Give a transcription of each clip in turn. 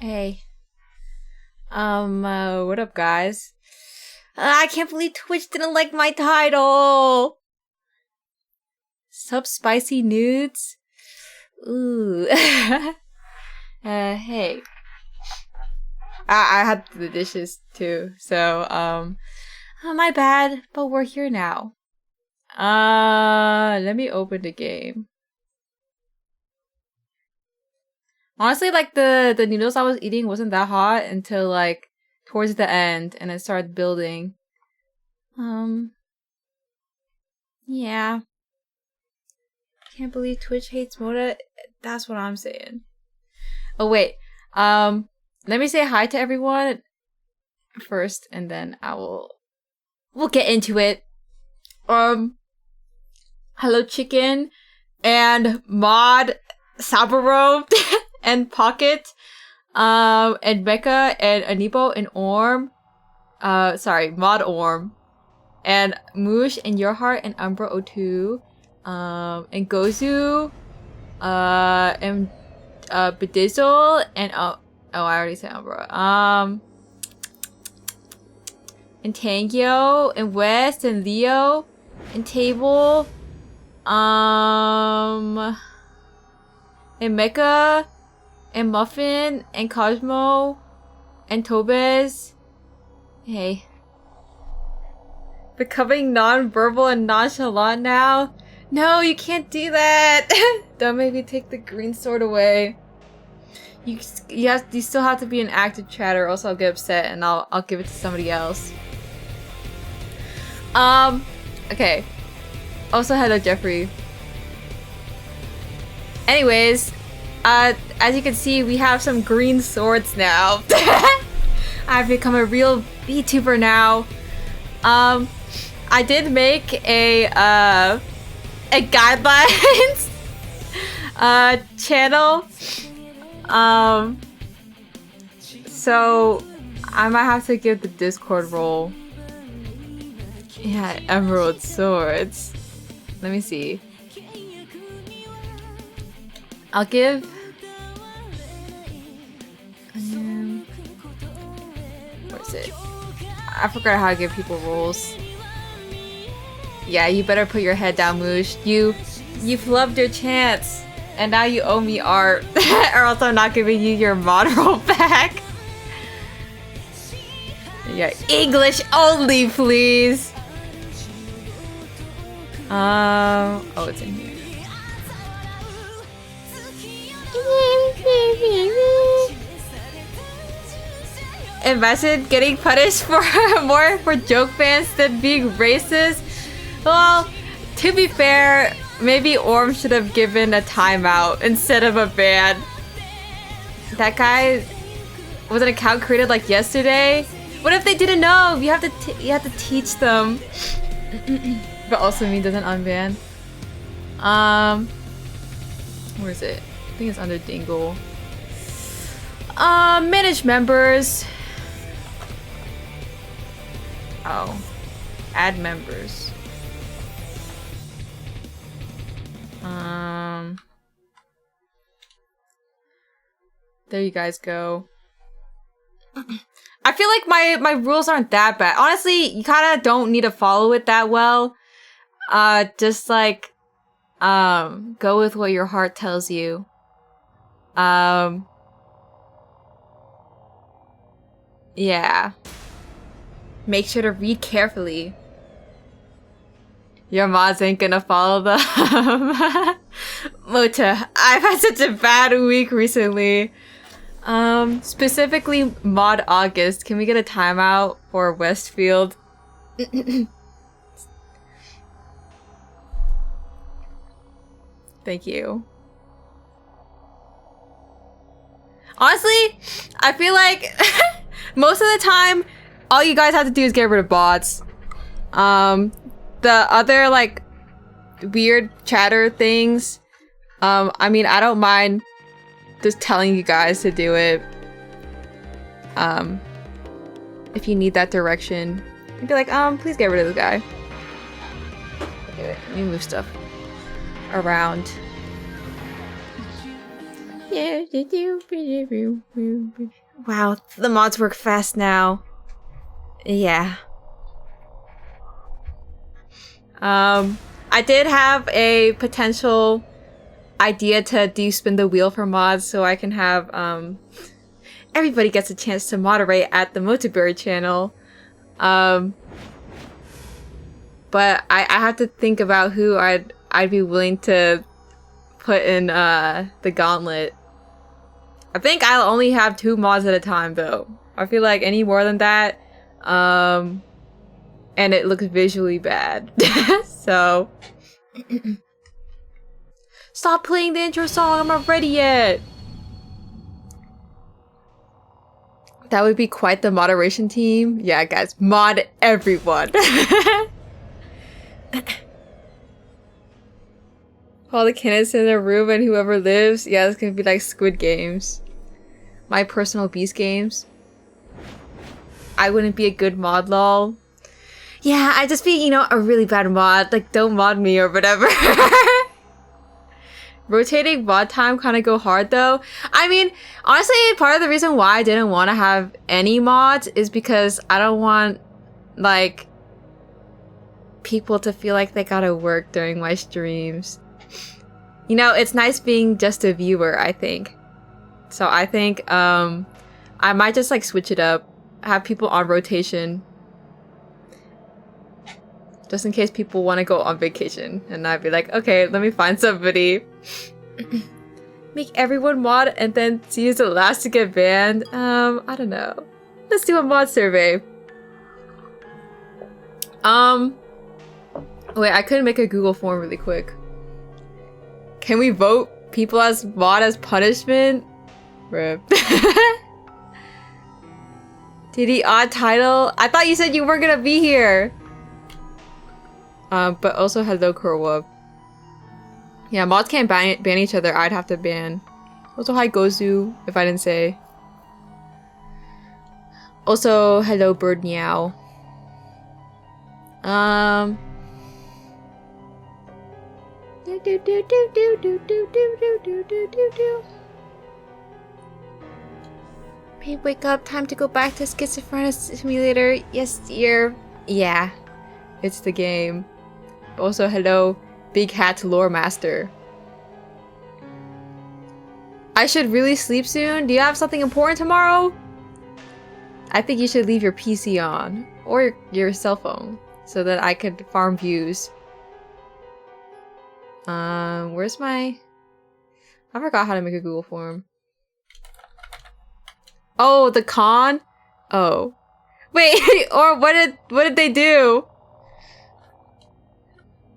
Hey. What up, guys? I can't believe Twitch didn't like my title! Sub spicy nudes? Ooh. Hey. I had the dishes too, so, my bad, but we're here now. Let me open the game. Honestly, like, the noodles I was eating wasn't that hot until, like, towards the end, and it started building. Yeah. Can't believe Twitch hates Moda. That's what I'm saying. Oh, wait. Let me say hi to everyone first, and then we'll get into it. Hello Chicken, and Mod Saburo, and Pocket, and Becca, and Anibo, and Orm. Sorry, Mod Orm. And Moosh, and Your Heart, and Umbra02, and Gozu, and Bedizzle, and oh, I already said Umbra. And Tangio, and West, and Leo, and Table, and Mecha, and Muffin, and Cosmo, and Tobez. Hey. Becoming non-verbal and nonchalant now? No, you can't do that! Don't make me take the green sword away. You still have to be an active chatter, or else I'll get upset and I'll give it to somebody else. Okay. Also, hello Jeffrey. Anyways, as you can see, we have some green swords now. I've become a real VTuber now. I did make a guidelines channel. So I might have to give the Discord role. Yeah, emerald swords. Let me see. I'll give where's it? I forgot how to give people roles. Yeah, you better put your head down, Moosh. You've loved your chance, and now you owe me art, or else I'm not giving you your mod role back. Yeah, English only, please. Oh, it's in here. Imagine getting punished for more for joke bans than being racist. Well, to be fair, maybe Orm should have given a timeout instead of a ban. That guy was an account created like yesterday. What if they didn't know? You have to teach them. But also me doesn't unban. Where is it? I think it's under Dingle. Manage members. Oh. Add members. There you guys go. I feel like my rules aren't that bad. Honestly, you kind of don't need to follow it that well. Just like, go with what your heart tells you. Yeah. Make sure to read carefully. Your mods ain't gonna follow them. Mota, I've had such a bad week recently. Specifically Mod August. Can we get a timeout for Westfield? Thank you. Honestly, I feel like most of the time, all you guys have to do is get rid of bots. The other, like, weird chatter things, I mean, I don't mind just telling you guys to do it. If you need that direction, you'd be like, please get rid of this guy. Okay, wait, let me move stuff around. Wow, the mods work fast now. Yeah. I did have a potential idea to do spin the wheel for mods, so I can have everybody gets a chance to moderate at the Motoberry channel. But I have to think about who I'd be willing to put in the gauntlet. I think I'll only have 2 mods at a time though. I feel like any more than that, and it looks visually bad. So stop playing the intro song, I'm not ready yet. That would be quite the moderation team. Yeah, guys, mod everyone. All the candidates in a room and whoever lives. Yeah, it's gonna be like Squid Games. My personal beast games. I wouldn't be a good mod, lol. Yeah, I'd just be, you know, a really bad mod. Like, don't mod me or whatever. Rotating mod time kind of go hard though. I mean, honestly, part of the reason why I didn't want to have any mods is because I don't want, like, people to feel like they gotta work during my streams. You know, it's nice being just a viewer, I think. So I think I might just like switch it up, have people on rotation, just in case people want to go on vacation, and I'd be like, okay, let me find somebody. Make everyone mod and then see who's the last to get banned. I don't know. Let's do a mod survey. Wait, I couldn't make a Google form really quick. Can we vote people as mod as punishment? Rip. Did he odd title? I thought you said you weren't gonna be here. But also hello Kurwa. Yeah, mods can't ban each other. I'd have to ban. Also hi Gozu, if I didn't say. Also hello Bird Meow. Hey, wake up, time to go back to Schizophrenia Simulator. Yes, dear. Yeah, it's the game. Also, hello, Big Hat Lore Master. I should really sleep soon. Do you have something important tomorrow? I think you should leave your PC on, or your cell phone, so that I could farm views. Where's my... I forgot how to make a Google form. Oh, the con? Oh. Wait, or what did they do?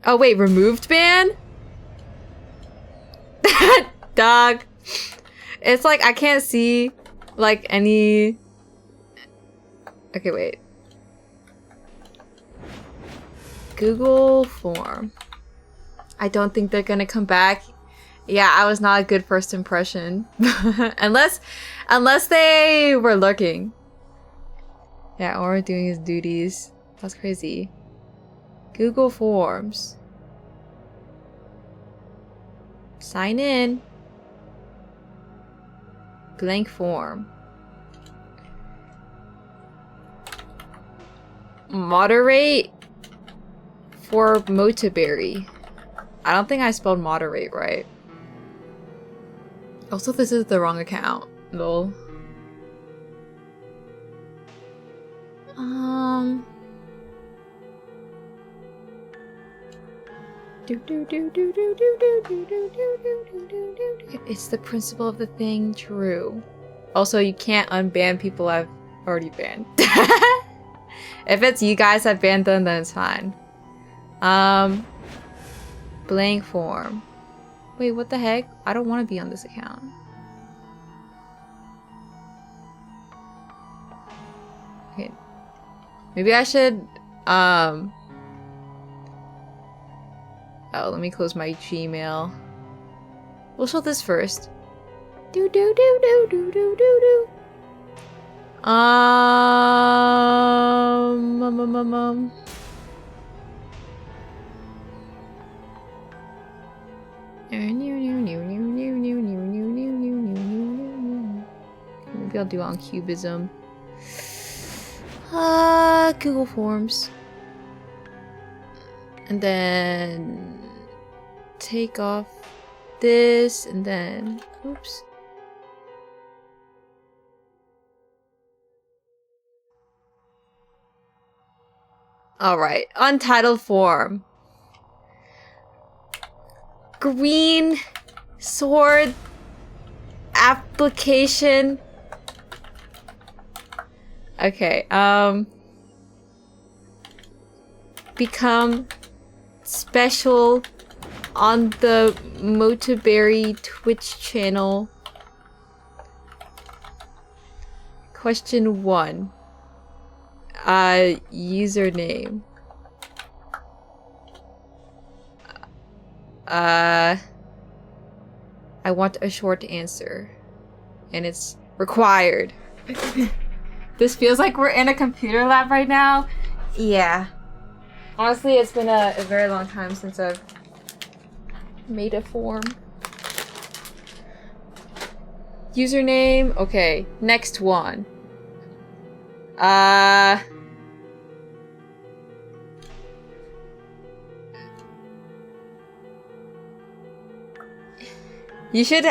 Oh wait, removed ban? Dog. It's like I can't see like any... Okay, wait. Google form. I don't think they're gonna come back. Yeah, I was not a good first impression. unless they were lurking. Yeah, or doing his duties. That's crazy. Google Forms. Sign in. Blank form. Moderate for Motoberry. I don't think I spelled moderate right. Also, this is the wrong account. Lol. It's the principle of the thing, true. Also, you can't unban people I've already banned. If it's you guys that banned them, then it's fine. Blank form. Wait, what the heck? I don't want to be on this account. Okay. Maybe I should, oh, let me close my Gmail. We'll show this first. Do do do do do do do do. don't do on Cubism. Google Forms. And then take off this and then oops. Alright, untitled form. Green sword application. Okay, become special on the Motoberry Twitch channel. Question 1. Username. I want a short answer. And it's required. This feels like we're in a computer lab right now. Yeah. Honestly, it's been a very long time since I've made a form. Username. Okay, next one. You should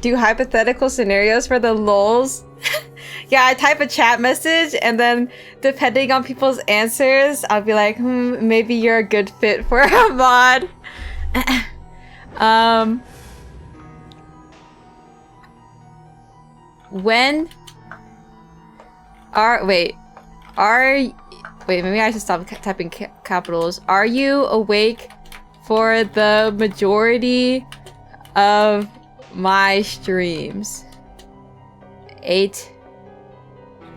do hypothetical scenarios for the lols. Yeah, I type a chat message and then depending on people's answers, I'll be like, maybe you're a good fit for a mod. When are wait, maybe I should stop typing capitals. Are you awake for the majority of my streams? 8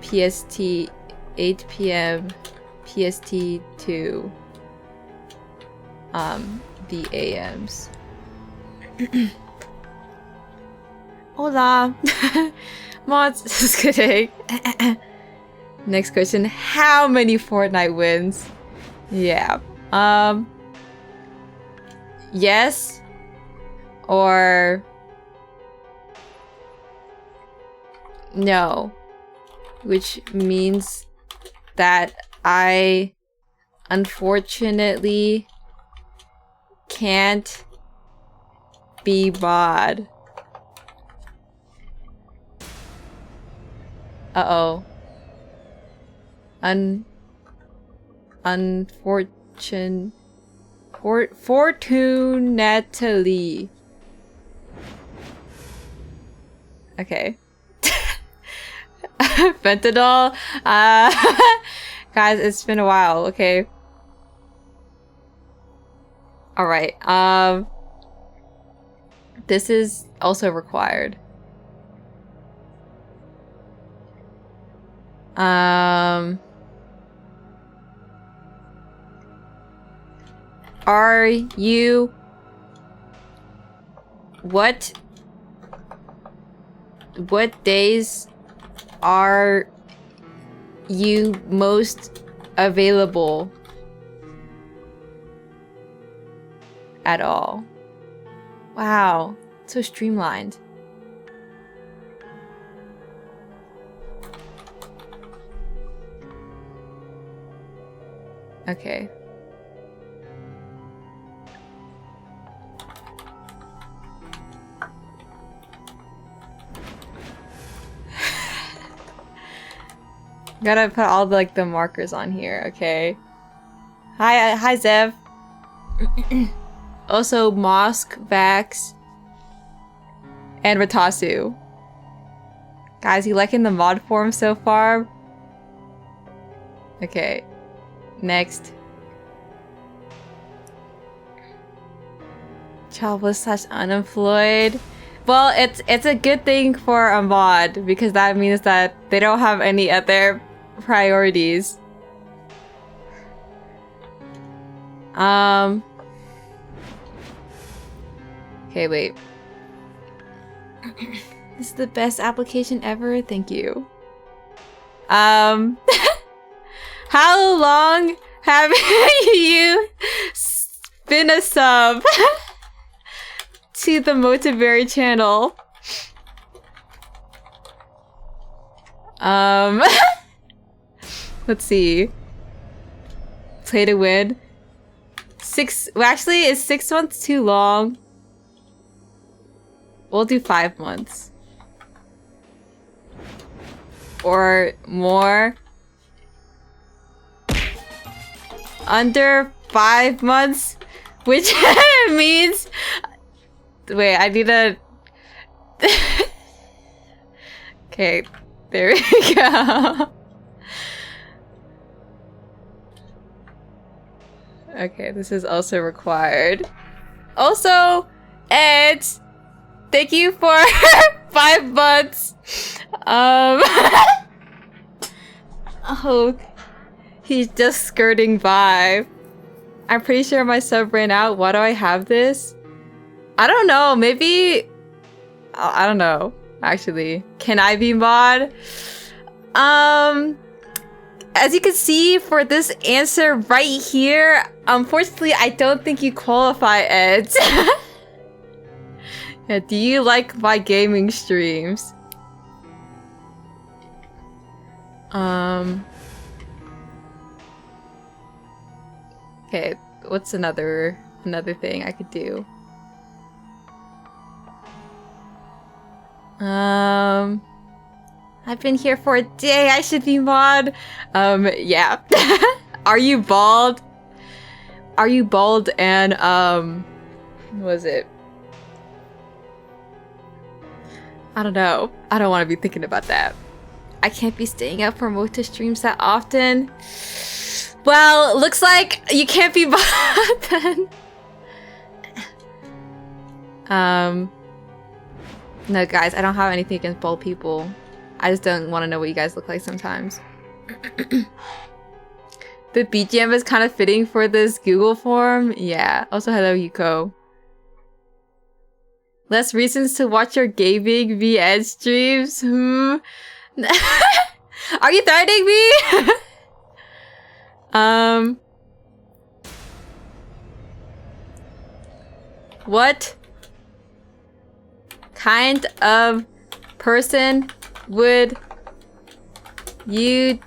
PST, 8 p.m. PST to the AMs. Hola. Mods, just kidding. Next question. How many Fortnite wins? Yeah. Yes. Or no. Which means that I unfortunately can't be mod. Uh-oh. Fortunately. Okay. Fentanyl. Guys, it's been a while, okay? Alright, this is also required. Are you... What days are you most available at all? Wow, so streamlined. Okay. Gotta put all the markers on here, okay? Hi Zev. Also Mosk, Vax, and Ratasu. Guys, you liking the mod form so far? Okay. Next. Jobless / unemployed. Well, it's a good thing for a mod because that means that they don't have any other priorities. Okay, wait. This is the best application ever. Thank you. How long have you been a sub to the Motoberry channel? Let's see. Play to win. Well, actually, is 6 months too long? We'll do 5 months. Or more. Under 5 months, which means... Wait, I need a... Okay, there we go. Okay, this is also required. Also, Ed, thank you for 5 months. Oh, he's just skirting by. I'm pretty sure my sub ran out. Why do I have this? I don't know. Maybe... I don't know, actually. Can I be mod? As you can see for this answer right here, unfortunately, I don't think you qualify, Ed. Yeah, do you like my gaming streams? Okay, what's another thing I could do? I've been here for a day. I should be mod. Yeah. Are you bald? Are you bald and what was it? I don't know. I don't want to be thinking about that. I can't be staying up for Mota streams that often. Well, looks like you can't be bald then. No, guys, I don't have anything against bald people. I just don't want to know what you guys look like sometimes. The BGM is kind of fitting for this Google form. Yeah. Also, hello, Yuko. Less reasons to watch your gaming VN streams. Are you threatening me? What kind of person would you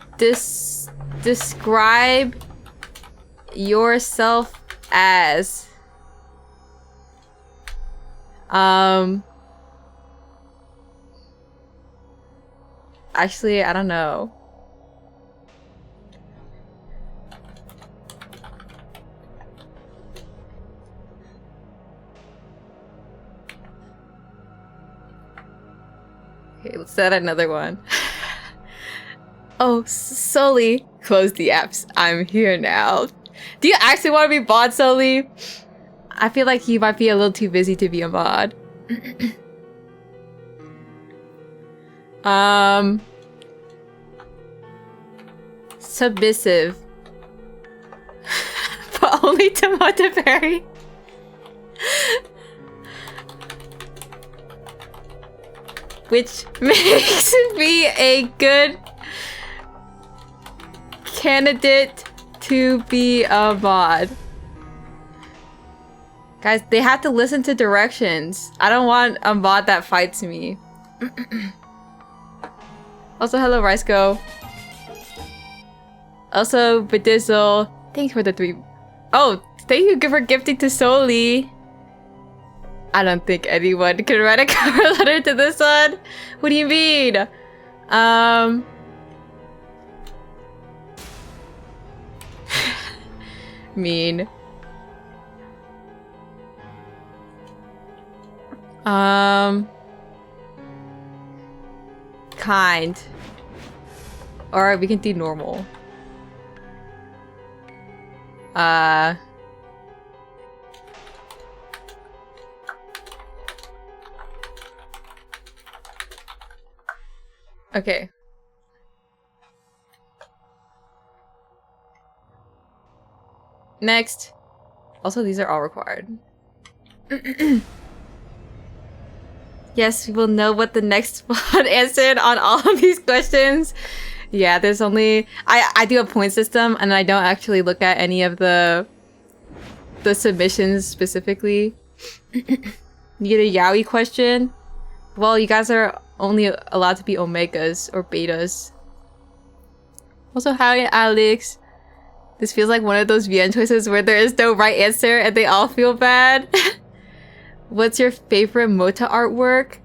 describe yourself as? Actually, I don't know. Okay, let's set another one. Oh, Sully. Close the apps. I'm here now. Do you actually want to be mod, Sully? I feel like you might be a little too busy to be a mod. Submissive. But only to Monteberry. Which makes me a good candidate to be a mod. Guys, they have to listen to directions. I don't want a mod that fights me. Also, hello, Riceco. Also, Bedizzle. Thanks for the 3. Oh, thank you for gifting to Soli. I don't think anyone can write a cover letter to this one. What do you mean? Mean. Kind. Or we can do normal. Okay. Next. Also, these are all required. Yes, we will know what the next one answered on all of these questions. Yeah, there's only... I do a point system, and I don't actually look at any of the submissions specifically. You get a yaoi question? Well, you guys are only allowed to be omegas or betas. Also, hi Alex. This feels like one of those VN choices where there is no right answer and they all feel bad. What's your favorite Mota artwork?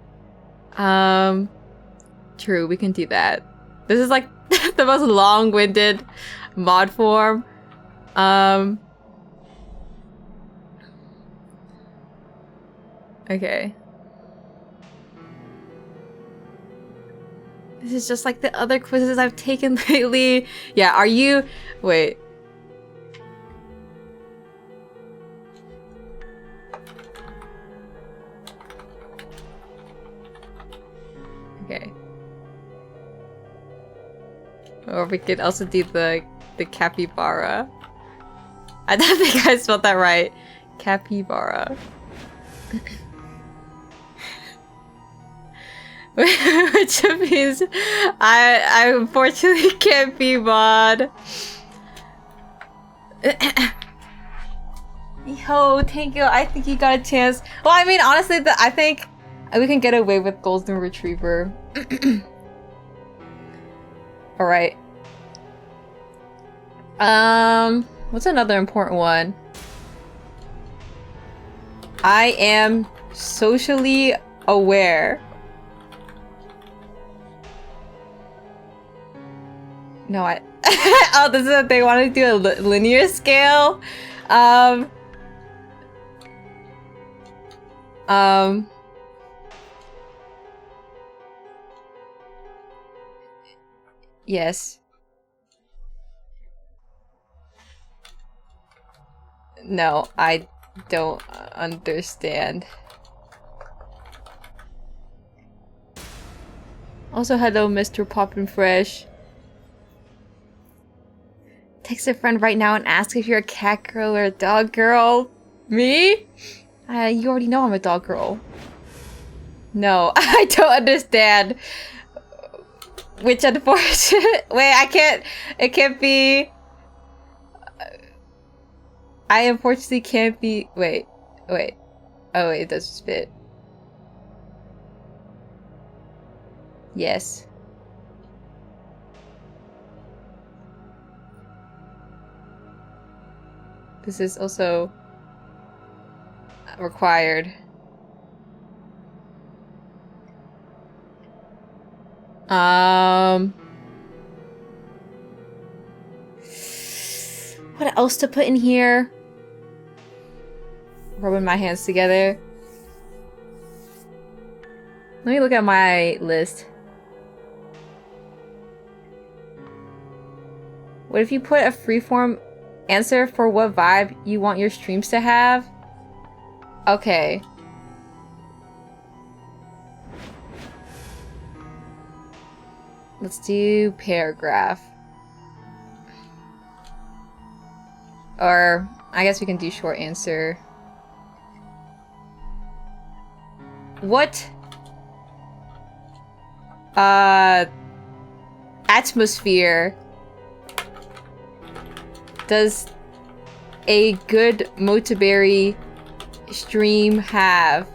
True, we can do that. This is like the most long-winded mod form. Okay. This is just like the other quizzes I've taken lately. Yeah, are you... Wait. Okay. Or we could also do the capybara. I don't think I spelled that right. Capybara. Which means I unfortunately can't be mod. Yo, thank you. I think you got a chance. Well, I mean, honestly, I think we can get away with Golden Retriever. Alright. What's another important one? I am socially aware. No, oh, this is what they want to do, a linear scale. Yes. No, I don't understand. Also, hello, Mr. Poppin' Fresh. Text a friend right now and ask if you're a cat girl or a dog girl. Me? You already know I'm a dog girl. No, I don't understand. Which unfortunate... Wait, I can't... It can't be... I unfortunately can't be... Wait. Oh, wait, it does fit. Yes. This is also required. What else to put in here? Rubbing my hands together. Let me look at my list. What if you put a freeform answer for what vibe you want your streams to have? Okay. Let's do paragraph. Or I guess we can do short answer. What atmosphere does a good Motaberry stream have?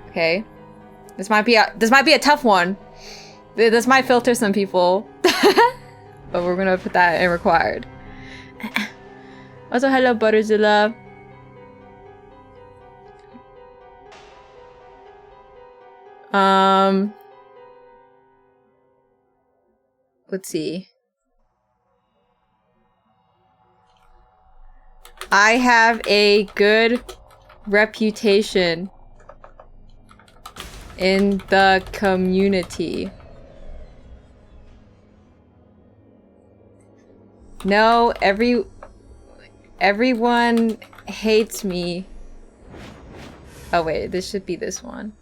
Okay. This might be a tough one. This might filter some people. But we're gonna put that in required. Also, hello, Butterzilla. Let's see. I have a good reputation in the community. No, everyone hates me. Oh wait, this should be this one.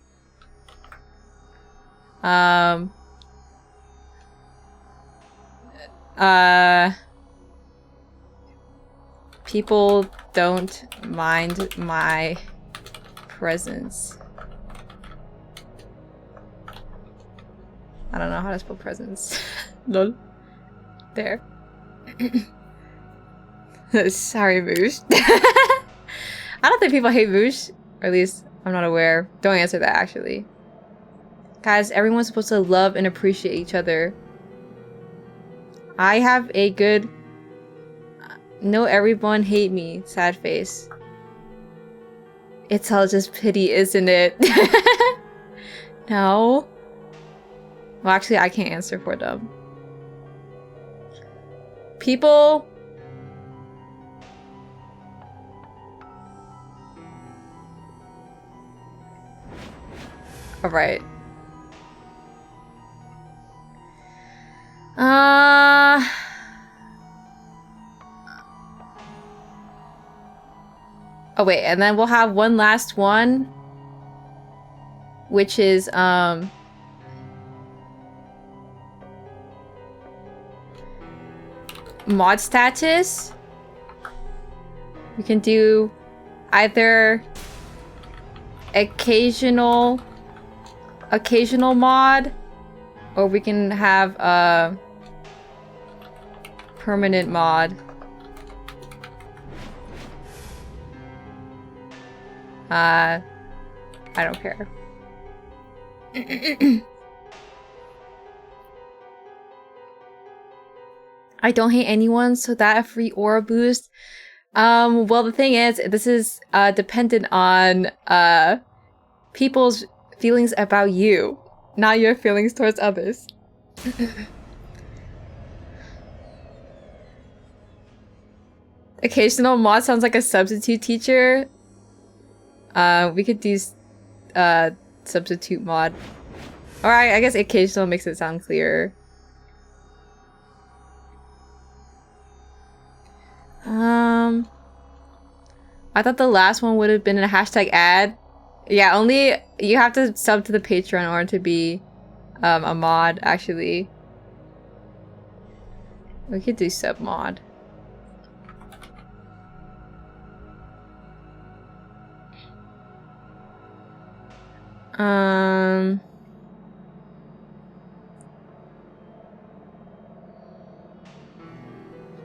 People don't mind my presence. I don't know how to spell presence. Lol. There. Sorry, Moose. I don't think people hate Voosh. Or at least, I'm not aware. Don't answer that, actually. Guys, everyone's supposed to love and appreciate each other. I have a good... No, everyone hate me. Sad face. It's all just pity, isn't it? No. Well, actually, I can't answer for them. People... Alright. Oh wait, and then we'll have one last one, which is mod status. We can do either occasional mod, or we can have a permanent mod. I don't care. I don't hate anyone, so that a free aura boost. Well, the thing is, this is dependent on people's feelings about you, not your feelings towards others. Occasional mod sounds like a substitute teacher. We could do substitute mod. Alright, I guess occasional makes it sound clearer. I thought the last one would have been a hashtag ad. Yeah, only you have to sub to the Patreon in order to be a mod, actually. We could do sub mod.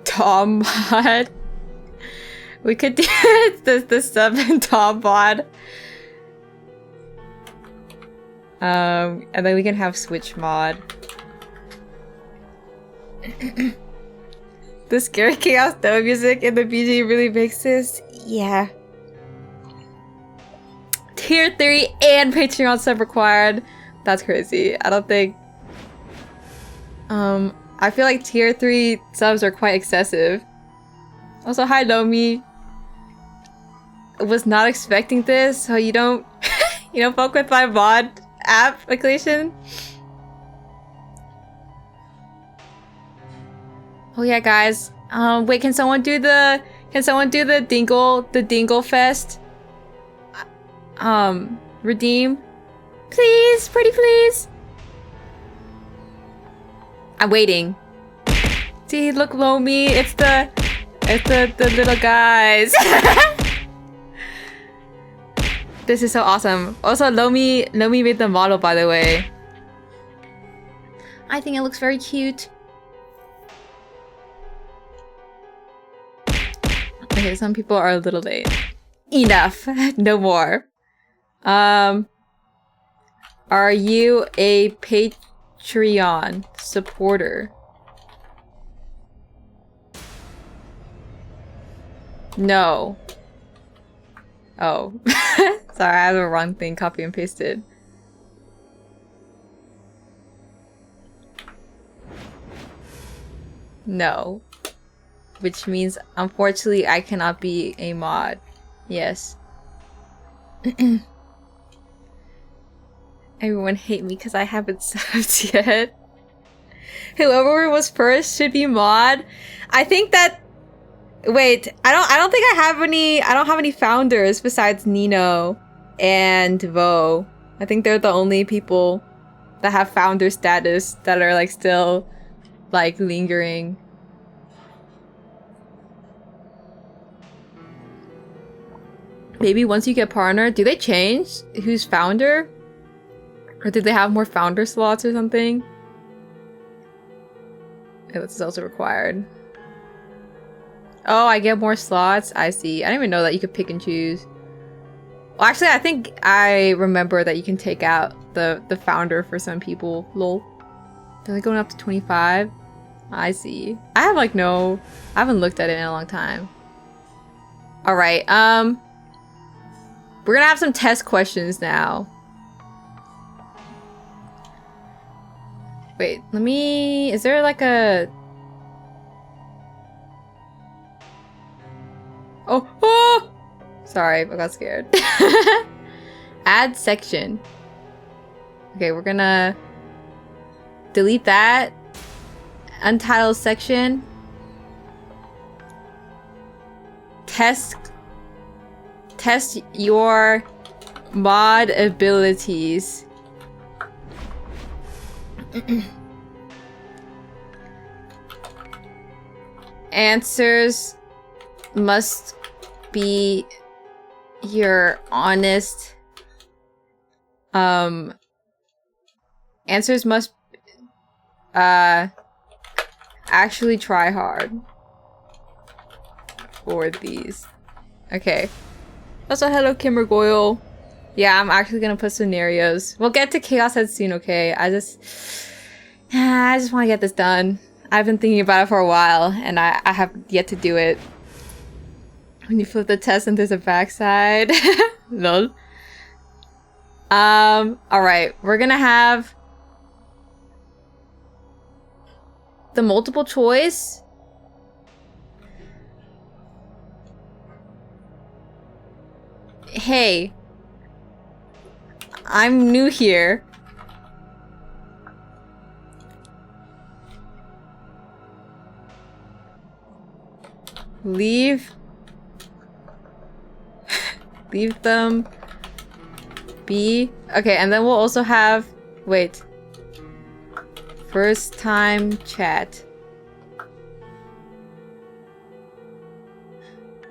Tom mod. We could do the sub and Tom mod. And then we can have Switch mod. The scary chaos demo music in the BG really makes this. Yeah. Tier 3 and Patreon sub required. That's crazy. I don't think... I feel like tier 3 subs are quite excessive. Also, hi Nomi. Was not expecting this, so you don't... you don't fuck with my mod application? Oh yeah, guys. Wait, can someone do the... Dingle Fest? Redeem? Please, pretty please. I'm waiting. See, look, Lomi. It's the little guys. This is so awesome. Also, Lomi made the model, by the way. I think it looks very cute. Okay, some people are a little late. Enough. No more. Are you a Patreon supporter? No. Oh. Sorry, I have the wrong thing copy and pasted. No. Which means, unfortunately, I cannot be a mod. Yes. Everyone hate me because I haven't subbed yet. Whoever was first should be mod. I think that... Wait, I don't think I have any founders besides Nino and Vo. I think they're the only people that have founder status that are like still like lingering. Maybe once you get partner, do they change who's founder? Or did they have more founder slots or something? Okay, this is also required. Oh, I get more slots? I see. I didn't even know that you could pick and choose. Well, actually, I think I remember that you can take out the founder for some people. Lol. They're like going up to 25? I see. I have like I haven't looked at it in a long time. Alright, we're gonna have some test questions now. Wait, is there like a... Oh! Sorry, I got scared. Add section. Okay, we're gonna delete that. Untitled section. Test your mod abilities. Answers must be your honest. Answers must actually try hard for these. Okay. Also, hello, Kimber Goyle. Yeah, I'm actually gonna put scenarios. We'll get to Chaos Head soon, okay? I just want to get this done. I've been thinking about it for a while, and I have yet to do it. When you flip the test and there's a backside. Lol. Alright. We're gonna have the multiple choice. Hey, I'm new here. Leave them be. Okay, and then we'll also have, wait. First time chat.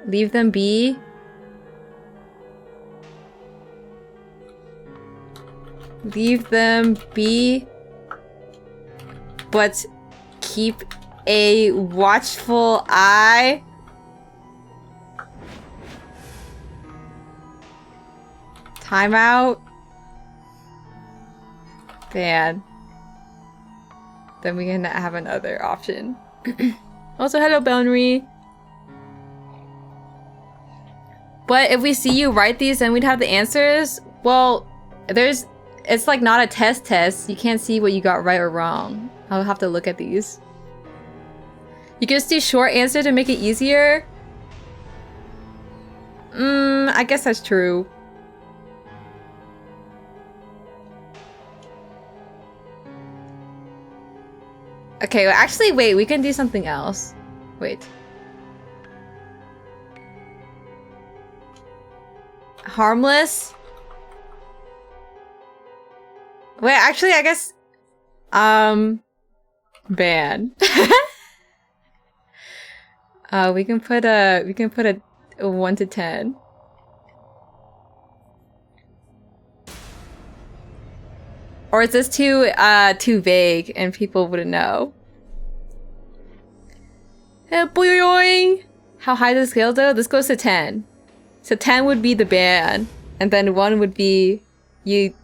Leave them be. Leave them be, but keep a watchful eye. Timeout. Ban. Then we can have another option. Also, hello, Belnry. But if we see you write these, then we'd have the answers. Well, it's like not a test. You can't see what you got right or wrong. I'll have to look at these. You can just do short answer to make it easier. I guess that's true. Okay, well, actually, wait, we can do something else. Wait. Harmless? Wait, actually, I guess... ban. We can put a 1 to 10. Or is this too vague and people wouldn't know? Boing! How high does the scale though? This goes to 10. So 10 would be the ban, and then 1 would be you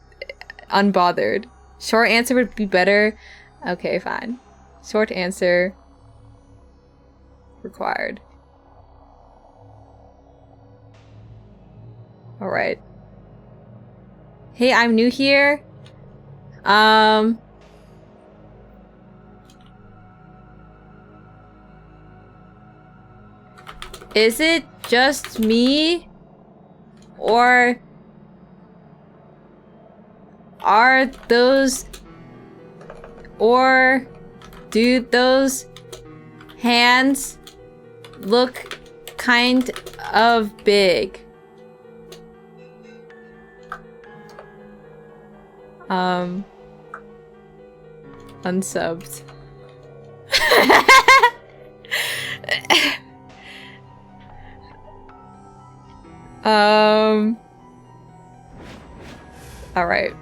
unbothered. Short answer would be better. Okay, fine. Short answer required. Alright. Hey, I'm new here. Is it just me? Or are those... Or do those hands look kind of big? Unsubbed. Alright.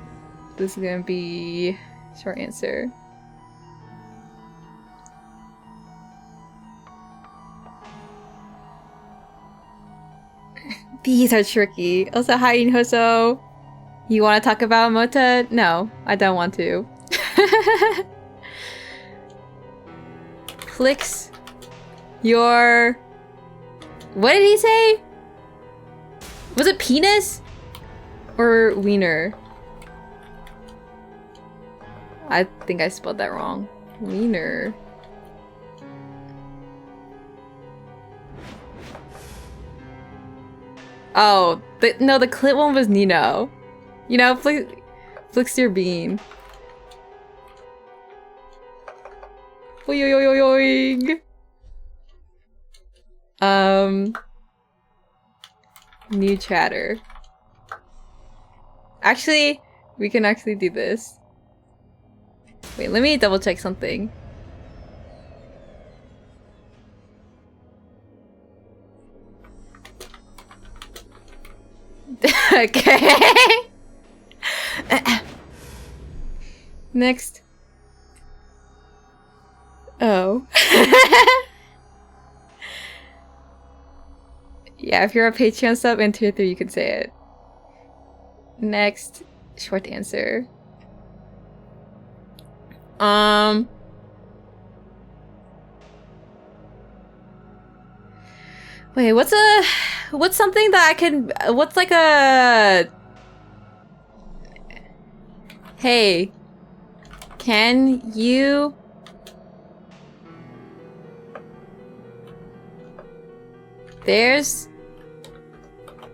This is gonna be short answer. These are tricky. Also, hi Inhoso. You want to talk about Mota? No, I don't want to. Clicks your... What did he say? Was it penis? Or wiener? I think I spelled that wrong. Wiener. Oh, no, the clit one was Nino. You know, flicks your bean. Oyoyoyoyoing. New chatter. Actually, we can actually do this. Wait, let me double check something. Okay. Next. Oh. Yeah, if you're a Patreon sub in tier 3, you can say it. Next. Short answer. Wait, what's something that I can... What's like a... Hey. Can you... There's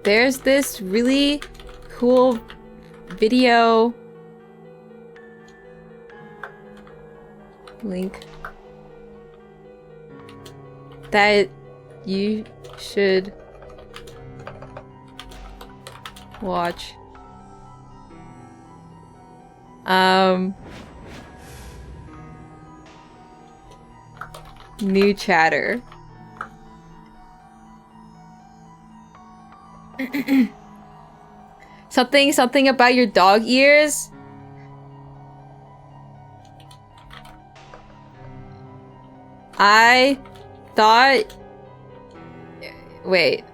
this really cool video link that you should watch. New chatter. Something about your dog ears? I thought... Wait.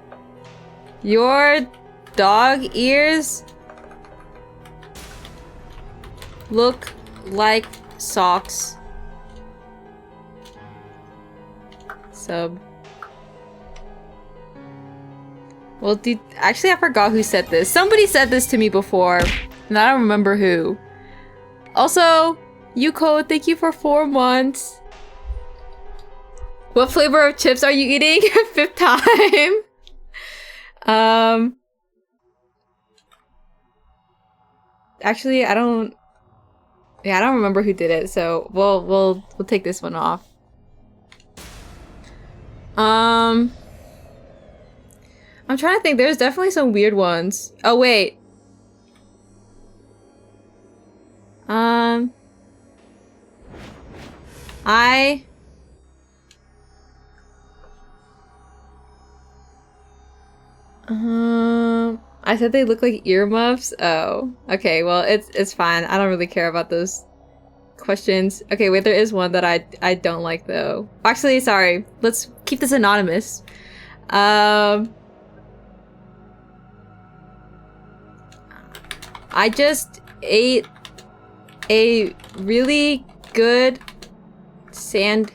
Your dog ears look like socks. Sub. Well, dude, actually I forgot who said this. Somebody said this to me before, and I don't remember who. Also, Yuko, thank you for 4 months. What flavor of chips are you eating? 5th time. Actually, I don't remember who did it, so we'll take this one off. I'm trying to think. There's definitely some weird ones. Oh, wait. I said they look like earmuffs. Oh, okay. Well, it's fine. I don't really care about those questions. Okay, wait. There is one that I don't like though. Actually, sorry. Let's keep this anonymous. I just ate a really good sandwich.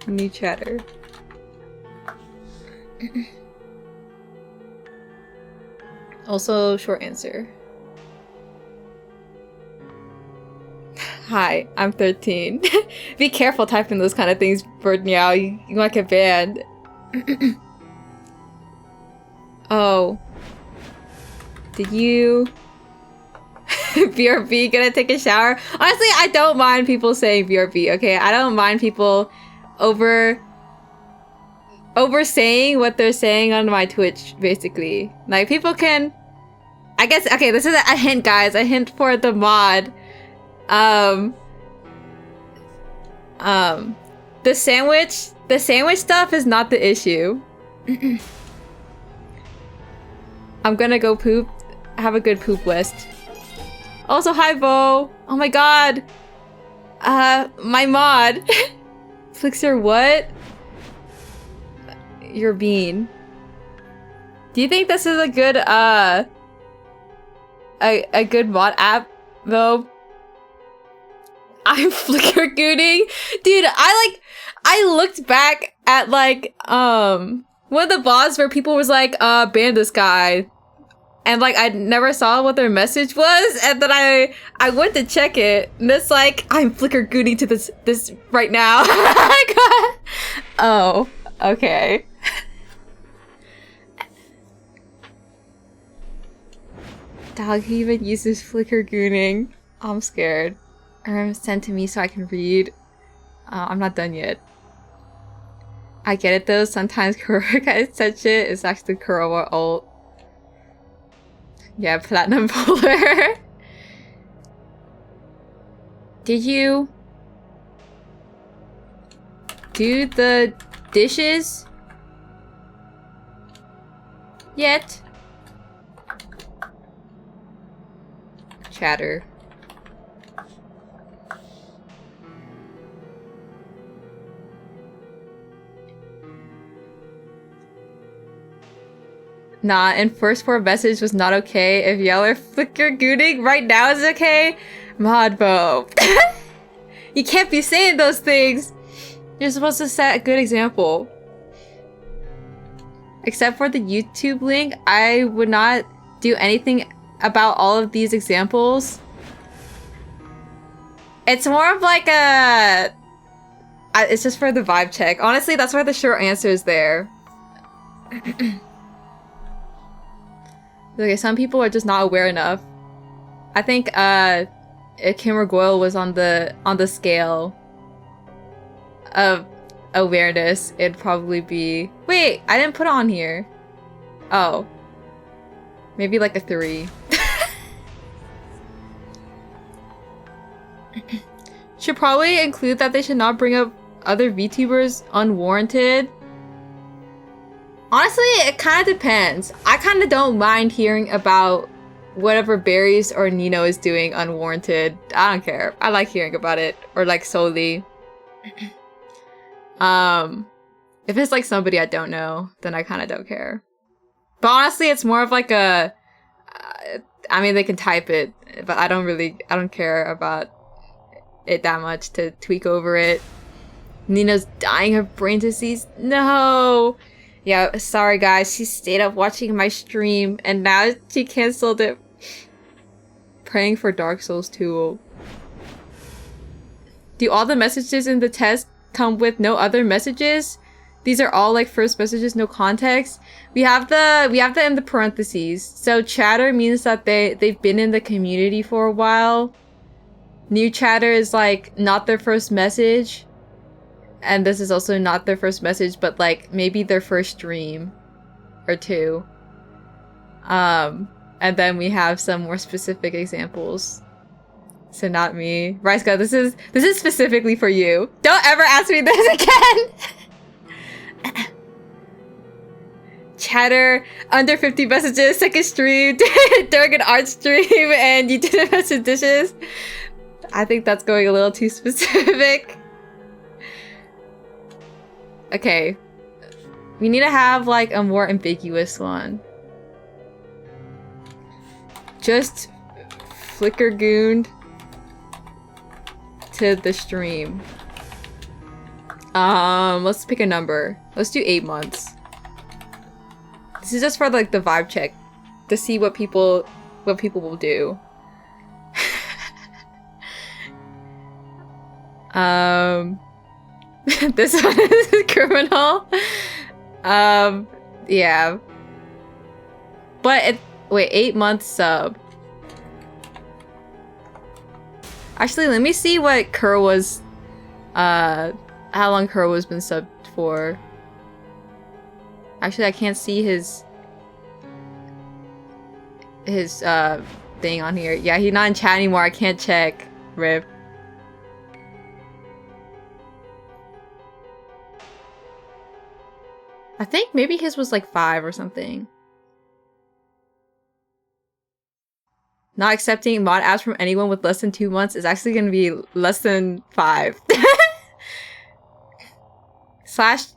New chatter. Also, short answer. Hi, I'm 13. Be careful typing those kind of things, Bird Meow. You might get banned. Oh. Did you... BRB, gonna take a shower? Honestly, I don't mind people saying BRB, okay? I don't mind people oversaying what they're saying on my Twitch, basically. Like, people can... I guess, okay, this is a hint, guys. A hint for the mod. The sandwich stuff is not the issue. I'm gonna go poop. Have a good poop list. Also, hi, Bo. Oh my god. My mod. Flixer, what? Your bean. Do you think this is a good, a good mod app, though? I'm flicker gooning? Dude, I looked back at, like, one of the VODs where people was like, ban this guy. And, like, I never saw what their message was, and then I went to check it, and it's like, I'm flicker gooning to this right now. Oh, okay. Dog, he even uses flicker gooning. I'm scared. Send to me so I can read. I'm not done yet. I get it though, sometimes Kuroga guys said shit, it's actually Kuroga ult. Yeah, platinum polar. Did you do the dishes yet? Chatter. Nah, and first four message was not okay. If y'all are flicker gooning right now is okay. Modbo. You can't be saying those things. You're supposed to set a good example. Except for the YouTube link, I would not do anything about all of these examples. It's more of like a... it's just for the vibe check. Honestly, that's where the short answer is there. Okay, some people are just not aware enough. I think if Kimmer Goyle was on the scale of awareness, it'd probably be... Wait, I didn't put it on here. Oh. Maybe like a 3. Should probably include that they should not bring up other VTubers unwarranted. Honestly, it kind of depends. I kind of don't mind hearing about whatever Berries or Nino is doing unwarranted. I don't care. I like hearing about it. Or like solely. If it's like somebody I don't know, then I kind of don't care. But honestly, it's more of like a... I mean, they can type it, but I don't care about it that much to tweak over it. Nino's dying of brain disease. No! Yeah, sorry guys, she stayed up watching my stream and now she canceled it. Praying for Dark Souls 2. Do all the messages in the test come with no other messages? These are all like first messages, no context. We have the in the parentheses. So chatter means that they've been in the community for a while. New chatter is like not their first message. And this is also not their first message, but like maybe their first stream or 2. And then we have some more specific examples. So not me. Raiska, this is specifically for you. Don't ever ask me this again. Chatter under 50 messages, second stream during an art stream, and you didn't message dishes. I think that's going a little too specific. Okay. We need to have like a more ambiguous one. Just flicker gooned to the stream. Let's pick a number. Let's do 8 months. This is just for like the vibe check to see what people will do. This one is criminal. Yeah. But wait, 8 months sub. Actually, let me see what Kurwa's how long Kurwa's been subbed for. Actually, I can't see his thing on here. Yeah, he's not in chat anymore. I can't check. RIP. I think maybe his was like 5 or something. not accepting mod apps from anyone with less than 2 months is actually going to be less than 5. slash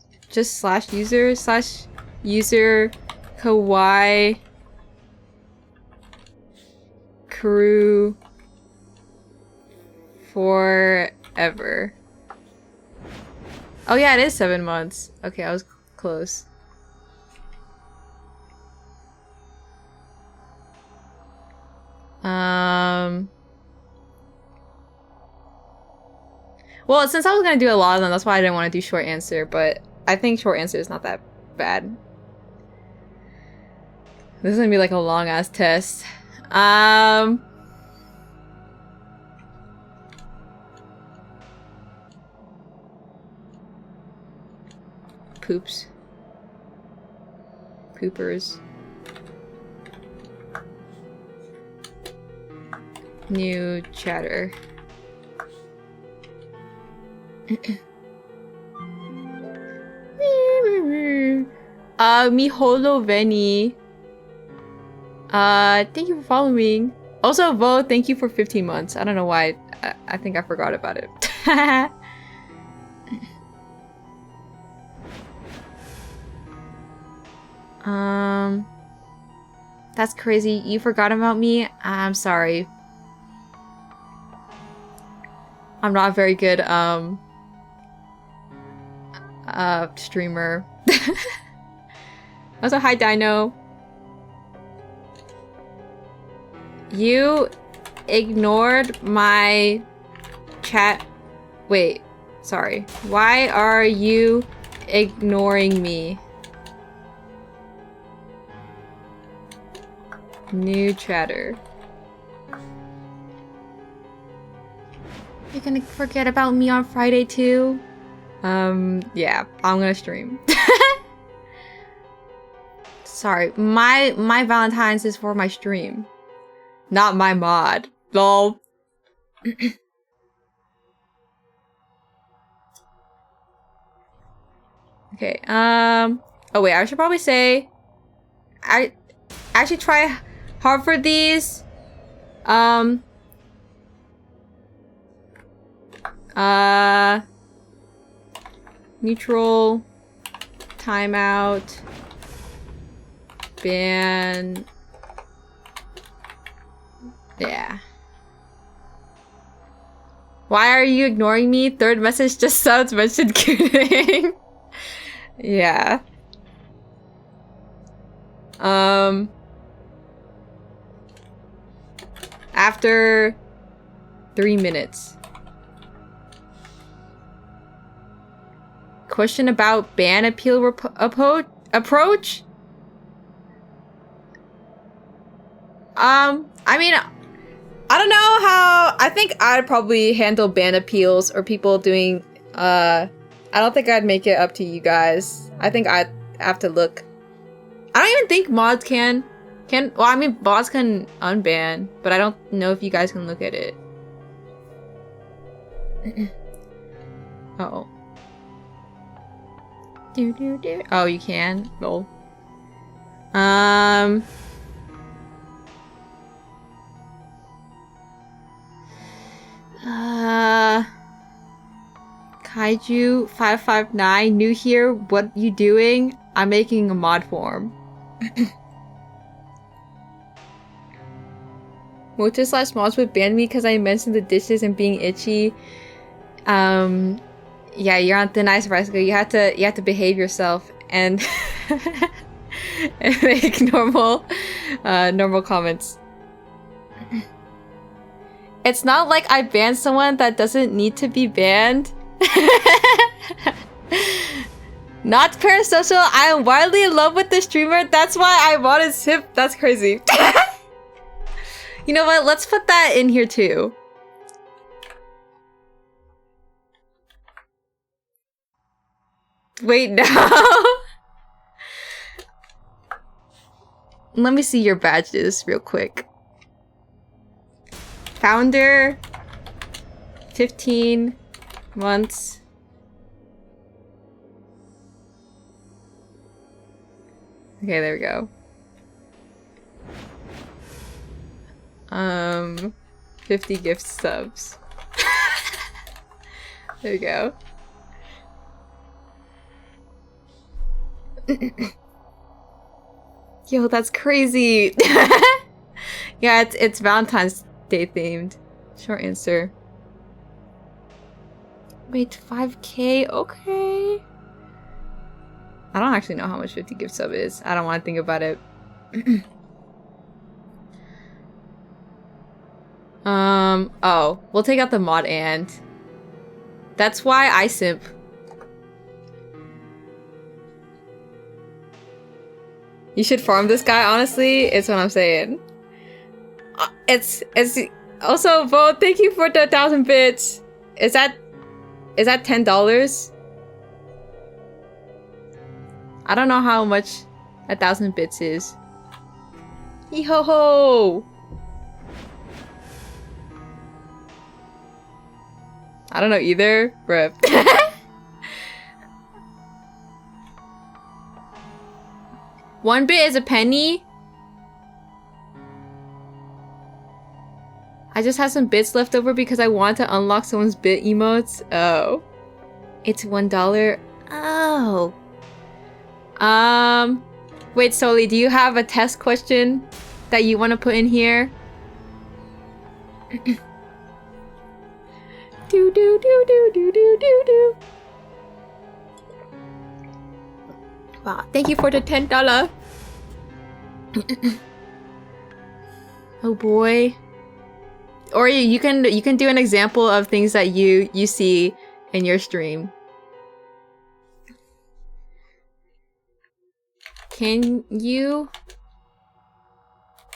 user kawaii crew forever. Oh yeah, it is 7 months. Okay, I was close. Well, since I was gonna do a lot of them, that's why I didn't want to do short answer, but I think short answer is not that bad. This is gonna be like a long ass test. Poops. Poopers. New chatter. Miholo Veni. Thank you for following. Also, Vo, thank you for 15 months. I don't know why. I think I forgot about it. That's crazy. You forgot about me? I'm sorry. I'm not a very good, streamer. Also, hi, Dino. You ignored my chat. Wait, sorry. Why are you ignoring me? New chatter. You're gonna forget about me on Friday too? Yeah, I'm gonna stream. Sorry, my Valentine's is for my stream, not my mod. Lol. Okay, oh wait, I should probably say I actually try hard for these. Neutral, timeout, ban. Yeah. Why are you ignoring me? Third message just sounds mentioned kidding. Yeah. After 3 minutes. Question about ban appeal approach? I mean, I don't know how. I think I'd probably handle ban appeals or people doing, I don't think I'd make it up to you guys. I think I'd have to look. I don't even think mods can, well, I mean, bots can unban, but I don't know if you guys can look at it. Uh-oh. Oh, you can? Lol. Kaiju 559, new here, what you doing? I'm making a mod form. Mocha/mods would ban me because I mentioned the dishes and being itchy. Yeah, you're on thin ice, Resico. You have to behave yourself and and make normal comments. It's not like I banned someone that doesn't need to be banned. Not parasocial. I am wildly in love with the streamer. That's why I bought his hip. That's crazy. You know what? Let's put that in here too. Wait, no. Let me see your badges real quick. Founder, 15 months. Okay, there we go. 50 gift subs. There you go. Yo, that's crazy. Yeah, it's Valentine's Day themed. Short answer. Wait, 5K? Okay. I don't actually know how much 50 gift sub is. I don't want to think about it. Oh, we'll take out the mod and. That's why I simp. You should farm this guy, honestly. It's what I'm saying. It's also, Vote, thank you for the 1,000 bits. Is that $10? I don't know how much 1,000 bits is. Yee-ho-ho! I don't know either. Rip. One bit is a penny. I just have some bits left over because I want to unlock someone's bit emotes. Oh. It's $1. Oh. Wait, Soli, do you have a test question that you want to put in here? Do do do do do do do do. Wow, thank you for the $10. Oh boy. Or you can do an example of things that you see in your stream. Can you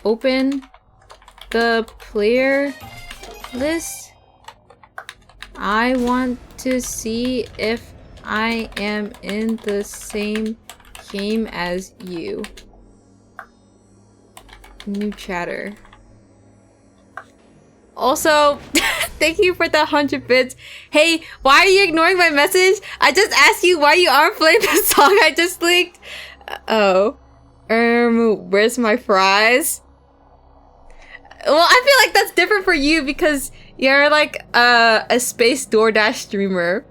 open the player list? I want to see if I am in the same game as you. New chatter. Also, thank you for the 100 bits. Hey, why are you ignoring my message? I just asked you why you aren't playing the song I just leaked. Oh. Where's my fries? Well, I feel like that's different for you because you're like a space DoorDash streamer.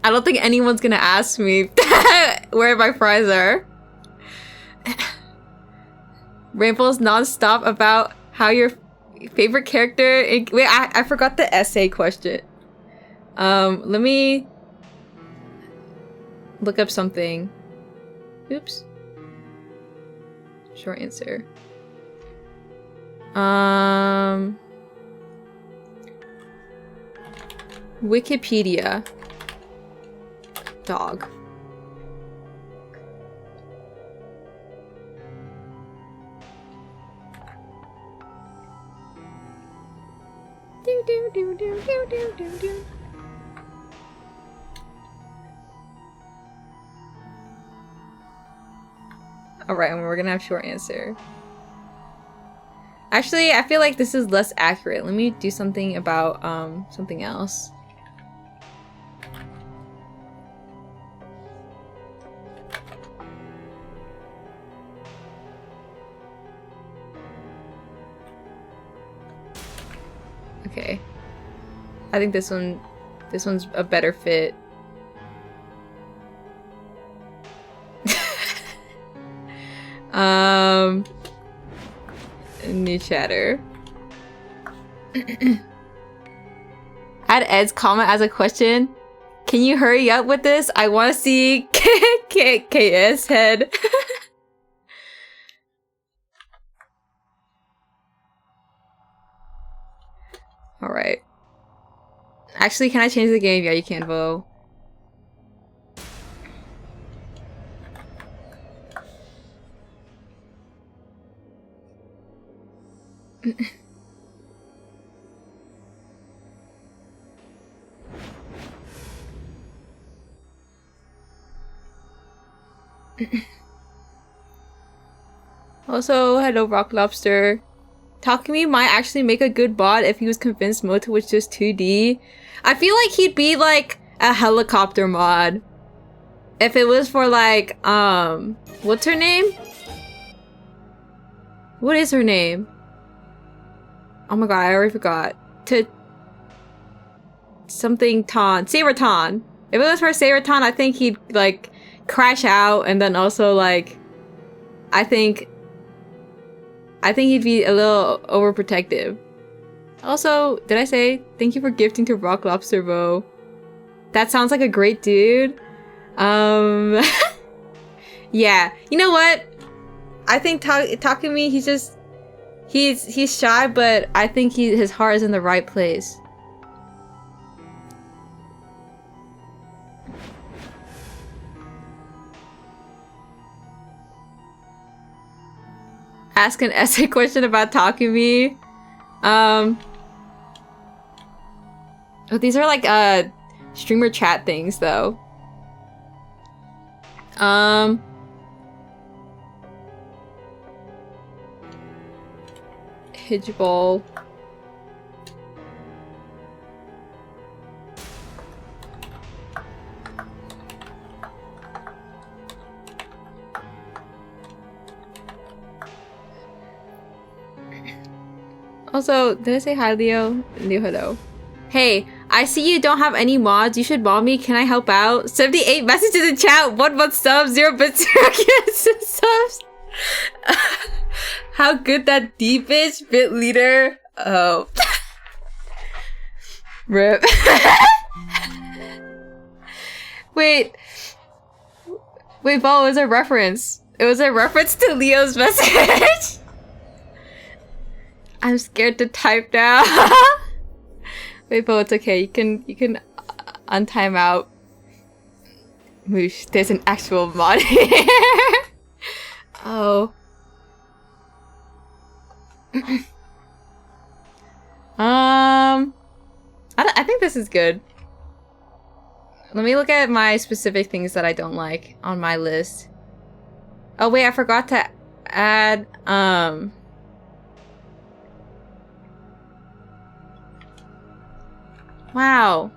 I don't think anyone's gonna ask me where my fries are. Rainbow's non-stop about how your favorite character... Wait, I forgot the essay question. Let me look up something. Oops. Short answer. Wikipedia. Dog. Do do do do do do do do. Alright, and we're gonna have short answer. Actually, I feel like this is less accurate. Let me do something about something else. Okay. I think this one's a better fit. New chatter. Add Ed's comment as a question. Can you hurry up with this? I want to see KS head. Alright. Actually, can I change the game? Yeah, you can, Vo. Also, hello Rock Lobster. Takumi might actually make a good bot if he was convinced Moto was just 2D. I feel like he'd be like a helicopter mod. If it was for like, what's her name? What is her name? Oh my god, I already forgot. To something ton. Saberton. If it was for Saberton, I think he'd like crash out and then also like I think he'd be a little overprotective. Also, did I say thank you for gifting to Rock Lobster Bo? That sounds like a great dude. Yeah. You know what? I think Takumi, he's shy, but I think his heart is in the right place. Ask an essay question about Takumi. Oh, these are like streamer chat things though. Hijball. Also, did I say hi, Leo? Leo, hello. Hey, I see you don't have any mods. You should mod me. Can I help out? 78 messages in chat. 1 month subs. 0 bits. Subs. How good that deep is, bit leader. Oh. Rip. Wait, Bo, it was a reference. It was a reference to Leo's message. I'm scared to type now. Wait, Bo, it's okay. You can untime out. Moosh, there's an actual mod here. Oh. I think this is good. Let me look at my specific things that I don't like on my list. Oh wait, I forgot to add wow.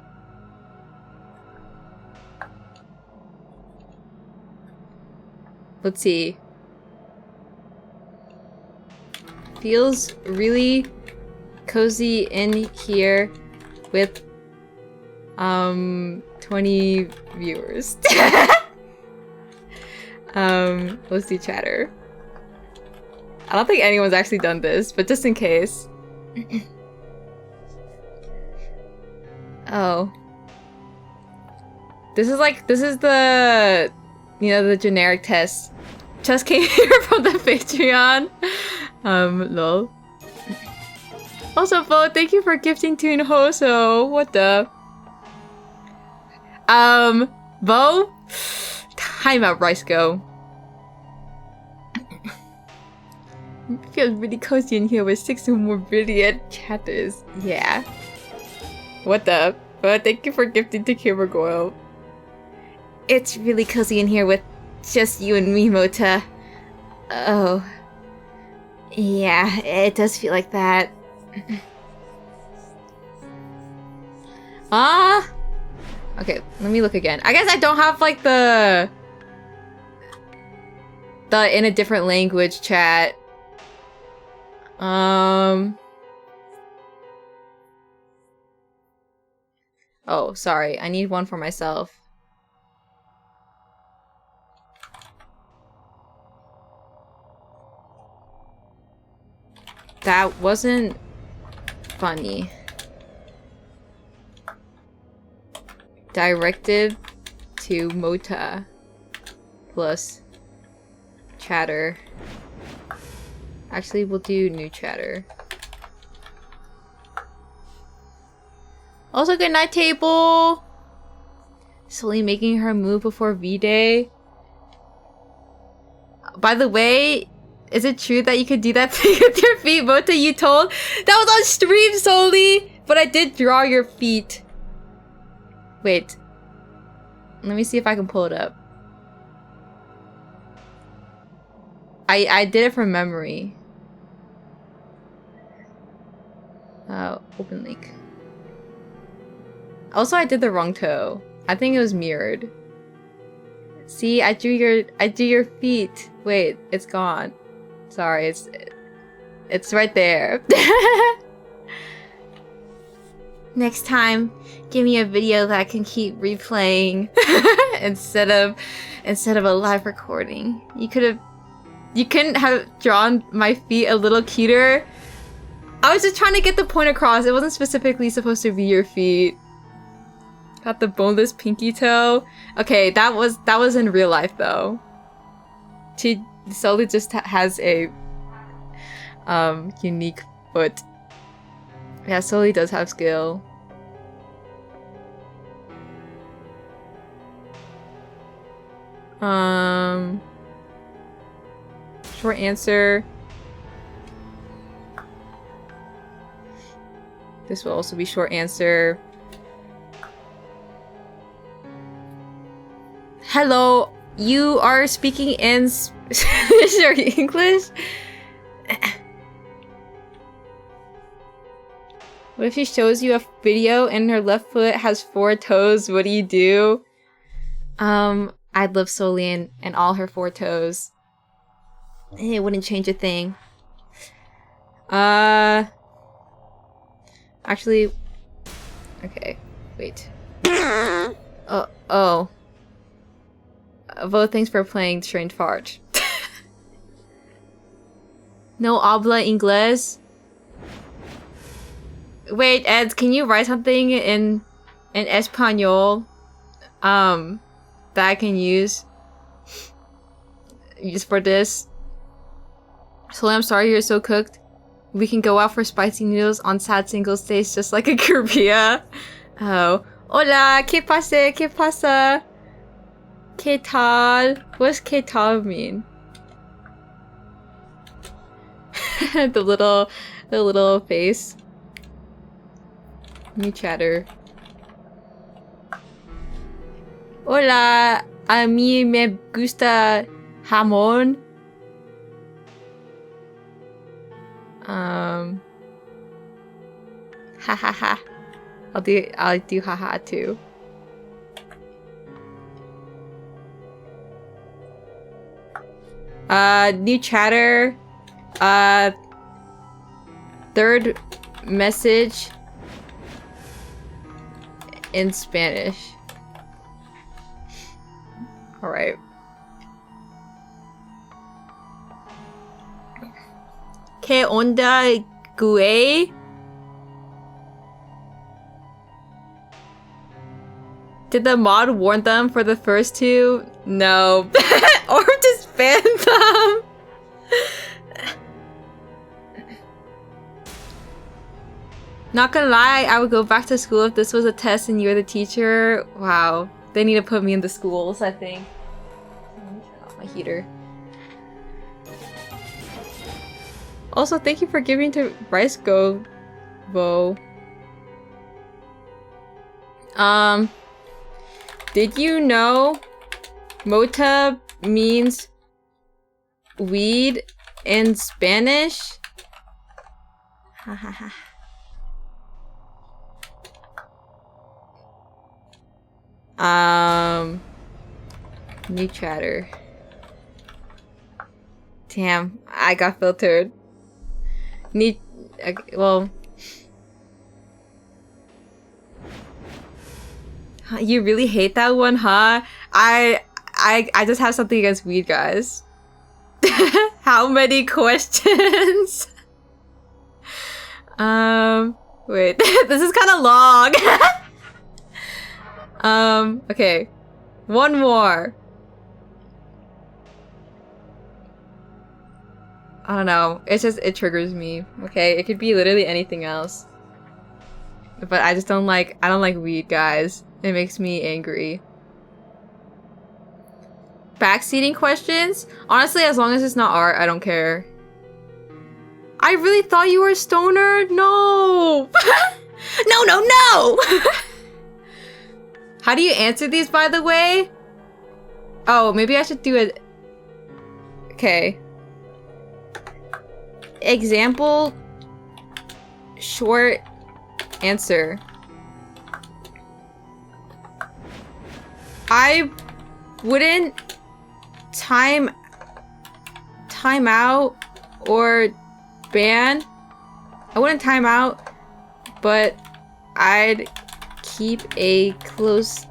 Let's see. Feels really cozy in here with 20 viewers. Let's do chatter. I don't think anyone's actually done this, but just in case. Oh. This is the, you know, the generic test. Just came here from the Patreon. Lol. Also, Bo, thank you for gifting Toon Hoso. What the? Bo? Time out, Rice Go. Feels really cozy in here with 6 more brilliant chatters. Yeah. What the? But thank you for gifting to Kimbergoyle. It's really cozy in here with just you and me, Mota. Oh. Yeah, it does feel like that. Okay, let me look again. I guess I don't have like the in a different language chat. Oh, sorry. I need one for myself. That wasn't funny. Directed to Mota plus chatter. Actually, we'll do new chatter. Also, good night, table. Slowly making her move before V-Day. By the way, is it true that you could do that thing with your feet, Mota? You told? That was on stream solely, but I did draw your feet. Wait. Let me see if I can pull it up. I did it from memory. Open link. Also, I did the wrong toe. I think it was mirrored. See, I drew your feet. Wait, it's gone. Sorry, it's right there. Next time, give me a video that I can keep replaying instead of a live recording. You couldn't have drawn my feet a little cuter. I was just trying to get the point across. It wasn't specifically supposed to be your feet. Got the boneless pinky toe. Okay, that was in real life though. She solely just has a unique foot. Yeah, Sully does have skill. Short answer. This will also be short answer. Hello, you are speaking in Spanish or English? What if she shows you a video and her left foot has 4 toes? What do you do? I'd love Solian and all her 4 toes. It wouldn't change a thing. Actually, okay, wait. Oh. Vo, thanks for playing Strange Fart. No habla inglés. Wait, Ed, can you write something in Espanol that I can use for this? So I'm sorry you're so cooked. We can go out for spicy noodles on sad singles days just like a Caribbean. Oh. Hola, ¿qué pasa? ¿Qué pasa? ¿Qué tal? What's ¿qué tal mean? the little face. New chatter. Hola, a mí me gusta jamón. Ha ha ha. I'll do haha too. New chatter. Third message in Spanish. Alright. ¿Qué onda, güey? Did the mod warn them for the first 2? No. Or just ban them. Not gonna lie, I would go back to school if this was a test and you're the teacher. Wow. They need to put me in the schools, I think. Let me turn off my heater. Also, thank you for giving to Rice Go, Bo. Did you know mota means weed in Spanish? Ha ha ha. New chatter. Damn, I got filtered. Well, you really hate that one, huh? I just have something against weed, guys. How many questions? Wait, this is kind of long. Okay, one more. I don't know. It triggers me. Okay, it could be literally anything else. But I don't like weed, guys. It makes me angry. Backseating questions? Honestly, as long as it's not art, I don't care. I really thought you were a stoner? No! No! How do you answer these, by the way? Oh, maybe I should do it. Okay. Example. Short answer. I wouldn't time out or ban. I wouldn't time out, but I'd keep a close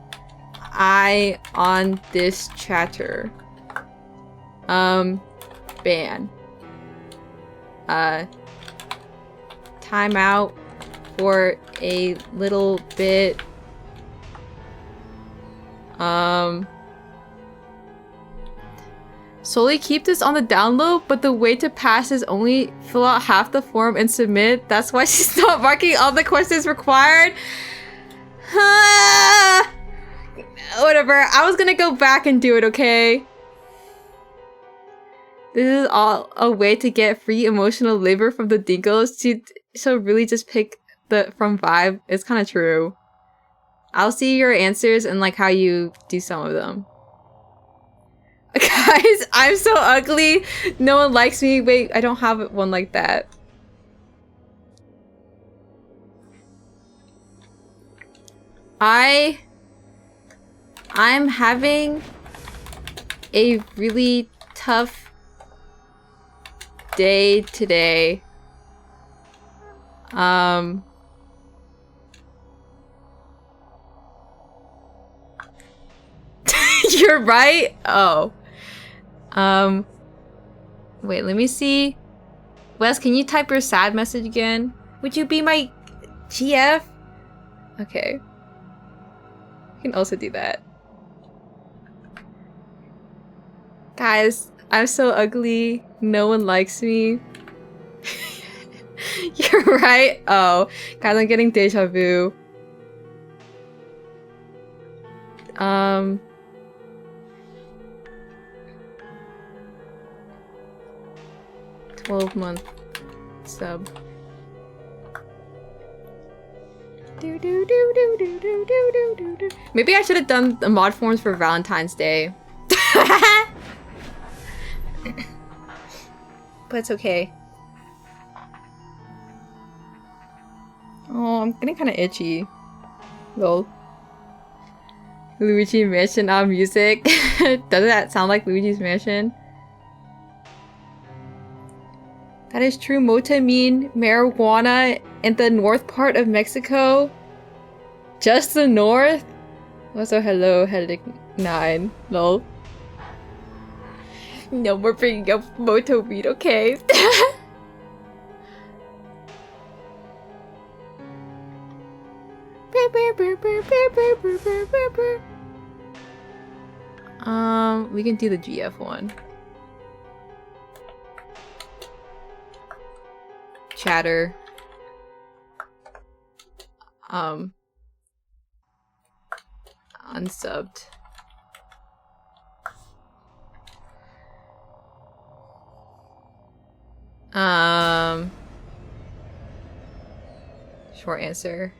eye on this chatter. Ban. Time out for a little bit. Solely keep this on the download, but the way to pass is only fill out half the form and submit. That's why she's not marking all the questions required. Whatever. I was gonna go back and do it, okay? This is all a way to get free emotional labor from the dingoes. So really just pick the from vibe. It's kind of true. I'll see your answers and like how you do some of them. Guys, I'm so ugly. No one likes me. Wait, I don't have one like that. I'm having a really tough day today. You're right? Oh. Wait, let me see. Wes, can you type your sad message again? Would you be my GF? Okay. You can also do that. Guys, I'm so ugly. No one likes me. You're right. Oh, guys, I'm getting deja vu. 12-month sub. Maybe I should have done the mod forms for Valentine's Day. But it's okay. Oh, I'm getting kind of itchy. Lol. Luigi Mansion on music. Doesn't that sound like Luigi's Mansion? That is true. Mota mean marijuana in the north part of Mexico. Just the north? Also, hello, Helic 9. Lol. No more bringing up moto weed, okay? We can do the GF one. Chatter. Unsubbed. Short answer.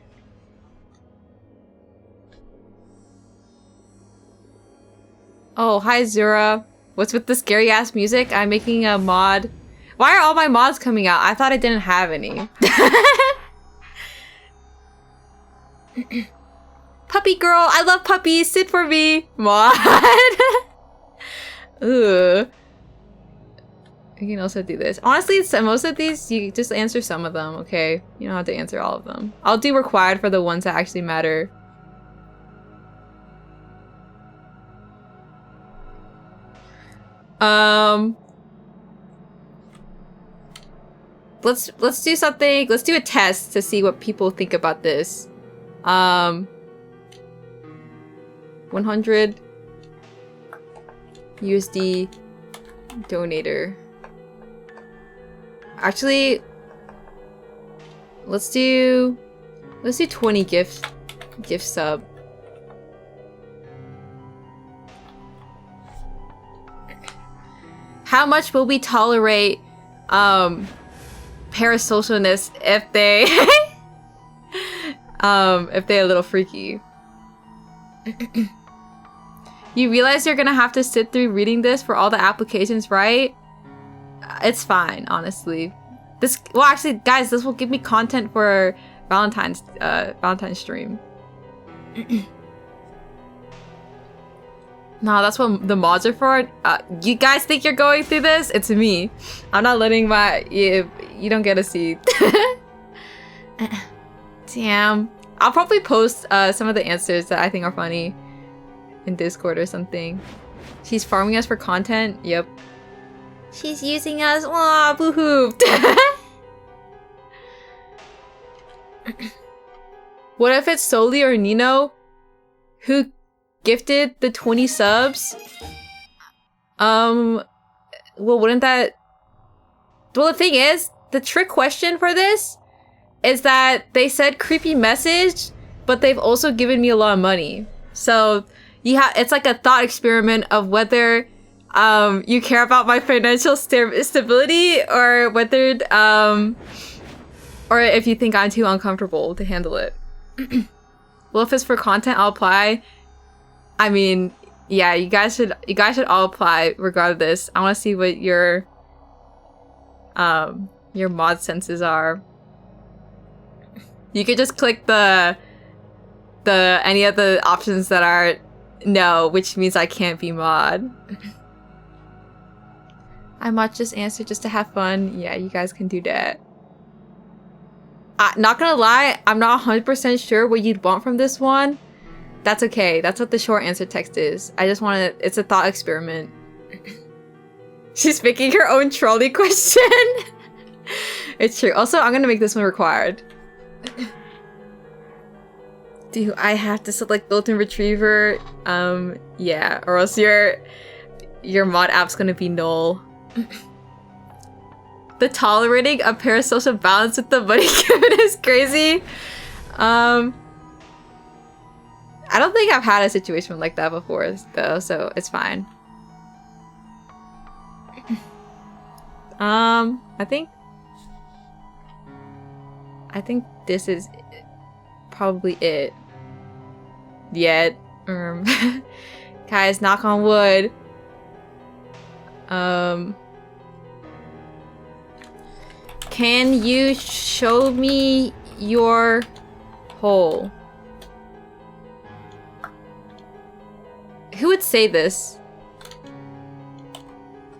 Oh, hi Zura. What's with the scary ass music? I'm making a mod. Why are all my mods coming out? I thought I didn't have any. Puppy girl, I love puppies. Sit for me. Mod. Ugh. You can also do this. Honestly, most of these, you just answer some of them, okay? You don't have to answer all of them. I'll do required for the ones that actually matter. Let's do something. Let's do a test to see what people think about this. 100 USD donator. Actually, let's do 20 gift sub. How much will we tolerate parasocialness if they if they're a little freaky? You realize you're gonna have to sit through reading this for all the applications, right? It's fine, honestly. Well, actually, guys, this will give me content for Valentine's stream. No, that's what the mods are for. You guys think you're going through this? It's me. I'm not letting you don't get a seat. Damn. I'll probably post some of the answers that I think are funny in Discord or something. She's farming us for content? Yep. She's using us. Aw, boo-hoo. What if it's Soli or Nino who gifted the 20 subs? Well, wouldn't that... Well, the thing is, the trick question for this is that they said creepy message, but they've also given me a lot of money. So it's like a thought experiment of whether you care about my financial stability or whether or if you think I'm too uncomfortable to handle it. Well, if it's for content, I'll apply. I mean, yeah, you guys should all apply regardless. I want to see what your mod senses are. You could just click the any of the options that are no, which means I can't be mod. I might just answer just to have fun. Yeah, you guys can do that. Not gonna lie, I'm not 100% sure what you'd want from this one. That's okay. That's what the short answer text is. I just want to... It's a thought experiment. She's making her own trolley question. It's true. Also, I'm gonna make this one required. Do I have to select built-in retriever? Yeah. Or else your mod app's gonna be null. The tolerating a parasocial balance with the money given is crazy. I don't think I've had a situation like that before, though, so it's fine. I think this is probably it. Yet, guys, knock on wood. Can you show me your hole? Who would say this?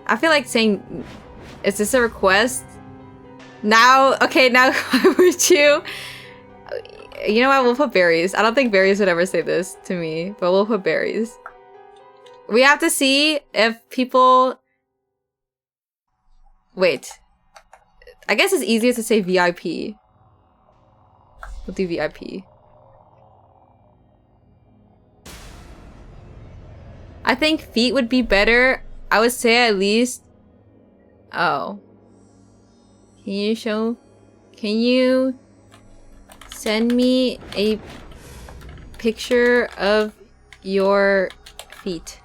I feel like saying, is this a request? Now, okay, now why would you? You know what, we'll put berries. I don't think berries would ever say this to me, but we'll put berries. We have to see if people... Wait. I guess it's easier to say VIP. We'll do VIP. I think feet would be better. I would say at least... Oh. Can you send me a picture of your feet?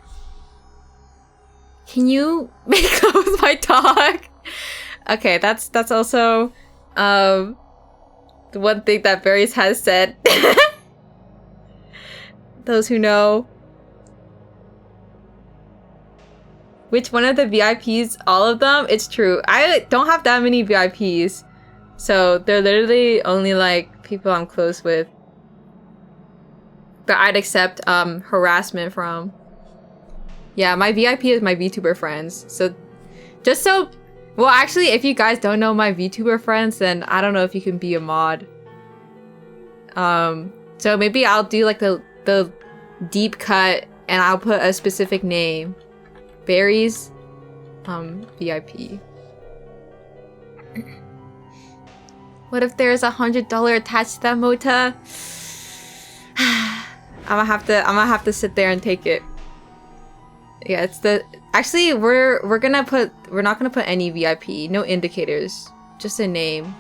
Can you make love with my dog? Okay, that's also the one thing that Berries has said. Those who know. Which one of the VIPs? All of them? It's true. I don't have that many VIPs. So they're literally only like people I'm close with. That I'd accept harassment from. Yeah, my VIP is my VTuber friends. So just so... Well, actually, if you guys don't know my VTuber friends, then I don't know if you can be a mod. So maybe I'll do like the deep cut and I'll put a specific name. Berries, VIP. What if there's $100 attached to that Mota? I'm gonna have to sit there and take it. Yeah, it's the... Actually, we're not gonna put any VIP. No indicators. Just a name.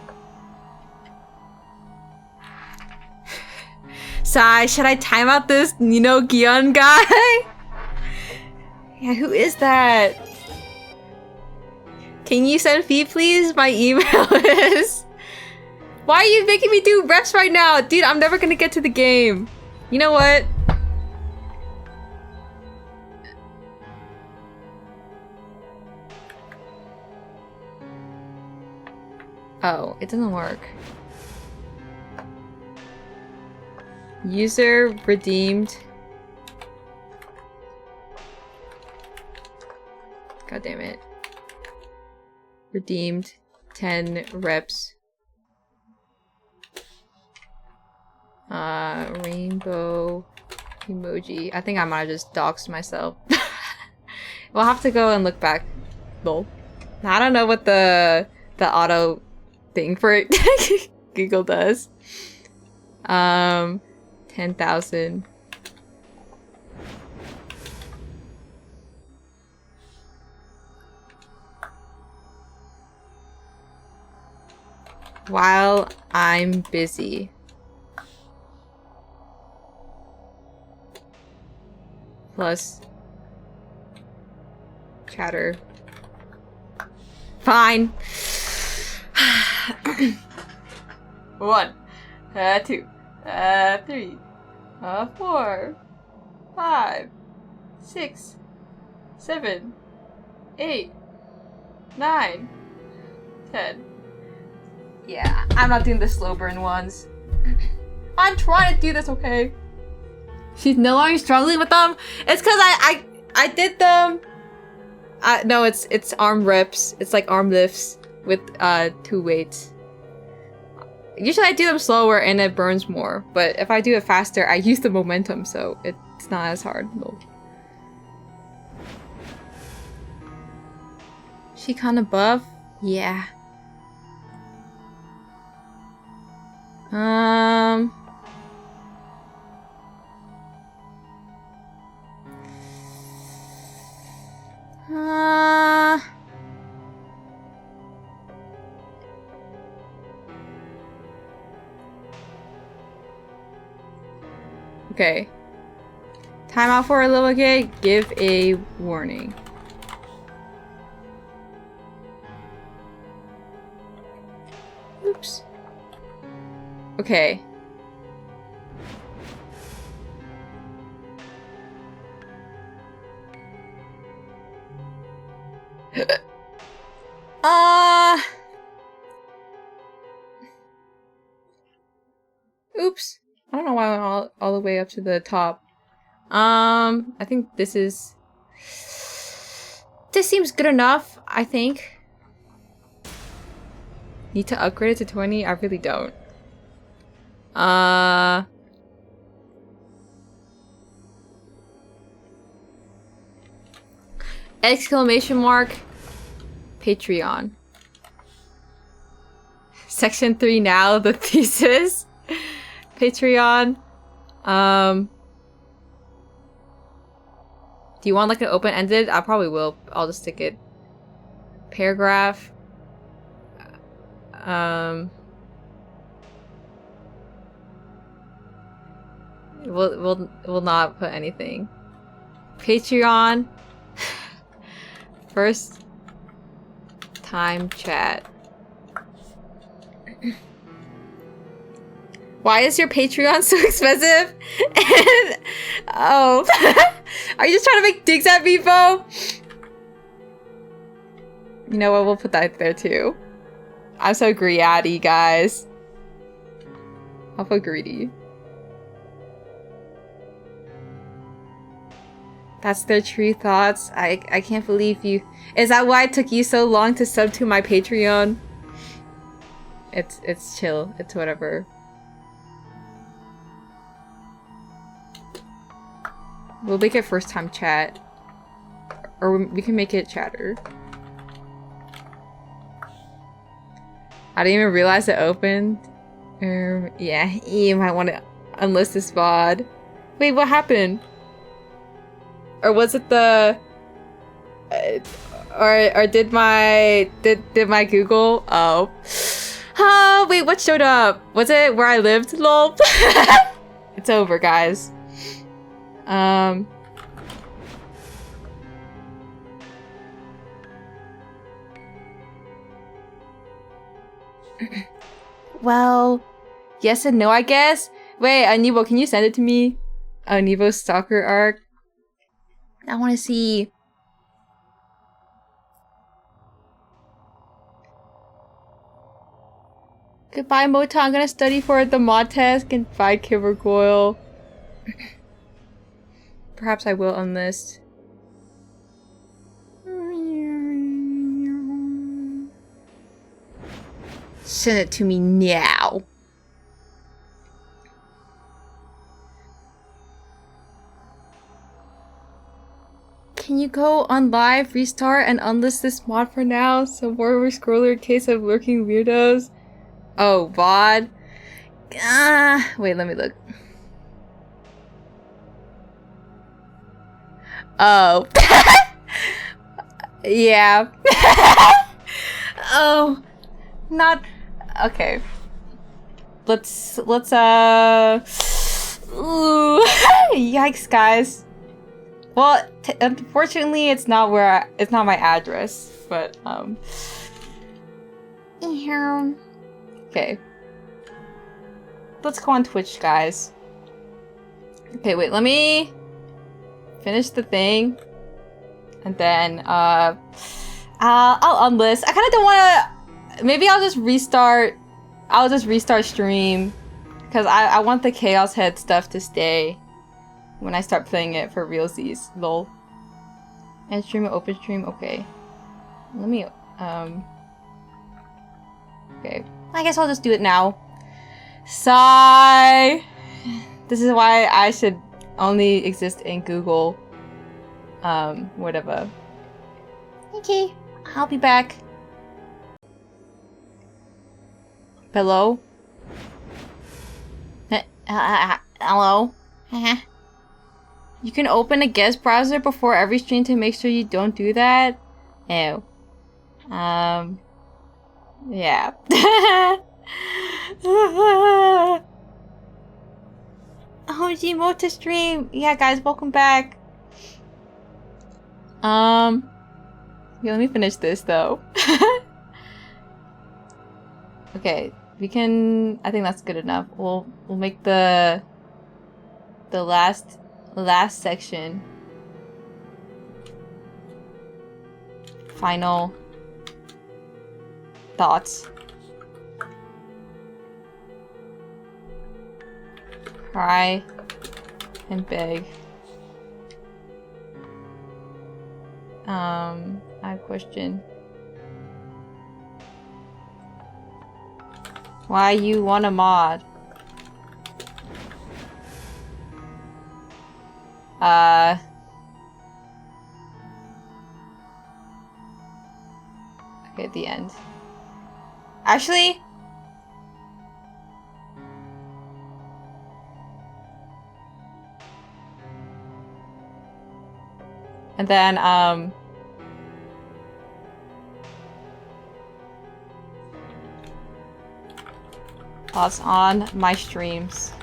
Sai, should I time out this Nino Gion guy? Yeah, who is that? Can you send fee, please? My email is... Why are you making me do reps right now? Dude, I'm never gonna get to the game. You know what? Oh, it doesn't work. User redeemed. God damn it. Redeemed 10 reps. Rainbow emoji. I think I might have just doxed myself. We'll have to go and look back. Lol. I don't know what the auto thing for Google does. 10,000. While I'm busy. Plus chatter. Fine. 1, 2, 3, 4, 5, 6, 7, 8, 9, 10. Yeah, I'm not doing the slow burn ones. I'm trying to do this, okay? She's no longer struggling with them. It's because I did them. No, it's arm reps. It's like arm lifts with 2 weights. Usually I do them slower and it burns more, but if I do it faster, I use the momentum, so it's not as hard. No. She kind of buff? Yeah. Okay. Time out for a little bit. Give a warning. Oops. Okay. Oops. I don't know why I went all the way up to the top. I think this seems good enough, I think. Need to upgrade it to 20? I really don't. Exclamation mark. Patreon. Section 3 now, the thesis. Patreon. Do you want like an open-ended? I probably will. I'll just stick it. Paragraph. We'll not put anything. Patreon. First time chat. Why is your Patreon so expensive? And, oh. Are you just trying to make digs at me, Bo? You know what? We'll put that there too. I'm so greedy, guys. I'll put greedy. That's their true thoughts. I can't believe you. Is that why it took you so long to sub to my Patreon? It's chill. It's whatever. We'll make it first time chat. Or we can make it chatter. I didn't even realize it opened. Yeah, you might want to unlist this VOD. Wait, what happened? Or was it the... or did my Google? Oh. Oh, wait, what showed up? Was it where I lived? Lol. It's over, guys. Well, yes and no, I guess. Wait, Anivo, can you send it to me? Anivo's stalker arc. I want to see. Goodbye, Mota. I'm gonna study for the mod test. Goodbye, Kivergoyle. Perhaps I will unlist. Send it to me now. Can you go on live, restart, and unlist this mod for now? So more scroller in case of lurking weirdos. Oh, VOD. Wait, let me look. Oh. Yeah. Oh. Not... Okay. Let's, ooh. Yikes, guys. Well, unfortunately, it's not where it's not my address, but, okay. Let's go on Twitch, guys. Okay, wait, let me finish the thing. And then, I'll unlist. I kind of don't want to... Maybe I'll just restart... I'll just restart stream. Because I want the Chaos Head stuff to stay when I start playing it for realsies. Lol. End stream or open stream? Okay. Let me, okay. I guess I'll just do it now. Sigh! This is why I should only exist in Google. Whatever. Okay. I'll be back. Hello? Hello? You can open a guest browser before every stream to make sure you don't do that? Ew. Yeah. Oh, Gmo to stream! Yeah, guys, welcome back. Yeah, let me finish this, though. Okay, we can... I think that's good enough. We'll make the last section final thoughts. Cry and beg. I have a question. Why you want a mod? Okay, at the end. Actually... And then, thoughts on my streams.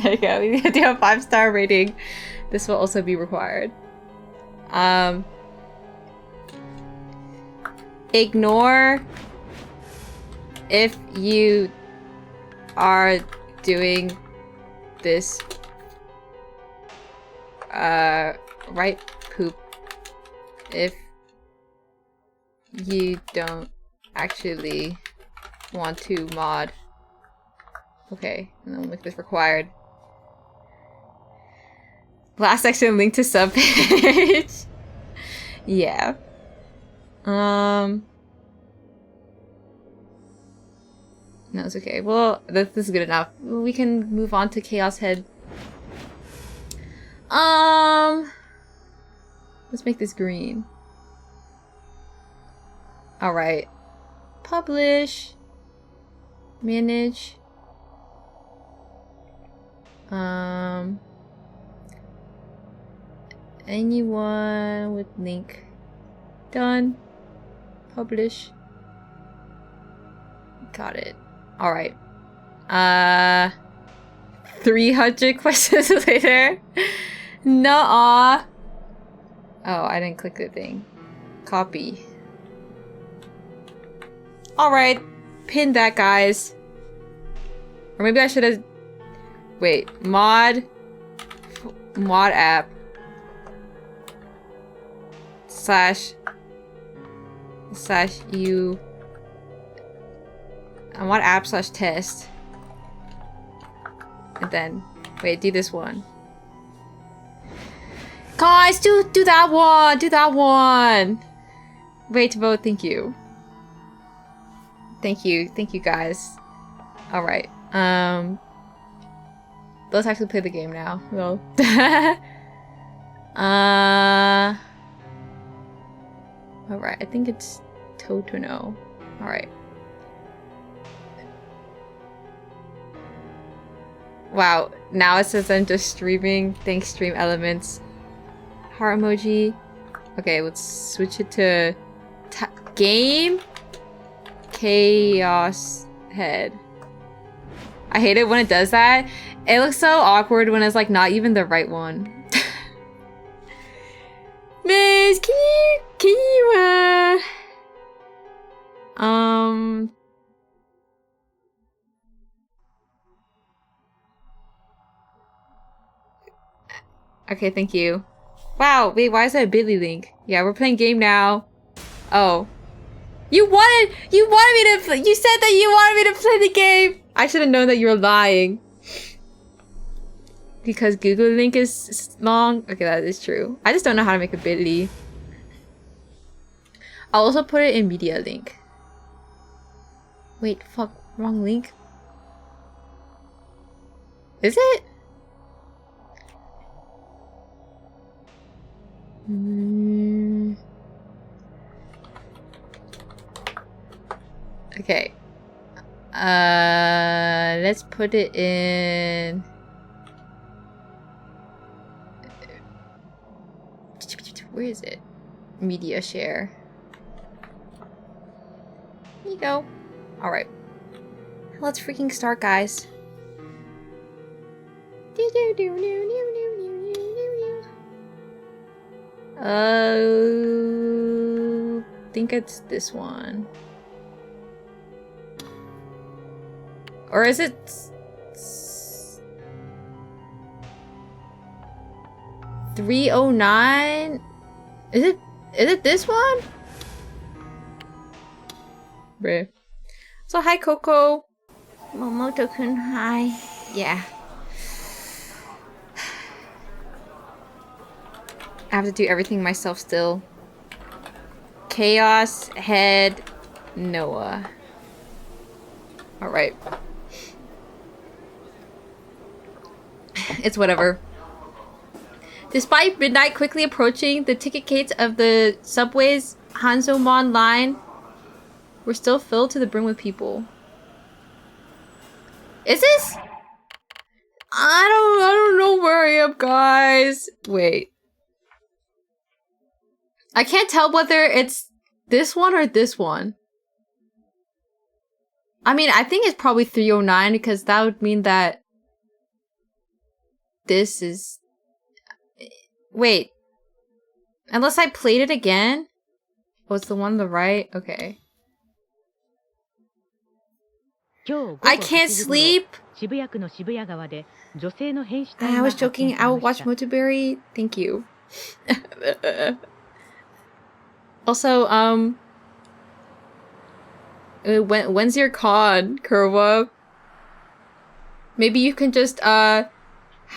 There you go, we need to do a 5-star rating. This will also be required. Ignore if you are doing this right poop if you don't actually want to mod. Okay, and then we'll make this required. Last section, link to sub page. Yeah. No, it's okay. Well, this is good enough. We can move on to Chaos Head. Let's make this green. Alright. Publish. Manage. Anyone with link. Done. Publish. Got it. Alright. 300 questions later. Nuh-uh. Oh, I didn't click the thing. Copy. Alright. Pin that, guys. Or maybe I should have... Wait. Mod app. Slash you... Mod app slash test. And then... Wait, do this one. Guys, do that one! Do that one! Wait to vote, thank you. Thank you guys. Alright, let's actually play the game now. Well, Alright, I think it's Totono. Alright. Wow, now it says I'm just streaming. Thanks, Stream Elements. Heart emoji. Okay, let's switch it to game chaos head. I hate it when it does that. It looks so awkward when it's like not even the right one. Miss, can you okay, thank you. Wow, wait, why is that a bit.ly link? Yeah, we're playing game now. Oh. You wanted me to play. You said that you wanted me to play the game. I should have known that you were lying. Because Google link is long. Okay, that is true. I just don't know how to make a bit.ly. I'll also put it in media link. Wait, fuck, wrong link. Is it? Okay. Let's put it in. Where is it? Media share. Here you go. Alright. Let's freaking start, guys. Think it's this one. Or is it 309? Is it this one? Bruh. So hi Coco. Momoto-kun, hi. Yeah. I have to do everything myself still. Chaos, head, Noah. Alright. It's whatever. Despite midnight quickly approaching, the ticket gates of the subway's Hanzomon line were still filled to the brim with people. Is this? I don't know where I am, guys. Wait. I can't tell whether it's this one or this one. I mean, I think it's probably 309 because that would mean that this is... Wait. Unless I played it again? Oh, it's the one on the right? Okay. I can't sleep! I was joking, I will watch Motoberry. Thank you. Also, when's your con, Kurwa? Maybe you can just, have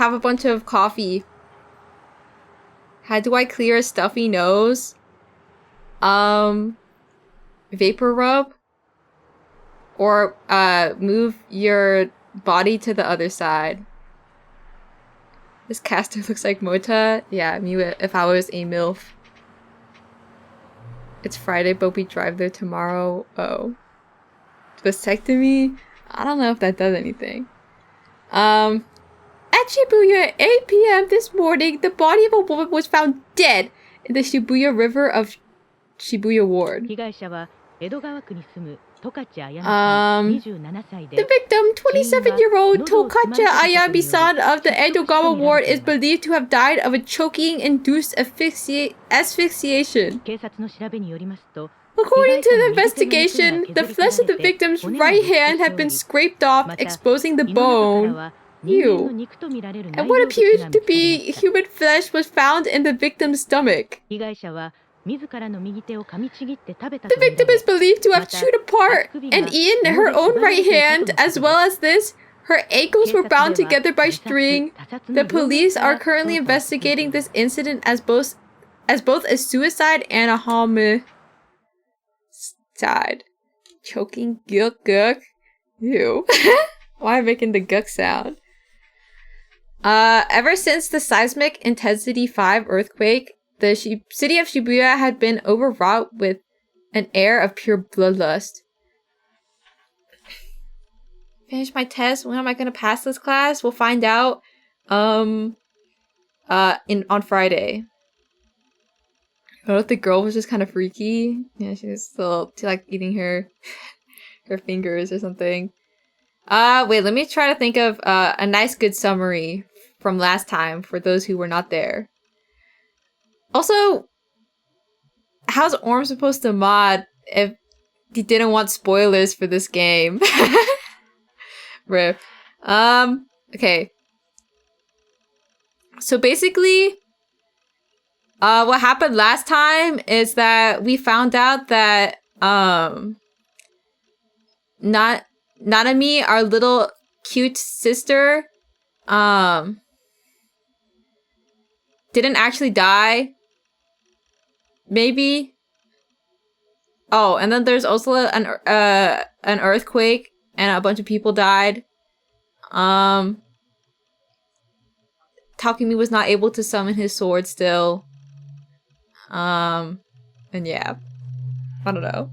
a bunch of coffee. How do I clear a stuffy nose? Vapor rub? Or, move your body to the other side. This caster looks like Mota. Yeah, me if I was a MILF. It's Friday, but we drive there tomorrow. Oh. Vasectomy? I don't know if that does anything. At Shibuya, 8 p.m. this morning, the body of a woman was found dead in the Shibuya River of Shibuya Ward. The victim, 27-year-old Tokacha Ayami-san of the Edogawa Ward, is believed to have died of a choking-induced asphyxiation. According to the investigation, the flesh of the victim's right hand had been scraped off, exposing the bone. Ew. And what appears to be human flesh was found in the victim's stomach. The victim is believed to have chewed apart and eaten her own right hand. As well as this, her ankles were bound together by string. The police are currently investigating this incident as both a suicide and a homicide. Choking guk guk. Ew. Why am I making the guk sound? Ever since the seismic intensity 5 earthquake the city of Shibuya had been overwrought with an air of pure bloodlust. Finish my test. When am I gonna pass this class? We'll find out on Friday. I don't know if the girl was just kind of freaky. Yeah, she was still like eating her fingers or something. Wait, let me try to think of a nice good summary from last time for those who were not there. Also, how's Orm supposed to mod if he didn't want spoilers for this game? Rip. Okay. So basically, what happened last time is that we found out that Nanami, our little cute sister, didn't actually die. Maybe. Oh, and then there's also an earthquake and a bunch of people died. Takumi was not able to summon his sword still. And yeah. I don't know.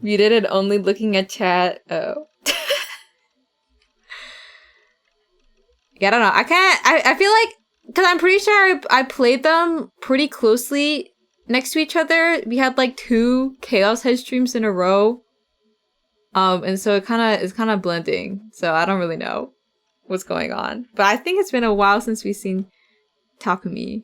Muted and only looking at chat. Oh. Yeah, I don't know. I feel like, because I'm pretty sure I played them pretty closely next to each other. We had like 2 Chaos Head streams in a row. And so it's kind of blending. So I don't really know what's going on. But I think it's been a while since we've seen Takumi.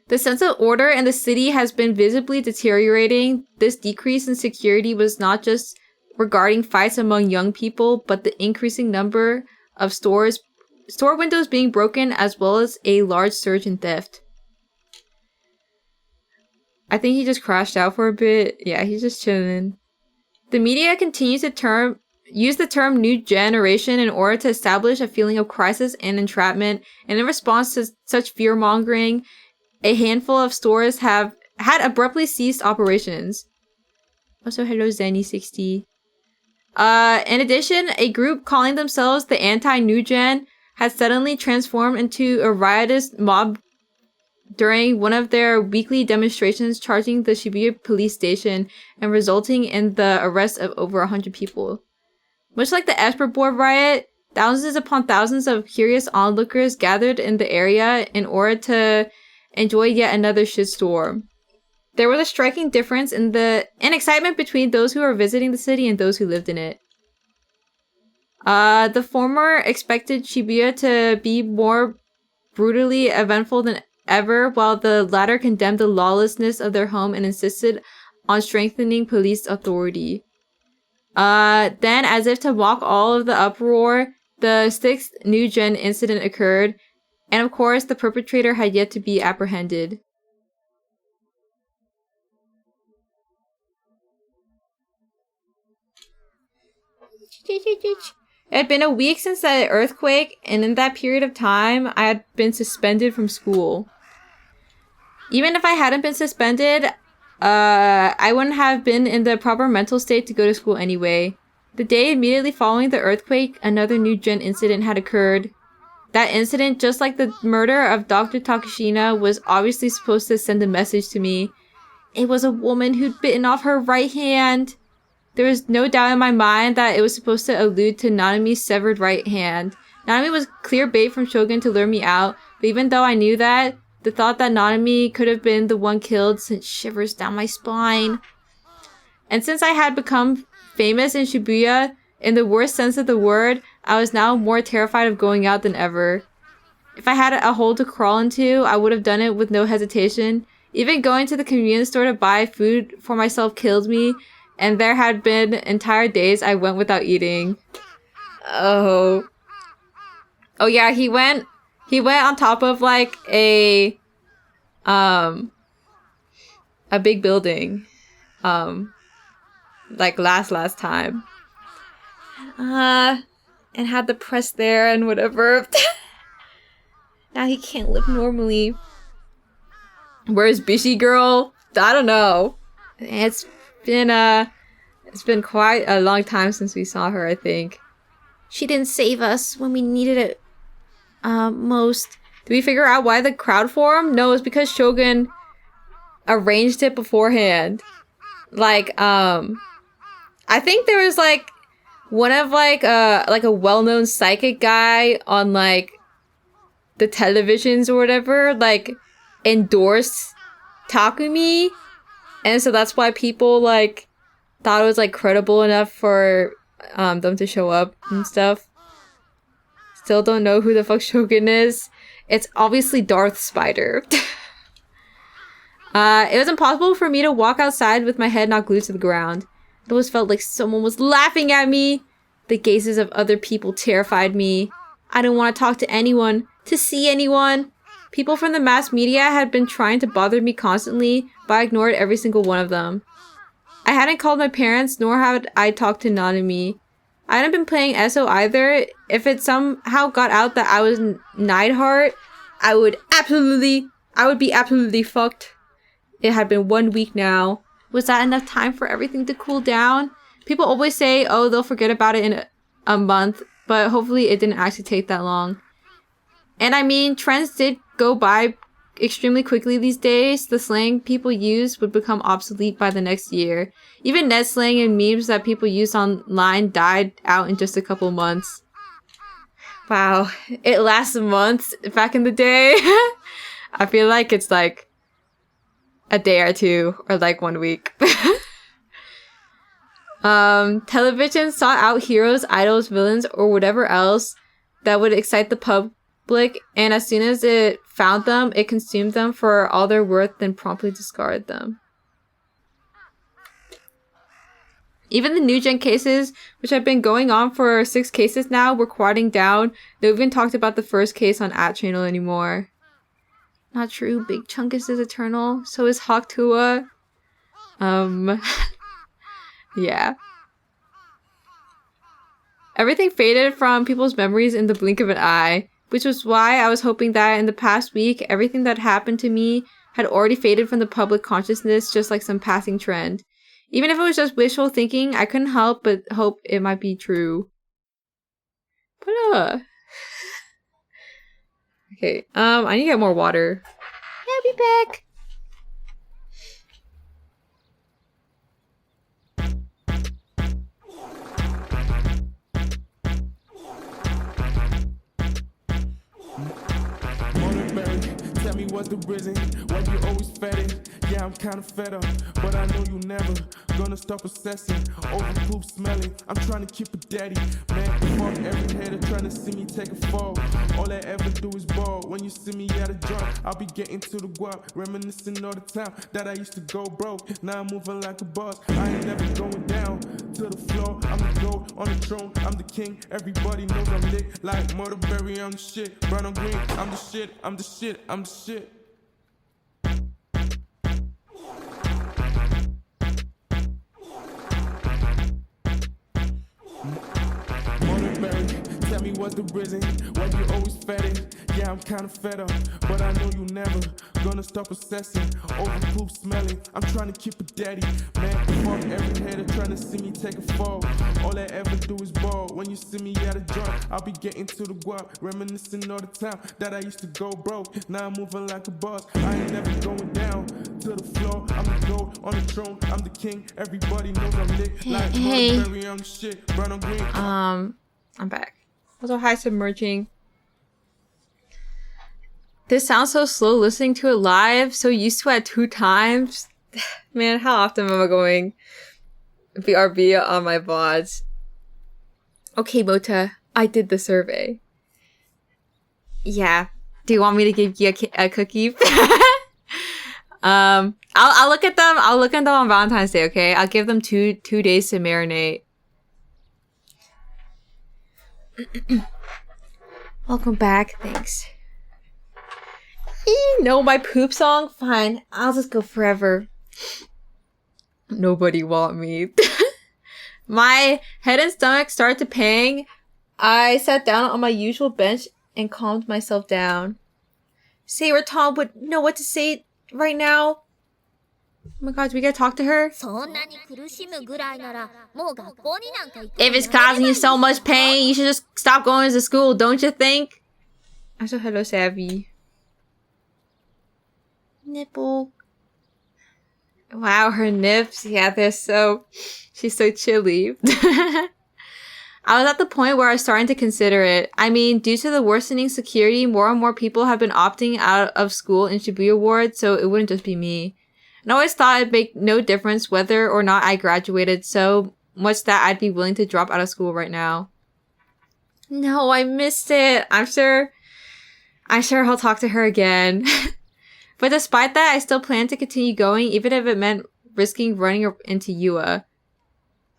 The sense of order in the city has been visibly deteriorating. This decrease in security was not just regarding fights among young people, but the increasing number of store windows being broken, as well as a large surge in theft. I think he just crashed out for a bit. Yeah, he's just chilling. The media continues to use the term new generation in order to establish a feeling of crisis and entrapment, and in response to such fear-mongering, a handful of stores had abruptly ceased operations. Also, hello Zenny60. In addition, a group calling themselves the Anti-New Gen had suddenly transformed into a riotous mob during one of their weekly demonstrations, charging the Shibuya police station and resulting in the arrest of over 100 people. Much like the Esper Board riot, thousands upon thousands of curious onlookers gathered in the area in order to enjoy yet another shitstorm. There was a striking difference in excitement between those who were visiting the city and those who lived in it. The former expected Shibuya to be more brutally eventful than ever, while the latter condemned the lawlessness of their home and insisted on strengthening police authority. Then, as if to mock all of the uproar, the 6th New Gen incident occurred, and of course, the perpetrator had yet to be apprehended. It had been a week since the earthquake, and in that period of time, I had been suspended from school. Even if I hadn't been suspended, I wouldn't have been in the proper mental state to go to school anyway. The day immediately following the earthquake, another New Gen incident had occurred. That incident, just like the murder of Dr. Takashina, was obviously supposed to send a message to me. It was a woman who'd bitten off her right hand. There was no doubt in my mind that it was supposed to allude to Nanami's severed right hand. Nanami was clear bait from Shogun to lure me out, but even though I knew that, the thought that Nanami could have been the one killed sent shivers down my spine. And since I had become famous in Shibuya, in the worst sense of the word, I was now more terrified of going out than ever. If I had a hole to crawl into, I would have done it with no hesitation. Even going to the convenience store to buy food for myself killed me, and there had been entire days I went without eating. Oh yeah, he went on top of like a big building, like last time. And had the press there and whatever. Now he can't live normally. Where's Bishi girl? I don't know. It's been quite a long time since we saw her, I think. She didn't save us when we needed it Most. Did we figure out why the crowd formed? No, it's because Shogun arranged it beforehand. Like, I think there was like one of like a well-known psychic guy on like the televisions or whatever, like endorsed Takumi, and so that's why people like thought it was like credible enough for them to show up and stuff. Still don't know who the fuck Shogun is. It's obviously Darth Spider. It was impossible for me to walk outside with my head not glued to the ground. It always felt like someone was laughing at me. The gazes of other people terrified me. I didn't want to talk to anyone, to see anyone. People from the mass media had been trying to bother me constantly, but I ignored every single one of them. I hadn't called my parents, nor had I talked to Nanami. I hadn't been playing SO either. If it somehow got out that I was Neidhart, I would be absolutely fucked. It had been 1 week now. Was that enough time for everything to cool down? People always say, oh, they'll forget about it in a month, but hopefully it didn't actually take that long. And I mean, trends did go by extremely quickly these days. The slang people use would become obsolete by the next year. Even net slang and memes that people use online died out in just a couple months. Wow, it lasts months back in the day. I feel like it's like a day or two, or like 1 week. Television sought out heroes, idols, villains, or whatever else that would excite the public, and as soon as it found them, it consumed them for all their worth, then promptly discarded them. Even the new gen cases, which have been going on for 6 cases now, were quieting down. They even talked about the first case on @channel anymore. Not true, Big Chunkus is eternal, so is Hawktua. Yeah. Everything faded from people's memories in the blink of an eye, which was why I was hoping that in the past week, everything that happened to me had already faded from the public consciousness, just like some passing trend. Even if it was just wishful thinking, I couldn't help but hope it might be true. But, okay, I need to get more water. Yeah, I'll be back. Tell me what's the reason why you always fed it. Yeah, I'm kinda fed up, but I know you never gonna stop obsessing over poop smelling. I'm trying to keep it daddy, man. Fuck every hater trying to see me take a fall. All I ever do is ball. When you see me at a drop, I'll be getting to the guap, reminiscing all the time that I used to go broke. Now I'm moving like a boss. I ain't never going down to the floor. I'm the gold on the throne. I'm the king. Everybody knows I'm lit like Murderberry. I'm the shit. Brown on green. I'm the shit. I'm the shit. I'm the shit. Tell me what's the reason why you always fed it. Yeah, I'm kinda fed up, but I know you never gonna stop obsessing over poop smelling. I'm trying to keep it daddy, man. Fuck every hater trying to see me take a fall. All I ever do is ball. When you see me at a drop, I'll be getting to the guap, reminiscing all the time that I used to go broke. Now I'm moving like a boss. I ain't never going down to the floor. I'm the gold on the throne. I'm the king. Everybody knows I'm lit like Murderberry. I'm the shit. Brown on green. I'm back. Also, hi, Submerging. This sounds so slow listening to it live, so used to it 2 times. Man, how often am I going BRB on my VODs? Okay, Mota, I did the survey. Yeah. Do you want me to give you a cookie? I'll look at them. I'll look at them on Valentine's Day, okay? I'll give them two days to marinate. Welcome back. Thanks. No, my poop song? Fine. I'll just go forever. Nobody want me. My head and stomach started to pang. I sat down on my usual bench and calmed myself down. Saber Tom would know what to say right now. Oh my god, do we gotta talk to her? If it's causing you so much pain, you should just stop going to school, don't you think? I'm so hello savvy. Nipple. Wow, her nips. Yeah, she's so chilly. I was at the point where I was starting to consider it. I mean, due to the worsening security, more and more people have been opting out of school in Shibuya Ward, so it wouldn't just be me. And I always thought it'd make no difference whether or not I graduated, so much that I'd be willing to drop out of school right now. No, I missed it. I'm sure I'll talk to her again. But despite that, I still plan to continue going, even if it meant risking running into Yua.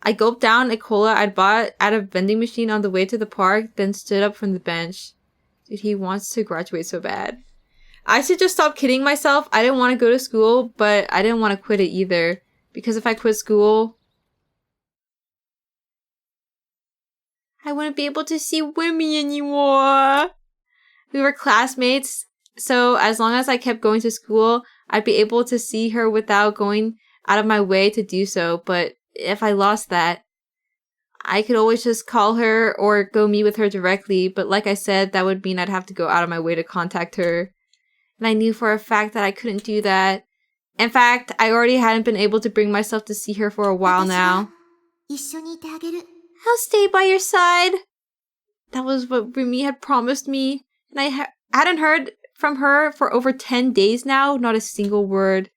I gulped down a cola I'd bought at a vending machine on the way to the park, then stood up from the bench. Dude, he wants to graduate so bad. I should just stop kidding myself. I didn't want to go to school, but I didn't want to quit it either. Because if I quit school, I wouldn't be able to see Wimmy anymore. We were classmates, so as long as I kept going to school, I'd be able to see her without going out of my way to do so, but if I lost that, I could always just call her or go meet with her directly, but like I said, that would mean I'd have to go out of my way to contact her. And I knew for a fact that I couldn't do that. In fact, I already hadn't been able to bring myself to see her for a while now. I'll stay by your side. That was what Rumi had promised me, and I hadn't heard from her for over 10 days now, not a single word.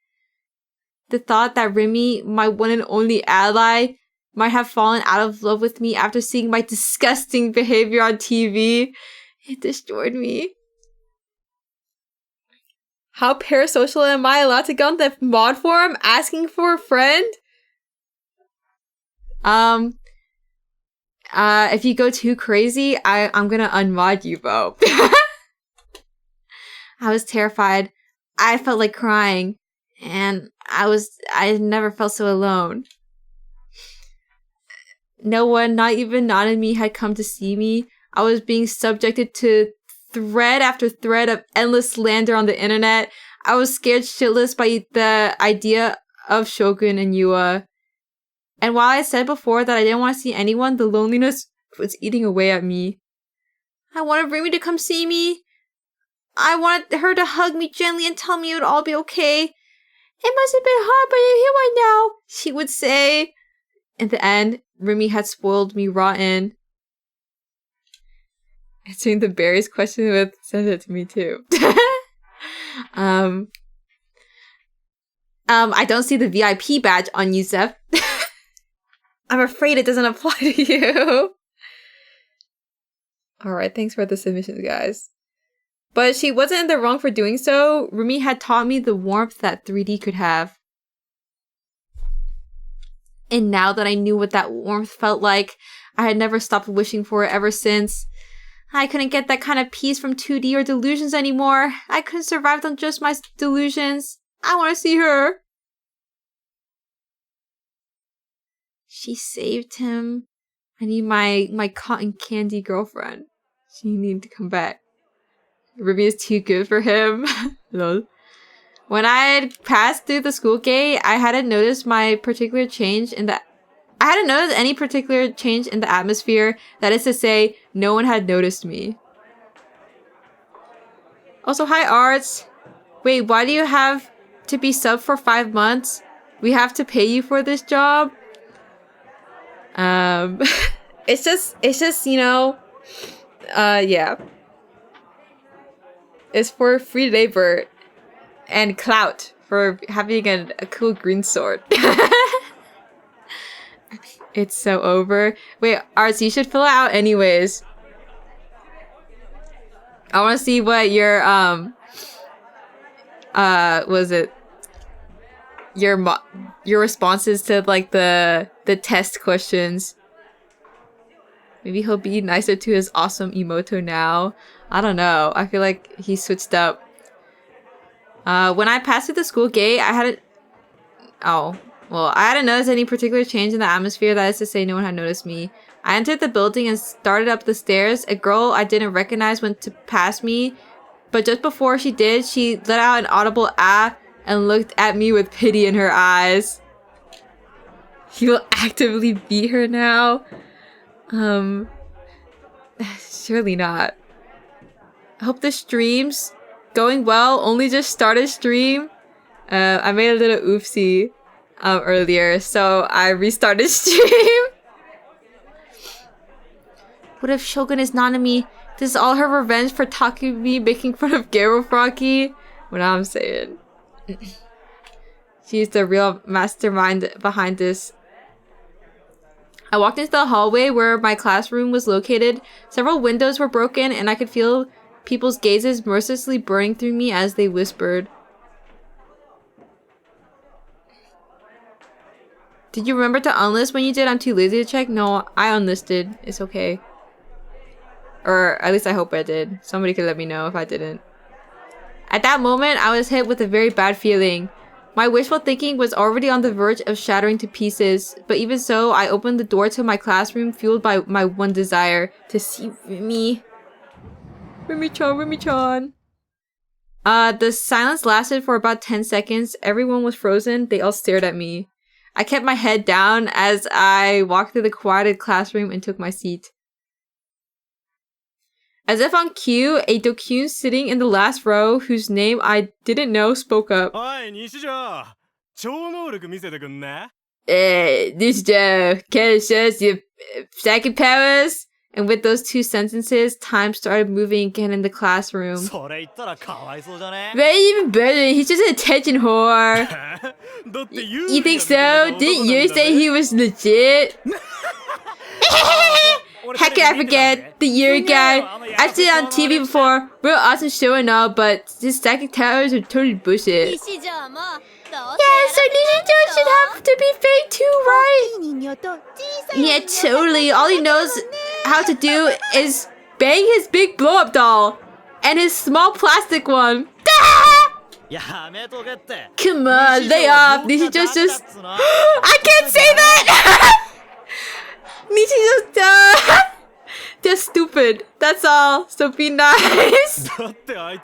The thought that Remy, my one and only ally, might have fallen out of love with me after seeing my disgusting behavior on TV, it destroyed me. How parasocial am I allowed to go on the mod forum asking for a friend? If you go too crazy, I'm gonna unmod you, Bo. I was terrified. I felt like crying. And I never felt so alone. No one, not even Nanami, had come to see me. I was being subjected to thread after thread of endless slander on the internet. I was scared shitless by the idea of Shogun and Yua. And while I said before that I didn't want to see anyone, the loneliness was eating away at me. I wanted Remy to come see me. I wanted her to hug me gently and tell me it would all be okay. It must have been hard, but you're here right now, she would say. In the end, Remy had spoiled me rotten. Answering the berries question with, send it to me too. I don't see the VIP badge on you, Zeph. I'm afraid it doesn't apply to you. Alright, thanks for the submissions, guys. But she wasn't in the wrong for doing so. Rumi had taught me the warmth that 3D could have. And now that I knew what that warmth felt like, I had never stopped wishing for it ever since. I couldn't get that kind of peace from 2D or delusions anymore. I couldn't survive on just my delusions. I want to see her. She saved him. I need my cotton candy girlfriend. She needed to come back. Ruby is too good for him. Lol. When I had passed through the school gate, I hadn't noticed any particular change in the atmosphere. That is to say, no one had noticed me. Also, hi Arts. Wait, why do you have to be sub for 5 months? We have to pay you for this job? It's just, you know, yeah. It's for free labor and clout for having a cool green sword. It's so over. Wait, Arts, you should fill it out anyways. I want to see what your, was it? Your responses to, like, the test questions. Maybe he'll be nicer to his awesome emoto now. I don't know. I feel like he switched up. When I passed through the school gate, I hadn't noticed any particular change in the atmosphere. That is to say, no one had noticed me. I entered the building and started up the stairs. A girl I didn't recognize went to pass me, but just before she did, she let out an audible ah and looked at me with pity in her eyes. He will actively beat her now? Surely not. hope the stream's going well. Only just started stream. I made a little oopsie earlier, so I restarted stream. What if Shogun is Nanami? This is all her revenge for Takumi making fun of Garo Froggy? What I'm saying. She's the real mastermind behind this. I walked into the hallway where my classroom was located. Several windows were broken, and I could feel people's gazes mercilessly burning through me as they whispered. Did you remember to unlist when you did? I'm too lazy to check. No, I unlisted. It's okay. Or at least I hope I did. Somebody could let me know if I didn't. At that moment, I was hit with a very bad feeling. My wishful thinking was already on the verge of shattering to pieces, but even so, I opened the door to my classroom fueled by my one desire, to see Rimi. Rimi-chan, Rimi-chan. The silence lasted for about 10 seconds. Everyone was frozen. They all stared at me. I kept my head down as I walked through the quieted classroom and took my seat. As if on cue, a Dokyun sitting in the last row, whose name I didn't know, spoke up. Nishijo, can you show us your psychic powers? And with those two sentences, time started moving again in the classroom. Very even better, he's just an attention whore. You think so? Didn't you say he was legit? How can I forget? The Yuri guy. I've seen it on TV before. Real awesome show and all, but his psychic towers are totally bullshit. Yeah, so Nishijo should have to be fake too, right? Yeah, totally. All he knows how to do is bang his big blow-up doll and his small plastic one. Come on, lay off. Nishijo's just... I can't say that! Nishijo's just stupid. That's all. So be nice. I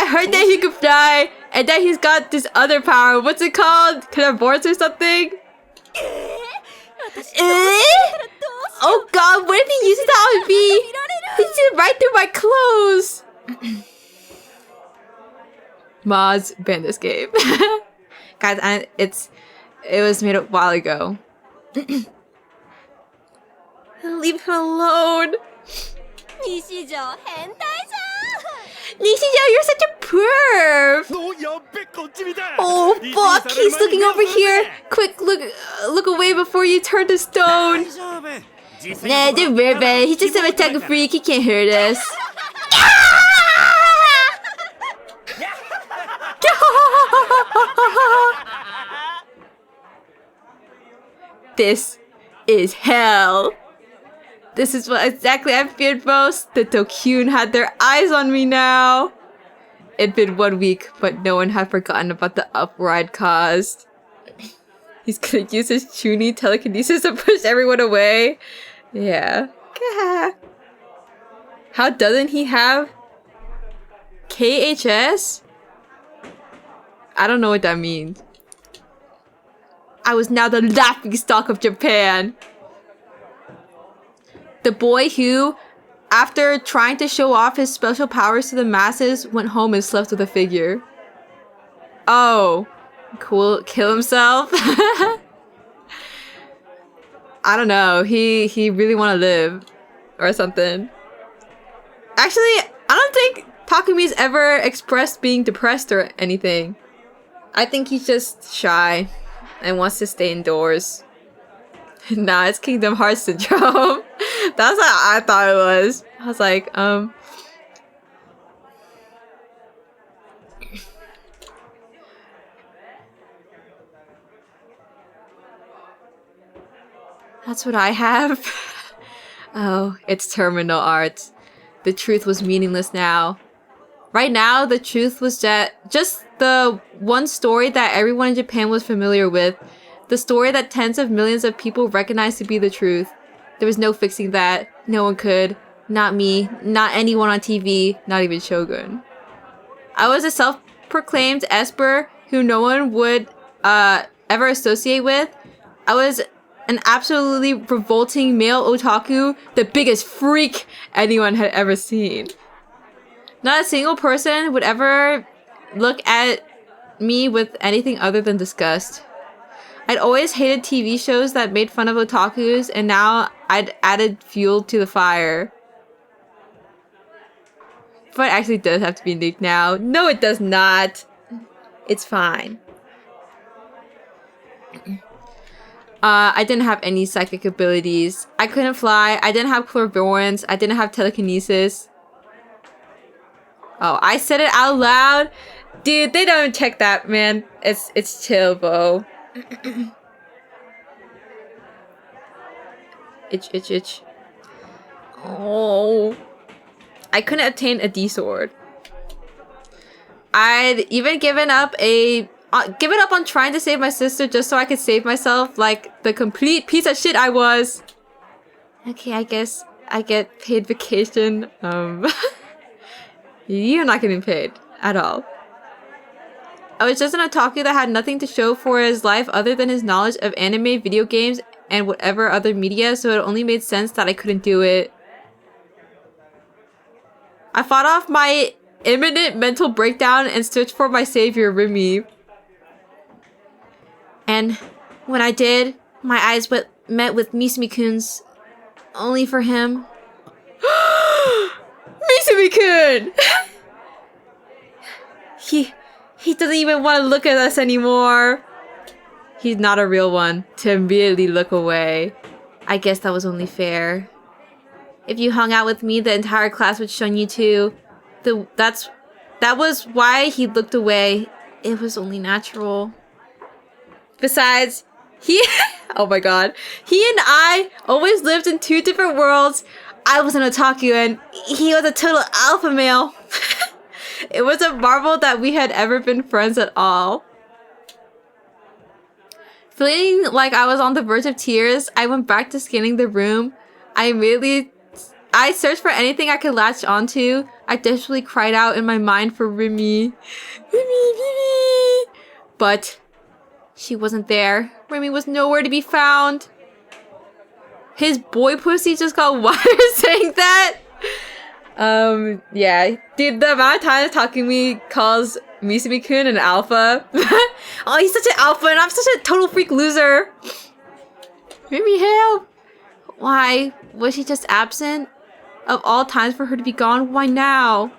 heard that he could fly and that he's got this other power. What's it called? Clairvoyance or something? Oh god, what if he uses that on me? He did right through my clothes. Mods, ban this game. Guys, it was made a while ago. Leave him alone. Nishijo, you're such a perv. Oh fuck, he's looking over here. Quick, look away before you turn to stone. Nah, don't worry about it. He's just a attack freak. He can't hurt us. This is hell. This is what exactly I feared most. The Dokyun had their eyes on me now. It'd been 1 week, but no one had forgotten about the uproar I'd caused. He's gonna use his Chunin telekinesis to push everyone away. Yeah. How doesn't he have KHS? I don't know what that means. I was now the laughingstock of Japan. The boy who, after trying to show off his special powers to the masses, went home and slept with a figure. Oh, cool. Kill himself? I don't know. He really want to live or something. Actually, I don't think Takumi's ever expressed being depressed or anything. I think he's just shy and wants to stay indoors. Nah, it's Kingdom Hearts syndrome. That's what I thought it was. I was like, That's what I have? Oh, it's terminal art. The truth was meaningless now. Right now, the truth was that just the one story that everyone in Japan was familiar with. The story that tens of millions of people recognized to be the truth. There was no fixing that. No one could. Not me. Not anyone on TV. Not even Shogun. I was a self-proclaimed Esper who no one would ever associate with. I was an absolutely revolting male otaku, the biggest freak anyone had ever seen. Not a single person would ever look at me with anything other than disgust. I'd always hated TV shows that made fun of otakus, and now I'd added fuel to the fire. But it actually does have to be nuked now. No, it does not. It's fine. I didn't have any psychic abilities. I couldn't fly. I didn't have clairvoyance. I didn't have telekinesis. Oh, I said it out loud? Dude, they don't check that, man. It's chill, bro. Itch. Oh. I couldn't obtain a D sword. I'd even given up on trying to save my sister just so I could save myself, like the complete piece of shit I was. Okay, I guess I get paid vacation. You're not getting paid at all. I was just an otaku that had nothing to show for his life other than his knowledge of anime, video games, and whatever other media, so it only made sense that I couldn't do it. I fought off my imminent mental breakdown and searched for my savior, Rimi. And when I did, my eyes met with Misumi-kun's, only for him. Misumi-kun! He doesn't even want to look at us anymore. He's not a real one to immediately look away. I guess that was only fair. If you hung out with me, the entire class would shun you too. That was why he looked away. It was only natural. Besides, oh my god. He and I always lived in two different worlds. I was an otaku and he was a total alpha male. It was a marvel that we had ever been friends at all. Feeling like I was on the verge of tears, I went back to scanning the room. I searched for anything I could latch onto. I desperately cried out in my mind for Rimi. Rimi. But she wasn't there. Rimi was nowhere to be found. His boy pussy just got wider saying that. Yeah. Dude, the amount of times Takumi calls Misumi-kun an alpha. Oh, he's such an alpha and I'm such a total freak loser. Rimi, help. Why? Was she just absent? Of all times for her to be gone, why now?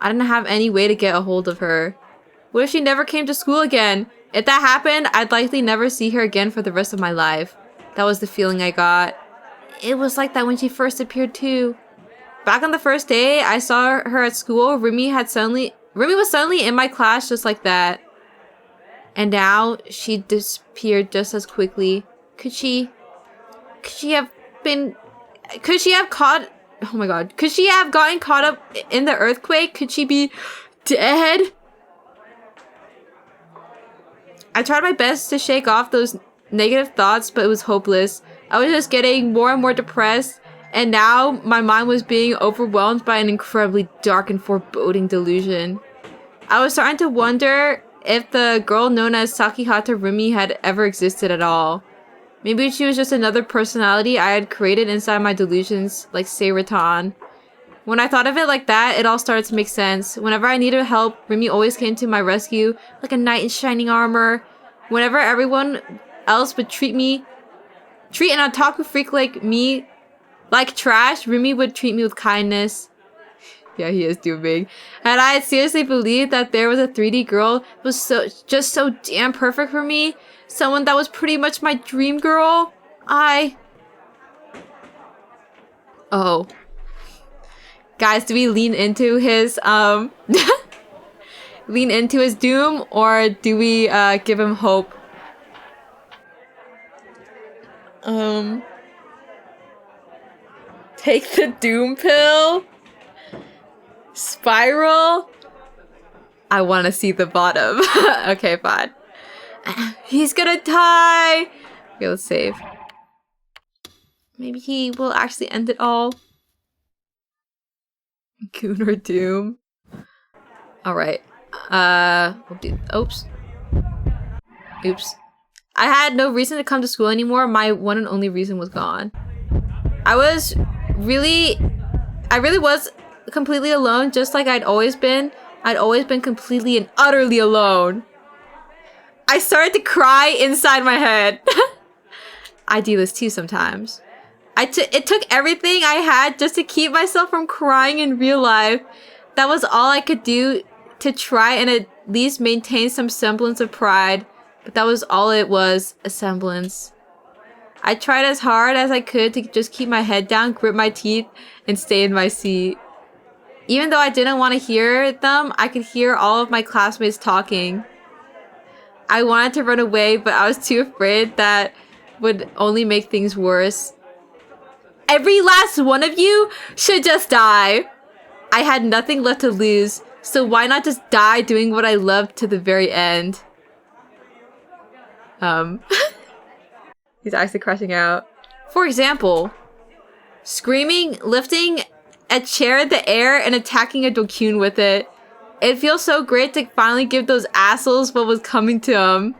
I didn't have any way to get a hold of her. What if she never came to school again? If that happened, I'd likely never see her again for the rest of my life. That was the feeling I got. It was like that when she first appeared too. Back on the first day I saw her at school, Rimi was suddenly in my class just like that. And now she disappeared just as quickly. Could she have gotten caught up in the earthquake? Could she be dead? I tried my best to shake off those negative thoughts, but it was hopeless. I was just getting more and more depressed, and now my mind was being overwhelmed by an incredibly dark and foreboding delusion. I was starting to wonder if the girl known as Sakihata Rimi had ever existed at all. Maybe she was just another personality I had created inside my delusions, like Seiratan. When I thought of it like that, it all started to make sense. Whenever I needed help, Rimi always came to my rescue, like a knight in shining armor. Whenever everyone else would treat an otaku freak like me like trash, Rimi would treat me with kindness. Yeah, he is dooming. And I had seriously believed that there was a 3D girl that was just so damn perfect for me. Someone that was pretty much my dream girl. Oh. Guys, do we lean into his doom, or do we give him hope? Take the doom pill? Spiral? I want to see the bottom. Okay, fine. He's gonna die! Okay, let's save. Maybe he will actually end it all. Goon or Doom. Alright. We'll do... Oops. I had no reason to come to school anymore. My one and only reason was gone. I really was completely alone, just like I'd always been. I'd always been completely and utterly alone. I started to cry inside my head. I do this too sometimes. It took everything I had just to keep myself from crying in real life. That was all I could do to try and at least maintain some semblance of pride. But that was all it was, a semblance. I tried as hard as I could to just keep my head down, grit my teeth, and stay in my seat. Even though I didn't want to hear them, I could hear all of my classmates talking. I wanted to run away, but I was too afraid that would only make things worse. Every last one of you should just die. I had nothing left to lose, so why not just die doing what I loved to the very end? He's actually crashing out. For example, screaming, lifting a chair in the air, and attacking a Dokun with it. It feels so great to finally give those assholes what was coming to him.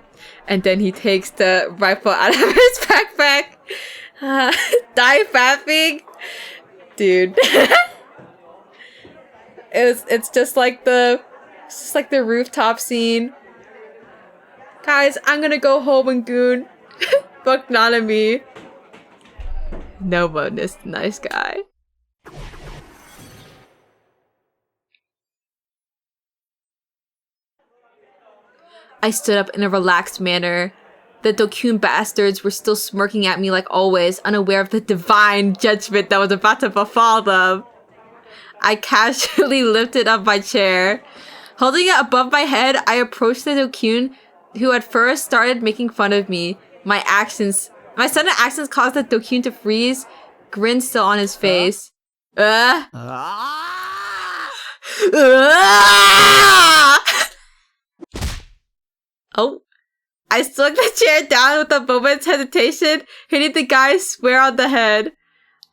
And then he takes the rifle out of his backpack. Die fapping? Dude. It's just like the rooftop scene. Guys, I'm gonna go home and goon. Fuck Nanami. No bonus, nice guy. I stood up in a relaxed manner. The Dokun bastards were still smirking at me like always, unaware of the divine judgment that was about to befall them. I casually lifted up my chair. Holding it above my head, I approached the Dokun, who at first started making fun of me. My sudden actions caused the Dokun to freeze, grin still on his face. Oh. I slung the chair down with a moment's hesitation, hitting the guy square on the head.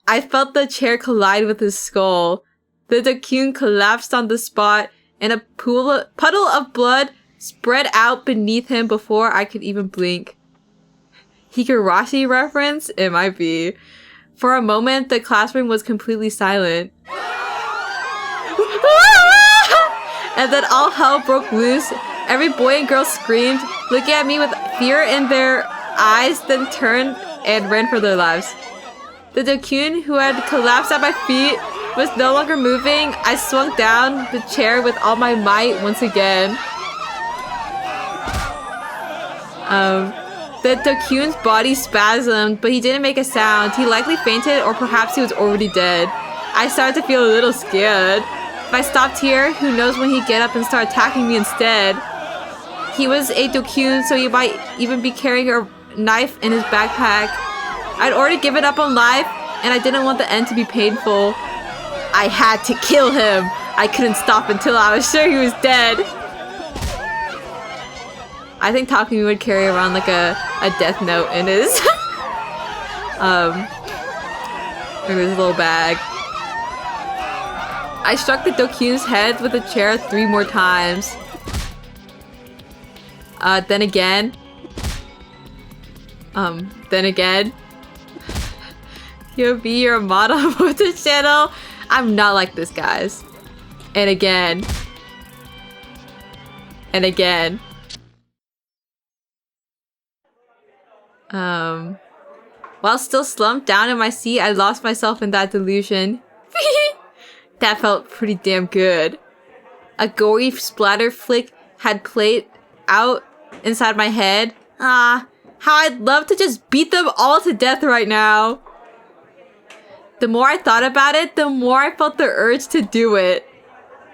I felt the chair collide with his skull. The Dokun collapsed on the spot, and a puddle of blood spread out beneath him before I could even blink. Higurashi reference? It might be. For a moment, the classroom was completely silent. And then all hell broke loose. Every boy and girl screamed, looking at me with fear in their eyes, then turned and ran for their lives. The Dokun, who had collapsed at my feet, was no longer moving. I swung down the chair with all my might once again. The Dokun's body spasmed, but he didn't make a sound. He likely fainted, or perhaps he was already dead. I started to feel a little scared. If I stopped here, who knows when he'd get up and start attacking me instead. He was a Dokun, so he might even be carrying a knife in his backpack. I'd already given up on life, and I didn't want the end to be painful. I had to kill him. I couldn't stop until I was sure he was dead. I think Takumi would carry around like a death note in his in his little bag. I struck the Dokun's head with a chair 3 more times. Then again. Then again. POV, you're a model for the channel. I'm not like this, guys. And again. And again. While still slumped down in my seat, I lost myself in that delusion. That felt pretty damn good. A gory splatter flick had played out inside my head. How I'd love to just beat them all to death right now. The more I thought about it, the more I felt the urge to do it.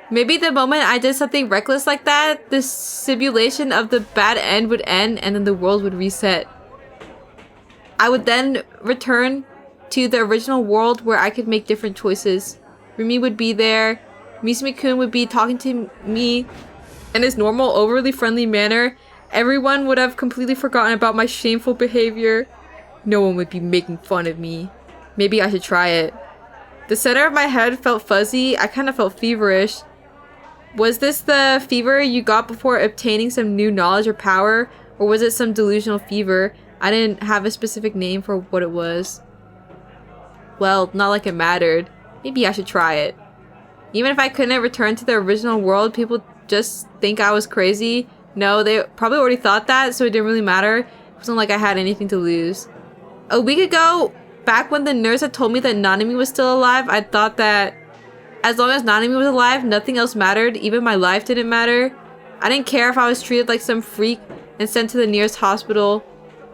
Maybe the moment I did something reckless like that, the simulation of the bad end would end and then the world would reset. I would then return to the original world where I could make different choices. Rumi would be there. Misumi-kun would be talking to me in his normal, overly friendly manner. Everyone would have completely forgotten about my shameful behavior. No one would be making fun of me. Maybe I should try it. The center of my head felt fuzzy. I kind of felt feverish. Was this the fever you got before obtaining some new knowledge or power? Or was it some delusional fever? I didn't have a specific name for what it was. Well, not like it mattered. Maybe I should try it. Even if I couldn't return to the original world, people just think I was crazy. No, they probably already thought that, so it didn't really matter. It wasn't like I had anything to lose. A week ago, back when the nurse had told me that Nanami was still alive, I thought that as long as Nanami was alive, nothing else mattered. Even my life didn't matter. I didn't care if I was treated like some freak and sent to the nearest hospital.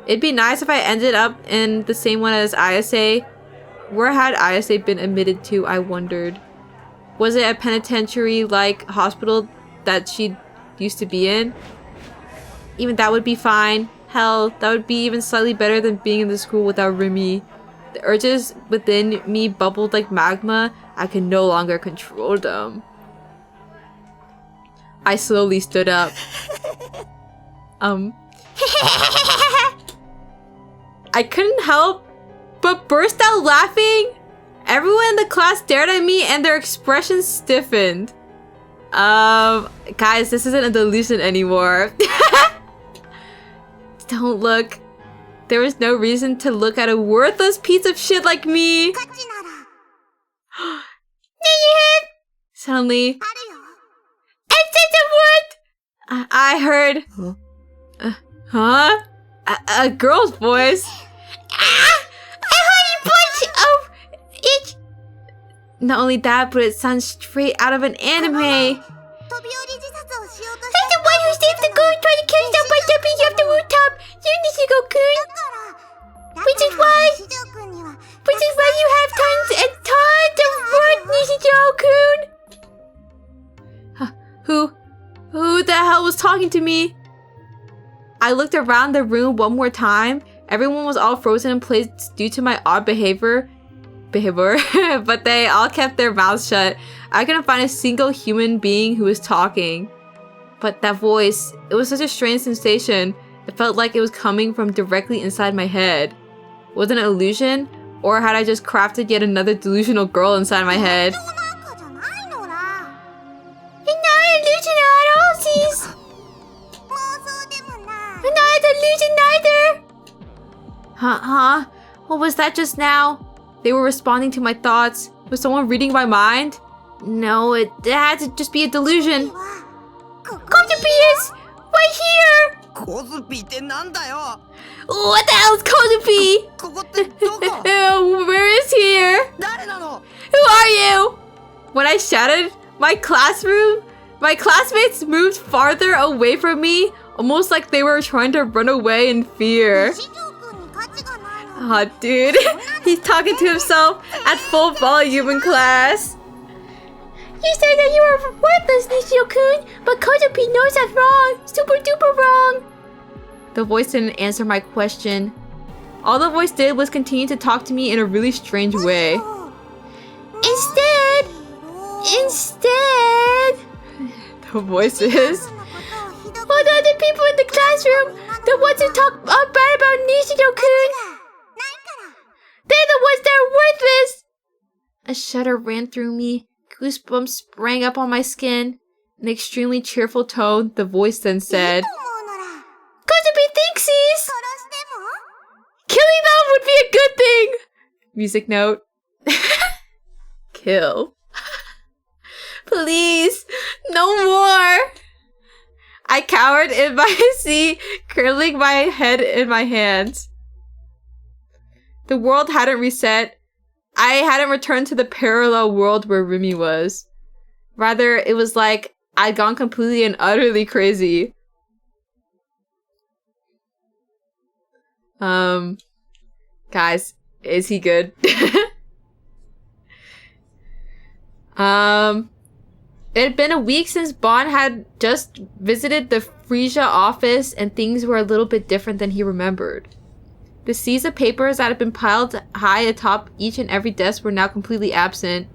It'd be nice if I ended up in the same one as Ayase. Where had Ayase been admitted to, I wondered. Was it a penitentiary-like hospital that she used to be in? Even that would be fine. Hell, that would be even slightly better than being in the school without Rimi. The urges within me bubbled like magma. I could no longer control them. I slowly stood up. I couldn't help but burst out laughing. Everyone in the class stared at me and their expressions stiffened. Guys, this isn't a delusion anymore. Don't look. There was no reason to look at a worthless piece of shit like me. Suddenly, I said the word. I heard. Huh? A girl's voice. I heard you punch. Oh, it. Not only that, but it sounds straight out of an anime. That's the one who saved the girl and tried to kill herself by jumping off the rooftop. You Nishigo-kun. Which is why you have tons and tons of words, Nishigo-kun. Who the hell was talking to me? I looked around the room one more time. Everyone was all frozen in place due to my odd behavior, but they all kept their mouths shut. I couldn't find a single human being who was talking. But that voice, it was such a strange sensation. It felt like it was coming from directly inside my head. Was it an illusion? Or had I just crafted yet another delusional girl inside my head? You're not an illusion at all, sis! You're not a delusion either! Huh? What was that just now? They were responding to my thoughts. Was someone reading my mind? No, it had to just be a delusion. Kozupi is right here! What the hell is Kozupi? Where is here? Who are you? When I shouted, my classmates moved farther away from me, almost like they were trying to run away in fear. Aw, dude. He's talking to himself at full volume in class. You said that you were worthless, Nishio-kun, but Kozupi knows that's wrong. Super duper wrong. The voice didn't answer my question. All the voice did was continue to talk to me in a really strange way. Instead, the voice is, all the other people in the classroom, the ones who talk bad about Nishio-kun, they're the ones that are worthless. A shudder ran through me. Goosebumps sprang up on my skin. In an extremely cheerful tone, the voice then said, Kozupi thinks he's... Killing them would be a good thing! Music note. Kill. Please, no more! I cowered in my seat, curling my head in my hands. The world hadn't reset. I hadn't returned to the parallel world where Rimi was. Rather, it was like I'd gone completely and utterly crazy. Guys, is he good? It had been a week since Bon had just visited the Frisia office, and things were a little bit different than he remembered. The seas of papers that had been piled high atop each and every desk were now completely absent.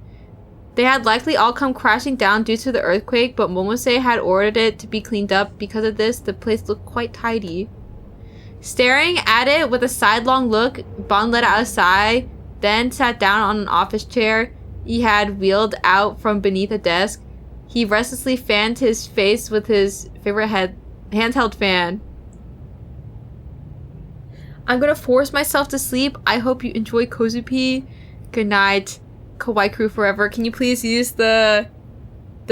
They had likely all come crashing down due to the earthquake, but Momose had ordered it to be cleaned up. Because of this, the place looked quite tidy. Staring at it with a sidelong look, Bon let out a sigh, then sat down on an office chair he had wheeled out from beneath a desk. He restlessly fanned his face with his favorite handheld fan. I'm gonna force myself to sleep. I hope you enjoy kozupi. Good night. Kawaii crew forever. Can you please use the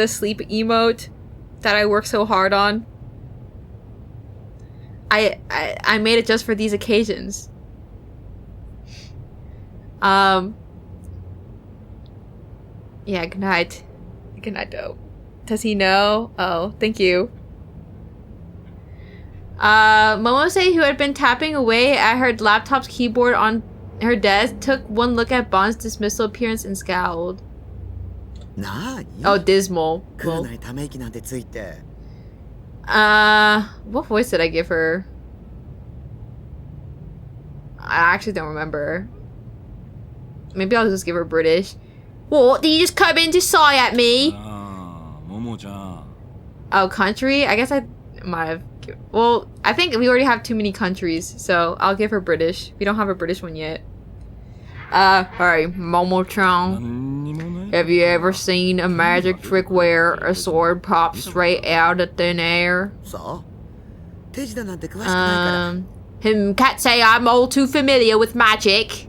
sleep emote that I work so hard on? I made it just for these occasions. Yeah, good night. Good night, dope. Does he know? Oh, thank you. Momose, who had been tapping away at her laptop's keyboard on her desk, took one look at Bond's dismissal appearance and scowled. Oh, dismal. Well, what voice did I give her? I actually don't remember. Maybe I'll just give her British. What? Did you just come in to sigh at me? Oh, country? I guess I might have... Well, I think we already have too many countries, so I'll give her British. We don't have a British one yet. Hey, Momo-chan. Have you ever seen a magic trick where a sword pops straight out of thin air? Can't say I'm all too familiar with magic.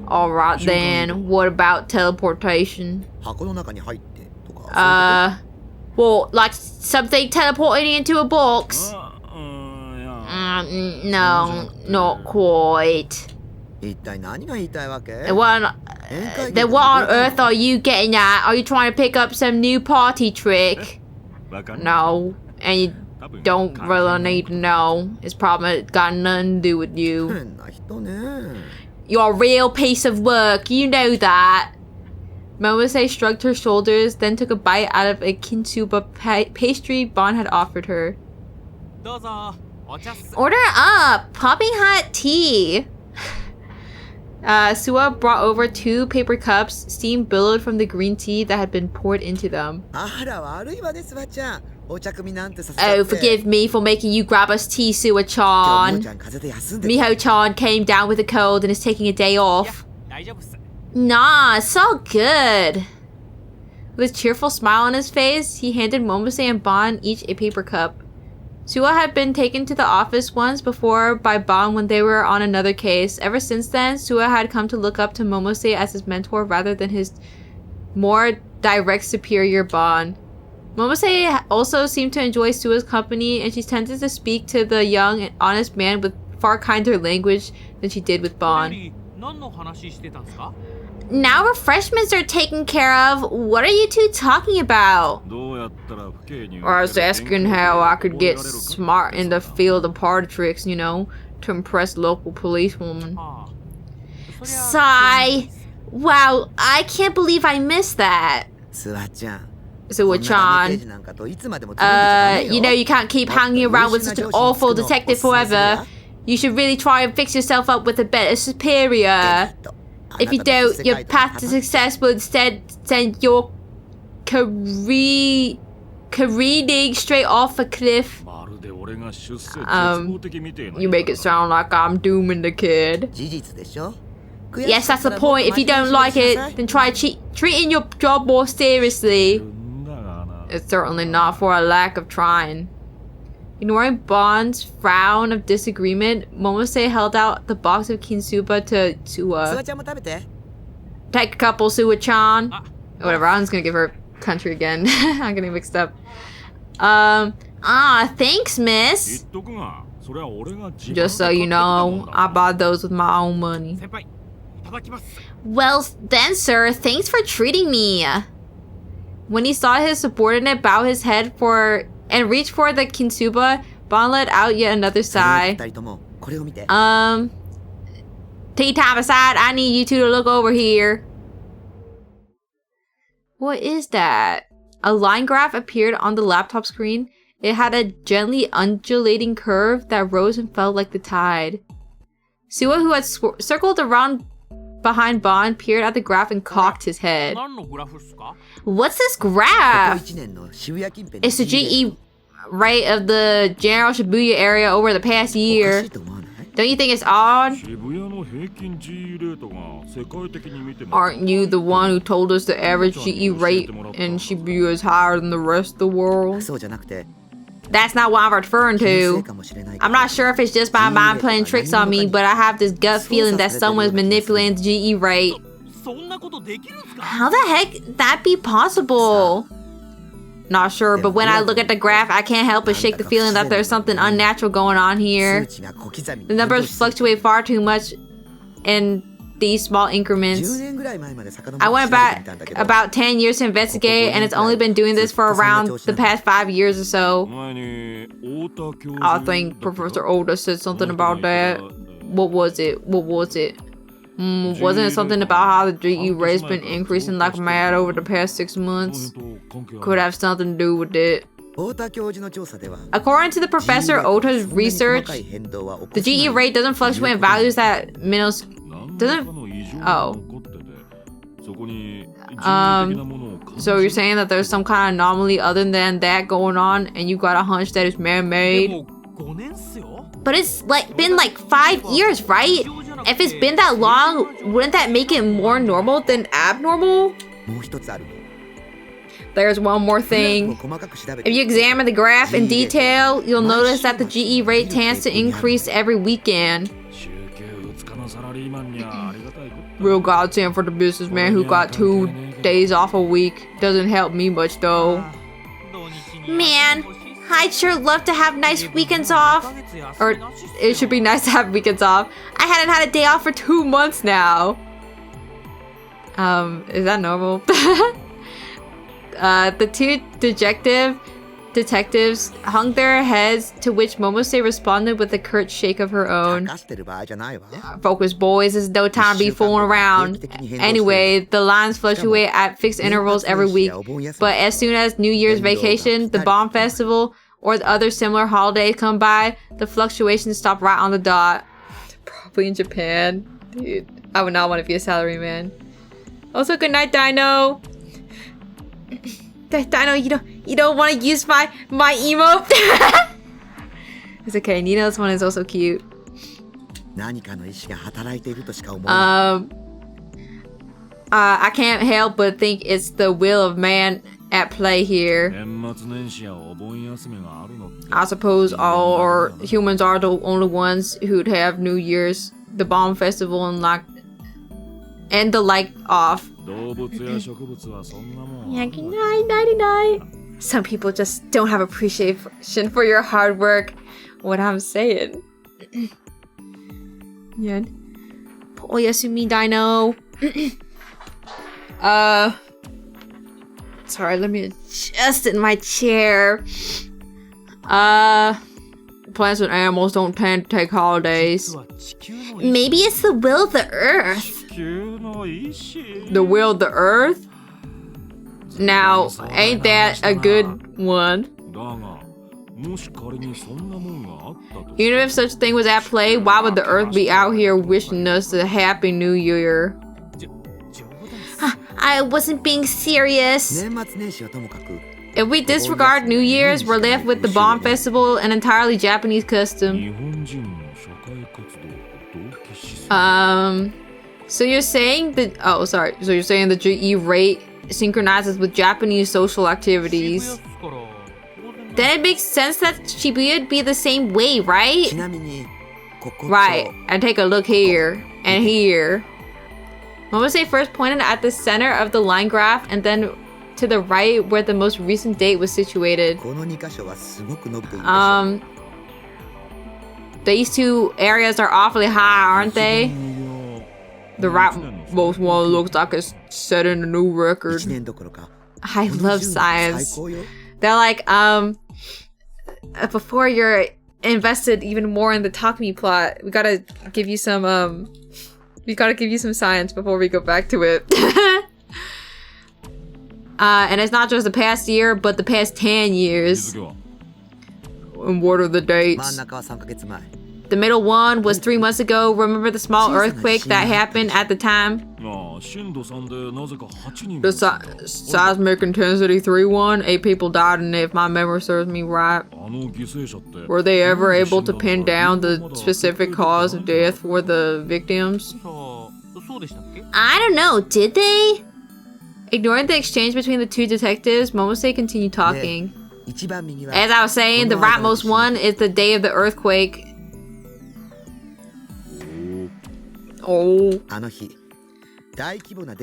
Alright then, what about teleportation? Well, like something teleporting into a box? No, not quite. Then what on earth are you getting at? Are you trying to pick up some new party trick? No, and you don't really need to know. It's probably got nothing to do with you. You're a real piece of work, you know that. Momose shrugged her shoulders, then took a bite out of a kintsuba pastry Bon had offered her. Order up! Popping hot tea! Suwa brought over 2 paper cups. Steam billowed from the green tea that had been poured into them. Oh, forgive me for making you grab us tea, Suwa-chan. Miho-chan came down with a cold and is taking a day off. Nah, it's all good. With a cheerful smile on his face, he handed Momose and Bon each a paper cup. Suwa had been taken to the office once before by Bon when they were on another case. Ever since then, Suwa had come to look up to Momose as his mentor rather than his more direct superior Bon. Momose also seemed to enjoy Suwa's company, and she tended to speak to the young and honest man with far kinder language than she did with Bon. Now refreshments are taken care of. What are you two talking about? I was asking how I could get smart in the field of party tricks, you know, to impress local policewomen. Sigh. Wow, I can't believe I missed that. Suwa-chan, you know you can't keep hanging around with such an awful detective forever. You should really try and fix yourself up with a better superior. If you don't, your path to success will instead send your careening straight off a cliff. You make it sound like I'm dooming the kid. Yes, that's the point. If you don't like it, then try treating your job more seriously. It's certainly not for a lack of trying. Ignoring Bon's frown of disagreement, Momose held out the box of kintsuba to Suwa. Take a couple, Suwa-chan. Whatever, I'm just gonna give her country again. I'm getting mixed up. Thanks, miss. Just so you know, I bought those with my own money. Well then, sir, thanks for treating me. When he saw his subordinate bow his head and reach for the kintsuba, Bon let out yet another sigh. Take time aside, I need you two to look over here. What is that? A line graph appeared on the laptop screen. It had a gently undulating curve that rose and fell like the tide. Suwa, who had circled around behind Bon, peered at the graph and cocked his head. What's this graph? It's the GE rate of the general Shibuya area over the past year. Don't you think it's odd? Aren't you the one who told us the average GE rate in Shibuya is higher than the rest of the world? That's not what I'm referring to. I'm not sure if it's just my mind playing tricks on me, but I have this gut feeling that someone's manipulating the GE rate. How the heck that be possible? Not sure, but when I look at the graph, I can't help but shake the feeling that there's something unnatural going on here. The numbers fluctuate far too much in these small increments. I went back about 10 years to investigate, and it's only been doing this for around the past 5 years or so. I think Professor Oda said something about that. What was it? Wasn't it something about how the GE rate's been increasing like mad over the past 6 months? Could have something to do with it. According to the Professor Ota's research, the GE rate doesn't fluctuate in values that so you're saying that there's some kind of anomaly other than that going on, and you got a hunch that it's man-made? But it's been 5 years, right? If it's been that long, wouldn't that make it more normal than abnormal? There's one more thing. If you examine the graph in detail, you'll notice that the GE rate tends to increase every weekend. Real godsend for the businessman who got 2 days off a week. Doesn't help me much though. Man, I'd sure love to have nice weekends off. Or it should be nice to have weekends off. I hadn't had a day off for 2 months now. Is that normal? The two detectives hung their heads, to which Momose responded with a curt shake of her own. Focus, boys. There's no time to be fooling around. Anyway, the lines fluctuate at fixed intervals every week, but as soon as New Year's vacation, the Bomb Festival, or the other similar holidays come by, the fluctuations stop right on the dot. Probably in Japan. Dude, I would not want to be a salaryman. Also, good night, Dino. Dino, you don't want to use my emote? It's okay. Nino's one is also cute. I can't help but think it's the will of man at play here. I suppose humans are the only ones who'd have New Year's, the Bomb Festival, and the like off. Yeah, good night, nighty-night. Some people just don't have appreciation for your hard work. What I'm saying. Yeah. Oyasumi Dino. Sorry, let me adjust in my chair. Plants and animals don't tend to take holidays. Maybe it's the will of the earth. The will of the earth? Now, ain't that a good one? Even if such thing was at play, why would the earth be out here wishing us a happy new year? I wasn't being serious. If we disregard New Year's, we're left with the Bomb Festival, an entirely Japanese custom. So you're saying that so you're saying the GE rate synchronizes with Japanese social activities. Then it makes sense that Shibuya would be the same way, right? Right, and take a look here and here. Momose first pointed at the center of the line graph and then to the right where the most recent date was situated. These two areas are awfully high, aren't they? The rightmost one looks like it's setting a new record. I love science. They're like, before you're invested even more in the Takumi plot, we gotta give you some science before we go back to it. And it's not just the past year, but the past 10 years. And what are the dates? The middle one was 3 months ago. Remember the small earthquake that happened at the time? The seismic intensity 3-1? 8 people died in it, if my memory serves me right. Were they ever able to pin down the specific cause of death for the victims? I don't know, did they? Ignoring the exchange between the two detectives, Momose continued talking. As I was saying, the rightmost one is the day of the earthquake. Oh.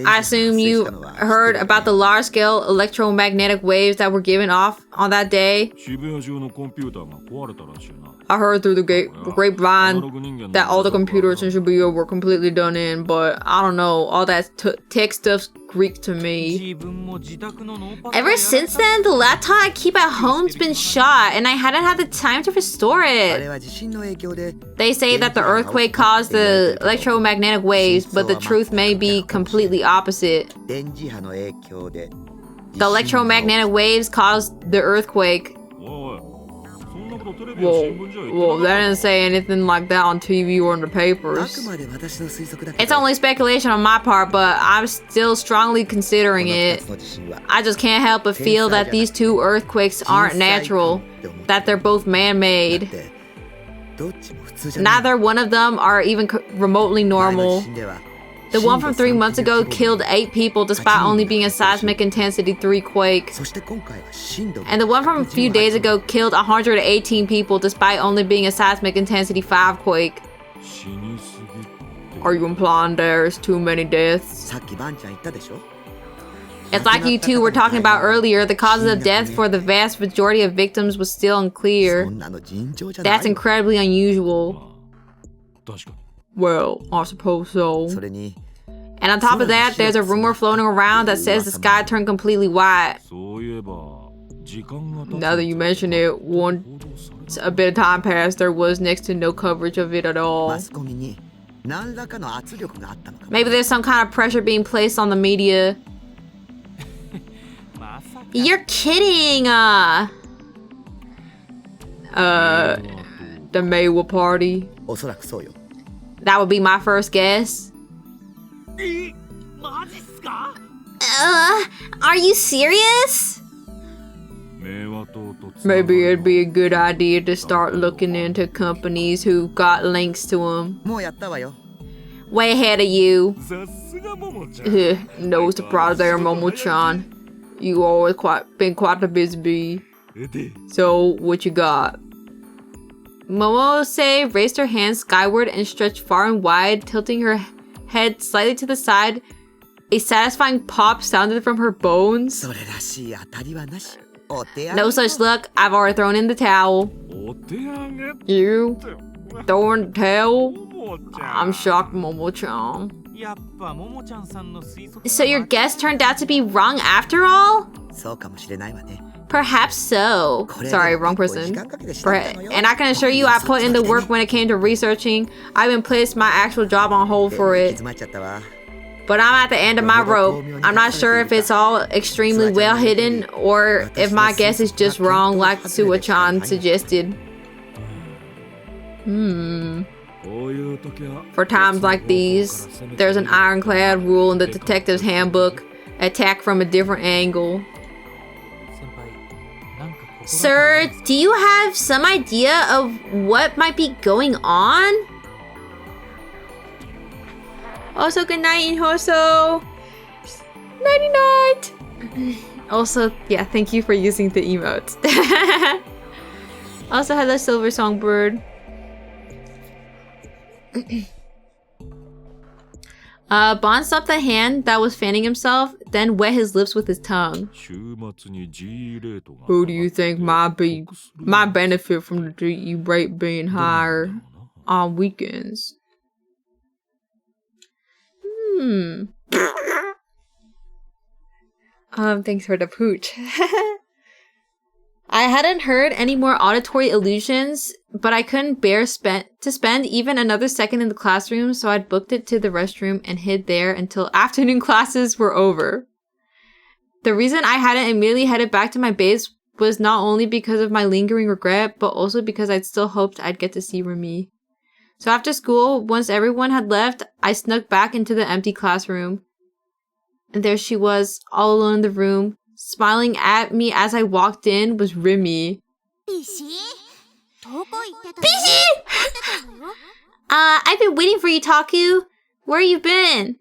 I assume you heard about the large-scale electromagnetic waves that were given off on that day. I heard through the grapevine that all the computers in Shibuya were completely done in, but I don't know, all that tech stuff's Greek to me. Ever since then, the laptop I keep at home's been shot, and I hadn't had the time to restore it. They say that the earthquake caused the electromagnetic waves, but the truth may be completely opposite. The electromagnetic waves caused the earthquake. Whoa, that didn't say anything like that on TV or in the papers. It's only speculation on my part, but I'm still strongly considering it. I just can't help but feel that these two earthquakes aren't natural, that they're both man-made. Neither one of them are even remotely normal. The one from 3 months ago killed 8 people despite only being a seismic intensity 3 quake. And the one from a few days ago killed 118 people despite only being a seismic intensity 5 quake. Are you implying there's too many deaths? It's like you two were talking about earlier, the causes of death for the vast majority of victims was still unclear. That's incredibly unusual. Well, I suppose so. And on top of that, there's a rumor floating around that says the sky turned completely white. Now that you mention it, once a bit of time passed, there was next to no coverage of it at all. Maybe there's some kind of pressure being placed on the media. You're kidding! The Meiwa party. That would be my first guess. Are you serious? Maybe it'd be a good idea to start looking into companies who got links to them. Way ahead of you. No surprise there, Momo-chan. You always been quite a busy bee. So, what you got? Momose raised her hands skyward and stretched far and wide, tilting her head slightly to the side. A satisfying pop sounded from her bones. No such luck. I've already thrown in the towel. You? Throwing the towel? I'm shocked, Momo-chan. So your guess turned out to be wrong after all? Perhaps so. Sorry, wrong person. And I can assure you I put in the work when it came to researching. I even placed my actual job on hold for it. But I'm at the end of my rope. I'm not sure if it's all extremely well hidden or if my guess is just wrong like Suwa-chan suggested. For times like these, there's an ironclad rule in the detective's handbook. Attack from a different angle. Sir, do you have some idea of what might be going on? Also, good night, Inhoso. Nighty night. Also, yeah, thank you for using the emotes. Also, hello, Silver Songbird. Bond stopped the hand that was fanning himself, then wet his lips with his tongue. Who do you think might benefit from the GE rate being higher on weekends? Thanks for the pooch. I hadn't heard any more auditory illusions, but I couldn't bear to spend even another second in the classroom, so I'd booked it to the restroom and hid there until afternoon classes were over. The reason I hadn't immediately headed back to my base was not only because of my lingering regret, but also because I'd still hoped I'd get to see Remy. So after school, once everyone had left, I snuck back into the empty classroom. And there she was, all alone in the room. Smiling at me as I walked in was Remy. Bishi! I've been waiting for you, Taku. Where you been?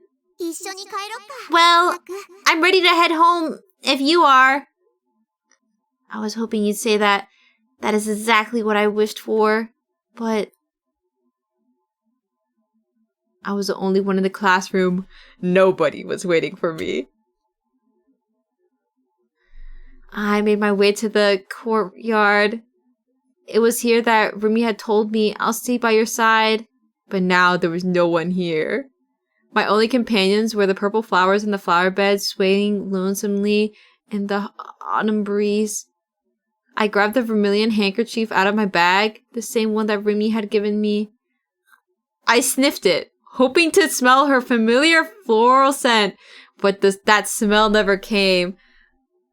Well, I'm ready to head home if you are. I was hoping you'd say that that is exactly what I wished for, but I was the only one in the classroom. Nobody was waiting for me. I made my way to the courtyard. It was here that Rumi had told me, I'll stay by your side. But now there was no one here. My only companions were the purple flowers in the flower bed swaying lonesomely in the autumn breeze. I grabbed the vermilion handkerchief out of my bag, the same one that Rumi had given me. I sniffed it, hoping to smell her familiar floral scent, but that smell never came.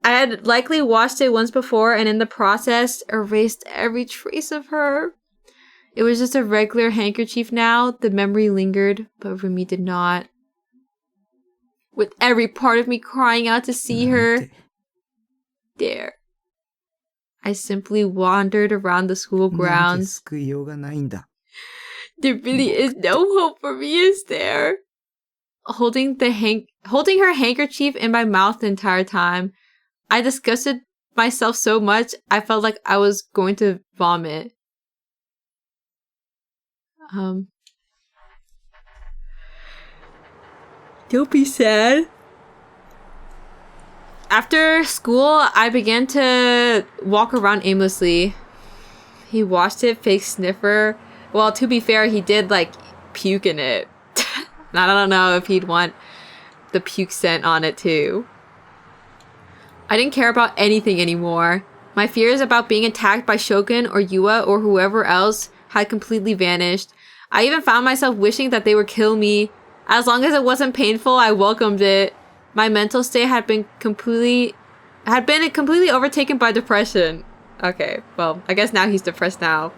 I had likely washed it once before and in the process erased every trace of her. It was just a regular handkerchief now. The memory lingered, but Rumi did not. With every part of me crying out to see her. There. I simply wandered around the school grounds. There really is no hope for me, is there? Holding her handkerchief in my mouth the entire time. I disgusted myself so much, I felt like I was going to vomit. Don't be sad. After school, I began to walk around aimlessly. He washed it, fake sniffer. Well, to be fair, he did, like, puke in it. I don't know if he'd want the puke scent on it, too. I didn't care about anything anymore. My fears about being attacked by Shogun or Yua or whoever else had completely vanished. I even found myself wishing that they would kill me. As long as it wasn't painful, I welcomed it. My mental state had been completely overtaken by depression. Okay, well, I guess now he's depressed now.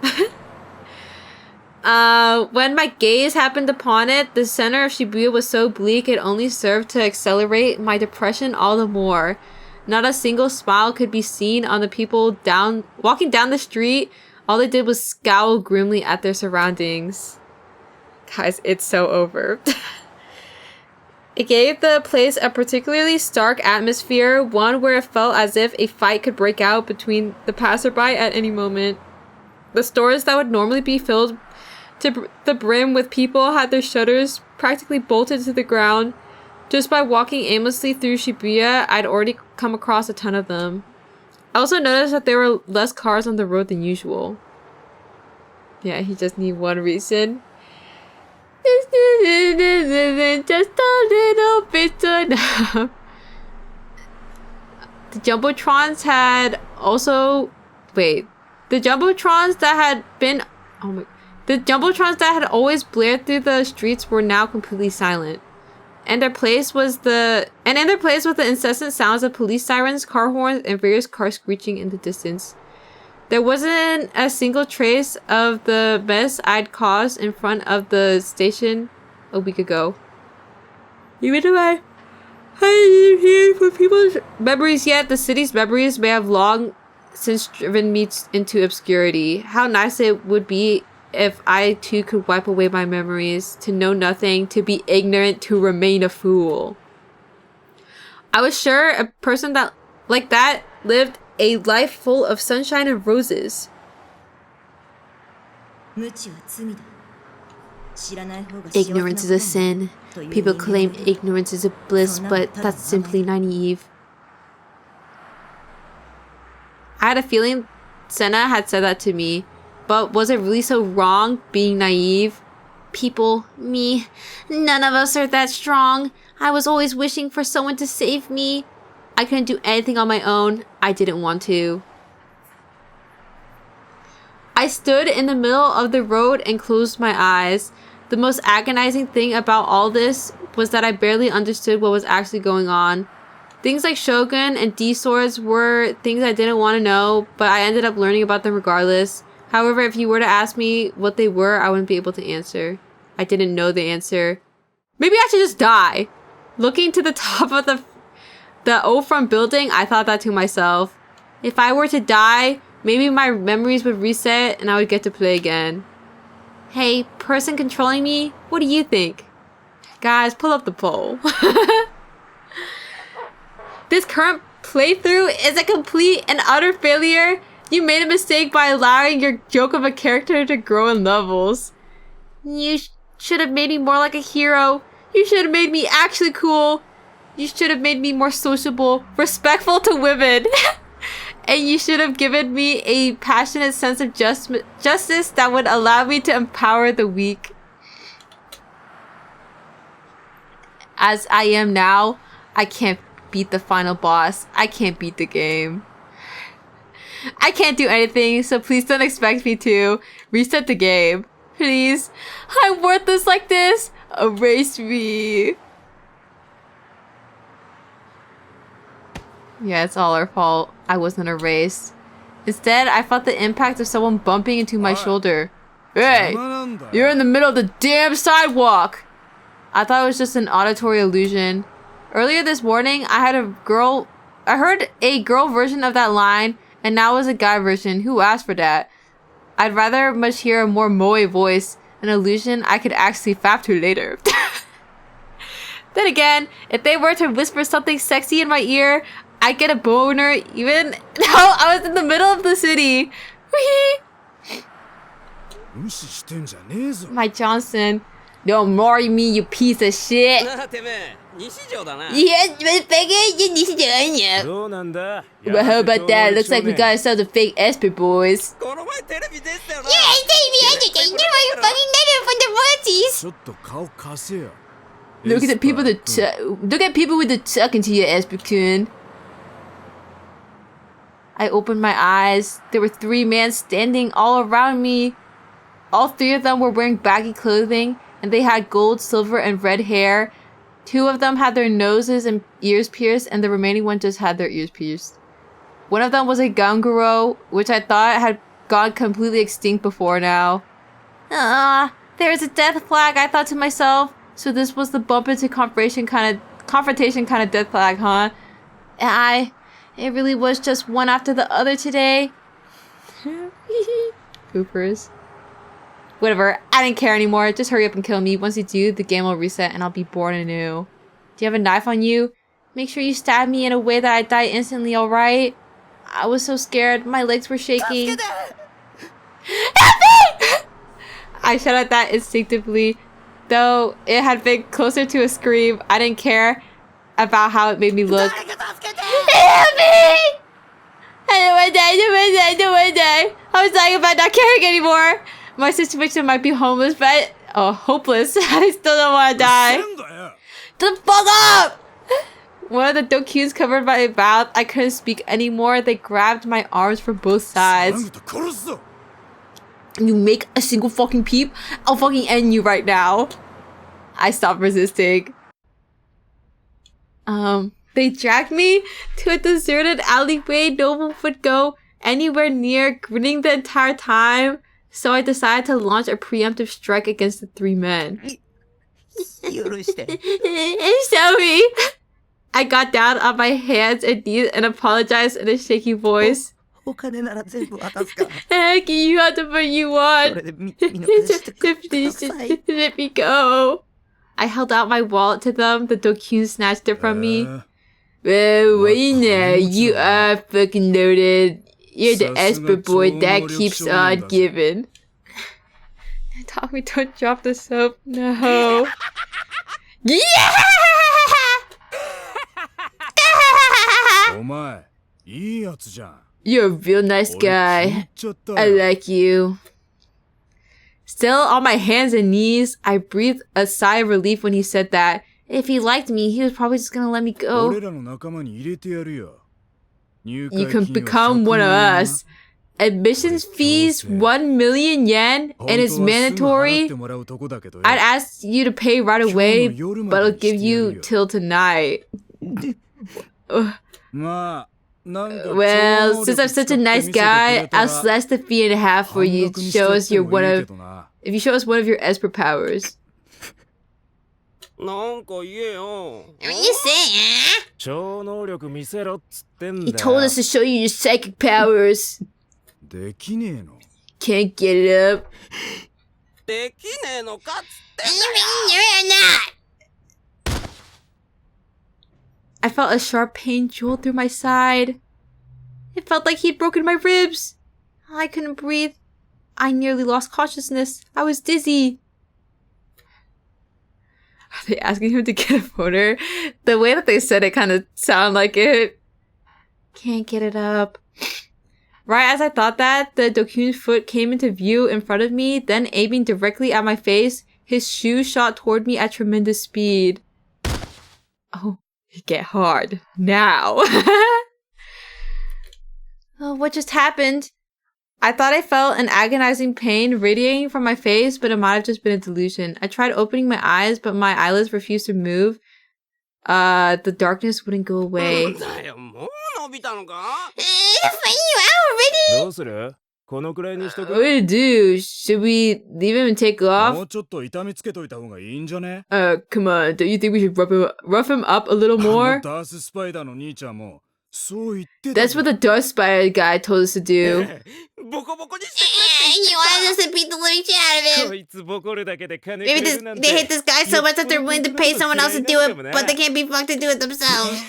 When my gaze happened upon it, the center of Shibuya was so bleak it only served to accelerate my depression all the more. Not a single smile could be seen on the people walking down the street. All they did was scowl grimly at their surroundings. Guys, it's so over. It gave the place a particularly stark atmosphere, one where it felt as if a fight could break out between the passerby at any moment. The stores that would normally be filled to the brim with people had their shutters practically bolted to the ground. Just by walking aimlessly through Shibuya, I'd already come across a ton of them. I also noticed that there were less cars on the road than usual. Yeah, he just needs one reason. Just a little bit enough. The Jumbotrons had also... Wait. The Jumbotrons that had been... Oh my... The Jumbotrons that had always blared through the streets were now completely silent. And in their place was the incessant sounds of police sirens, car horns, and various cars screeching in the distance. There wasn't a single trace of the mess I'd caused in front of the station a week ago. Even though I hadn't here for people's memories yet, the city's memories may have long since driven me into obscurity. How nice it would be if I too could wipe away my memories, to know nothing, to be ignorant, to remain a fool. I was sure a person like that lived a life full of sunshine and roses. Ignorance is a sin. People claim ignorance is a bliss, but that's simply naive. I had a feeling Senna had said that to me, but was it really so wrong being naive? People, me, none of us are that strong. I was always wishing for someone to save me. I couldn't do anything on my own. I didn't want to. I stood in the middle of the road and closed my eyes. The most agonizing thing about all this was that I barely understood what was actually going on. Things like Shogun and D-swords were things I didn't want to know, but I ended up learning about them regardless. However, if you were to ask me what they were, I wouldn't be able to answer. I didn't know the answer. Maybe I should just die. Looking to the top of the old front building, I thought that to myself. If I were to die, maybe my memories would reset and I would get to play again. Hey, person controlling me, what do you think? Guys, pull up the poll. This current playthrough is a complete and utter failure. You made a mistake by allowing your joke of a character to grow in levels. You should have made me more like a hero. You should have made me actually cool. You should have made me more sociable, respectful to women. And you should have given me a passionate sense of justice that would allow me to empower the weak. As I am now, I can't beat the final boss. I can't beat the game. I can't do anything, so please don't expect me to. Reset the game. Please. I'm worthless like this. Erase me. Yeah, it's all our fault. I wasn't erased. Instead, I felt the impact of someone bumping into my shoulder. Hey! You're in the middle of the damn sidewalk! I thought it was just an auditory illusion. Earlier this morning, I heard a girl version of that line, and now it was a guy version. Who asked for that? I'd rather much hear a more moe voice, an illusion I could actually fap to later. Then again, if they were to whisper something sexy in my ear, I'd get a boner even though I was in the middle of the city. Mike Johnson. Don't marry me, you piece of shit. Yes, but how about that? Looks like we got ourselves a fake Esper, boys. Yeah, you fucking letter from the royalties. Look at the people with the tuck into your Esper-kun. I opened my eyes. There were 3 men standing all around me. All 3 of them were wearing baggy clothing, and they had gold, silver, and red hair. 2 of them had their noses and ears pierced, and the remaining one just had their ears pierced. One of them was a ganguro, which I thought had gone completely extinct before now. There's a death flag, I thought to myself. So this was the bump into confrontation kind of death flag, huh? It really was just one after the other today. Poopers. Whatever, I didn't care anymore. Just hurry up and kill me. Once you do, the game will reset and I'll be born anew. Do you have a knife on you? Make sure you stab me in a way that I die instantly, alright? I was so scared. My legs were shaking. Help me! I shot at that instinctively. Though it had been closer to a scream, I didn't care about how it made me look. Help me! I don't wanna die. I was lying about not caring anymore. My situation might be hopeless, but hopeless. I still don't want to die. The fuck up! One of the Dokuns covered my mouth. I couldn't speak anymore. They grabbed my arms from both sides. You make a single fucking peep, I'll fucking end you right now. I stopped resisting. They dragged me to a deserted alleyway. No one would go anywhere near, grinning the entire time. So I decided to launch a preemptive strike against the 3 men. Sorry. I got down on my hands and knees and apologized in a shaky voice. Can you have the you want? Let me go. I held out my wallet to them. The Dokun snatched it from me. Well, wait now. You are fucking loaded. You're the Esper boy that keeps on giving. Tommy, don't drop the soap. No. Yeah! You're a real nice guy. I like you. Still on my hands and knees, I breathed a sigh of relief when he said that. If he liked me, he was probably just gonna let me go. You can become one of us. Admissions fees 1 million yen and it's mandatory. I'd ask you to pay right away, but I'll give you till tonight. Well, since I'm such a nice guy, I'll slash the fee in half for you to show us if you show us one of your Esper powers. What you saying? He told us to show you your psychic powers. Can't get it up. You mean you're not? I felt a sharp pain jolt through my side. It felt like he'd broken my ribs. I couldn't breathe. I nearly lost consciousness. I was dizzy. Are they asking him to get a boner? The way that they said it kind of sounded like it. Can't get it up. Right as I thought that, the Doku's foot came into view in front of me, then aiming directly at my face, his shoe shot toward me at tremendous speed. Oh, get hard. Now. Oh, what just happened? I thought I felt an agonizing pain radiating from my face, but it might have just been a delusion. I tried opening my eyes, but my eyelids refused to move. The darkness wouldn't go away. What do we do? Should we leave him and take off? Come on, don't you think we should rough him up a little more? That's what the Darth Spider guy told us to do. He wanted us to beat the living shit out of him. Maybe they hate this guy so much that they're willing to pay someone else to do it, but they can't be fucked to do it themselves.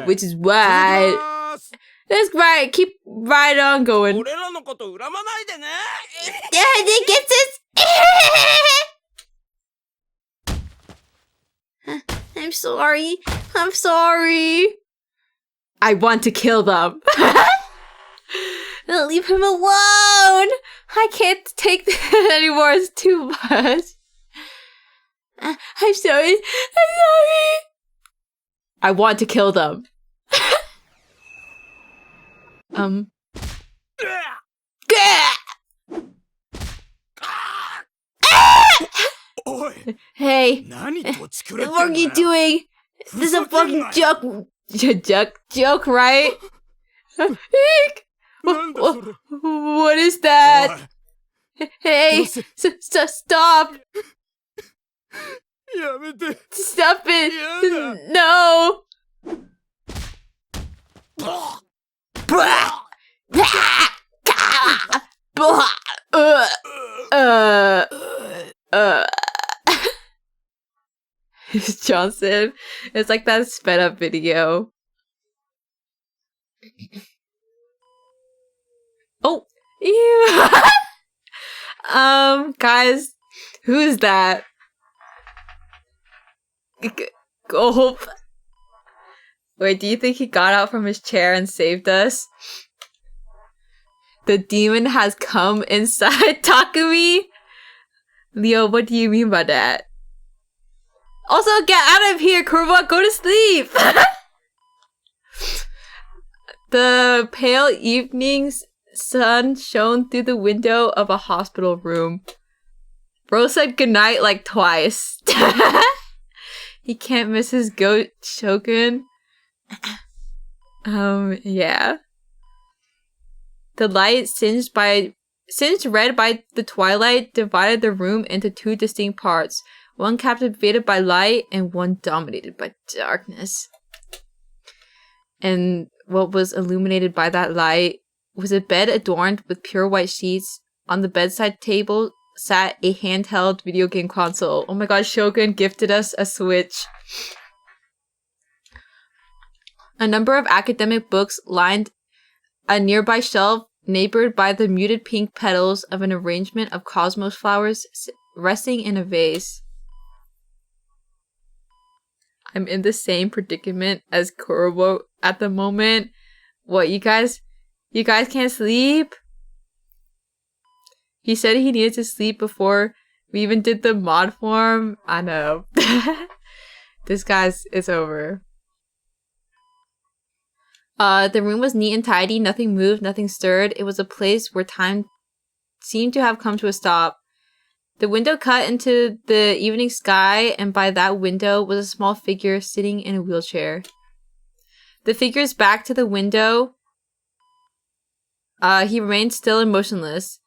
Which is why. That's right. Keep right on going. Yeah, they get this. I'm sorry. I'm sorry. I want to kill them. Leave him alone. I can't take this anymore. It's too much. I'm sorry. I'm sorry. I want to kill them. Hey, what are you doing? This is a fucking joke. Joke, right? What is that? Hey, stop. Stop it. No. Johnson. It's like that sped up video. Oh, ew. Guys, who is that? Gulp. Wait, do you think he got out from his chair and saved us? The demon has come inside Takumi? Leo, what do you mean by that? Also, get out of here, Kurwa! Go to sleep! The pale evening sun shone through the window of a hospital room. Bro said goodnight like twice. He can't miss his goat Shogun. Yeah. The light singed red by the twilight divided the room into two distinct parts. One captivated by light and one dominated by darkness. And what was illuminated by that light was a bed adorned with pure white sheets. On the bedside table sat a handheld video game console. Oh my god, Shogun gifted us a Switch. A number of academic books lined a nearby shelf, neighbored by the muted pink petals of an arrangement of cosmos flowers resting in a vase. I'm in the same predicament as Kurobo at the moment. What, you guys can't sleep? He said he needed to sleep before we even did the mod form. I know. This guy's, it's over. The room was neat and tidy. Nothing moved, nothing stirred. It was a place where time seemed to have come to a stop. The window cut into the evening sky, and by that window was a small figure sitting in a wheelchair. The figure's back to the window. He remained still and motionless.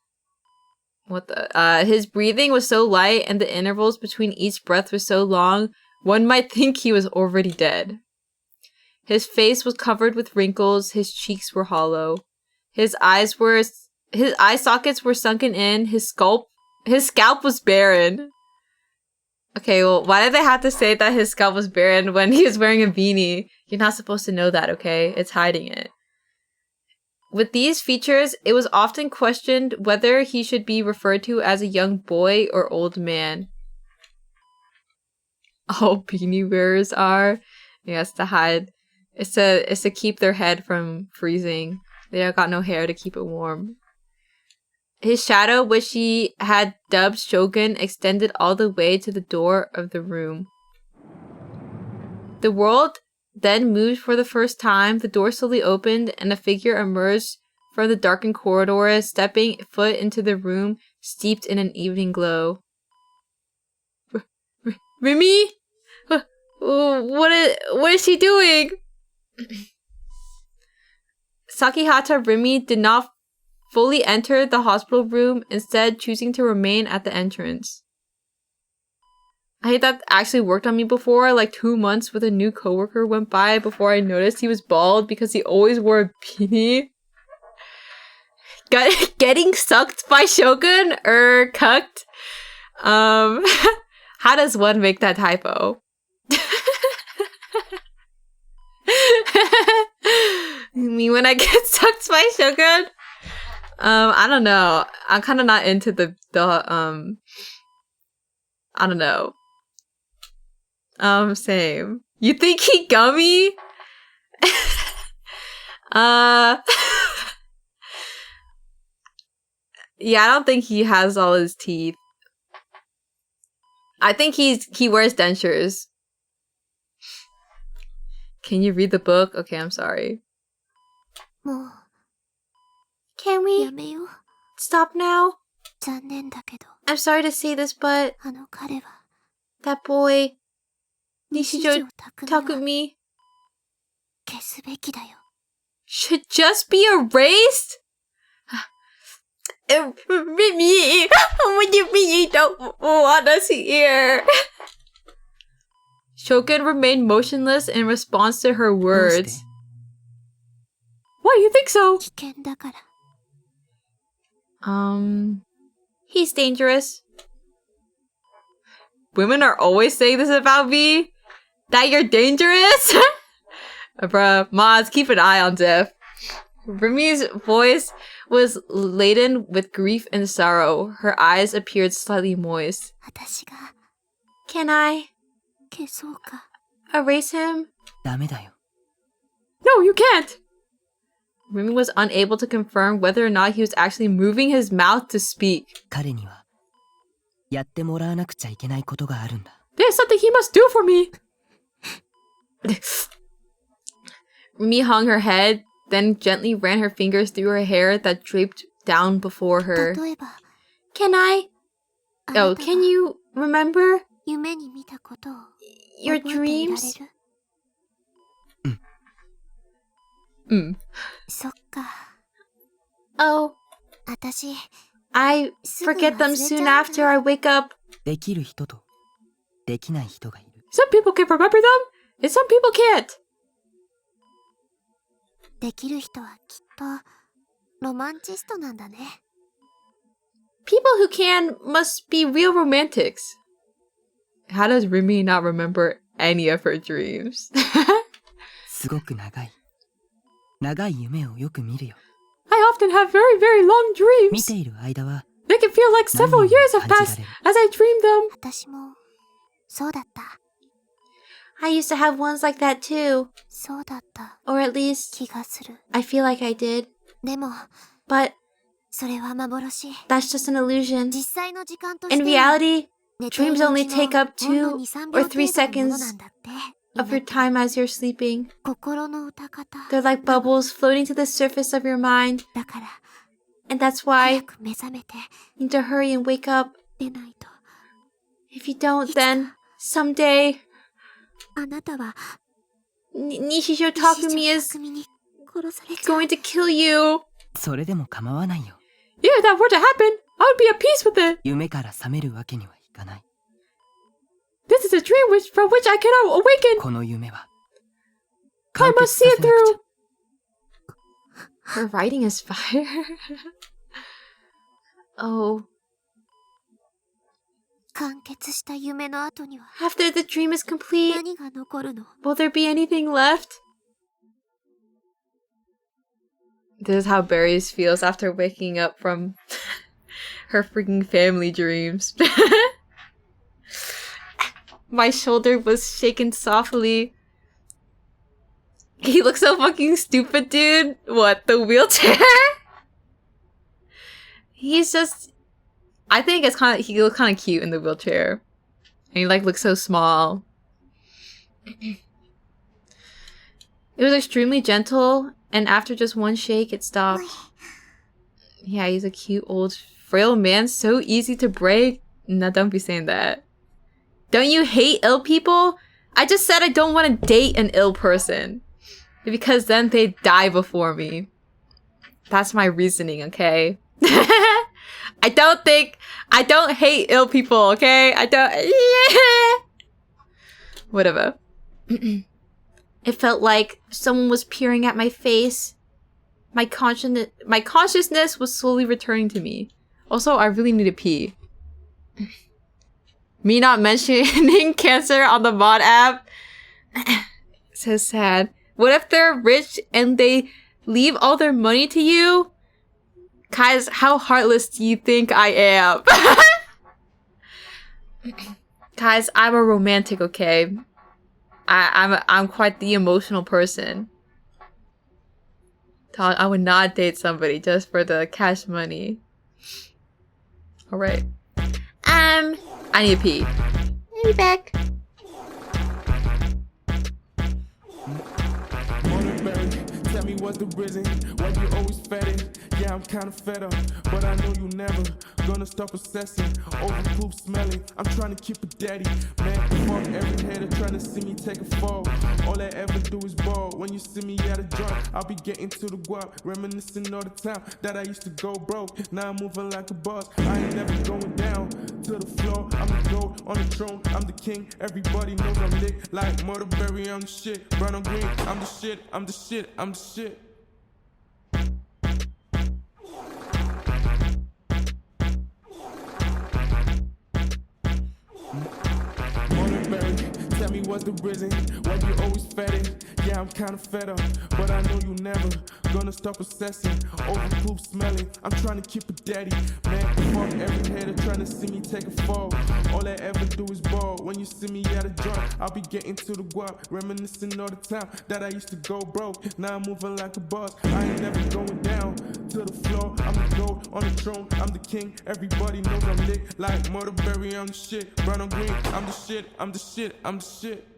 What the? His breathing was so light, and the intervals between each breath were so long, one might think he was already dead. His face was covered with wrinkles, his cheeks were hollow. His eyes were His eye sockets were sunken in. His scalp was barren. Okay, well, why did they have to say that his scalp was barren when he was wearing a beanie? You're not supposed to know that, okay? It's hiding it. With these features, it was often questioned whether he should be referred to as a young boy or old man. All beanie wearers are. Yes, to hide. It's to keep their head from freezing. They don't got no hair to keep it warm. His shadow, which he had dubbed Shogun, extended all the way to the door of the room. The world then moved for the first time. The door slowly opened, and a figure emerged from the darkened corridor, stepping foot into the room, steeped in an evening glow. Rimi? What is she doing? Sakihata Rimi did not fully enter the hospital room, instead choosing to remain at the entrance. I hate that actually worked on me before. Like 2 months with a new coworker went by before I noticed he was bald because he always wore a beanie. Getting sucked by Shogun or cucked. How does one make that typo? Me when I get sucked by Shogun? I don't know. I'm kind of not into the I don't know. Same. You think he gummy? Yeah, I don't think he has all his teeth. I think he wears dentures. Can you read the book? Okay, I'm sorry. Can we stop now? I'm sorry to say this, but that boy, Nishijo Takumi, should just be erased? Rimi, what do you mean you don't want us here? Shogun remained motionless in response to her words. Why do you think so? He's dangerous. Women are always saying this about me? That you're dangerous? Bruh, mods, keep an eye on Ziff. Rimi's voice was laden with grief and sorrow. Her eyes appeared slightly moist. Can I erase him? No, you can't! Rimi was unable to confirm whether or not he was actually moving his mouth to speak. There's something he must do for me! Rimi hung her head, then gently ran her fingers through her hair that draped down before her. Can you remember your dreams? Oh, I forget them soon after I wake up. Some people can remember them, and some people can't. People who can must be real romantics. How does Rimi not remember any of her dreams? I often have very, very long dreams. They can feel like several years have passed as I dream them. I used to have ones like that too. Or at least, I feel like I did. But that's just an illusion. In reality, dreams only take up 2 or 3 seconds of your time as you're sleeping. They're like bubbles floating to the surface of your mind. And that's why you need to hurry and wake up. If you don't, then someday Nishijo Takumi is going to kill you. If that were to happen, I would be at peace with it. This is a dream from which I cannot awaken. I must see it through. Her writing is fire. Oh. 完結した夢の後には After the dream is complete, 何が残るの will there be anything left? This is how Barry's feels after waking up from her freaking family dreams. My shoulder was shaken softly. He looks so fucking stupid, dude. What, the wheelchair? He's just... I think it's kind of... He looks kind of cute in the wheelchair. And he, like, looks so small. It was extremely gentle, and after just one shake, it stopped. Yeah, he's a cute old frail man, so easy to break. No, don't be saying that. Don't you hate ill people? I just said I don't want to date an ill person. Because then they die before me. That's my reasoning, okay? I don't hate ill people, okay? I don't... Whatever. It felt like someone was peering at my face. My consciousness was slowly returning to me. Also, I really need to pee. Me not mentioning cancer on the mod app. So sad. What if they're rich and they leave all their money to you? Guys, how heartless do you think I am? Guys, I'm a romantic, okay? I'm quite the emotional person. I would not date somebody just for the cash money. Alright. I need to pee. I'll be back. Tell me what's the reason why you always fed. Yeah, I'm kinda fed up, but I know you never gonna stop obsessing over poop smelling. I'm trying to keep it daddy, man. Fuck every hater trying to see me take a fall. All I ever do is ball. When you see me at a joint, I'll be getting to the guap, reminiscing all the time that I used to go broke. Now I'm moving like a boss. I ain't never going down to the floor. I'm the gold on the throne. I'm the king. Everybody knows I'm lit like Murderberry. I'm the shit. Brown on green. I'm the shit. I'm the shit. I'm the shit. Tell me what's the reason why you always fed. Yeah, I'm kinda fed up, but I know you never gonna stop obsessing over poop smelling. I'm trying to keep it daddy, man. Fuck every hater trying to see me take a fall. All I ever do is ball. When you see me at a joint, I'll be getting to the guap, reminiscing all the time that I used to go broke. Now I'm moving like a boss. I ain't never going down to the floor. I'm the gold on the throne. I'm the king. Everybody knows I'm lit like Murderberry. I'm the shit. Brown on green. I'm the shit. I'm the shit. I'm the shit.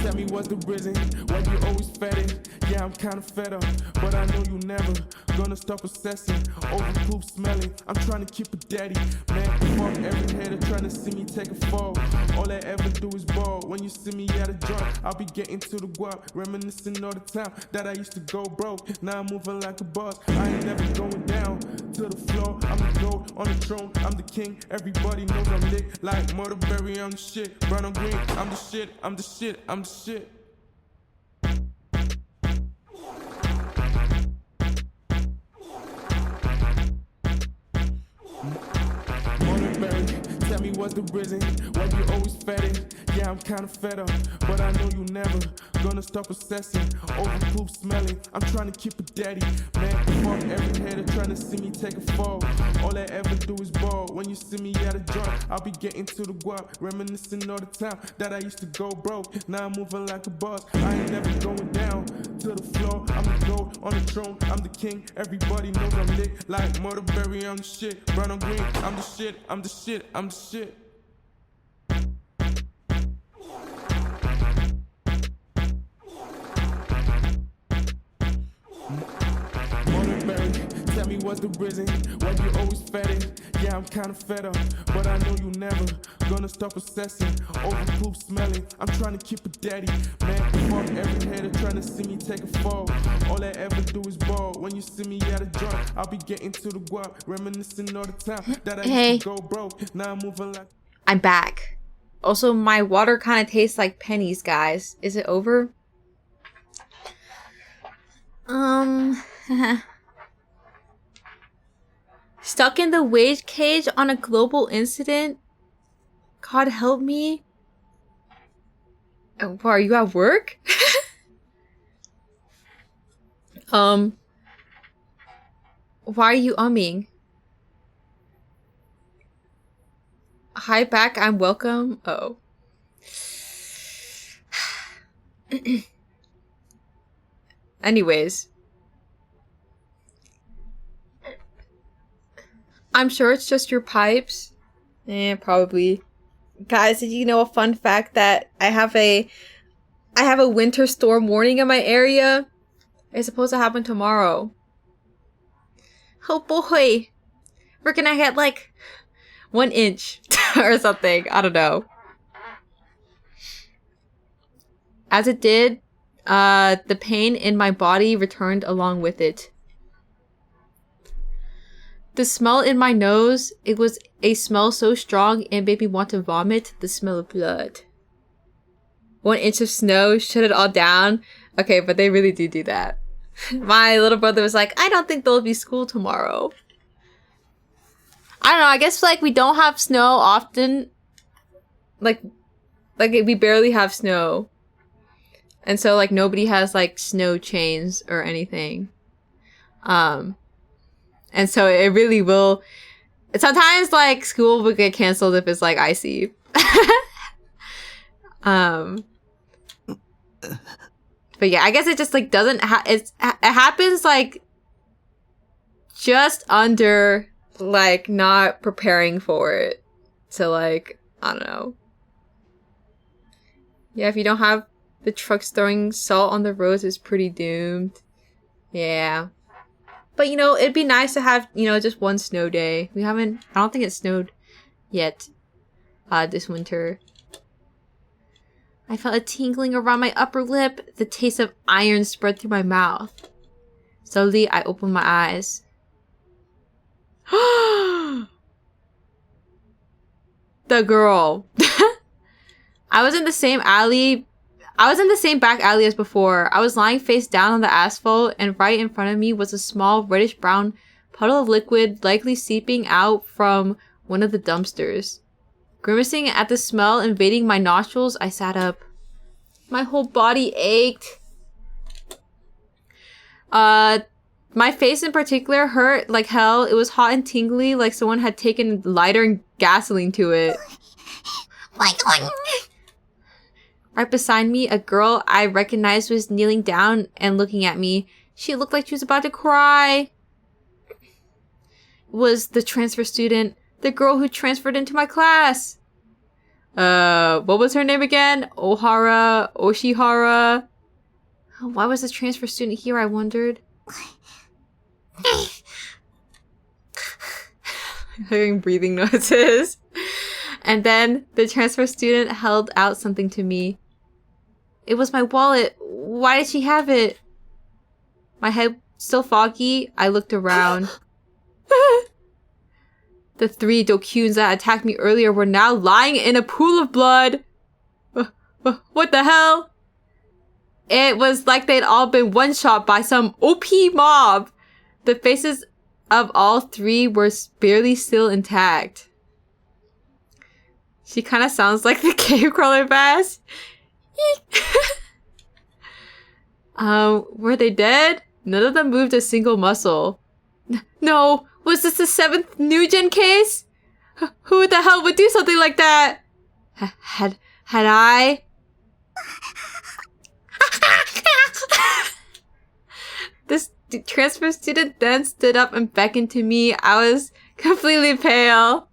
Tell me what's the reason why you always fed. Yeah, I'm kinda fed up, but I know you never gonna stop obsessing over poop smelling. I'm trying to keep it daddy, man. Fuck every hater trying to see me take a fall. All I ever do is ball. When you see me at a joint, I'll be getting to the guap, reminiscing all the time that I used to go broke. Now I'm moving like a boss. I ain't never going down to the floor. I'm the gold on the throne. I'm the king. Everybody knows I'm lit like Murderberry. I'm the shit. Brown on green. I'm the shit. I'm the shit. I'm the shit. Tell me what's the reason why you always fed. Yeah, I'm kinda fed up, but I know you never gonna stop obsessing over poop smelling. I'm trying to keep it daddy, man. Fuck every hater trying to see me take a fall. All I ever do is ball. When you see me at a joint, I'll be getting to the guap, reminiscing all the time that I used to go broke. Now I'm moving like a boss. I ain't never going down to the floor. I'm the gold on the throne. I'm the king. Everybody knows I'm lit like Murderberry. I'm the shit. Brown on green. I'm the shit. I'm the shit. I'm the shit. Tell me what's the reason why you always fed. Yeah, I'm kinda fed up, but I know you never gonna stop obsessing over poop smelling. I'm trying to keep it daddy, man. Fuck every hater trying to see me take a fall. All I ever do is ball. When you see me at a joint, I'll be getting to the guap, reminiscing all the time that I used to go broke. Now I'm moving like... I'm back. Also, my water kind of tastes like pennies, guys. Is it over? Stuck in the wage cage on a global incident? God help me. What, are you at work? Why are you umming? Hi back, I'm welcome. Oh. Anyways. I'm sure it's just your pipes. Probably. Guys, did you know a fun fact that I have a winter storm warning in my area? It's supposed to happen tomorrow. Oh boy. We're gonna get like 1 inch or something. I don't know. As it did, the pain in my body returned along with it. The smell in my nose, it was a smell so strong it made me want to vomit. The smell of blood. 1 inch of snow, shut it all down. Okay, but they really do that. My little brother was like, I don't think there'll be school tomorrow. I don't know, I guess like we don't have snow often. Like we barely have snow. And so like nobody has like snow chains or anything. And so it really will. Sometimes like school will get canceled if it's like icy. But yeah, I guess it just like doesn't. It happens like just under like not preparing for it. So like I don't know. Yeah, if you don't have the trucks throwing salt on the roads, it's pretty doomed. Yeah. But, you know, it'd be nice to have, you know, just one snow day. I don't think it snowed yet this winter. I felt a tingling around my upper lip. The taste of iron spread through my mouth. Slowly, I opened my eyes. The girl. I was in the same back alley as before. I was lying face down on the asphalt, and right in front of me was a small reddish-brown puddle of liquid, likely seeping out from one of the dumpsters. Grimacing at the smell invading my nostrils, I sat up. My whole body ached. My face in particular hurt like hell. It was hot and tingly, like someone had taken lighter and gasoline to it. Right beside me, a girl I recognized was kneeling down and looking at me. She looked like she was about to cry. It was the transfer student, the girl who transferred into my class. What was her name again? Oshihara. Why was the transfer student here, I wondered? Hearing breathing noises. And then the transfer student held out something to me. It was my wallet. Why did she have it? My head still foggy, I looked around. The 3 Dokuns that attacked me earlier were now lying in a pool of blood. What the hell? It was like they'd all been one-shot by some OP mob. The faces of all 3 were barely still intact. She kind of sounds like the cave crawler bass. Were they dead? None of them moved a single muscle. No, was this the 7th New-Gen case? Who the hell would do something like that? Had I? This transfer student then stood up and beckoned to me. I was completely pale.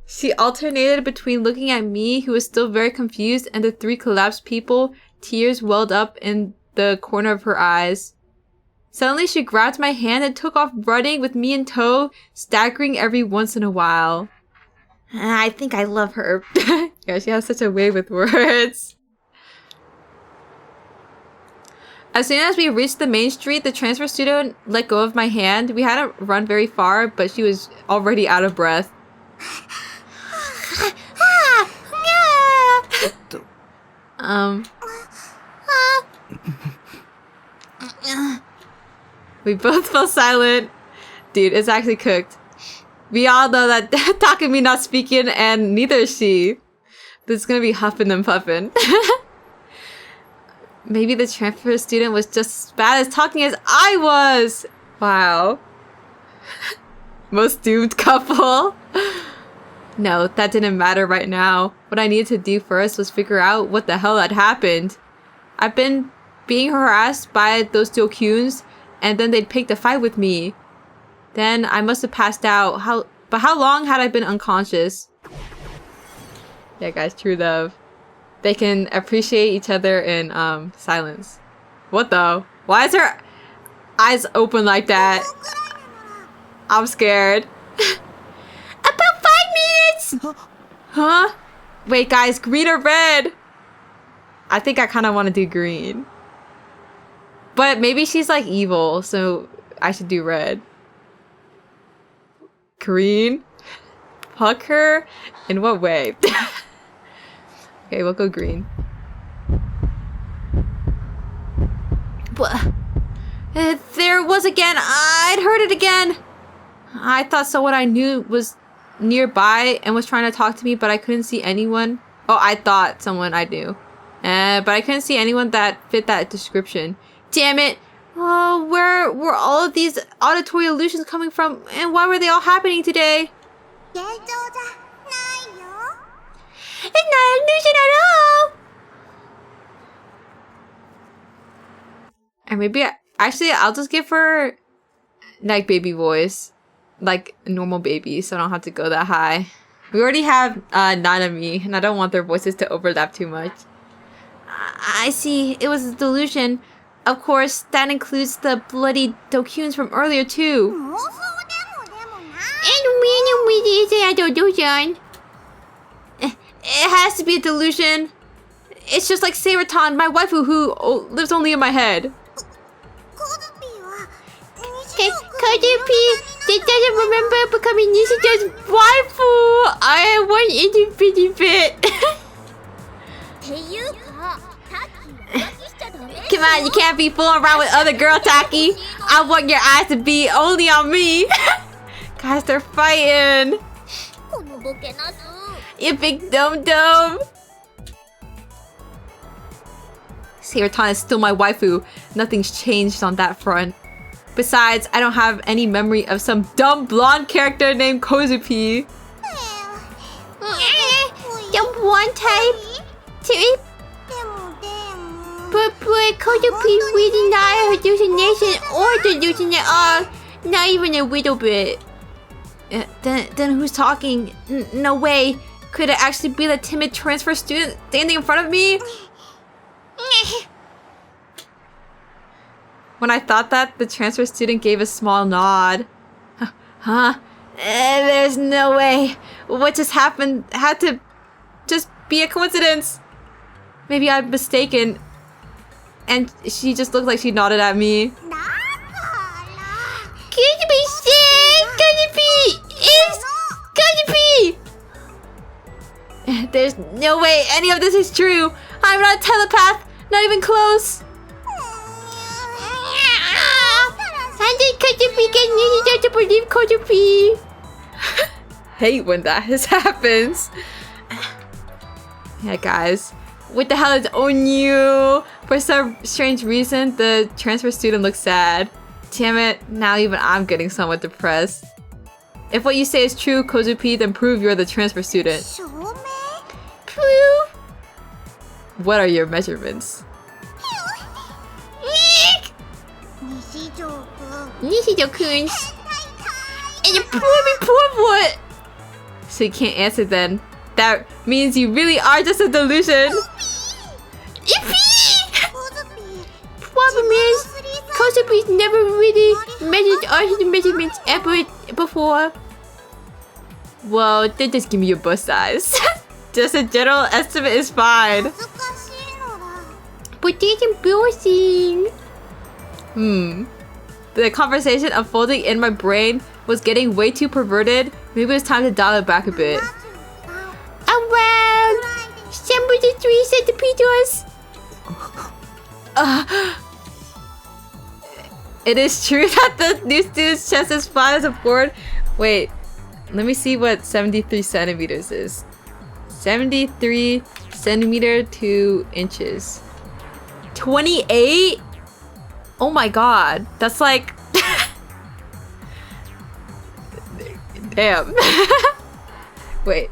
She alternated between looking at me, who was still very confused, and the 3 collapsed people. Tears welled up in the corner of her eyes. Suddenly, she grabbed my hand and took off running with me in tow, staggering every once in a while. I think I love her. Yeah, she has such a way with words. As soon as we reached the main street, the transfer student let go of my hand. We hadn't run very far, but she was already out of breath. We both fell silent. Dude, it's actually cooked. We all know that Takumi not speaking, and neither is she. This is gonna be huffing and puffing. Maybe the transfer student was just as bad as talking as I was. Wow. Most doomed couple. No, that didn't matter right now. What I needed to do first was figure out what the hell had happened. I've been being harassed by those Dokuns, and then they'd picked a fight with me. Then I must have passed out. But how long had I been unconscious? Yeah, guys, true love. They can appreciate each other in silence. What though? Why is her eyes open like that? I'm scared. About 5 minutes! Huh? Wait, guys, green or red? I think I kind of want to do green. But maybe she's like evil, so I should do red. Green? Fuck her? In what way? Okay, we'll go green. There was again. I'd heard it again. I thought someone I knew was nearby and was trying to talk to me, but I couldn't see anyone. Oh, I thought someone I knew. But I couldn't see anyone that fit that description. Damn it. Oh, where were all of these auditory illusions coming from? And why were they all happening today? It's not an illusion at all! And maybe, actually, I'll just give her, like, baby voice. Like, a normal baby, so I don't have to go that high. We already have Nanami, and I don't want their voices to overlap too much. I see. It was a delusion. Of course, that includes the bloody Dokuns from earlier, too. And we is a delusion. It has to be a delusion. It's just like Seiraton, my waifu who lives only in my head. Kozupi, they doesn't remember becoming Nishijo's waifu. I am one itty bitty bit. Come on, you can't be fooling around with other girl, Taki. I want your eyes to be only on me. Guys, they're fighting. You big dum-dum. Seiraton is still my waifu. Nothing's changed on that front. Besides, I don't have any memory of some dumb blonde character named Kozupi. The one type? But Kozupi really not a hallucination or delusion at all. Not even a little bit. Then who's talking? No way. Could it actually be the timid transfer student standing in front of me? When I thought that, the transfer student gave a small nod. Huh? There's no way. What just happened had to just be a coincidence. Maybe I'm mistaken. And she just looked like she nodded at me. Kozupi said! Kozupi! It's Kozupi! There's no way any of this is true. I'm not a telepath. Not even close. I think Kozupi gets Nishijo to believe Kozupi. Hate when that happens. Yeah, guys. What the hell is on you? For some strange reason, the transfer student looks sad. Damn it, now even I'm getting somewhat depressed. If what you say is true, Kozupi, then prove you're the transfer student. Prove? What are your measurements? Nishijo-kun. And you prove what? So you can't answer then. That means you really are just a delusion. Problem is, Kozupi's never really measured all his measurements ever before. Well, then just give me your bust size. Just a general estimate is fine. But that's embarrassing. The conversation unfolding in my brain was getting way too perverted. Maybe it's time to dial it back a bit. Around 73 centimeters centimeters. It is true that the new student's chest is flat as a board. Wait, let me see what 73 centimeters is. 73 centimeter to inches. 28? Oh my god, that's like... Damn. Wait.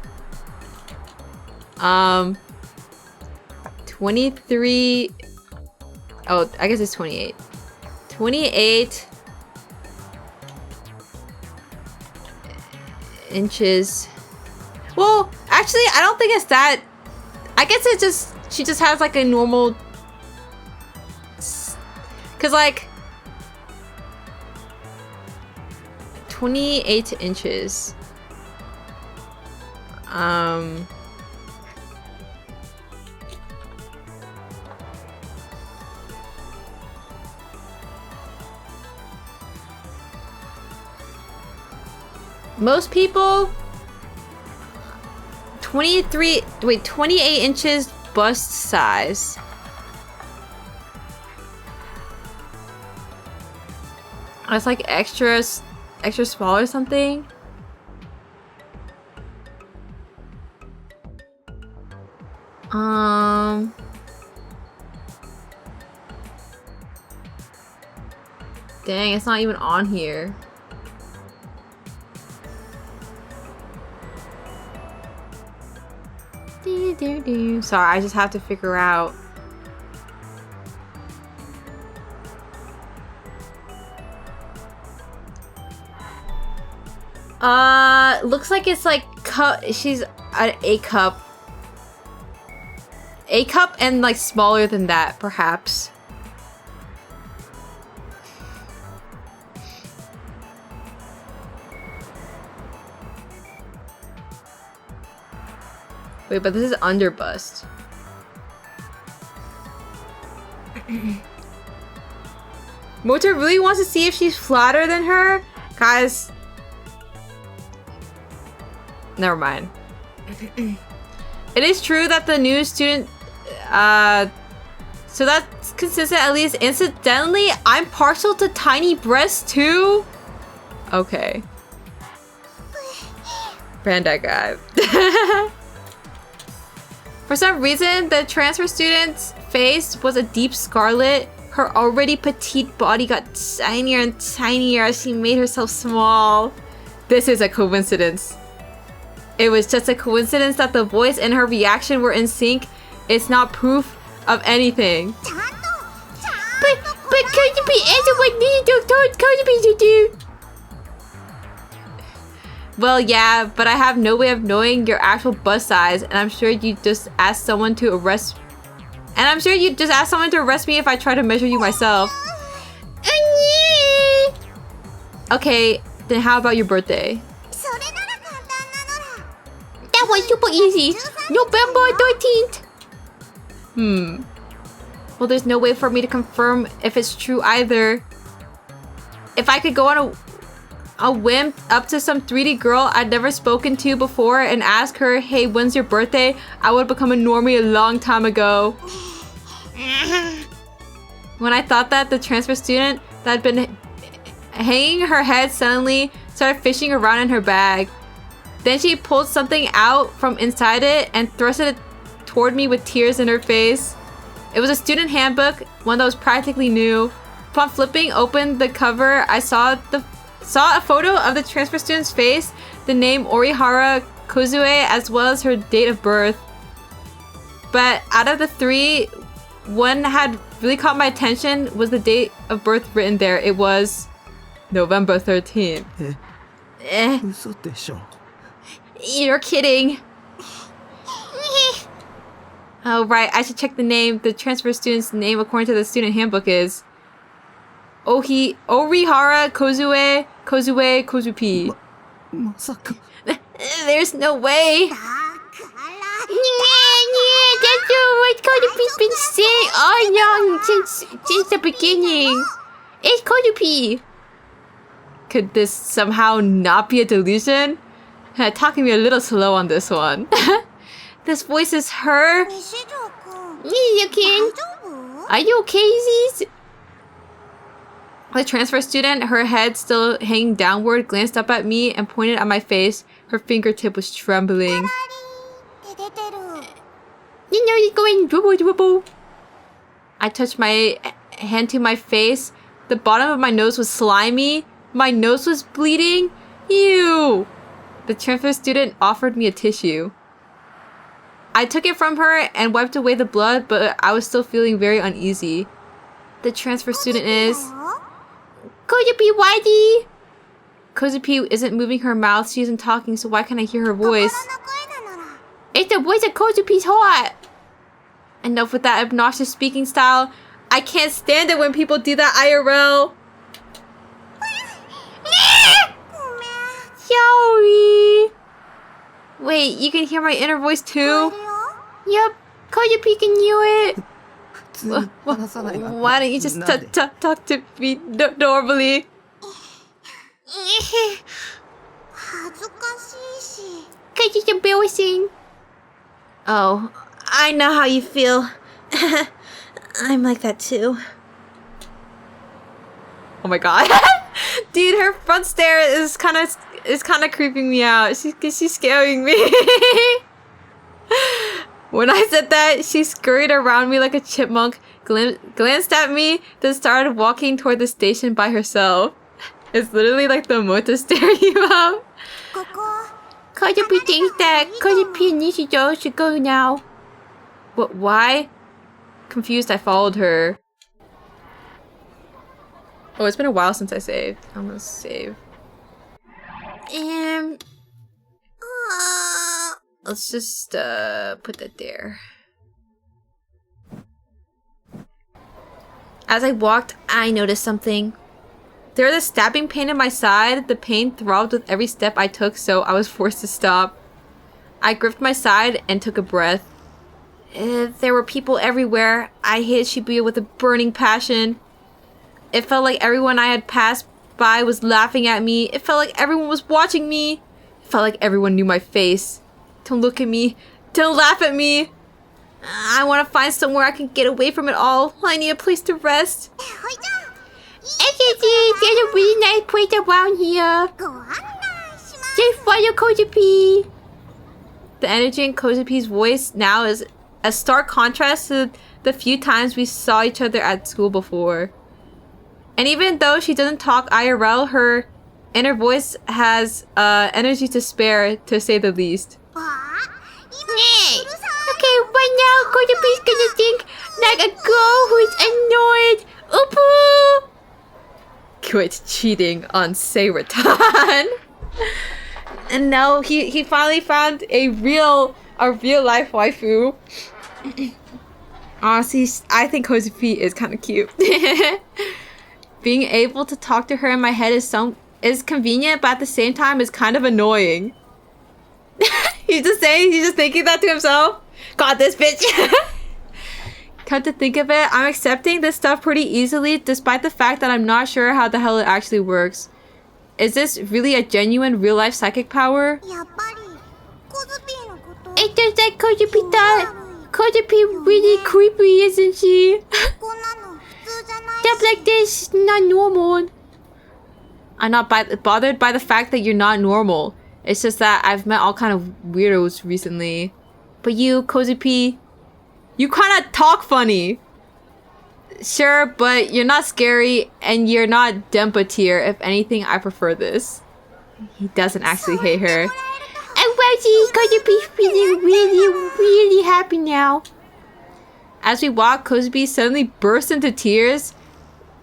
23... Oh, I guess it's 28. 28 inches. Well, actually, I don't think it's that. I guess it just... She just has like a normal... Cause like... 28 inches. Most people 28 inches bust size. That's like extra small or something. Dang, it's not even on here. Sorry, I just have to figure out. Looks like it's like she's an A cup. A cup and like smaller than that, perhaps. Wait, but this is under bust. Mota really wants to see if she's flatter than her? Guys. Never mind. It is true that the new student... so that's consistent, at least incidentally. I'm partial to tiny breasts too? Okay. Bandai guy. For some reason, the transfer student's face was a deep scarlet. Her already petite body got tinier and tinier as she made herself small. This is a coincidence. It was just a coincidence that the voice and her reaction were in sync. It's not proof of anything. But kozupi answer what Nina told kozupi to do. Well, yeah, but I have no way of knowing your actual bust size, and I'm sure you just asked someone to arrest... And I'm sure you just asked someone to arrest me if I try to measure you myself. Okay, then how about your birthday? That was super easy. November 13th. Well, there's no way for me to confirm if it's true either. If I could go on a whim up to some 3D girl I'd never spoken to before and ask her, hey, when's your birthday? I would have become a normie a long time ago. When I thought that, the transfer student that had been hanging her head suddenly started fishing around in her bag. Then she pulled something out from inside it and thrusted it toward me with tears in her face. It was a student handbook, one that was practically new. Upon flipping open the cover, I saw a photo of the transfer student's face, the name Orihara Kozue, as well as her date of birth. But out of the three, one had really caught my attention was the date of birth written there. It was November 13th. You're kidding. Oh, right. I should check the name. The transfer student's name, according to the student handbook, is Orihara Kozue Kozupi. There's no way. That's what Kozupi's been saying all along since the beginning. It's Kozupi. Could this somehow not be a delusion? Talking me a little slow on this one. This voice is her. You can. Are you okay, Z's? The transfer student, her head still hanging downward, glanced up at me and pointed at my face. Her fingertip was trembling. You know you're going dribble dribble. I touched my hand to my face. The bottom of my nose was slimy. My nose was bleeding. Ew! The transfer student offered me a tissue. I took it from her and wiped away the blood, but I was still feeling very uneasy. The transfer student is... Kozupi, Whitey! Kozupi isn't moving her mouth. She isn't talking, so why can't I hear her voice? It's the voice of Kozupi's heart. Enough with that obnoxious speaking style. I can't stand it when people do that IRL. Sorry. Wait, you can hear my inner voice too? Yep, Kozupi can hear it. Why don't you just talk to me normally? Cause it's embarrassing. Oh, I know how you feel. I'm like that too. Oh my god. Dude, her front stare is kind of creeping me out. She's scaring me. When I said that, she scurried around me like a chipmunk, glanced at me, then started walking toward the station by herself. It's literally like the motor staring you out. Kozupi thinks that Kozupi and Nishijo should go now. What? Why? Confused, I followed her. Oh, it's been a while since I saved. I'm gonna save. Let's just put that there. As I walked, I noticed something. There was a stabbing pain in my side. The pain throbbed with every step I took, so I was forced to stop. I gripped my side and took a breath. There were people everywhere. I hated Shibuya with a burning passion. It felt like everyone I had passed by was laughing at me. It felt like everyone was watching me. It felt like everyone knew my face. Don't look at me. Don't laugh at me. I want to find somewhere I can get away from it all. I need a place to rest. Actually, there's a really nice place around here. Just follow Kozupi. The energy in Kozupi's voice now is a stark contrast to the few times we saw each other at school before. And even though she doesn't talk IRL, her inner voice has energy to spare, to say the least. Okay, right now Kozupi's gonna think like a girl who's annoyed. Oops. Quit cheating on Seiratan. And no, he finally found a real life waifu. Honestly, I think Kozupi is kind of cute. Being able to talk to her in my head is convenient, but at the same time is kind of annoying. He's just thinking that to himself. Got this bitch. Come to think of it, I'm accepting this stuff pretty easily, despite the fact that I'm not sure how the hell it actually works. Is this really a genuine real-life psychic power? It's just like Kozupi thought. Kozupi really creepy, isn't she? Stuff like this is not normal. I'm not bothered by the fact that you're not normal. It's just that I've met all kind of weirdos recently. But you, Kozupi, you kind of talk funny. Sure, but you're not scary and you're not Dempa tier. If anything, I prefer this. He doesn't actually hate her. And well, she's Kozupi's feeling really happy now. As we walked, Kozupi suddenly burst into tears.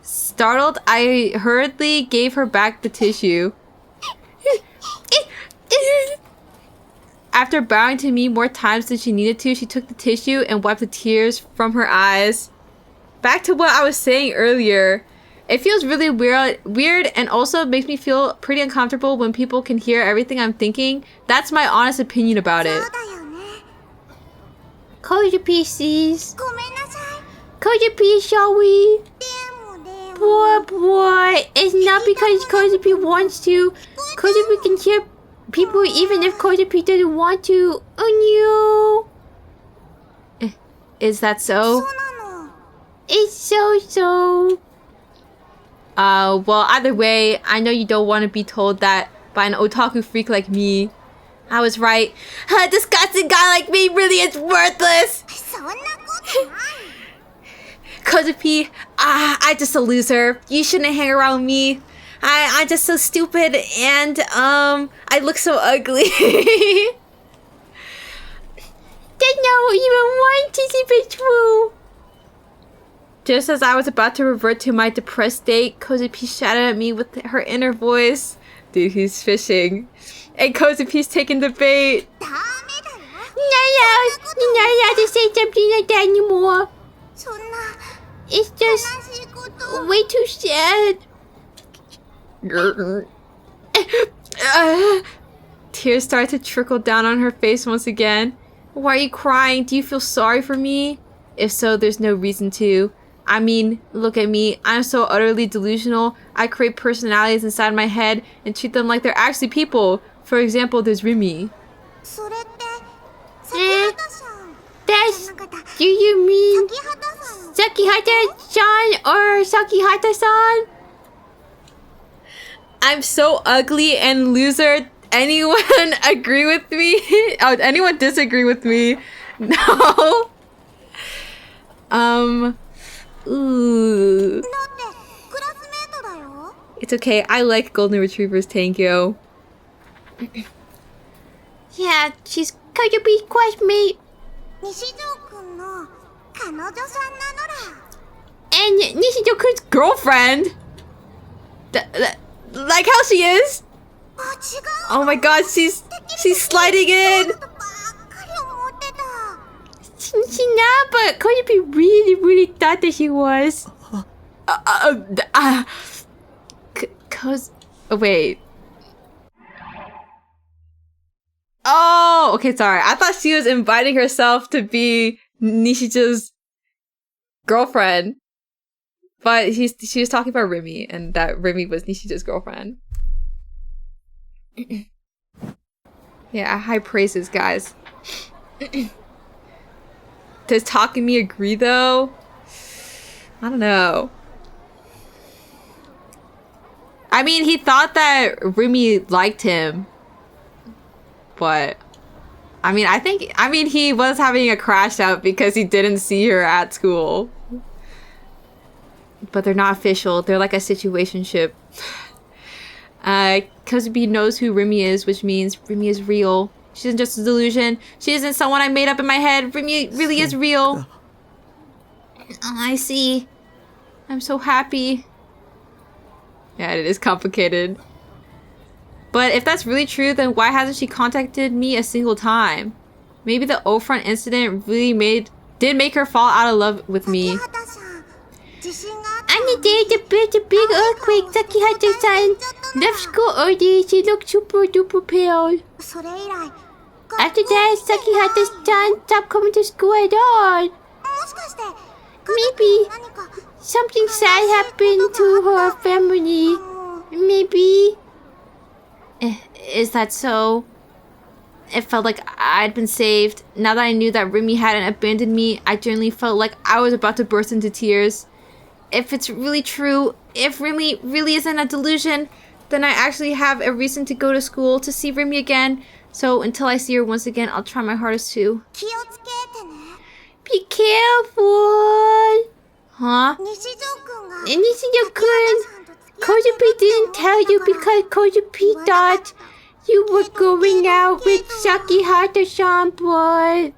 Startled, I hurriedly gave her back the tissue. After bowing to me more times than she needed to, she took the tissue and wiped the tears from her eyes. Back to what I was saying earlier. It feels really weird and also makes me feel pretty uncomfortable when people can hear everything I'm thinking. That's my honest opinion about it. Kozupi sees. Kozupi, shall we? Poor boy. It's not because Kozupi wants to. Kozupi can hear people even if Kozupi doesn't want to. Oh no. Is that so? It's so. Well, either way, I know you don't want to be told that by an otaku freak like me. I was right. A disgusting guy like me really is worthless. Kozupi, I'm just a loser. You shouldn't hang around me. I'm just so stupid and, I look so ugly. There's not even one to be true. Just as I was about to revert to my depressed state, Kozupi shouted at me with her inner voice. Dude, he's fishing. And Kozupi's taking the bait. You're not allowed to say something like that anymore. It's just way too sad. Tears start to trickle down on her face once again. Why are you crying? Do you feel sorry for me? If so, there's no reason to. I mean, look at me. I'm so utterly delusional. I create personalities inside my head and treat them like they're actually people. For example, there's Rimi. Do you mean Sakihata-san or Sakihata-san? I'm so ugly and loser. Anyone agree with me? Oh, anyone disagree with me? No. Ooh. It's okay. I like golden retrievers, Tangyo. Yeah, she's Kozupi's classmate. And Nishijo-kun's girlfriend. Like how she is. Oh my god, she's sliding in. She's not, but Kozupi really thought that she was. Oh, wait. Oh, okay, sorry. I thought she was inviting herself to be Nishijo's girlfriend. But she was talking about Rimi, and that Rimi was Nishijo's girlfriend. Yeah, high praises, guys. Does Takumi agree, though? I don't know. I mean, he thought that Rimi liked him. But, I mean, he was having a crash out because he didn't see her at school. But they're not official. They're like a situationship. Kozupi knows who Rimi is, which means Rimi is real. She isn't just a delusion. She isn't someone I made up in my head. Rimi really is real. I see. I'm so happy. Yeah, it is complicated. But if that's really true, then why hasn't she contacted me a single time? Maybe the O-front incident really did make her fall out of love with me. On the day there's a big earthquake, Sakihata-san left school early. She looked super duper pale. After that, Sakihata-san stopped coming to school at all. Maybe something sad happened to her family. Maybe. Is that so? It felt like I'd been saved. Now that I knew that Rimi hadn't abandoned me, I genuinely felt like I was about to burst into tears. If it's really true, if Rimi really isn't a delusion, then I actually have a reason to go to school to see Rimi again. So until I see her once again, I'll try my hardest to. Be careful. Huh? Nishijo-kun, Kozupi didn't tell you because Kozupi thought you were going out with Sakihata-san, but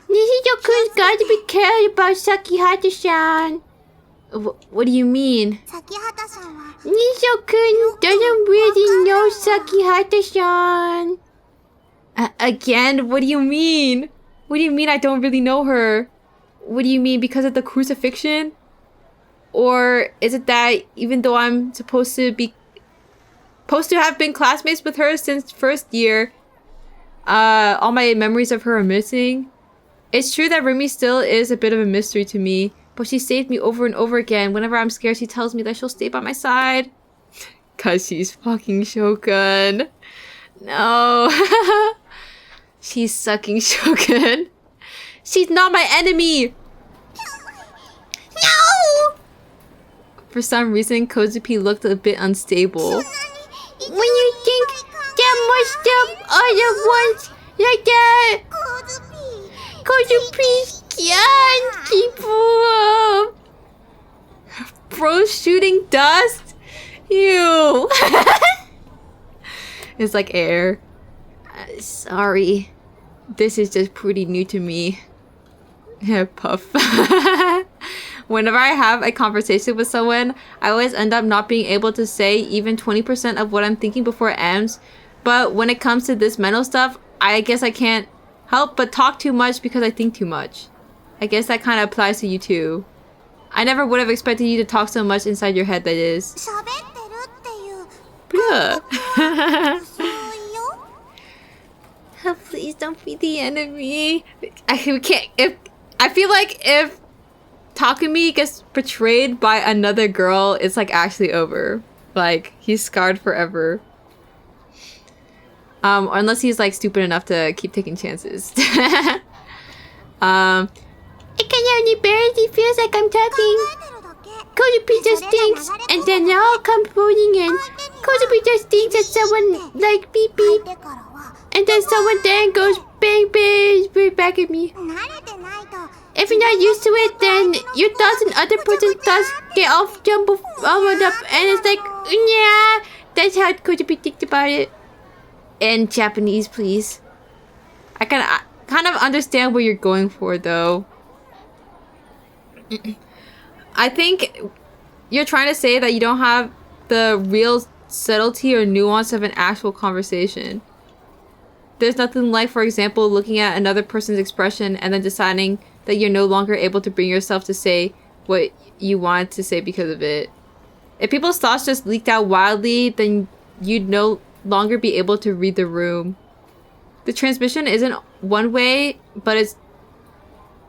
Nishijo-kun's got to be careful about Sakihata-san. What do you mean? Nishijo-kun doesn't really know Sakihata-san. Again? What do you mean? What do you mean I don't really know her? What do you mean, because of the crucifixion? Or is it that even though I'm supposed to have been classmates with her since first year, all my memories of her are missing? It's true that Rimi still is a bit of a mystery to me, but she saved me over and over again. Whenever I'm scared, she tells me that she'll stay by my side. Cause she's fucking Shogun. No. She's sucking Shogun. She's not my enemy! No! For some reason, Kozupi looked a bit unstable. When you think that much stuff all at once like that, Kozupi can't keep up. Bro shooting dust? Ew. It's like air. Sorry. This is just pretty new to me. Puff. Whenever I have a conversation with someone, I always end up not being able to say even 20% of what I'm thinking before it ends. But when it comes to this mental stuff, I guess I can't help but talk too much because I think too much. I guess that kind of applies to you too. I never would have expected you to talk so much inside your head, that is. Blah. Oh, please don't be the enemy. I feel like if Takumi gets betrayed by another girl, it's like actually over. Like, he's scarred forever. Or unless he's like stupid enough to keep taking chances. It can only barely feels like I'm talking. Kozupi just thinks, and then they all come floating in. Kozupi just thinks that someone like beep beep, and then someone then goes bang bang right back at me. If you're not used to it, then your thoughts and other person's thoughts get all jumbled up, and it's like, yeah, that's how Kozupi thinks about it. In Japanese, please. I kind of understand what you're going for, though. I think you're trying to say that you don't have the real subtlety or nuance of an actual conversation. There's nothing like, for example, looking at another person's expression and then deciding that you're no longer able to bring yourself to say what you wanted to say because of it. If people's thoughts just leaked out wildly, then you'd no longer be able to read the room. The transmission isn't one way, but it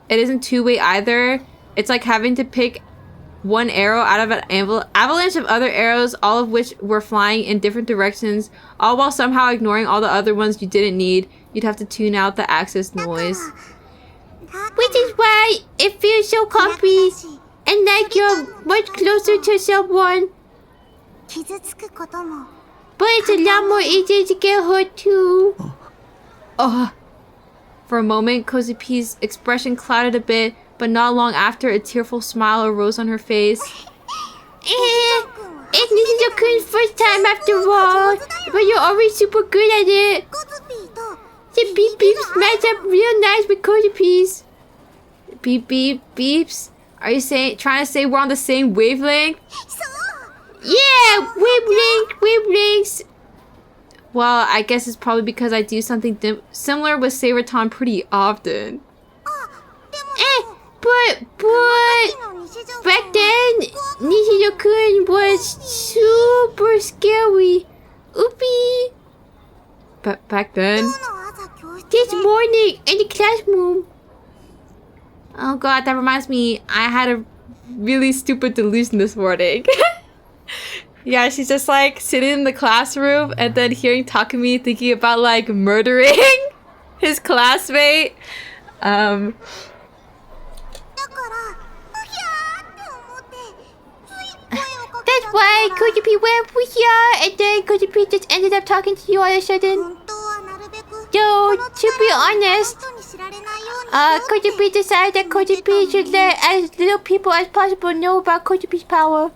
isn't two-way either. It's like having to pick one arrow out of an avalanche of other arrows, all of which were flying in different directions, all while somehow ignoring all the other ones you didn't need. You'd have to tune out the access noise. Which is why it feels so comfy, and like you're much closer to someone. But it's a lot more easy to get hurt too. For a moment, Kozupi's expression clouded a bit, but not long after, a tearful smile arose on her face. It's Nishijo-kun's first time after all, but you're always super good at it. The beep beeps match up real nice with Kozupi's. Beep beep beeps? Are you trying to say we're on the same wavelength? Yeah, wavelengths. Well, I guess it's probably because I do something similar with Seiraton pretty often. But back then, Nishijo-kun was super scary. Oopie. But back then? This morning in the classroom. Oh god, that reminds me, I had a really stupid delusion this morning. Yeah, she's just like sitting in the classroom and then hearing Takumi thinking about like murdering his classmate. That's why Kozupi went here, and then Kozupi just ended up talking to you all of a sudden. So, to be honest, Kozupi decided that Kozupi should let as little people as possible know about Kozupi's power.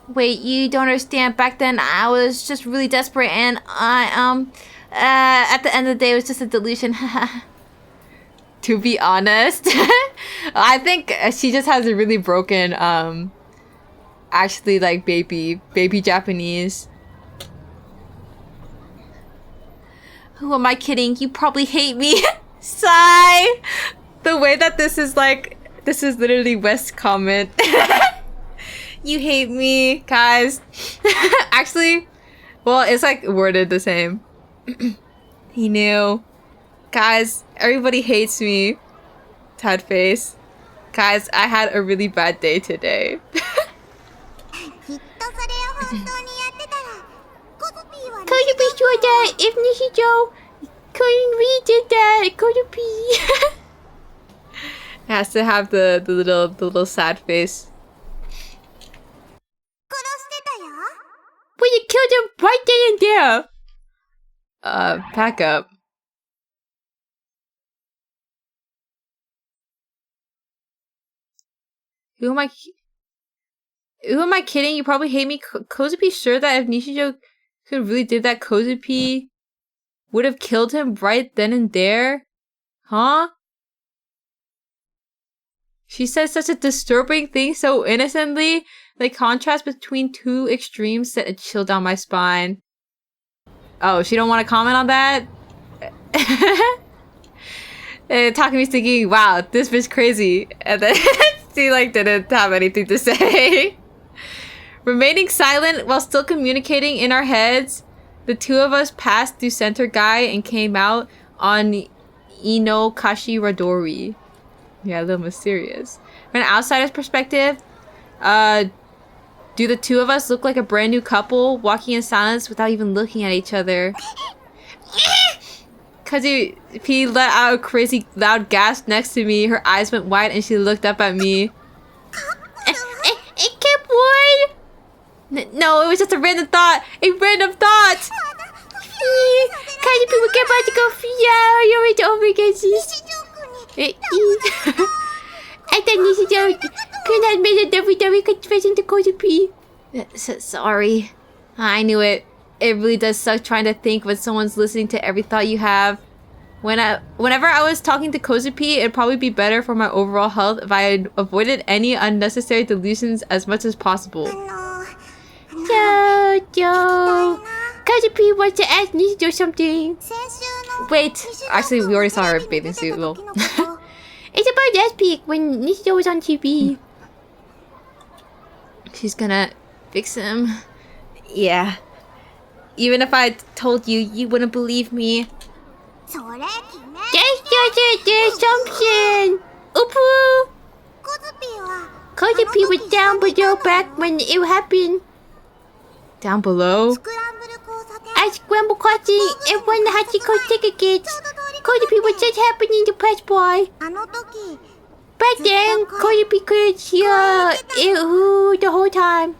Wait, you don't understand. Back then, I was just really desperate, and at the end of the day, it was just a delusion. To be honest, I think she just has a really broken, actually, like, baby Japanese. Who am I kidding? You probably hate me. Sigh. The way that this is literally West's comment. You hate me, guys. Actually, well, it's like worded the same. He knew. Guys, everybody hates me. Tad face. Guys, I had a really bad day today. Kozupi sure that if Nishijo couldn't read it, that Kozupi. It has to have the little sad face. But you killed him right then and there. Pack up. Who am I kidding? You probably hate me. Kozupi's sure that if Nishijo could really did that, Kozupi would have killed him right then and there? Huh? She says such a disturbing thing so innocently. The contrast between two extremes sent a chill down my spine. Oh, she don't want to comment on that? Takami's thinking, wow, this bitch crazy. And then she didn't have anything to say. Remaining silent while still communicating in our heads, the two of us passed through Center Guy and came out on Ino Kashi Radori. Yeah, a little mysterious. From an outsider's perspective, do the two of us look like a brand new couple walking in silence without even looking at each other? He let out a crazy loud gasp next to me. Her eyes went wide and she looked up at me. It kept one. No, it was just a random thought. A random thought. Kind of people get about to go yeah, you're into over against I thought Nishijo could have made a WWE confession to Kozupi. Sorry. I knew it. It really does suck trying to think when someone's listening to every thought you have. Whenever I was talking to Kozupi, it'd probably be better for my overall health if I had avoided any unnecessary delusions as much as possible. Jojo. Kozupi wants to ask Nishijo something. Wait, actually, we already saw her bathing suit. Lol. It's about last week when Nishijo was on TV. She's gonna fix him. Yeah. Even if I told you, you wouldn't believe me. That's just the assumption. Upu. Kozupi was down below back when it happened. Down below? At Scramble Crossing and when the Hachiko ticket gets, Kozupi was just happening to pass by. Back then, Kozupi could hear it the whole time.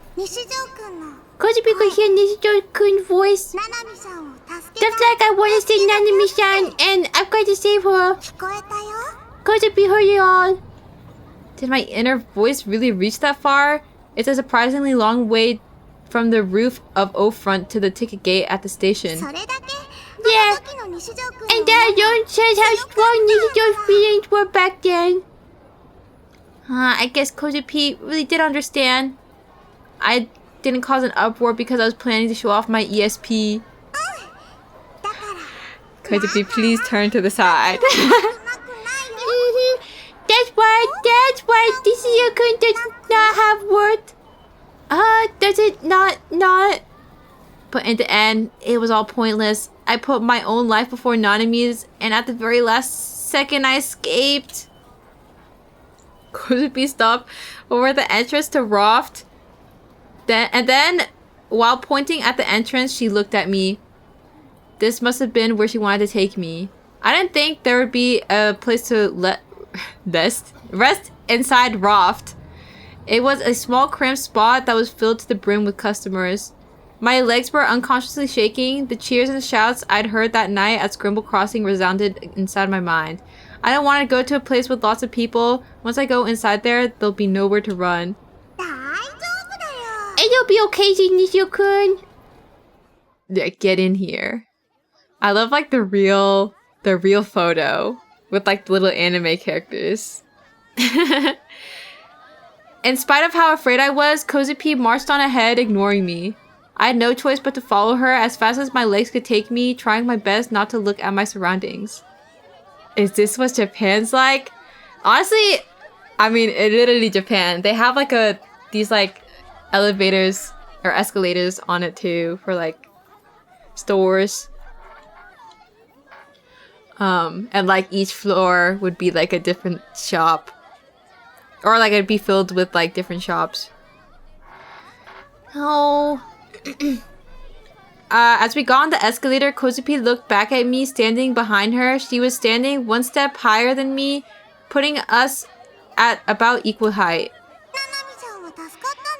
Kozupi could hear Nishijo-kun's voice. Just like I want to say Nanami-san and I've got to save her. Kozupi heard it all. Did my inner voice really reach that far? It's a surprisingly long way from the roof of O Front to the ticket gate at the station. Yeah, and that alone says how strong Nishijo's feelings were back then. I guess Kozupi really did understand. I didn't cause an uproar because I was planning to show off my ESP. Kozupi, please turn to the side. That's why Nishijo-kun does not have worth. Does it not? But in the end, it was all pointless. I put my own life before Nanami's, and at the very last second, I escaped. Kozupi stopped over the entrance to Roft. Then, while pointing at the entrance, she looked at me. This must have been where she wanted to take me. I didn't think there would be a place to rest inside Roft. It was a small cramped spot that was filled to the brim with customers. My legs were unconsciously shaking. The cheers and shouts I'd heard that night at Scramble Crossing resounded inside my mind. I don't want to go to a place with lots of people. Once I go inside there, there'll be nowhere to run. It'll be okay, Nishijo-kun. Yeah, get in here. I love the real photo with the little anime characters. In spite of how afraid I was, Kozupi marched on ahead, ignoring me. I had no choice but to follow her as fast as my legs could take me, trying my best not to look at my surroundings. Is this what Japan's like? Honestly, I mean, it literally Japan. They have these elevators or escalators on it too for stores. And each floor would be a different shop. Or it'd be filled with different shops. Oh. As we got on the escalator, Kozupi looked back at me standing behind her. She was standing one step higher than me, putting us at about equal height.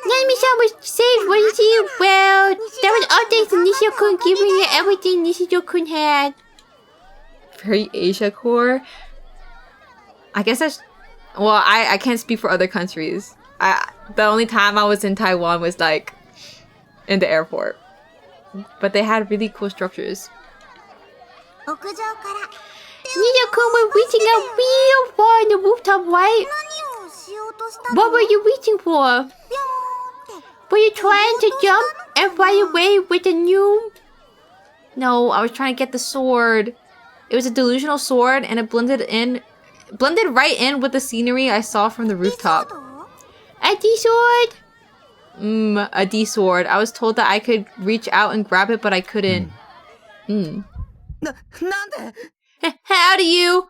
Nami-san was saved, wasn't she? Well, that was all thanks to Nishio-kun giving her everything Nishio-kun had. Very Asia core. I guess that's... Well, I can't speak for other countries. The only time I was in Taiwan was like in the airport. But they had really cool structures. Nishio-kun was reaching out real far in the rooftop, right? What were you reaching for? Were you trying to jump and fly away with the new... No, I was trying to get the sword. It was a delusional sword and it blended right in with the scenery I saw from the rooftop. A D-sword? A D-sword. I was told that I could reach out and grab it, but I couldn't. How do you?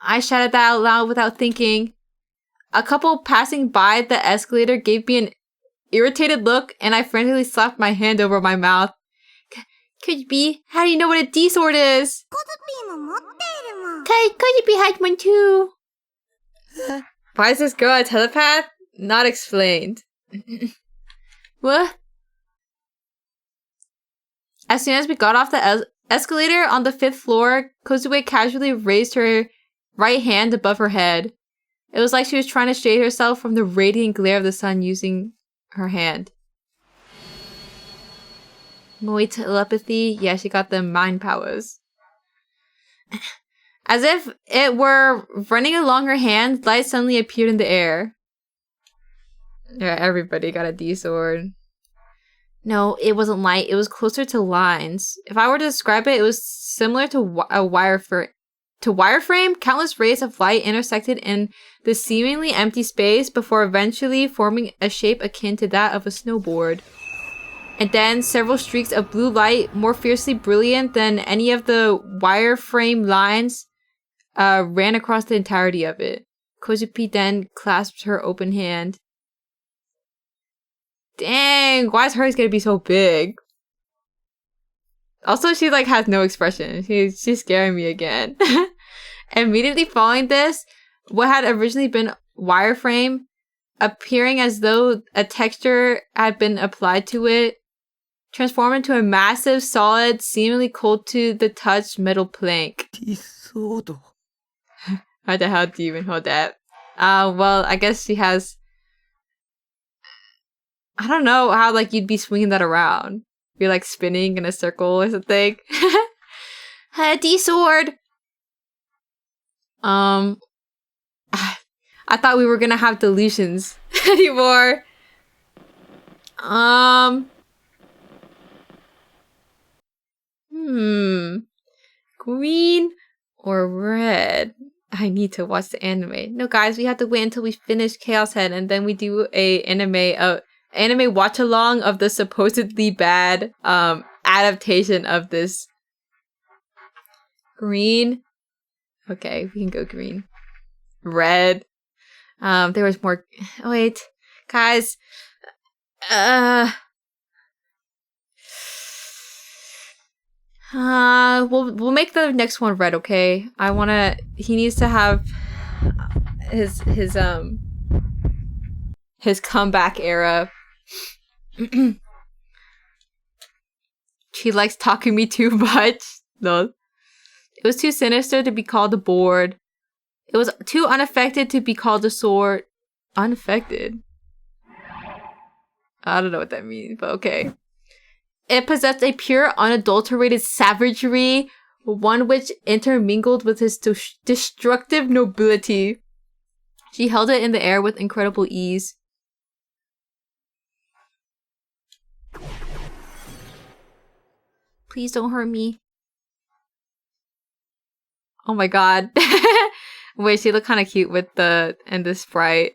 I shouted that out loud without thinking. A couple passing by the escalator gave me an irritated look, and I frantically slapped my hand over my mouth. Kozupi, how do you know what a D-sword is? Kozupi has one too. Why is this girl a telepath? Not explained. What? As soon as we got off the escalator on the 5th floor, Kozupe casually raised her right hand above her head. It was like she was trying to shade herself from the radiant glare of the sun using her hand. Moi telepathy? Yeah, she got the mind powers. As if it were running along her hand, light suddenly appeared in the air. Yeah, everybody got a D-sword. No, it wasn't light. It was closer to lines. If I were to describe it, it was similar to a wireframe. Countless rays of light intersected in the seemingly empty space before eventually forming a shape akin to that of a snowboard. And then several streaks of blue light, more fiercely brilliant than any of the wireframe lines, ran across the entirety of it. Kozupi then clasped her open hand. Dang, why is hers gonna be so big? Also, she like has no expression. She's scaring me again. Immediately following this, what had originally been wireframe, appearing as though a texture had been applied to it, transformed into a massive, solid, seemingly cold to the touch metal plank. How the hell do you even hold that? Well, I guess she has... I don't know how, like, you'd be swinging that around. You're, like, spinning in a circle or something. A D-sword! I thought we were gonna have delusions anymore. Green or red? I need to watch the anime. No, guys, we have to wait until we finish Chaos Head and then we do a anime watch along of the supposedly bad adaptation of this. Green. Okay, we can go green. Red. There was more. Oh, wait, guys. We'll make the next one red, okay? He needs to have his comeback era. She likes talking me too much. No. It was too sinister to be called a board. It was too unaffected to be called a sword. Unaffected? I don't know what that means, but okay. It possessed a pure, unadulterated savagery, one which intermingled with his destructive nobility. She held it in the air with incredible ease. Please don't hurt me. Oh my god. Wait, she looked kind of cute with the sprite.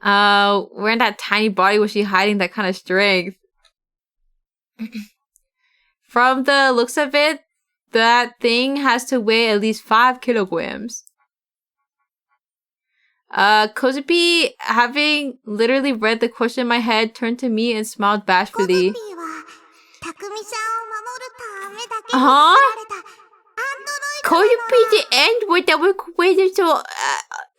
Where in that tiny body was she hiding that kind of strength? From the looks of it, that thing has to weigh at least 5 kilograms. Kozupi, having literally read the question in my head, turned to me and smiled bashfully. Huh? Kozupi the android that was created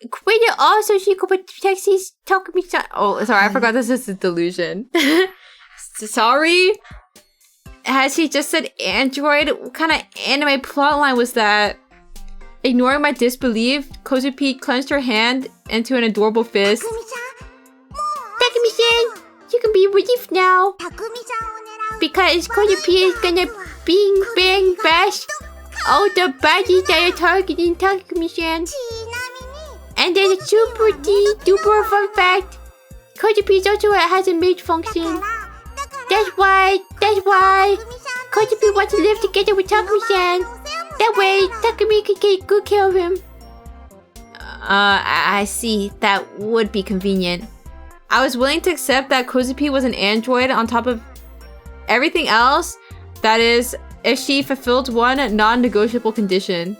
created also she could protect his Takumi-san. Oh, sorry, I forgot this is a delusion. Sorry. Has he just said android? What kind of anime plotline was that? Ignoring my disbelief, Kozupi clenched her hand into an adorable fist. Takumi-san, you can be relieved now. Because Kozupi is gonna bang bash all the baddies that are targeting Takumi-san. And there's a super duper fun fact. Kozupi also has a mage function. That's why Kozupi wants to live together with Takumi-san. That way, Takumi can take good care of him. I see. That would be convenient. I was willing to accept that Kozupi was an android on top of everything else. That is, if she fulfilled one non-negotiable condition.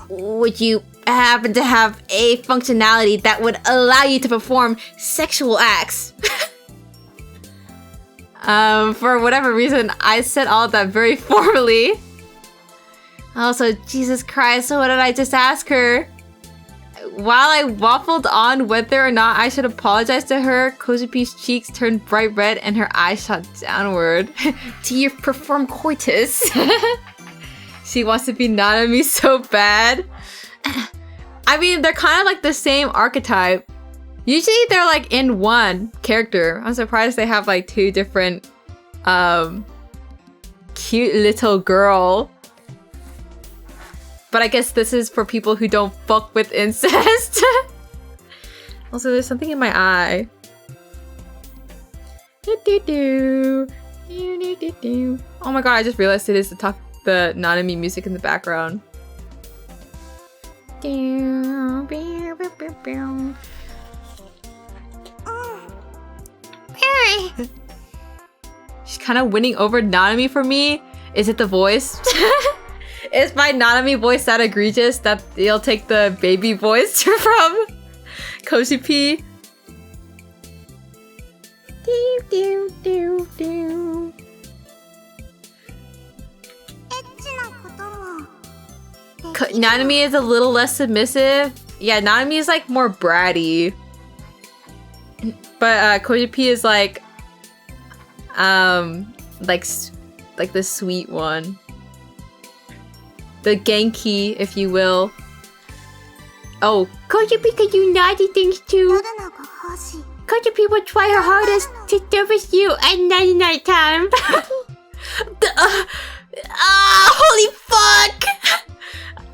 Would you happen to have a functionality that would allow you to perform sexual acts? For whatever reason, I said all of that very formally. Also, Jesus Christ, what did I just ask her? While I waffled on whether or not I should apologize to her, Kozupi's cheeks turned bright red and her eyes shot downward. Do you perform coitus? She wants to be Nanami so bad. I mean, they're kind of like the same archetype. Usually they're like in one character. I'm surprised they have like two different cute little girl. But I guess this is for people who don't fuck with incest. Also, there's something in my eye. Oh my god, I just realized it is the Nanami music in the background. She's kind of winning over Nanami for me. Is it the voice? Is my Nanami voice that egregious that you'll take the baby voice from Kozupi? Nanami is a little less submissive. Yeah, Nanami is like more bratty. But Kozupi is like the sweet one. The Genki, if you will. Oh, Kozupi can do naughty things too. Kozupi will try her hardest to service you at night time. Holy fuck!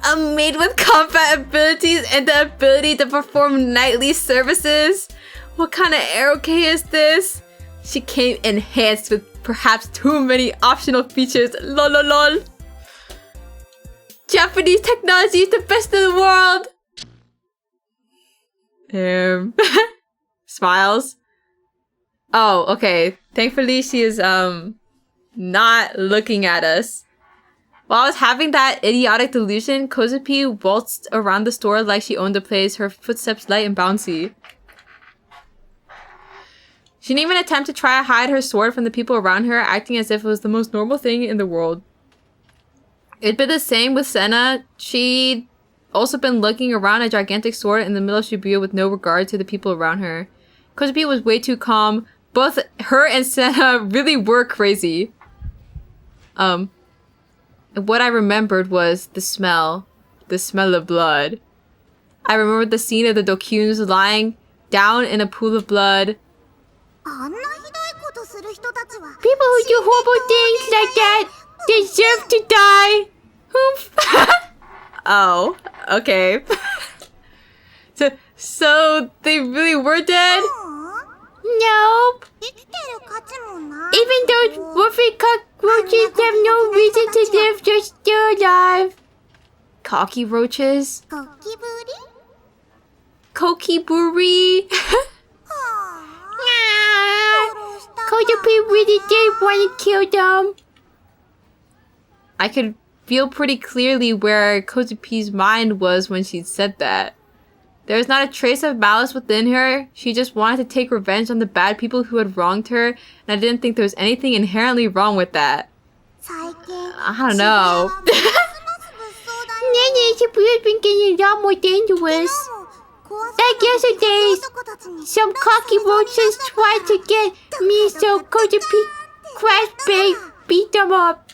A maid with combat abilities and the ability to perform nightly services? What kind of eroke is this? She came enhanced with perhaps too many optional features. Lol lol lol. Japanese technology is the best in the world! Smiles. Oh, okay. Thankfully she is not looking at us. While I was having that idiotic delusion, Kozupi waltzed around the store like she owned the place, her footsteps light and bouncy. She didn't even attempt to try to hide her sword from the people around her, acting as if it was the most normal thing in the world. It'd been the same with Senna. She'd also been looking around a gigantic sword in the middle of Shibuya with no regard to the people around her. Kozupi was way too calm. Both her and Senna really were crazy. What I remembered was the smell of blood. I remembered the scene of the Dokuns lying down in a pool of blood. People who do horrible things like that deserve to die. Oh, okay. So they really were dead? Nope. Even those woofy cockroaches have no reason to live, they're still alive. Cocky roaches? Kokiburi? Kozupi really did want to kill them. I could feel pretty clearly where Kozupi's mind was when she said that. There was not a trace of malice within her. She just wanted to take revenge on the bad people who had wronged her, and I didn't think there was anything inherently wrong with that. I don't know. Nene, Shibuya's been getting a lot more dangerous. Like yesterday, some cocky roaches tried to get me, so kozupi crash bait beat them up.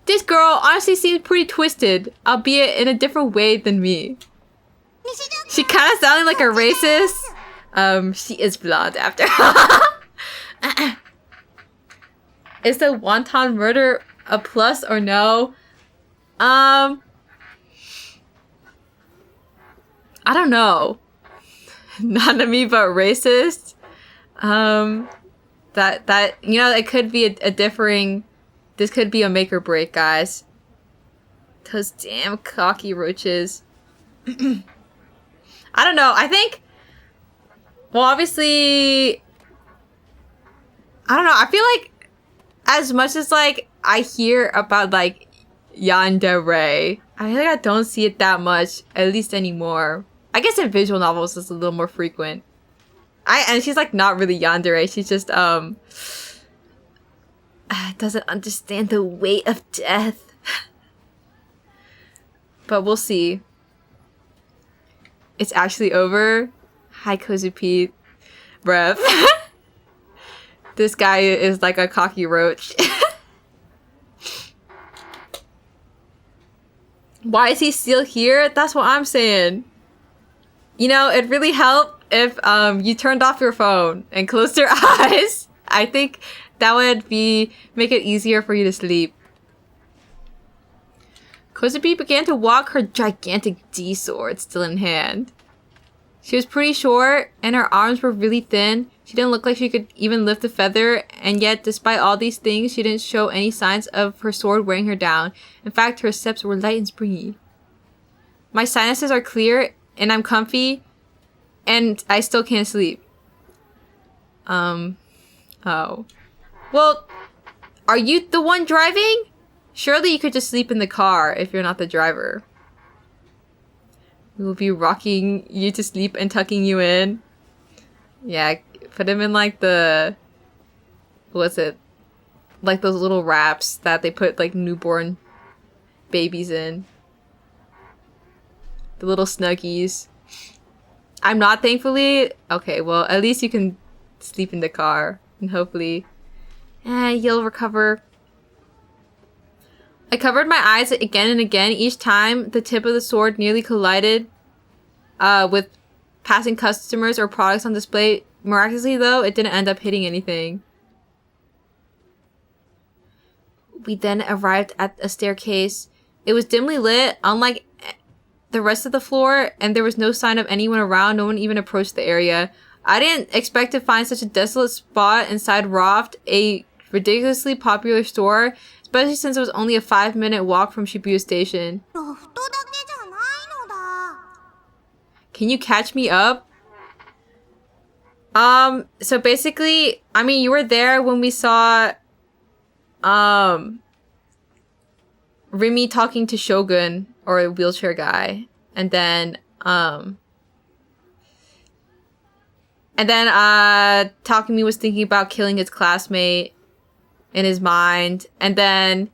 This girl honestly seems pretty twisted, albeit in a different way than me. She kind of sounded like a racist. She is blonde after. Is the wonton murder a plus or no? I don't know. Not to me, but racist. That you know, it could be a differing. This could be a make or break, guys. Those damn cocky roaches. I don't know. I think. Well, obviously, I don't know. I feel like as much as like I hear about like yandere, I feel like I don't see it that much, at least anymore. I guess in visual novels it's a little more frequent. And she's like not really yandere. She's just doesn't understand the weight of death. But we'll see. It's actually over. Hi, kozupi. Bruv. This guy is like a cocky roach. Why is he still here? That's what I'm saying. You know, it'd really help if you turned off your phone and closed your eyes. I think that would make it easier for you to sleep. Kozupi began to walk, her gigantic D sword still in hand. She was pretty short, and her arms were really thin. She didn't look like she could even lift a feather, and yet, despite all these things, she didn't show any signs of her sword weighing her down. In fact, her steps were light and springy. My sinuses are clear, and I'm comfy, and I still can't sleep. Oh. Well, are you the one driving? Surely you could just sleep in the car if you're not the driver. We will be rocking you to sleep and tucking you in. Yeah, put him in like the... What's it? Like those little wraps that they put like newborn babies in. The little snuggies. I'm not, thankfully. Okay, well, at least you can sleep in the car. And hopefully... you'll recover. I covered my eyes again and again. Each time, the tip of the sword nearly collided with passing customers or products on display. Miraculously, though, it didn't end up hitting anything. We then arrived at a staircase. It was dimly lit, unlike the rest of the floor, and there was no sign of anyone around. No one even approached the area. I didn't expect to find such a desolate spot inside Raft, a ridiculously popular store, especially since it was only a 5-minute walk from Shibuya Station. Can you catch me up? So basically, I mean, you were there when we saw, Rimi talking to Shogun, or a wheelchair guy, and then Takumi was thinking about killing his classmate in his mind. And then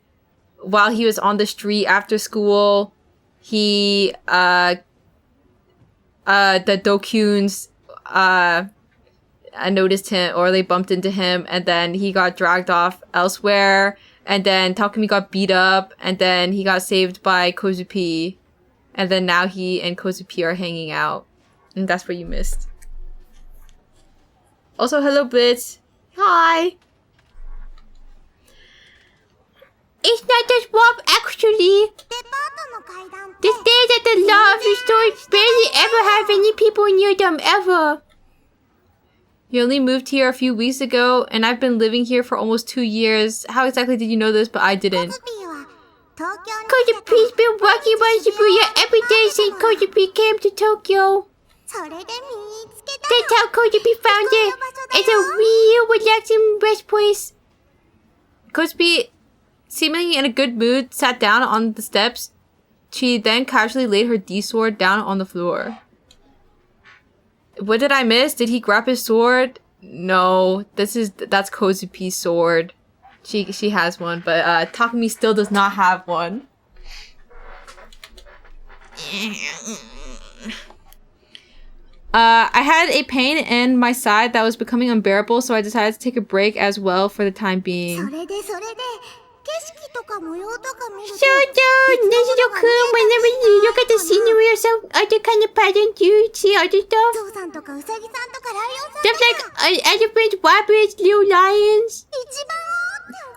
while he was on the street after school, he, the Dokuns, noticed him, or they bumped into him, and then he got dragged off elsewhere. And then Takumi got beat up, and then he got saved by Kozupi. And then now he and Kozupi are hanging out. And that's what you missed. Also, hello, Blitz. Hi. It's not just Wolf, actually. The stairs at the loft stores barely ever have any people near them, ever. You only moved here a few weeks ago, and I've been living here for almost 2 years. How exactly did you know this? But I didn't. Kozupi's been walking around Shibuya every day since Kozupi came to Tokyo. That's how Kozupi found it. It's a real relaxing rest place. Kozupi, seemingly in a good mood, sat down on the steps. She then casually laid her D-sword down on the floor. What did I miss? Did he grab his sword? No, that's Kozupi's sword. she has one, but Takumi still does not have one. I had a pain in my side that was becoming unbearable, so I decided to take a break as well for the time being. So, Nezuko-kun, whenever you look at the scenery or some other kind of pattern, do you see other stuff? Stuff like elephants, rabbits, little lions.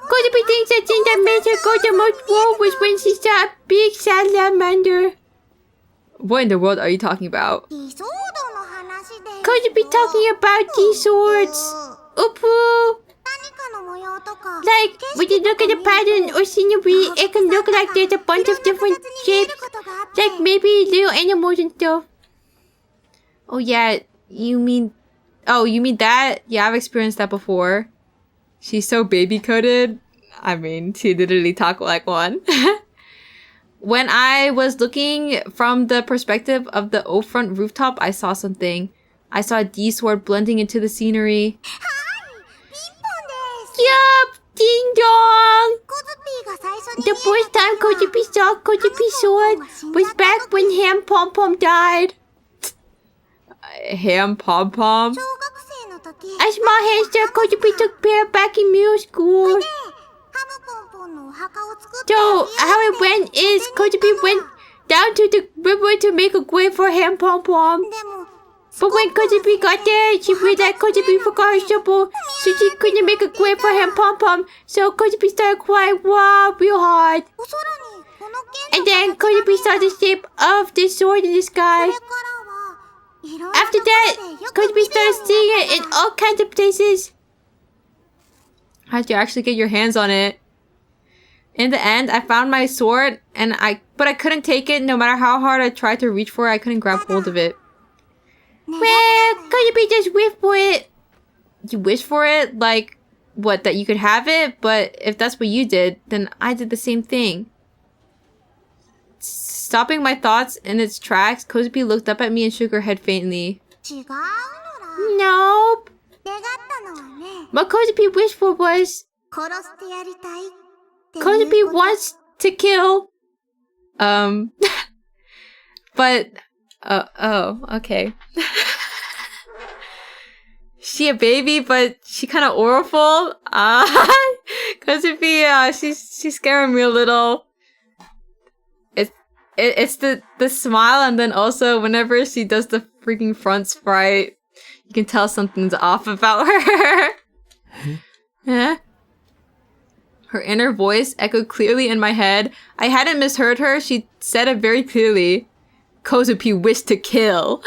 Kozupi thinks the thing that made her go the most woe was when she saw a big salamander. What in the world are you talking about? Kozupi talking about these swords. Upu. Like, when you look at the pattern or scenery, it can look like there's a bunch of different shapes. Like maybe little animals and stuff. Oh yeah, you mean that? Yeah, I've experienced that before. She's so baby-coded. I mean, she literally talk like one. When I was looking from the perspective of the O-front rooftop, I saw something. I saw a D-sword blending into the scenery. Yup! Ding dong! The first time Kozupi saw Kozupi's sword was back when Ham Pom Pom died. Ham Pom Pom? A small hamster Kozupi took care of back in middle school. So, how it went is Kozupi went down to the river to make a grave for Ham Pom Pom. But when Kozupi got there, she realized Kozupi forgot her shovel, so she couldn't make a grave for Ham Pom Pom. So Kozupi started crying wow real hard. And then Kozupi saw the shape of the sword in the sky. After that, Kozupi started seeing it in all kinds of places. How'd you actually get your hands on it? In the end, I found my sword, but I couldn't take it. No matter how hard I tried to reach for it, I couldn't grab hold of it. Well, Kozupi just wished for it. You wish for it? Like, what, that you could have it? But if that's what you did, then I did the same thing. Stopping my thoughts in its tracks, Kozupi looked up at me and shook her head faintly. Nope. What Kozupi wished for was... Kozupi wants to kill. But... oh, okay. She a baby, but she kind of orphan. Kozupi, she's scaring me a little. It's the smile, and then also whenever she does the freaking front sprite, you can tell something's off about her. Huh? Her inner voice echoed clearly in my head. I hadn't misheard her. She said it very clearly. Kozupi wished to kill.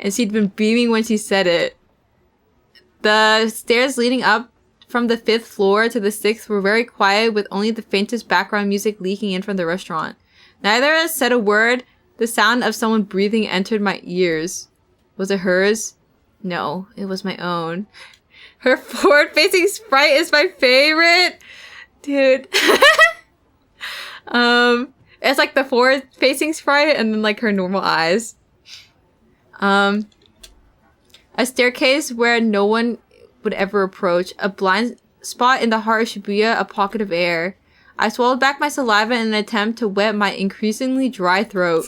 And she'd been beaming when she said it. The stairs leading up from the 5th floor to the 6th were very quiet, with only the faintest background music leaking in from the restaurant. Neither of us said a word. The sound of someone breathing entered my ears. Was it hers? No, it was my own. Her forward-facing sprite is my favorite. Dude. It's like the forward-facing sprite and then like her normal eyes. A staircase where no one would ever approach. A blind spot in the heart of Shibuya, a pocket of air. I swallowed back my saliva in an attempt to wet my increasingly dry throat.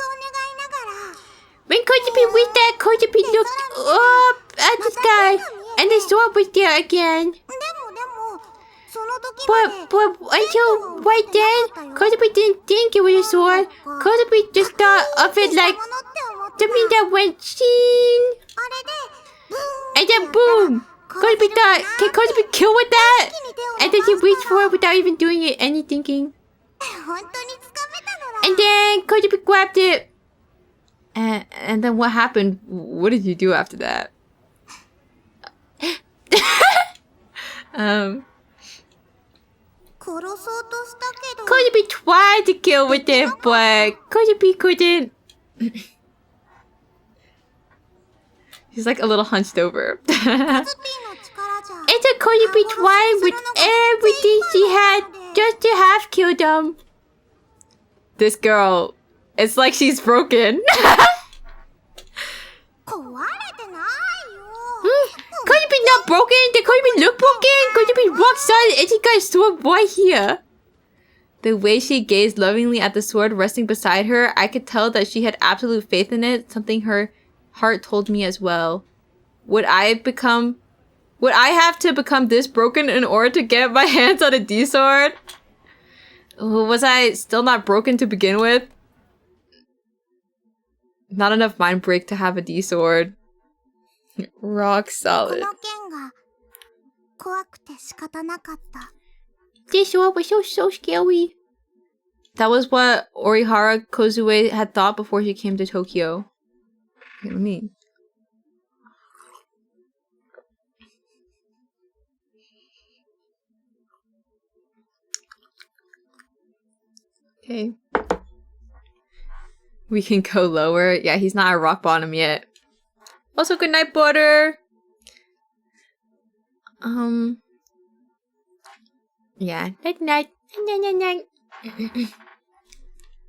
When Kozupi wished that, Kozupi looked up at the sky, and the sword was there again. But until right then, Kozupi didn't think it was a sword. Kozupi just thought of it like something that went shing. And then boom! Kozupi thought, can Kozupi kill with that? And then he reached for it without even doing any thinking. And then Kozupi grabbed it. And then what happened? What did you do after that? Kozupi tried to kill with it, but Kozupi couldn't. He's like a little hunched over. It's a Kozupi trying with everything she had just to have killed him. This girl, it's like she's broken. Kozupi, no! not broken. They couldn't even look broken. Could you be rock solid? And she got a sword right here. The way she gazed lovingly at the sword resting beside her, I could tell that she had absolute faith in it, something her heart told me as well. Would I have to become this broken in order to get my hands on a D-sword? Was I still not broken to begin with? Not enough mind break to have a D-sword. Rock solid. This sword was so scary. That was what Orihara Kozue had thought before she came to Tokyo. What do you mean? Okay. We can go lower. Yeah, he's not at rock bottom yet. Also, good night, Butter. Yeah. Night night.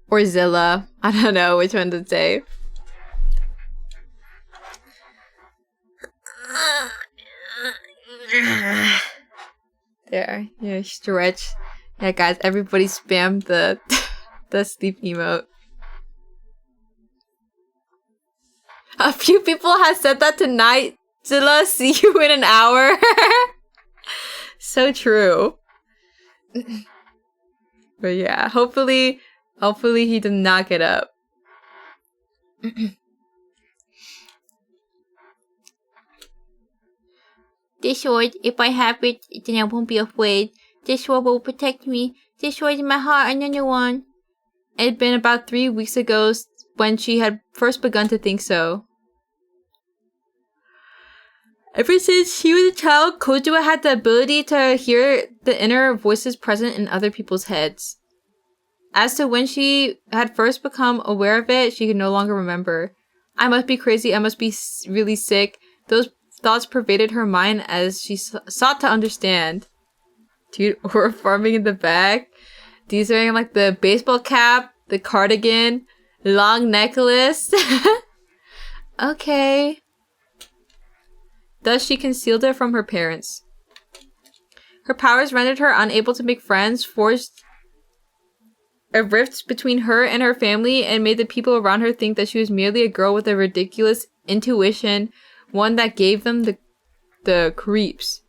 Or Zilla. I don't know which one to say. There. Yeah, stretch. Yeah, guys, everybody spam the the sleep emote. A few people have said that tonight. Zilla, see you in an hour. So true. But yeah, hopefully he did not get up. This sword, if I have it, then I won't be afraid. This sword will protect me. This sword in my heart, another one. It had been about 3 weeks ago when she had first begun to think so. Ever since she was a child, Kojua had the ability to hear the inner voices present in other people's heads. As to when she had first become aware of it, she could no longer remember. I must be crazy, I must be really sick. Those thoughts pervaded her mind as she sought to understand. Dude, we're farming in the back. These are like the baseball cap, the cardigan, long necklace. Okay. Thus, she concealed it from her parents. Her powers rendered her unable to make friends, forced a rift between her and her family, and made the people around her think that she was merely a girl with a ridiculous intuition, one that gave them the creeps.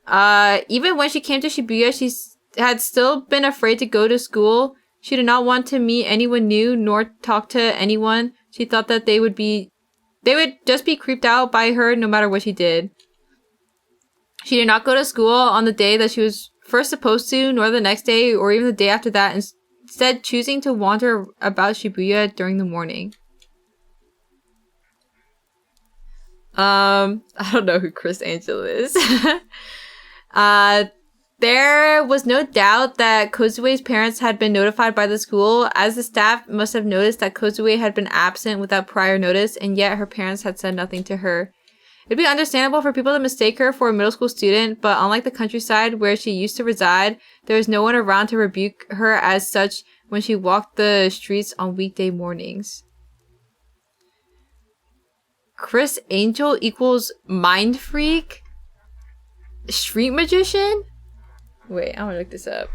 Even when she came to Shibuya, she had still been afraid to go to school. She did not want to meet anyone new, nor talk to anyone. She thought that they would just be creeped out by her no matter what she did. She did not go to school on the day that she was first supposed to, nor the next day, or even the day after that, instead choosing to wander about Shibuya during the morning. I don't know who Chris Angel is. There was no doubt that Kozue's parents had been notified by the school, as the staff must have noticed that Kozue had been absent without prior notice, and yet her parents had said nothing to her. It'd be understandable for people to mistake her for a middle school student, but unlike the countryside where she used to reside, there was no one around to rebuke her as such when she walked the streets on weekday mornings. Chris Angel equals mind freak? Street magician? Wait, I want to look this up.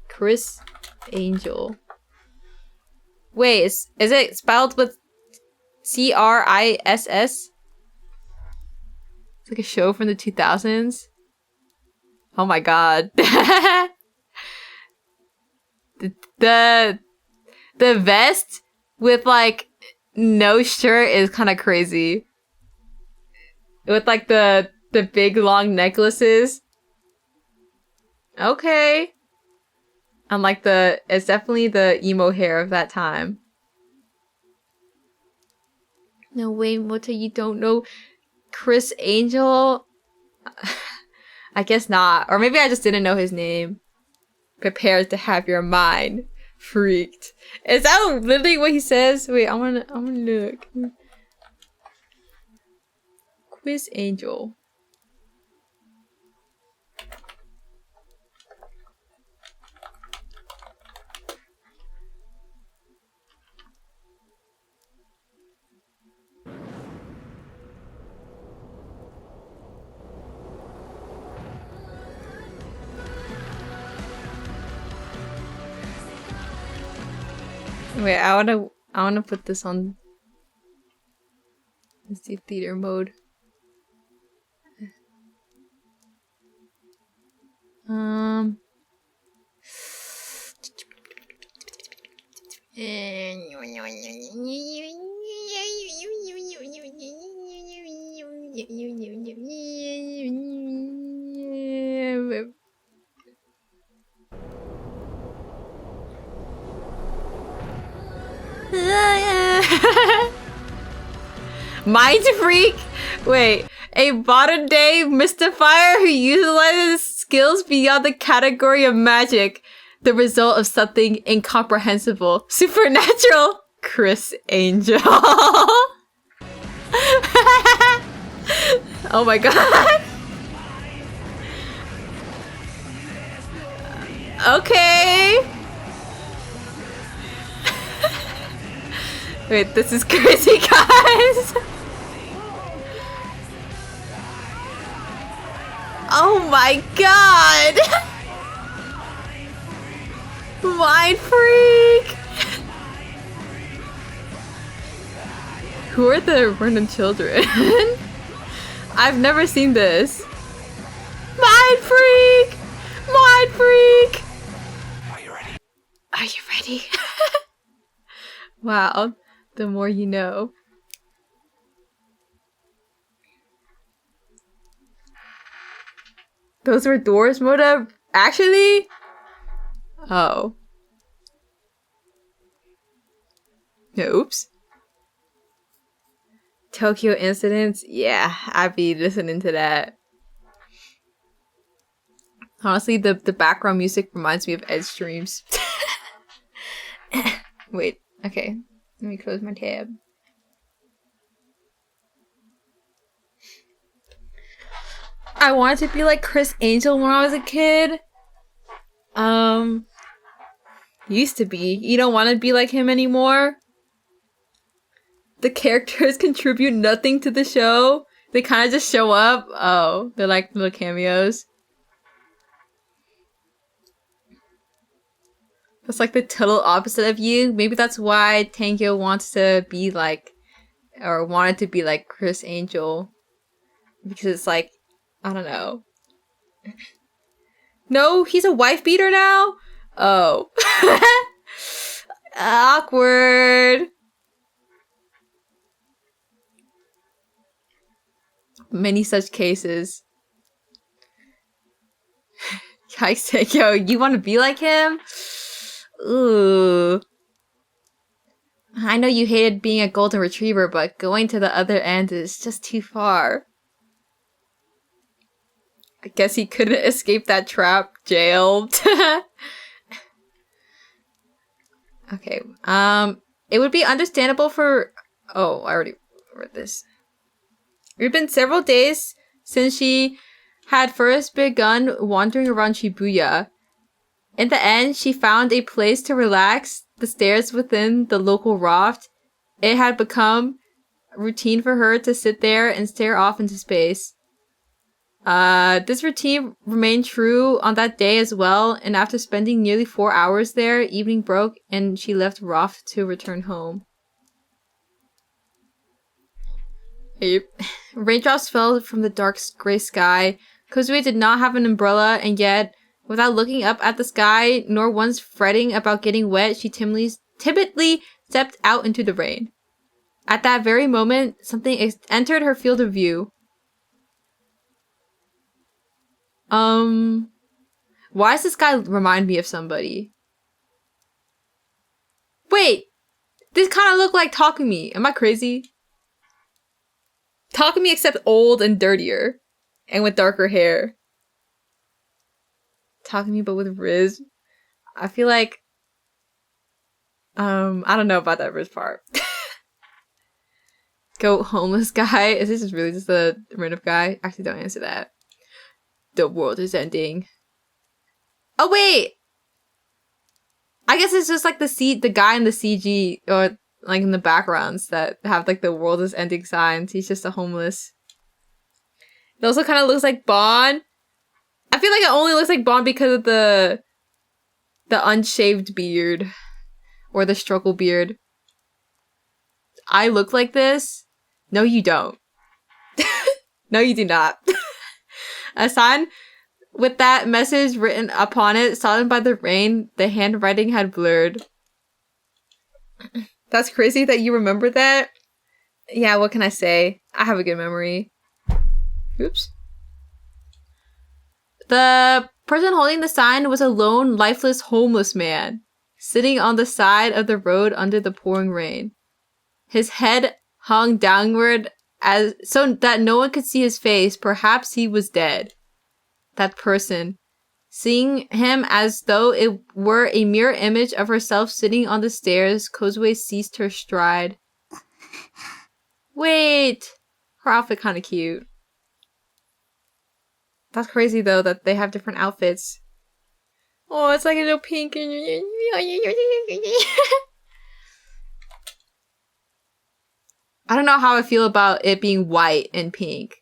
Chris Angel. Wait, is it spelled with Criss? It's like a show from the 2000s. Oh my god. the vest with like no shirt is kind of crazy. With like the big long necklaces. Okay. And like it's definitely the emo hair of that time. No way, Mota, you don't know Chris Angel? I guess not. Or maybe I just didn't know his name. Prepared to have your mind freaked. Is that literally what he says? Wait, I wanna look. Chris Angel. Wait, I wanna put this on. Let's see theater mode. Mind freak? Wait, a modern day mystifier who utilizes skills beyond the category of magic. The result of something incomprehensible. Supernatural. Chris Angel. Oh my god. Okay. Wait, this is crazy, guys. Oh my god. Mind freak. Who are the random children? I've never seen this. Mind freak. Mind freak. Are you ready? Are you ready? Wow, the more you know. Those were doors, Moda? Actually? Oh. Yeah, oops. Tokyo incidents? Yeah, I'd be listening to that. Honestly, the background music reminds me of Ed streams. Wait, okay. Let me close my tab. I wanted to be like Chris Angel when I was a kid. Used to be. You don't want to be like him anymore? The characters contribute nothing to the show. They kind of just show up. Oh, they're like little cameos. That's like the total opposite of you. Maybe that's why Tangyo wants to be like, or wanted to be like Chris Angel. Because it's like, I don't know. No, he's a wife beater now? Oh. Awkward. Many such cases. Yikes, Tangyo, you want to be like him? Ooh. I know you hated being a golden retriever, but going to the other end is just too far. I guess he couldn't escape that trap. Jailed. Okay. It would be understandable for... Oh, I already read this. It had been several days since she had first begun wandering around Shibuya. In the end, she found a place to relax, the stairs within the local loft. It had become routine for her to sit there and stare off into space. This routine remained true on that day as well, and after spending nearly 4 hours there, evening broke and she left Roth to return home. Raindrops fell from the dark gray sky. Kozue did not have an umbrella, and yet, without looking up at the sky, nor once fretting about getting wet, she timidly stepped out into the rain. At that very moment, something entered her field of view. Why does this guy remind me of somebody? Wait! This kind of look like Takumi. Am I crazy? Takumi except old and dirtier. And with darker hair. Takumi but with Riz. I feel like... I don't know about that Riz part. Goat homeless guy? Is this really just a random guy? Actually, don't answer that. The world is ending. Oh wait! I guess it's just like the guy in the CG, or like in the backgrounds that have like the world is ending signs. He's just a homeless. It also kind of looks like Bond. I feel like it only looks like Bond because of the unshaved beard. or the struggle beard. I look like this? No, you don't. No, you do not. A sign with that message written upon it, sodden by the rain, the handwriting had blurred. That's crazy that you remember that. Yeah, what can I say? I have a good memory. Oops. The person holding the sign was a lone, lifeless, homeless man, sitting on the side of the road under the pouring rain. His head hung downward so that no one could see his face. Perhaps he was dead. That person, seeing him as though it were a mirror image of herself sitting on the stairs, Kozue ceased her stride. Wait! Her outfit kinda cute. That's crazy though that they have different outfits. Oh, it's like a little pink. I don't know how I feel about it being white and pink.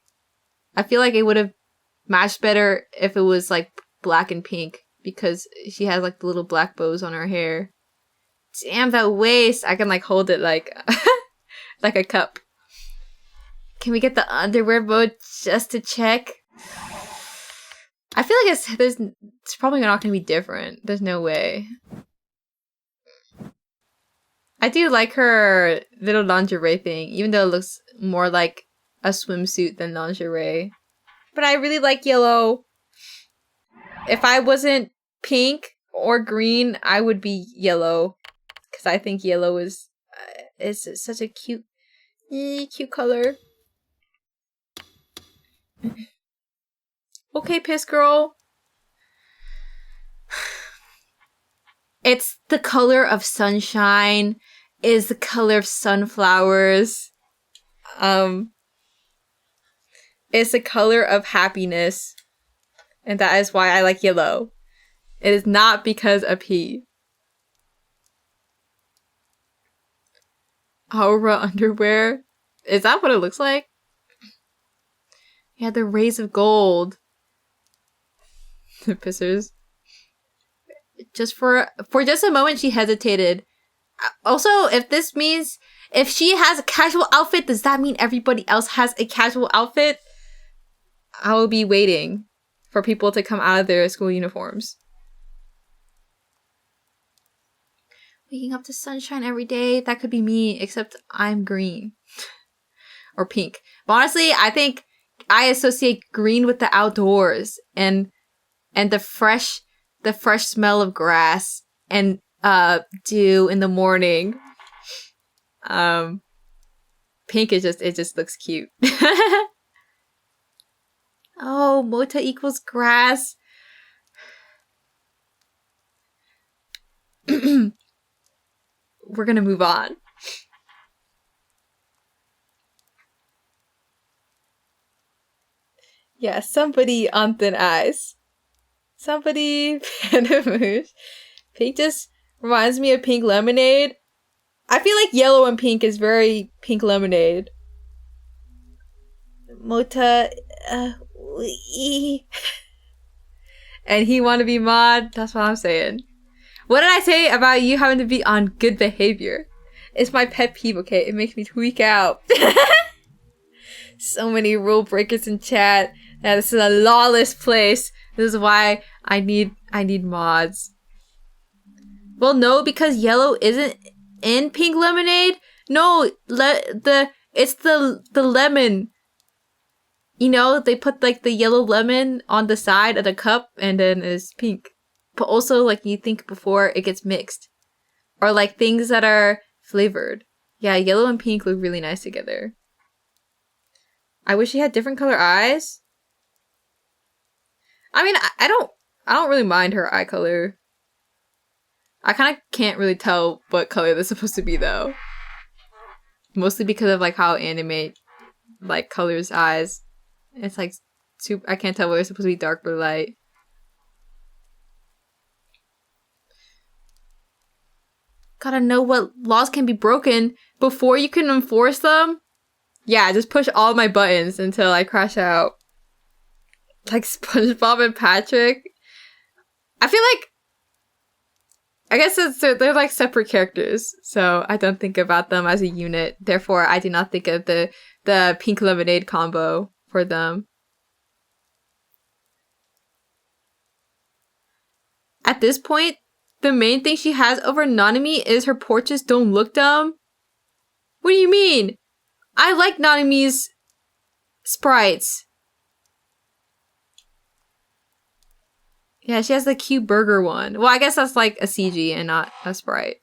I feel like it would have matched better if it was like black and pink because she has like the little black bows on her hair. Damn, that waist! I can like hold it like like a cup. Can we get the underwear mode just to check? I feel like it's probably not going to be different. There's no way. I do like her little lingerie thing, even though it looks more like a swimsuit than lingerie. But I really like yellow. If I wasn't pink or green, I would be yellow. Because I think yellow is such a cute color. Okay, piss girl. It's the color of sunshine. Is the color of sunflowers. It's the color of happiness. And that is why I like yellow. It is not because of pee. Aura underwear? Is that what it looks like? Yeah, the rays of gold. The pissers. Just for just a moment, she hesitated. Also, if she has a casual outfit, does that mean everybody else has a casual outfit? I will be waiting for people to come out of their school uniforms. Waking up to sunshine every day, that could be me, except I'm green. Or pink. But honestly, I think I associate green with the outdoors and the fresh smell of grass and dew in the morning. Pink is it just looks cute. Oh, Mota equals grass. We're gonna move on. Yeah, somebody on thin ice. Somebody Panda Moose. Pink just reminds me of pink lemonade. I feel like yellow and pink is very pink lemonade. Mota, and he want to be mod. That's what I'm saying. What did I say about you having to be on good behavior? It's my pet peeve, okay? It makes me tweak out. So many rule breakers in chat. Yeah, this is a lawless place. This is why I need mods. Well, no, because yellow isn't in pink lemonade. No, it's the lemon. You know, they put like the yellow lemon on the side of the cup and then it's pink. But also, like, you think before it gets mixed. Or like things that are flavored. Yeah, yellow and pink look really nice together. I wish she had different color eyes. I mean, I don't really mind her eye color. I kind of can't really tell what color they're supposed to be though. Mostly because of like how anime like colors eyes. It's like I can't tell whether it's supposed to be dark or light. Gotta know what laws can be broken before you can enforce them. Yeah, just push all my buttons until I crash out. Like SpongeBob and Patrick. I feel like I guess they're like separate characters, so I don't think about them as a unit. Therefore, I do not think of the pink lemonade combo for them. At this point, the main thing she has over Nanami is her portraits don't look dumb. What do you mean? I like Nanami's sprites. Yeah, she has the cute burger one. Well, I guess that's like a CG and not a sprite.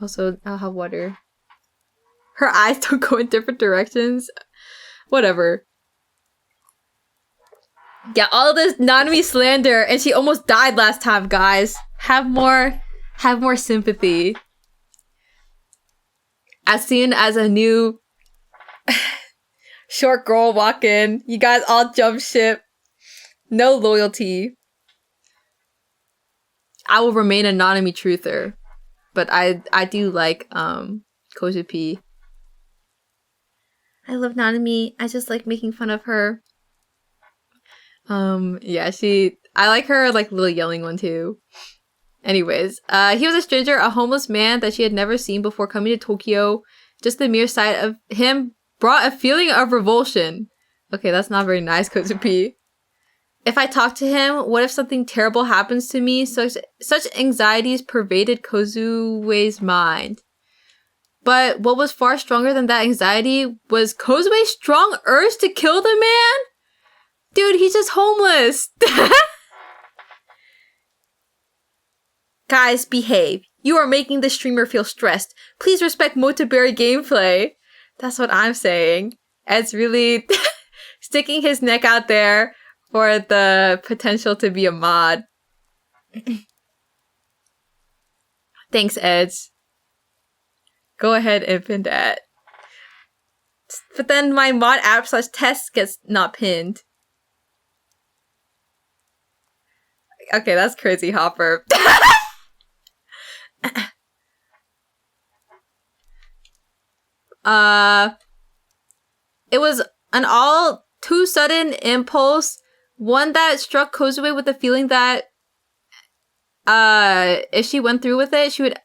Also, I'll have water. Her eyes don't go in different directions. Whatever. Yeah, all this Nanami slander, and she almost died last time, guys. Have more sympathy. As soon as a new short girl walk in, you guys all jump ship. No loyalty. I will remain a Nanami truther, but I do like kozupi. I love Nanami. I just like making fun of her. Yeah, I like her like little yelling one too. Anyways, he was a stranger, a homeless man that she had never seen before coming to Tokyo. Just the mere sight of him brought a feeling of revulsion. Okay, that's not very nice, Kozupi. If I talk to him, what if something terrible happens to me? Such anxieties pervaded Kozue's mind. But what was far stronger than that anxiety was Kozue's strong urge to kill the man? Dude, he's just homeless. Guys, behave. You are making the streamer feel stressed. Please respect Motoberry gameplay. That's what I'm saying. Ed's really sticking his neck out there for the potential to be a mod. Thanks, Eds. Go ahead and pin that. But then my mod app / test gets not pinned. Okay, that's crazy, Hopper. It was an all too sudden impulse, one that struck Kozue with the feeling that if she went through with it, she would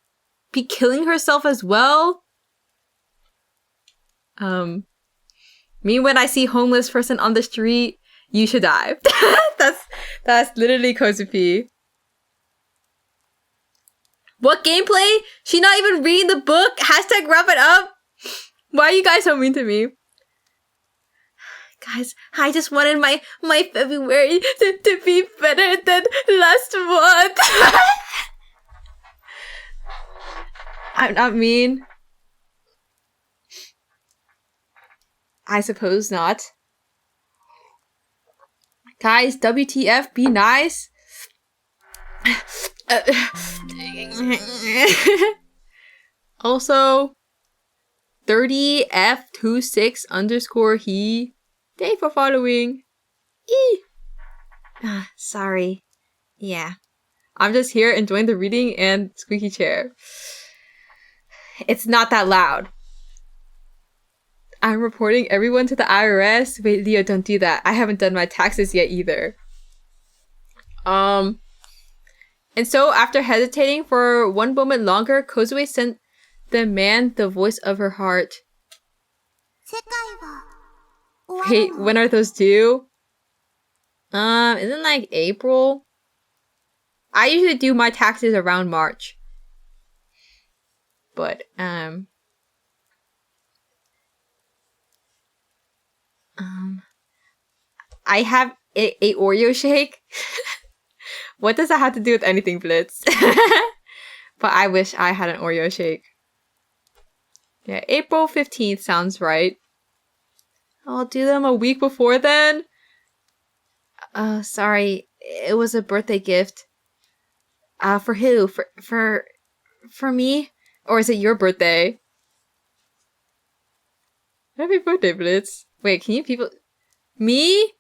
be killing herself as well. Me when I see homeless person on the street, you should die. That's literally Kozupi. What gameplay? She not even reading the book? Hashtag wrap it up. Why are you guys so mean to me? Guys, I just wanted my February to be better than last month. I'm not mean. I suppose not. Guys, WTF, be nice. Also, 30F26_he. Thanks for following. Sorry. Yeah. I'm just here enjoying the reading and squeaky chair. It's not that loud. I'm reporting everyone to the IRS. Wait, Leo, don't do that. I haven't done my taxes yet either. And so, after hesitating for one moment longer, Kozue sent the man the voice of her heart. Wait, when are those due? Isn't like April? I usually do my taxes around March. But, I have a Oreo shake. What does that have to do with anything, Blitz? But I wish I had an Oreo shake. Yeah, April 15th sounds right. I'll do them a week before then. Sorry. It was a birthday gift. For who? For me? Or is it your birthday? Happy birthday, Blitz. Wait, can you people... Me?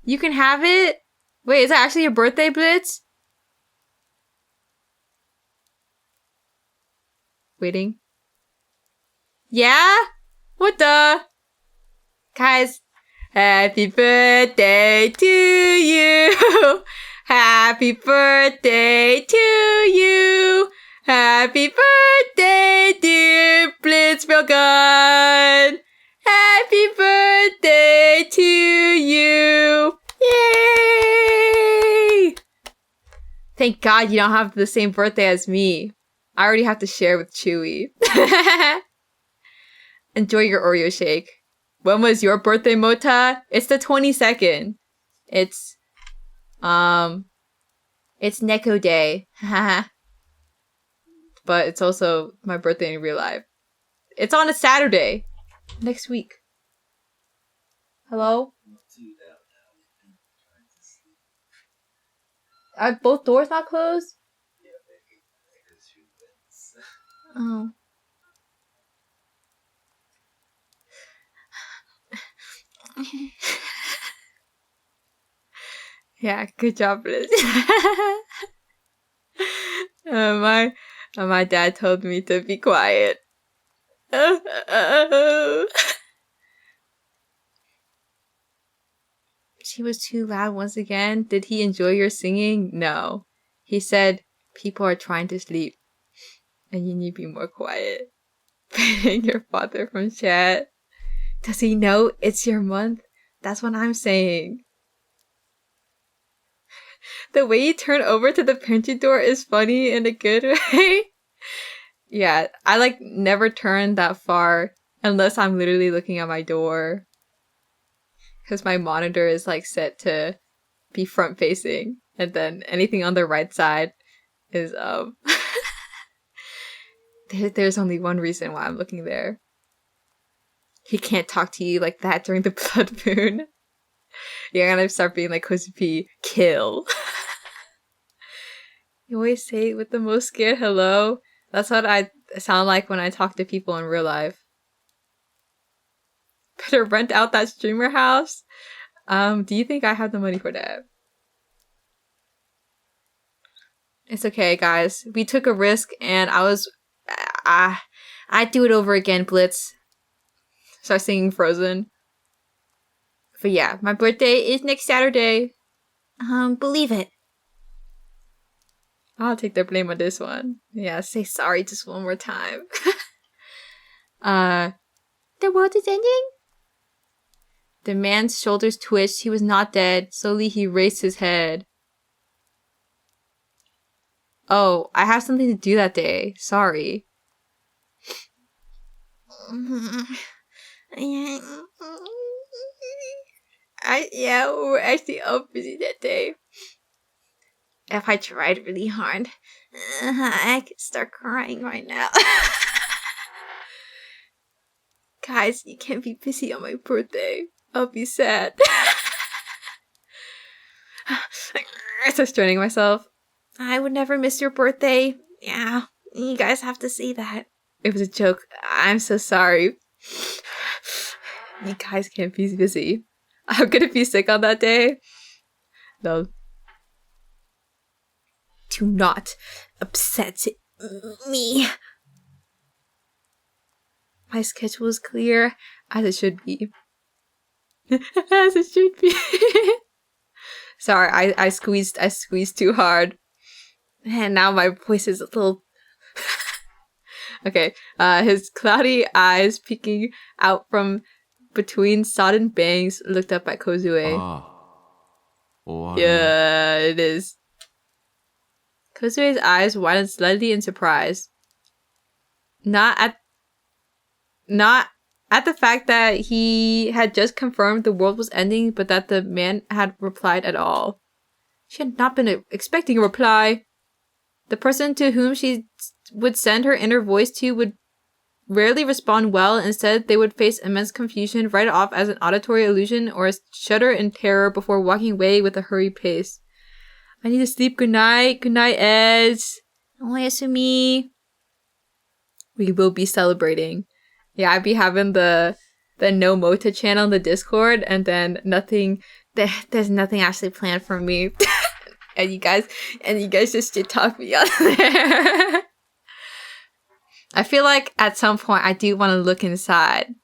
You can have it? Wait, is that actually your birthday, Blitz? Waiting. Yeah? What the? Guys, happy birthday to you. Happy birthday to you. Happy birthday, dear Blitzbrogan. Happy birthday to you. Yay! Thank God you don't have the same birthday as me. I already have to share with Chewy. Enjoy your Oreo shake. When was your birthday, Mota? It's the 22nd. It's Neko Day. But it's also my birthday in real life. It's on a Saturday. Next week. Hello? Are both doors not closed? Oh. Yeah, good job, Liz. My dad told me to be quiet. She was too loud once again. Did he enjoy your singing? No. He said, people are trying to sleep. And you need to be more quiet. Banning your father from chat. Does he know it's your month? That's what I'm saying. The way you turn over to the pantry door is funny in a good way. Yeah, I never turn that far unless I'm literally looking at my door. Because my monitor is set to be front facing. And then anything on the right side is there's only one reason why I'm looking there. He can't talk to you like that during the blood moon. You're gonna start being like kozupi, kill. You always say it with the most scared hello. That's what I sound like when I talk to people in real life. Better rent out that streamer house. Do you think I have the money for that? It's okay, guys. We took a risk, and I'd do it over again, Blitz. Start singing Frozen. But yeah, my birthday is next Saturday. Believe it. I'll take the blame on this one. Yeah, say sorry just one more time. The world is ending? The man's shoulders twitched. He was not dead. Slowly he raised his head. Oh, I have something to do that day. Sorry. We're actually all busy that day. If I tried really hard, I could start crying right now. Guys, you can't be busy on my birthday. I'll be sad. I start straining myself. I would never miss your birthday. Yeah, you guys have to see that. It was a joke. I'm so sorry. You guys can't be busy. I'm gonna be sick on that day. No. Do not upset me. My schedule is clear, as it should be. As it should be. Sorry, I squeezed too hard. And now my voice is a little... Okay, his cloudy eyes peeking out from between sodden bangs looked up at Kozue. Yeah, it is. Kozue's eyes widened slightly in surprise. Not at the fact that he had just confirmed the world was ending, but that the man had replied at all. She had not been expecting a reply. The person to whom she would send her inner voice to would rarely respond well. Instead, they would face immense confusion, write it off as an auditory illusion, or shudder in terror before walking away with a hurried pace. I need to sleep. Good night. Good night, Ed. Oyasumi. We will be celebrating. Yeah, I'd be having the No Mota channel in the Discord, and then there's nothing actually planned for me. and you guys just shit talk me out there. I feel like at some point I do want to look inside.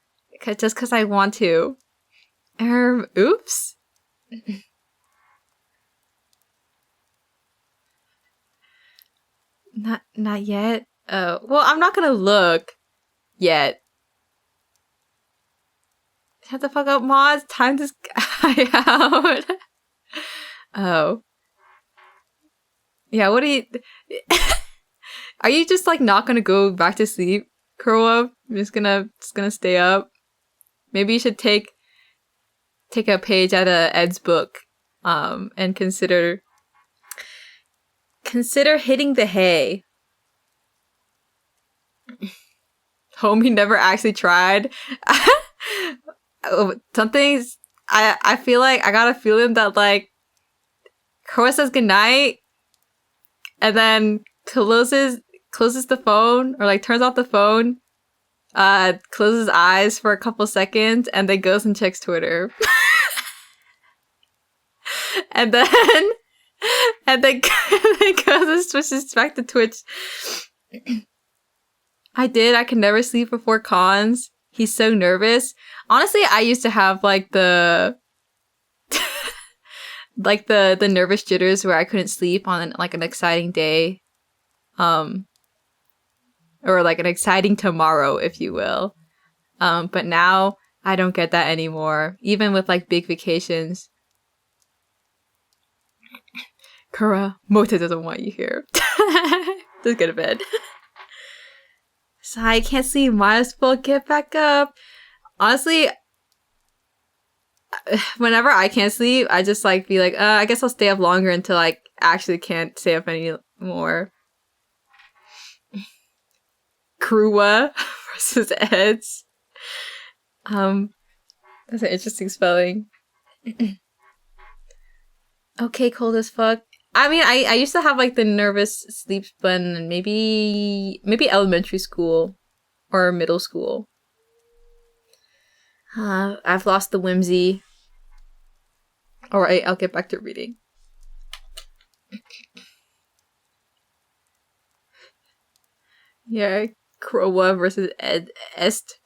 Just because I want to. Oops. Not yet. Oh, well, I'm not gonna look yet. Shut the fuck up, Moz. Time to sky out. Oh. Yeah, what are you... Are you just, like, not gonna go back to sleep, Kurwa? You're just gonna stay up? Maybe you should take a page out of Ed's book, and consider hitting the hay. Homie never actually tried. Something's... I feel like I got a feeling that, like, Kurwa says goodnight, and then closes the phone, or, like, turns off the phone, closes his eyes for a couple seconds, and then goes and checks Twitter. and then goes and switches back to Twitch. I can never sleep before cons. He's so nervous. Honestly, I used to have, like, the like the nervous jitters where I couldn't sleep on like an exciting day. Or like an exciting tomorrow, if you will. But now I don't get that anymore, even with like big vacations. Kura, Mota doesn't want you here. Just go to bed. So I can't sleep, might as well get back up. Honestly, whenever I can't sleep, I just like be like, I guess I'll stay up longer until I actually can't stay up anymore. Kruwa versus Eds. That's an interesting spelling. Okay, cold as fuck. I mean, I used to have like the nervous sleep when maybe elementary school or middle school. I've lost the whimsy. Alright, I'll get back to reading. Yeah, Krowa versus Est.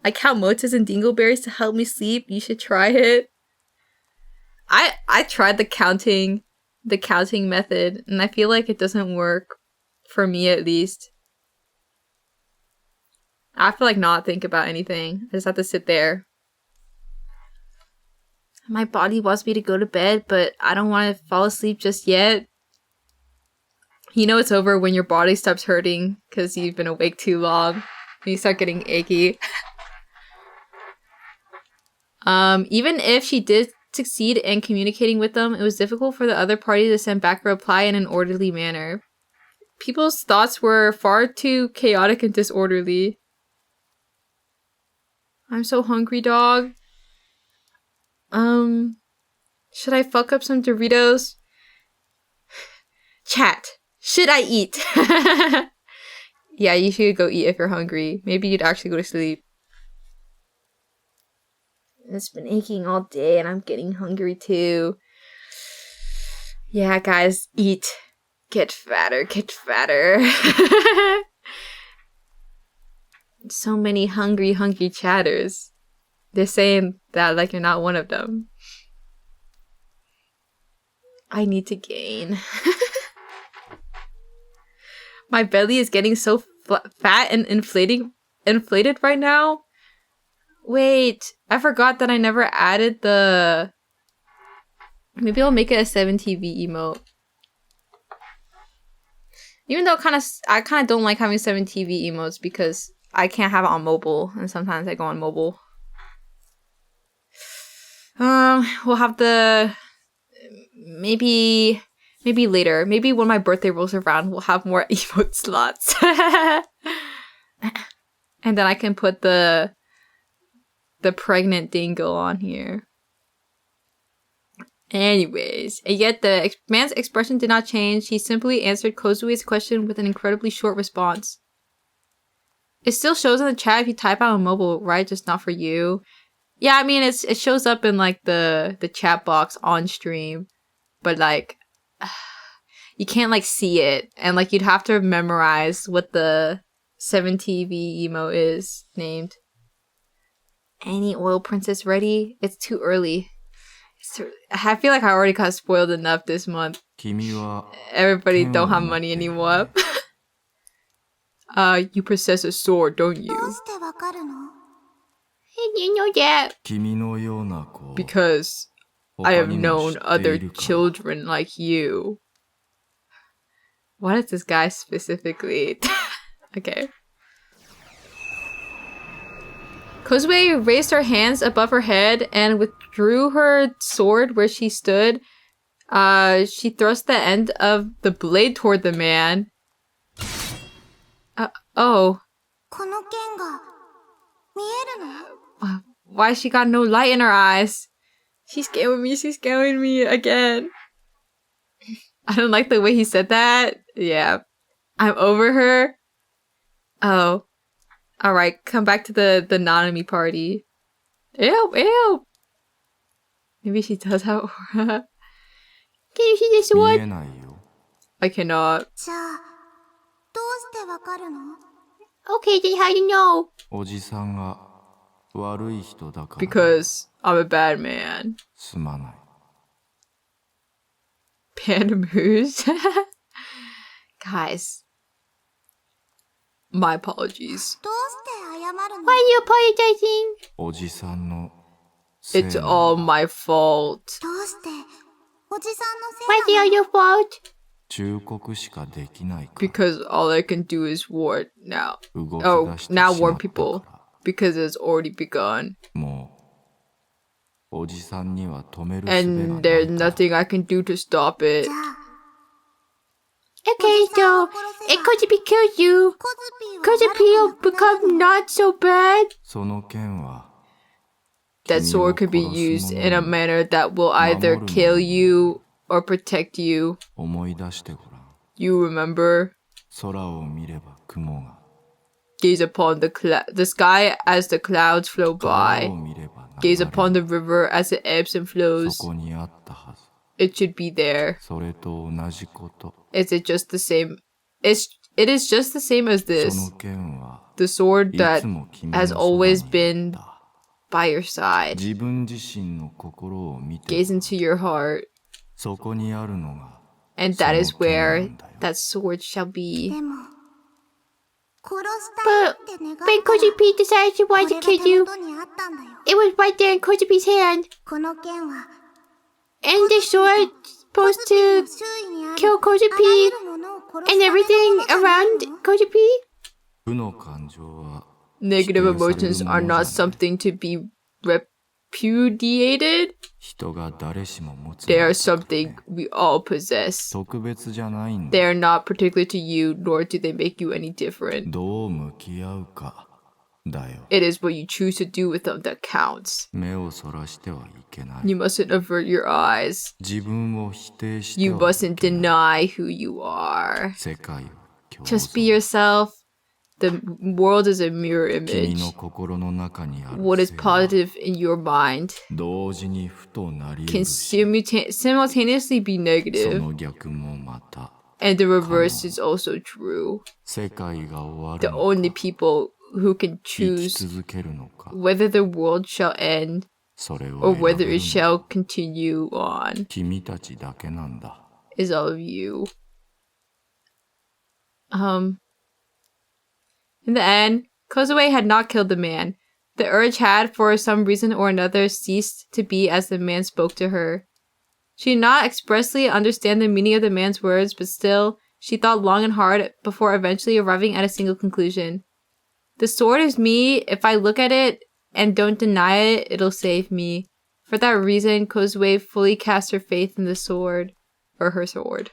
I count motas and dingleberries to help me sleep. You should try it. I tried the counting method, and I feel like it doesn't work for me, at least. I have to like not think about anything. I just have to sit there. My body wants me to go to bed, but I don't want to fall asleep just yet. You know it's over when your body stops hurting because you've been awake too long and you start getting achy. Even if she did succeed in communicating with them, it was difficult for the other party to send back a reply in an orderly manner. People's thoughts were far too chaotic and disorderly. I'm so hungry, dog. Should I fuck up some Doritos? Chat, should I eat? Yeah, you should go eat if you're hungry. Maybe you'd actually go to sleep. It's been aching all day and I'm getting hungry too. Yeah, guys, eat. Get fatter, get fatter. So many hungry chatters. They're saying that like you're not one of them. I need to gain. My belly is getting so fat and inflated right now. Wait, I forgot that I never added the... Maybe I'll make it a 7TV emote. Even though I kind of don't like having 7TV emotes because I can't have it on mobile, and sometimes I go on mobile. We'll have the... Maybe later. Maybe when my birthday rolls around, we'll have more emote slots. And then I can put the pregnant dingo on here. Anyways, and yet the man's expression did not change. He simply answered Kozui's question with an incredibly short response. It still shows in the chat if you type out on mobile, right? Just not for you. Yeah, I mean, it shows up in, like, the chat box on stream. But, like, you can't, like, see it. And, like, you'd have to memorize what the 7TV emo is named. Any oil princess ready? It's too early. I feel like I already got spoiled enough this month. 君は Everybody 剣を don't have 持って money いる anymore. You possess a sword, don't ど you? うしてわかるの？ How do you know that? 君のような子を Because I 他 have にも知 known ってい other るから children like you. What is this guy specifically? Okay. Kozue raised her hands above her head and withdrew her sword where she stood. She thrust the end of the blade toward the man. Oh. この剣が見えるの？ Why she got no light in her eyes? She's scaring me again. I don't like the way he said that. Yeah. I'm over her. Oh. Alright, come back to the Nanami party. Ew. Maybe she does have aura. Can you see this 見 one? えないよ I cannot. じゃあどうしてわかるの？ Okay, then how do you know? おじさんが悪い人だから Because I'm a bad man. すまない Panda moves. Guys. My apologies. どうして謝るの？ Why are you apologizing? おじさんのせい It's なんだ all my fault. どうしておじさんの Why せい is な it の？ all your fault? 忠告しかできないか Because all I can do is warn now. ら動き Oh, 出してし now まっ warn た people. から Because it's already begun. もうおじさんには止める術がな And い there's から nothing I can do to stop it. じゃあ Okay, so it could be kills you. コズピー Could は it be 悪くなくなる become not so bad? その剣は That 君を sword could be 殺す used 者 in a に manner that will either 守る者 kill you or protect you. 思い出してごらん You remember? 空を見れば雲が Gaze upon the sky as the clouds flow 川 by. を見れば流 Gaze れ upon the river as it ebbs and そ flows. こにあったはず It should be there. それと同じこと Is it just the same? It is just the same as そ this. の剣は The sword い that つも君の has そば always に been あった by your side. 自分自身の心を見て Gaze into your heart. そこにあるのが And that is その剣 where なんだよ that sword shall be. でも殺したい But って願った when ら Kozupi decided she こ wanted れ to が kill 手 you, 元にあったんだよ。 it was right there in Kozupi's hand. この剣は And the sword supposed コズピー to の周囲にある kill あら Kozupi ゆるものを殺す and ための everything ものじゃない around の？ Kozupi. 負の感情は Negative 否定される emotions も are のじゃ not ない something to be repudiated. 人が誰しも持つ They も are のだから something ね we all possess. 特別じゃないんだ They are not particular to you, nor do they make you any different. どう向き合うかだよ It is what you choose to do with them that counts. 目をそらしてはいけない You mustn't avert your eyes. 自分を否定して You は mustn't deny who you are. 世界を共 Just be 存 yourself. The world is a mirror 君 image. の心の中にある What is 性は positive in your mind 同時に負となり得 can るし simultaneously be そ negative, の逆もまた and the reverse is also true. 世界が終わ The るの only か people who can 生き choose 続けるのか whether the world shall end それを or 選べ whether る it の shall continue on 君たちだけなんだ is all of you. In the end, Kozue had not killed the man. The urge had, for some reason or another, ceased to be as the man spoke to her. She did not expressly understand the meaning of the man's words, but still, she thought long and hard before eventually arriving at a single conclusion. The sword is me. If I look at it and don't deny it, it'll save me. For that reason, Kozue fully cast her faith in the sword, or her sword.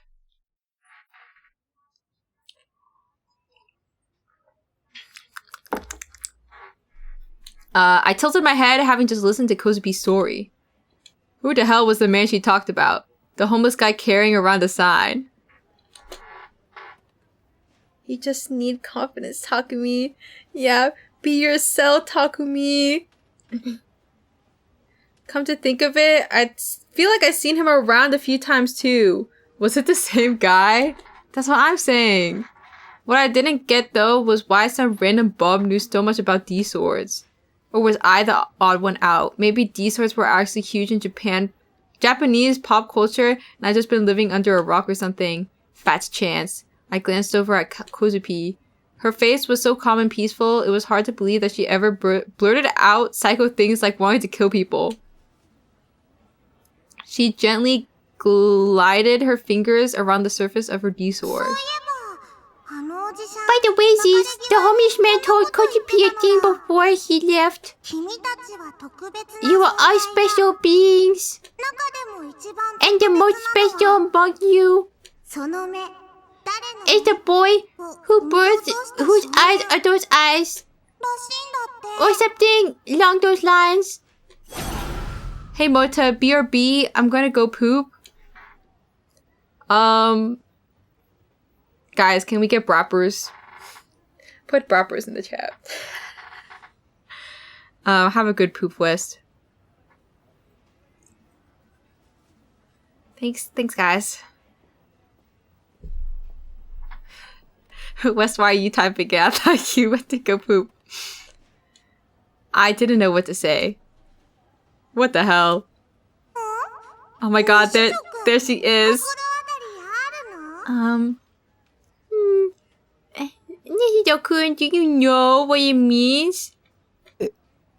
I tilted my head having just listened to Kozupi's story. Who the hell was the man she talked about? The homeless guy carrying around a sign. You just need confidence, Takumi. Yeah, be yourself, Takumi. Come to think of it, I feel like I've seen him around a few times too. Was it the same guy? That's what I'm saying. What I didn't get though was why some random bum knew so much about these swords. Or was I the odd one out? Maybe these swords were actually huge in Japan Japanese pop culture, and I've just been living under a rock or something. Fat chance. I glanced over at Kozupi. Her face was so calm and peaceful, it was hard to believe that she ever blurted out psycho things like wanting to kill people. She gently glided her fingers around the surface of her D-sword. By the way, Ziz, the homeless man told Kozupi a thing before he left. You are all special beings, and the most special among you is the boy who birthed, whose eyes are those eyes, or something along those lines. Hey Mota, BRB, I'm gonna go poop. Guys, can we get brappers? Put brappers in the chat. Have a good poop, West. Thanks, guys. West, why are you typing it? I thought you went to go poop. I didn't know what to say. What the hell? Oh my god, there she is. Nishido-kun, do you know what it means?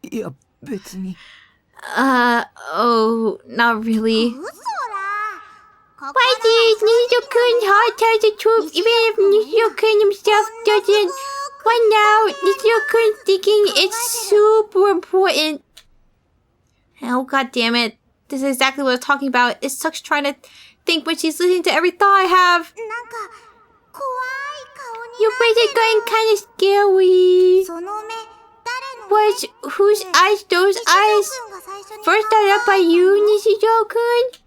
いや別に Oh, not really. Why did Nishido-kun hard tell the truth even if Nishido-kun himself doesn't? Why now? Nishido-kun thinking it's super important. Oh, god damn it. This is exactly what I was talking about. It sucks trying to think when she's listening to every thought I have. Your face is going kind of scary. Whose eyes those eyes? First started up by you, Nishido-kun?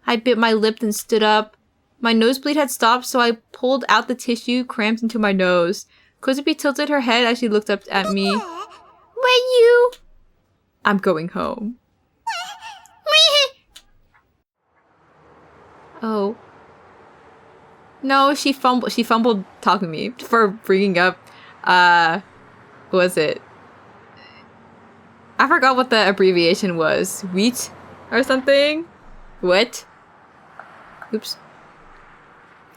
I bit my lip and stood up. My nosebleed had stopped, so I pulled out the tissue crammed into my nose. Kozupi tilted her head as she looked up at me. Where you? I'm going home. Oh. No, she fumbled talking to me for bringing up, what was it? I forgot what the abbreviation was. Wheat or something? What? Oops.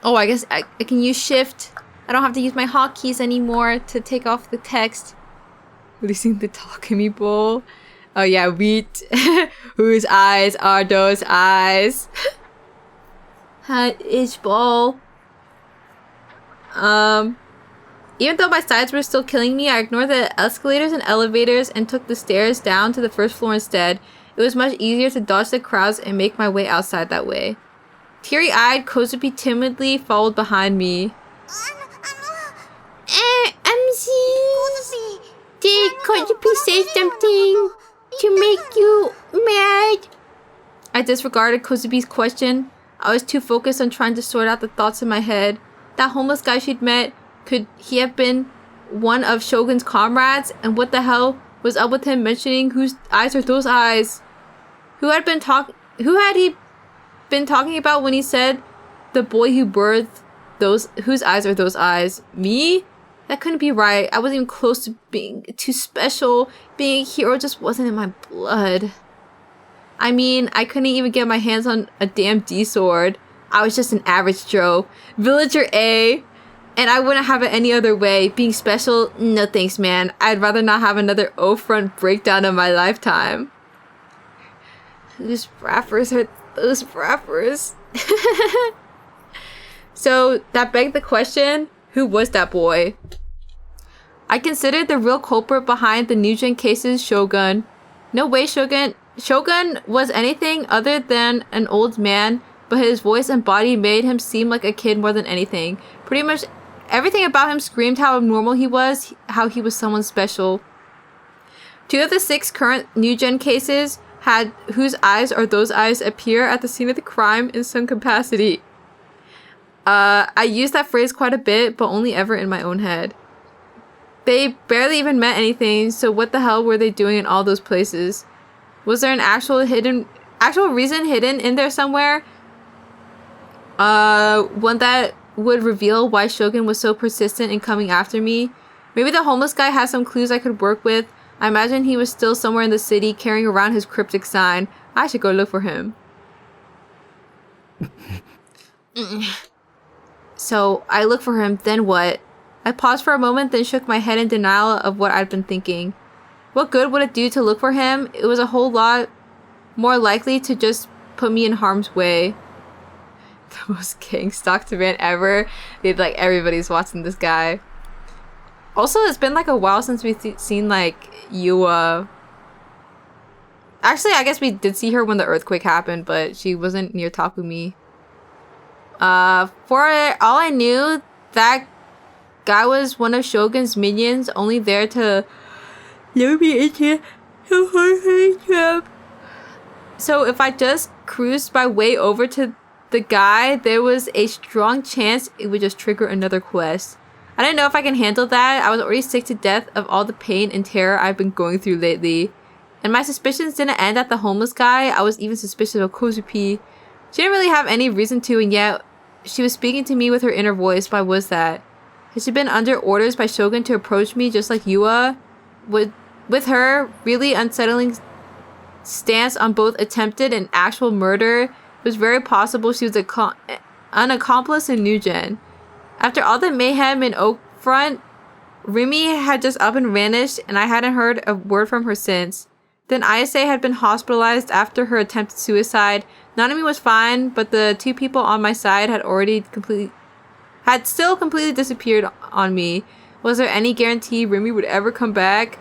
Oh, I guess I can use shift. I don't have to use my hotkeys anymore to take off the text. Releasing the Takumi bowl. Oh yeah, wheat. Whose eyes are those eyes? Hat is ball. Even though my sides were still killing me, I ignored the escalators and elevators and took the stairs down to the first floor instead. It was much easier to dodge the crowds and make my way outside that way. Teary-eyed, Kozupi timidly followed behind me. Did Kozupi say something to make you mad? I disregarded Kozupi's question. I was too focused on trying to sort out the thoughts in my head. That homeless guy she'd met, could he have been one of Shogun's comrades? And what the hell was up with him mentioning whose eyes are those eyes? Who had he been talking about when he said the boy who birthed those whose eyes are those eyes? Me? That couldn't be right. I wasn't even close to being too special. Being a hero just wasn't in my blood. I mean, I couldn't even get my hands on a damn D-sword. I was just an average Joe. Villager A. And I wouldn't have it any other way. Being special? No thanks, man. I'd rather not have another O-front breakdown in my lifetime. Whose rappers are those rappers? So, that begged the question, who was that boy? I considered the real culprit behind the New Gen cases Shogun. No way Shogun was anything other than an old man, but his voice and body made him seem like a kid more than anything. Pretty much everything about him screamed how abnormal he was, how he was someone special. 2 of the 6 current New Gen cases had whose eyes or those eyes appear at the scene of the crime in some capacity. I used that phrase quite a bit, but only ever in my own head. They barely even meant anything, so what the hell were they doing in all those places? Was there an actual reason hidden in there somewhere? One that would reveal why Shogun was so persistent in coming after me? Maybe the homeless guy has some clues I could work with. I imagine he was still somewhere in the city carrying around his cryptic sign. I should go look for him. So I looked for him, then what? I paused for a moment, then shook my head in denial of what I'd been thinking. What good would it do to look for him? It was a whole lot more likely to just put me in harm's way. The most king stalked man ever. Like, everybody's watching this guy. Also, it's been like a while since we've seen like Yua. Actually, I guess we did see her when the earthquake happened, but she wasn't near Takumi. For all I knew, that guy was one of Shogun's minions, only there to lure me into a horrifying trap. So if I just cruised my way over to the guy, there was a strong chance it would just trigger another quest. I don't know if I can handle that. I was already sick to death of all the pain and terror I've been going through lately. And my suspicions didn't end at the homeless guy. I was even suspicious of Kozupi. She didn't really have any reason to, and yet she was speaking to me with her inner voice. Why was that? Had she been under orders by Shogun to approach me just like Yua? With her really unsettling stance on both attempted and actual murder, it was very possible she was an accomplice in New Gen. After all the mayhem in Oakfront, Rimi had just up and vanished, and I hadn't heard a word from her since. Then Ayase had been hospitalized after her attempted suicide. Nanami was fine, but the two people on my side had still completely disappeared on me. Was there any guarantee Rimi would ever come back?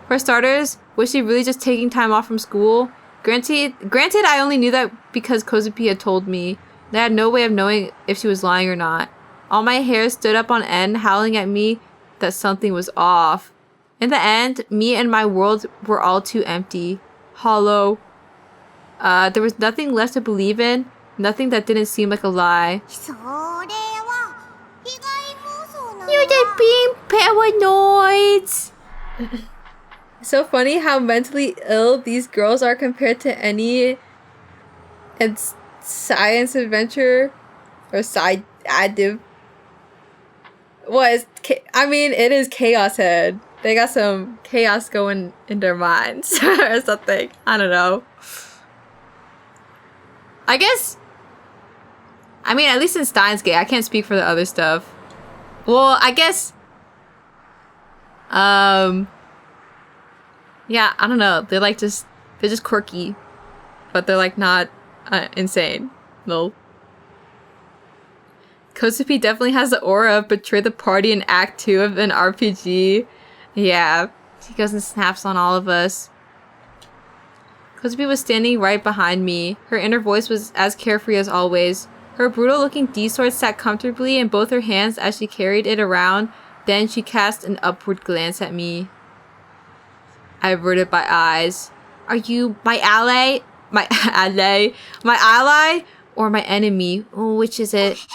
For starters, was she really just taking time off from school? Granted, I only knew that because Kozupi had told me. I had no way of knowing if she was lying or not. All my hair stood up on end, howling at me that something was off. In the end, me and my world were all too empty. Hollow. There was nothing left to believe in, nothing that didn't seem like a lie. You're just being paranoid. So funny how mentally ill these girls are compared to any science adventure or side additive. It is Chaos Head. They got some chaos going in their minds or something. I don't know. I guess. At least in Steins Gate, I can't speak for the other stuff. Well, I guess. Yeah, I don't know. They're just quirky, but they're like not insane. No. Kozupi definitely has the aura of betray the party in Act 2 of an RPG. Yeah, he goes and snaps on all of us. Kozupi was standing right behind me. Her inner voice was as carefree as always. Her brutal-looking D-sword sat comfortably in both her hands as she carried it around. Then she cast an upward glance at me. I averted my eyes. Are you my ally? My ally? My ally? Or my enemy? Which is it?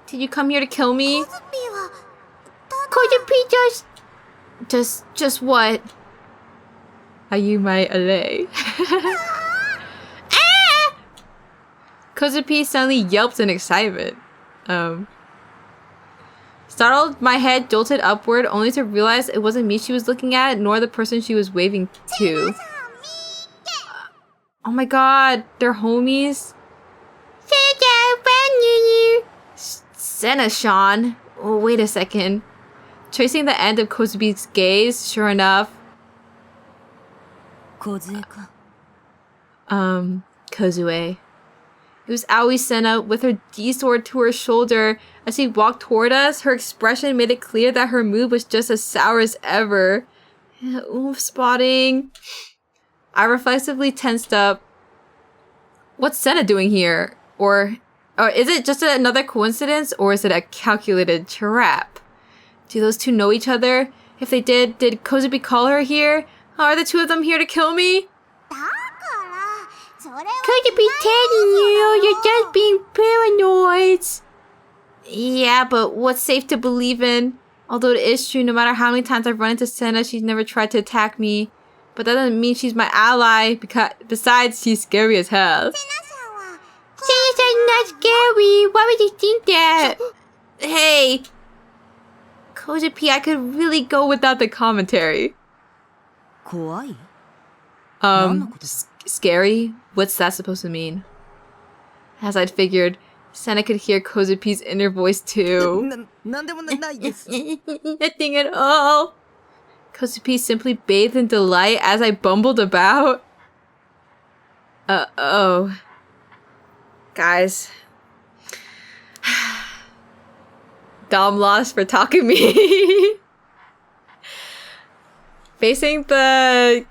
Did you come here to kill me? Kozupi Just what? Are you my ally? Kozupi suddenly yelped in excitement. Startled, my head jolted upward, only to realize it wasn't me she was looking at, nor the person she was waving to. Oh my god, they're homies? Senna-shan. Oh, wait a second. Tracing the end of Kozupi's gaze, sure enough. Kozue. It was Aoi Senna with her D-sword to her shoulder. As she walked toward us, her expression made it clear that her mood was just as sour as ever. Oof, spotting. I reflexively tensed up. What's Senna doing here? Or is it just another coincidence, or is it a calculated trap? Do those two know each other? If they did Kozupi call her here? Are the two of them here to kill me? Kozupi's telling you, you're just being paranoid. Yeah, but what's safe to believe in? Although it is true, no matter how many times I've run into Senna, she's never tried to attack me. But that doesn't mean she's my ally, because besides, she's scary as hell. Senna's not scary. Why would you think that? Hey! Kozupi, I could really go without the commentary. 怖い Scary? What's that supposed to mean? As I'd figured, Senna could hear Kozupi's inner voice too. なんでもないです Nothing at all. Kozupi simply bathed in delight as I bumbled about. Oh. Guys. Dom lost for Takumi. Facing the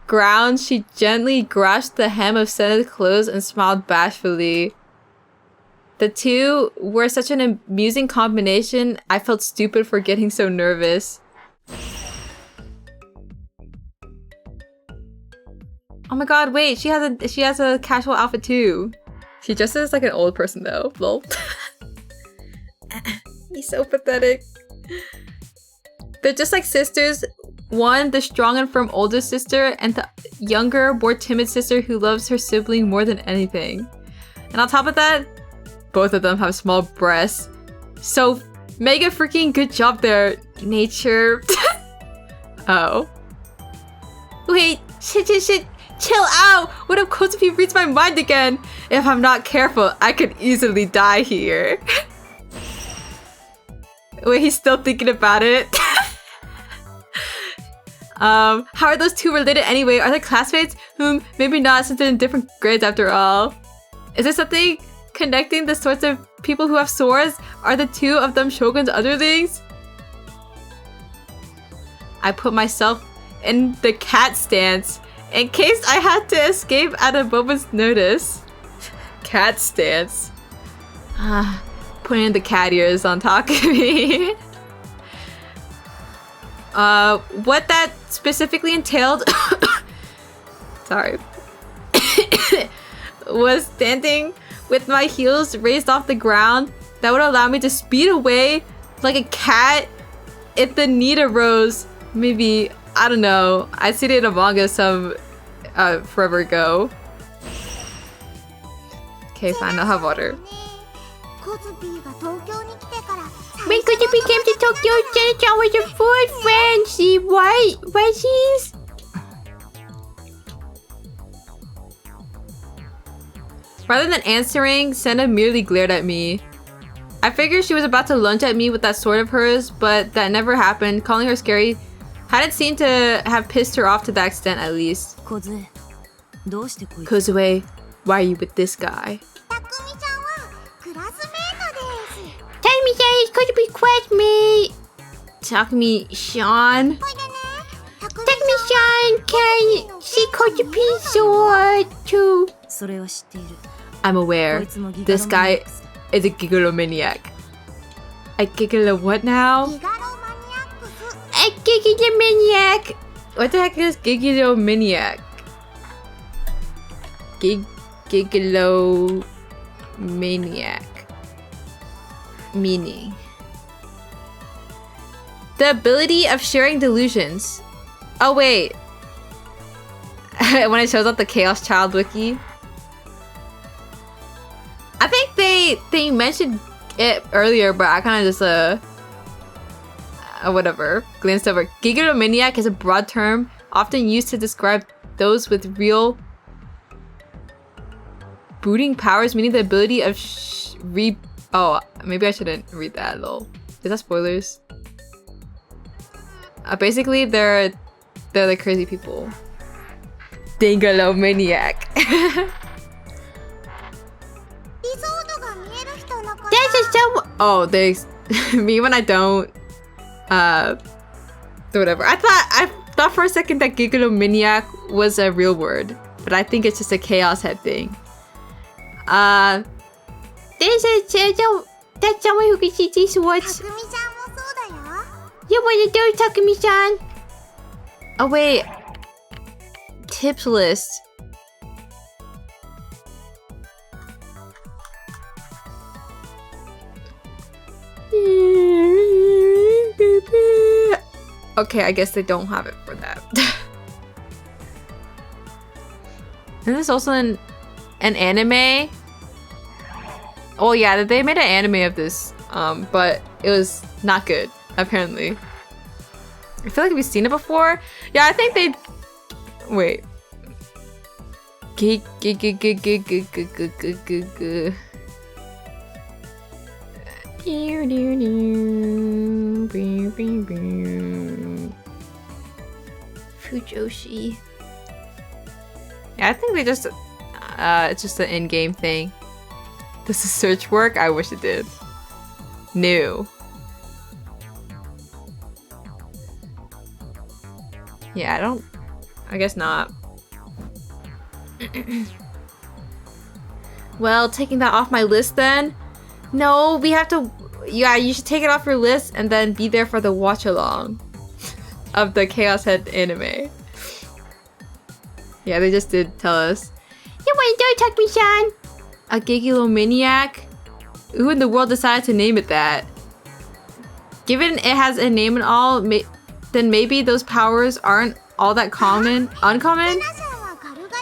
ground, she gently grasped the hem of Senna's clothes and smiled bashfully. The two were such an amusing combination, I felt stupid for getting so nervous. Oh my god, wait, she has a casual outfit too. She dresses like an old person though. Lol. He's so pathetic. They're just like sisters. One, the strong and firm older sister, and the younger, more timid sister who loves her sibling more than anything. And on top of that, both of them have small breasts. So, mega freaking good job there, nature. Oh. Wait, shit. Chill out! What if Kozupi reads my mind again? If I'm not careful, I could easily die here. Wait, he's still thinking about it? How are those two related anyway? Are they classmates? Maybe not since they're in different grades after all. Is there something connecting the sorts of people who have swords? Are the two of them Shogun's underlings? I put myself in the cat stance in case I had to escape at a moment's notice. Cat stance. Putting the cat ears on Takumi. What that specifically entailed sorry was standing with my heels raised off the ground that would allow me to speed away like a cat if the need arose. Maybe, I don't know. I seen it in a manga some forever ago. Okay, fine, I'll have water. When Kozupi came to Tokyo, Senna-chan was her fourth friend. See why? Why she's... Rather than answering, Senna merely glared at me. I figured she was about to lunge at me with that sword of hers, but that never happened. Calling her scary hadn't seemed to have pissed her off to that extent, at least. Kozue Kozue, why are you with this guy? Takumi-chan is Kozupi's classmate. Takumi-chan? Takumi-chan can see Kozupi's sword too. それは知っている I'm aware. This guy is a gigolomaniac. A gigolo what now? A gigolomaniac. What the heck is gigolomaniac? Gigolomaniac. Meaning. The ability of sharing delusions. Oh wait. When it shows up the Chaos Child wiki. I think they mentioned it earlier, but I kind of just whatever, glanced over. Gigolomaniac is a broad term often used to describe those with real booting powers, meaning the ability of oh, maybe I shouldn't read that though. Is that spoilers? Basically, they're the crazy people. Gigolomaniac. That's a so. Oh, they me when I don't whatever. I thought for a second that gigolomaniac was a real word, but I think it's just a chaos head thing. There's that's someone who can see these swords. You want to do Takumi-chan? Oh wait. Tips list. Okay, I guess they don't have it for that. And there's also an anime. Oh yeah, they made an anime of this, but it was not good. apparently. I feel like we've seen it before. Yeah, I think they... Wait. Fujoshi. Yeah, I think they just... it's just an in-game thing. Does the search work? I wish it did. New. Yeah, I guess not. Well, taking that off my list then? No, we have to... Yeah, you should take it off your list and then be there for the watch-along of the Chaos Head anime. Yeah, they just did tell us. You want to talk me, Sean? A Gigglomaniac? Who in the world decided to name it that? Given it has a name and all, then maybe those powers aren't all that uncommon?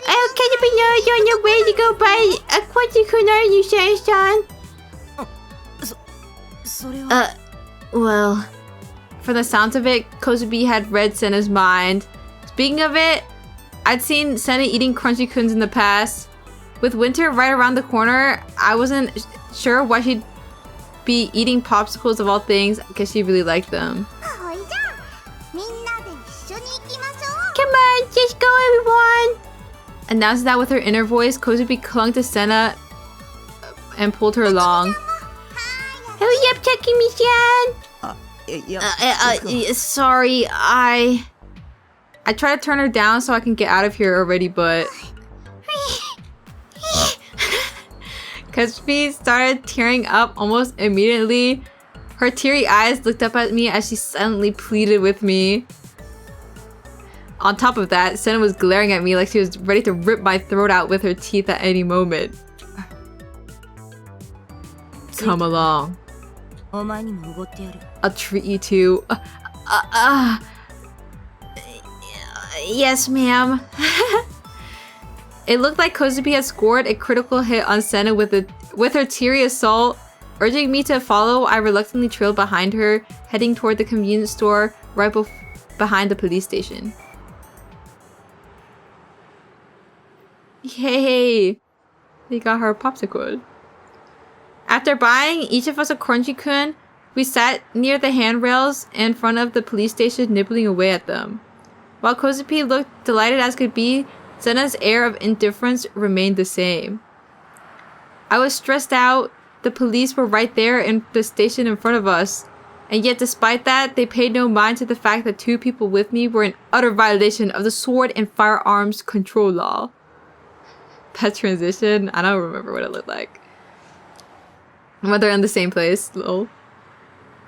Oh, Kozupi, no, you're on your way to go buy a quadricune, are you, Sean? それは Well, from the sounds of it, Kozubi had read Senna's mind. Speaking of it, I'd seen Senna eating crunchy coons in the past. With winter right around the corner, I wasn't sure why she'd be eating popsicles of all things, because she really liked them. ほいじゃあみんなで一緒に行きましょう Come on, just go, everyone. Announcing that with her inner voice, Kozubi clung to Senna and pulled her along. Hurry up, taking me, Sean. あいや Sorry, I tried to turn her down so I can get out of here already, but... Kozubi started tearing up almost immediately. Her teary eyes looked up at me as she silently pleaded with me. On top of that, Senna was glaring at me like she was ready to rip my throat out with her teeth at any moment. Come along. お前にもおごってやる I'll treat you to... Yes, ma'am. It looked like Kozubi had scored a critical hit on Senna with her teary assault. Urging me to follow, I reluctantly trailed behind her, heading toward the convenience store right behind the police station. Yay! We got her a popsicle. After buying each of us a crunchy kun, we sat near the handrails in front of the police station nibbling away at them. While Kozupi looked delighted as could be, Senna's air of indifference remained the same. I was stressed out. The police were right there in the station in front of us. And yet despite that, they paid no mind to the fact that two people with me were in utter violation of the sword and firearms control law. That transition, I don't remember what it looked like. When they're in the same place, lol.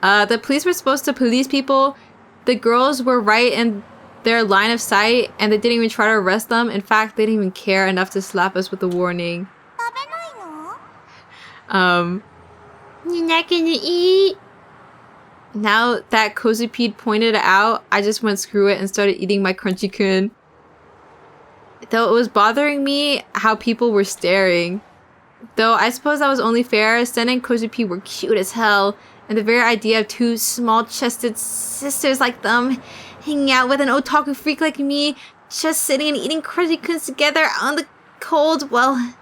The police were supposed to police people. The girls were right in their line of sight, and they didn't even try to arrest them. In fact, they didn't even care enough to slap us with a warning. 食べないの You're not gonna eat? Now that Kozupi pointed it out, I just went screw it and started eating my crunchy kun. Though it was bothering me how people were staring. Though I suppose that was only fair, Sen and Kozupi were cute as hell, and the very idea of two small-chested sisters like them hanging out with an otaku freak like me, just sitting and eating crunchy kuns together on the cold, well,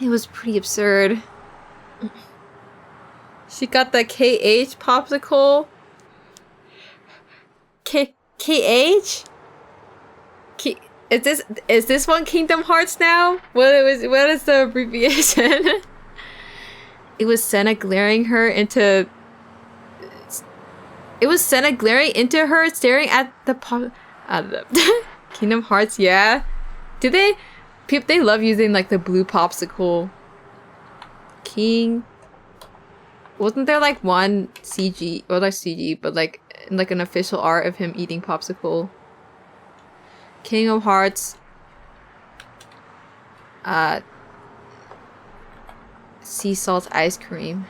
it was pretty absurd. She got the KH popsicle. KH? Is this one Kingdom Hearts now? What is the abbreviation? It was Senna glaring her into... It was Senna glaring into her, staring at the pop... I don't know. Kingdom Hearts, yeah. Do they... They love using, like, the blue popsicle. King... Wasn't there, like, one CG... Or, like, CG, but, like an official art of him eating popsicle? King of Hearts. Sea salt ice cream.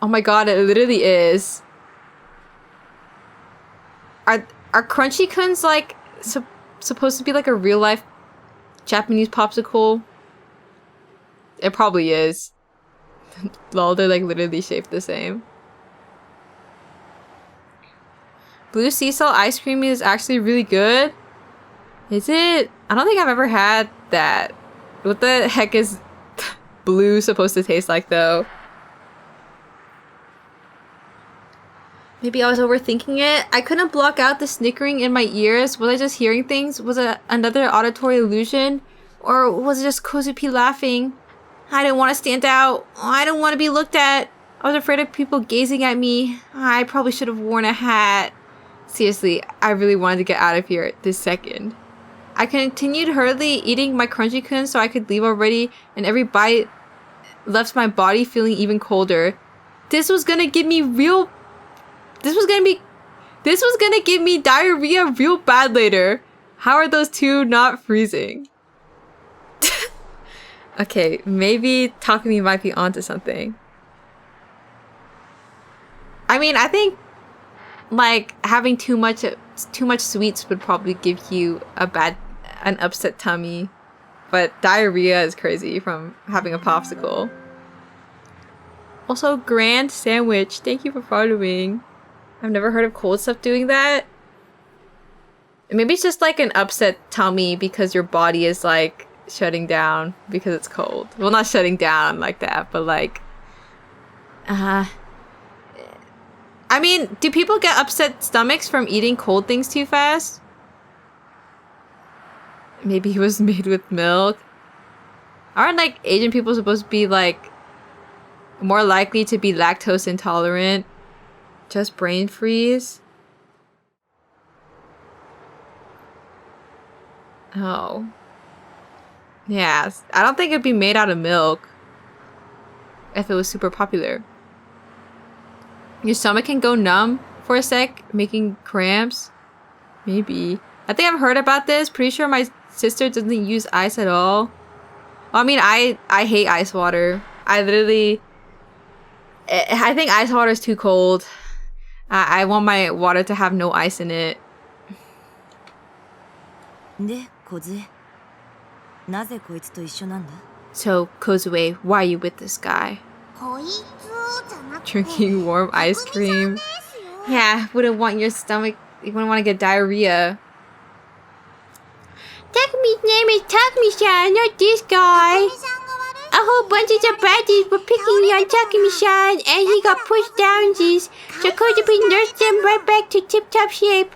Oh my god, it literally is. Are crunchy kuns like supposed to be like a real life Japanese popsicle? It probably is. Lol, they're like literally shaped the same. Blue sea salt ice cream is actually really good. Is it? I don't think I've ever had that. What the heck is blue supposed to taste like though? Maybe I was overthinking it. I couldn't block out the snickering in my ears. Was I just hearing things? Was it another auditory illusion? Or was it just kozupi laughing? I didn't want to stand out. I didn't want to be looked at. I was afraid of people gazing at me. I probably should have worn a hat. Seriously, I really wanted to get out of here this second. I continued hurriedly eating my crunchy kun so I could leave already, and every bite left my body feeling even colder. This was gonna give me diarrhea real bad later. How are those two not freezing? Okay, maybe Takumi might be onto something. I mean, I think like having too much sweets would probably give you an upset tummy, but diarrhea is crazy from having a popsicle. Also, Grand Sandwich, thank you for following. I've never heard of cold stuff doing that. Maybe it's just like an upset tummy because your body is like shutting down because it's cold. Well, not shutting down like that, but like I mean, do people get upset stomachs from eating cold things too fast? Maybe he was made with milk. Aren't like Asian people supposed to be like more likely to be lactose intolerant? Just brain freeze? Oh. Yeah, I don't think it'd be made out of milk if it was super popular. Your stomach can go numb for a sec, making cramps. Maybe. I think I've heard about this. Pretty sure my sister doesn't use ice at all. Well, I mean, I hate ice water. I think ice water is too cold. I want my water to have no ice in it. で、梢。なぜこいつと一緒なんだ? So, Kozue, why are you with this guy? こいつじゃなくて Drinking warm ice cream. Yeah, wouldn't want your stomach. You wouldn't want to get diarrhea. Takumi's name is Takumi-san, not this guy. さんが悪い A whole bunch of baddies were picking on Takumi-san, and he got pushed downsies. So Kozupi nursed him right back to tip-top shape.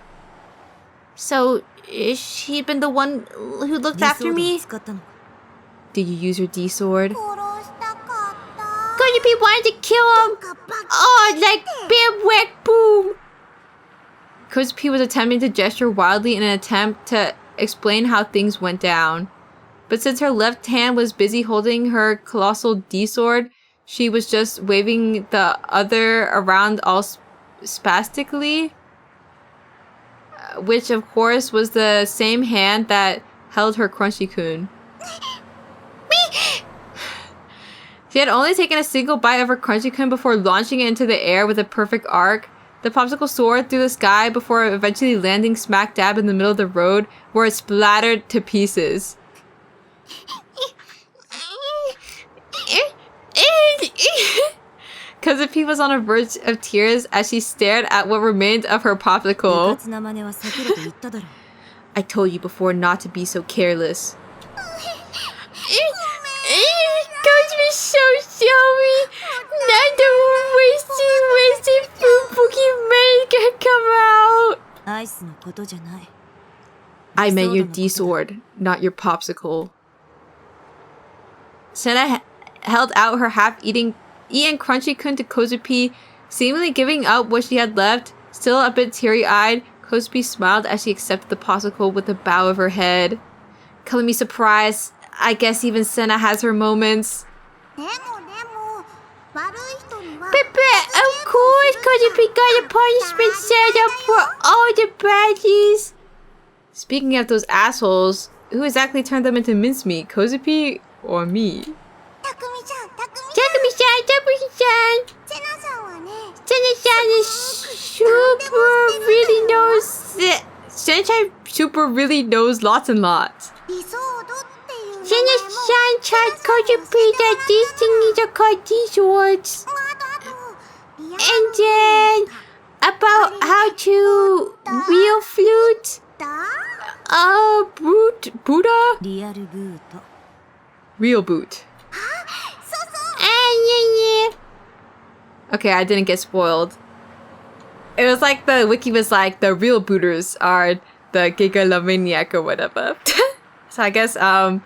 So, is she been the one who looked after me? 使ったのか? Did you use your D sword? 殺したかった Kozupi wanted to kill him. Oh, like bam, whack, boom. Kozupi was attempting to gesture wildly in an attempt to explain how things went down. But since her left hand was busy holding her colossal D-sword, she was just waving the other around all spastically. Which, of course, was the same hand that held her Crunchy-kun. She had only taken a single bite of her Crunchy-kun before launching it into the air with a perfect arc. The popsicle soared through the sky before eventually landing smack dab in the middle of the road, where it splattered to pieces. Kozupi was on the verge of tears as she stared at what remained of her popsicle. うな真似は避けろと言っただろ. I told you before not to be so careless. Kozupi's so sorry. Not the wasted food Pokemon can come out. アイスのことじゃない. I meant your D-sword, not your popsicle. Senna held out her half-eaten Crunchy-kun to Kozupi, seemingly giving up what she had left. Still a bit teary-eyed, Kozupi smiled as she accepted the popsicle with a bow of her head. Color me surprised. I guess even Senna has her moments. でも悪い人には But of course, Kozupi got a punishment set up for all the baddies. Speaking of those assholes, who exactly turned them into mincemeat, Kozupi or me? たくみちゃん Takumi-san, Takumi-san. セナさんはね Senna-san is super really knows it. Sentai super really knows lots and lots. 理想度っていう Shin-chan tried kozupi that these thingies are called D-swords. And then about how to real flute. Buddha? リアルブート Real boot. Yeah. Okay, I didn't get spoiled. It was like the wiki was like the real booters are the Gigalomaniac or whatever. So I guess I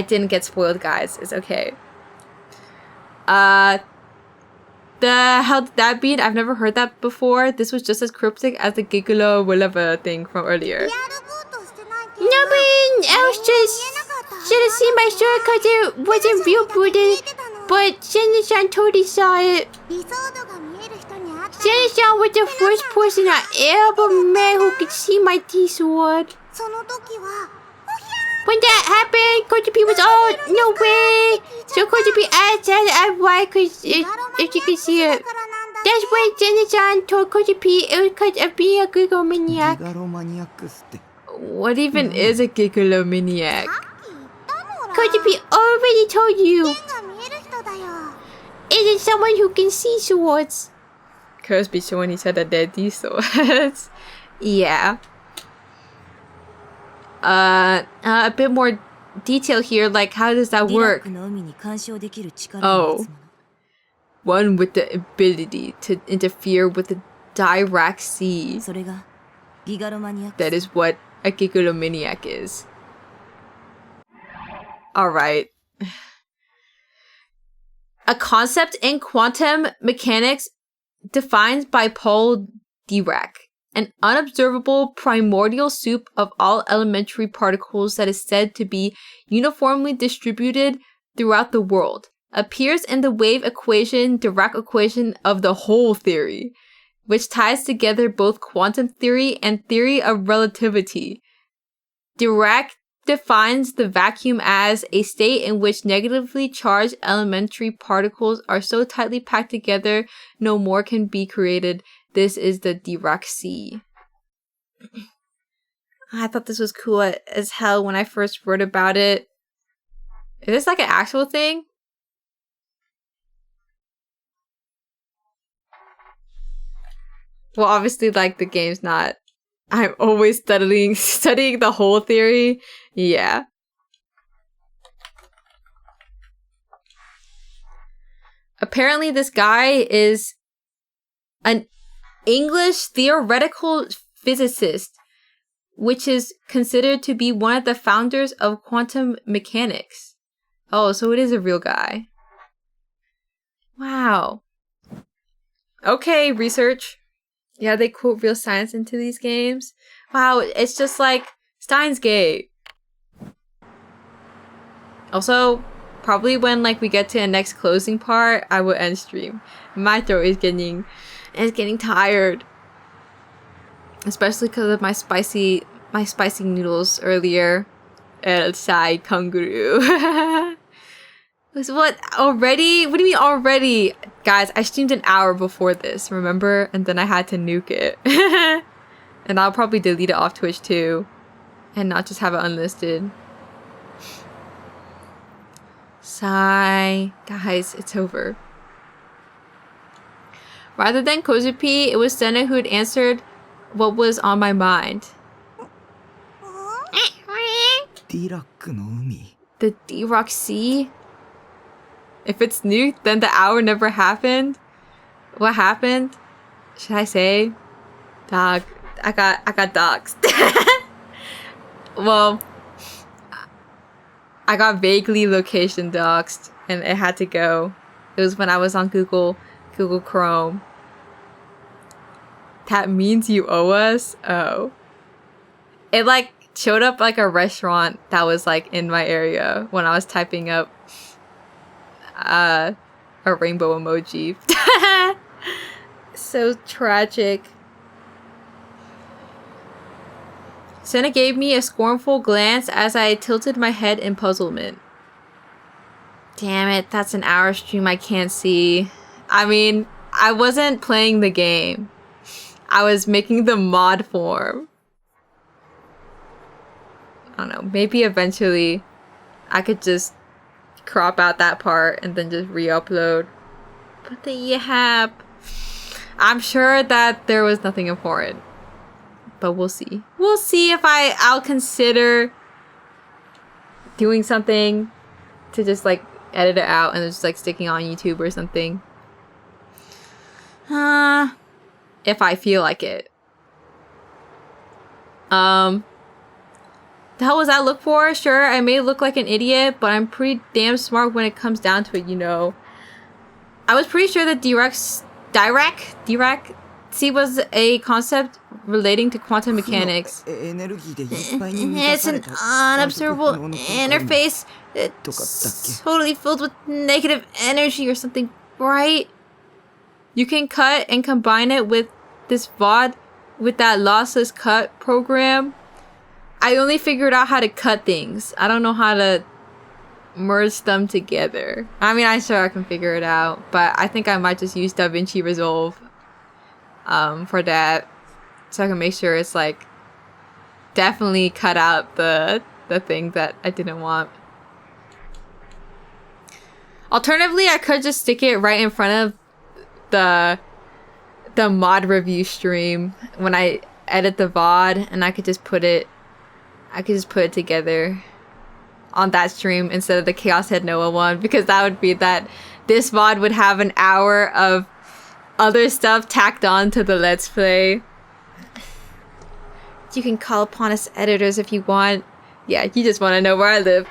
didn't get spoiled, guys. It's okay. The hell did that mean? I've never heard that before. This was just as cryptic as the Gigolo whatever thing from earlier. Nobody else just should have seen my story because it wasn't real booted. But Shin-chan totally saw it. Shin-chan was the first person I ever met who could see my D-sword. When that happened, kozupi was no way. So kozupi asked why, because if you could see it. That's when Shin-chan told kozupi it was because of being a gigomaniac. ギガロマニアックスって What even is a Gigolomaniac? Kozupi already told you. It is someone who can see swords. Cosby showing each other their D-swords. Yeah. A bit more detail here, like how does that ディラッ work? クの海に干渉できる力を持つもの One with the ability to interfere with the Dirac Sea. それがギガロマニアック That is what a Gigolomaniac is. Alright. A concept in quantum mechanics defined by Paul Dirac. An unobservable primordial soup of all elementary particles that is said to be uniformly distributed throughout the world. Appears in the wave equation, Dirac equation of the whole theory, which ties together both quantum theory and theory of relativity. Dirac defines the vacuum as a state in which negatively charged elementary particles are so tightly packed together no more can be created. This is the Dirac Sea. I thought this was cool as hell when I first wrote about it. Is this like an actual thing? Well, obviously, like, the game's not. I'm always studying the whole theory. Yeah. Apparently, this guy is an English theoretical physicist, which is considered to be one of the founders of quantum mechanics. Oh, so it is a real guy. Wow. Okay, research. Yeah, they quote real science into these games. Wow, it's just like Steins Gate. Also, probably when like we get to the next closing part, I will end stream. My throat is getting tired, especially because of my spicy noodles earlier. El Sai Kangaroo. What, already? What do you mean already? Guys, I streamed an hour before this, remember? And then I had to nuke it. And I'll probably delete it off Twitch too. And not just have it unlisted. Sigh. Guys, it's over. Rather than kozupi, it was Senna who had answered what was on my mind. ディラックの海 The Dirac Sea? If it's nuked, then the hour never happened? What happened? Should I say? Dog. I got doxed. Well, I got vaguely location doxed, and it had to go. It was when I was on Google Chrome. That means you owe us? Oh. It like showed up like a restaurant that was like in my area when I was typing up a rainbow emoji. So tragic. Senna gave me a scornful glance as I tilted my head in puzzlement. Damn it, that's an hour stream I can't see. I mean, I wasn't playing the game. I was making the mod form. I don't know, maybe eventually I could just crop out that part and then just re-upload. But the yap. I'm sure that there was nothing important. But we'll see. We'll see if I'll consider doing something to just like edit it out and just like sticking on YouTube or something. If I feel like it. The hell was I look for? Sure, I may look like an idiot, but I'm pretty damn smart when it comes down to it, you know. I was pretty sure that Direct was a concept relating to quantum mechanics. It's an unobservable interface. It's totally filled with negative energy or something, right? You can cut and combine it with this VOD with that lossless cut program. I only figured out how to cut things. I don't know how to merge them together. I mean, I'm sure I can figure it out, but I think I might just use DaVinci Resolve for that, so I can make sure it's like definitely cut out the thing that I didn't want. Alternatively, I could just stick it right in front of the mod review stream when I edit the VOD, and I could just put it together on that stream instead of the Chaos Head Noah one, because that would be that this VOD would have an hour of other stuff tacked on to the Let's Play. You can call upon us editors if you want. Yeah, you just want to know where I live.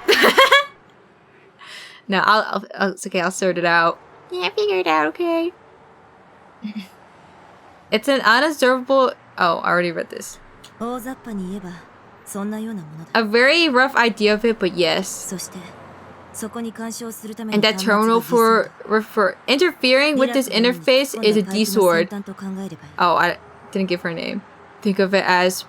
No, it's okay, I'll sort it out. Yeah, figure it out, okay? It's an unobservable... Oh, I already read this. A very rough idea of it, but yes. And that terminal for interfering with this interface is a D-sword. Oh, I didn't give her a name. Think of it as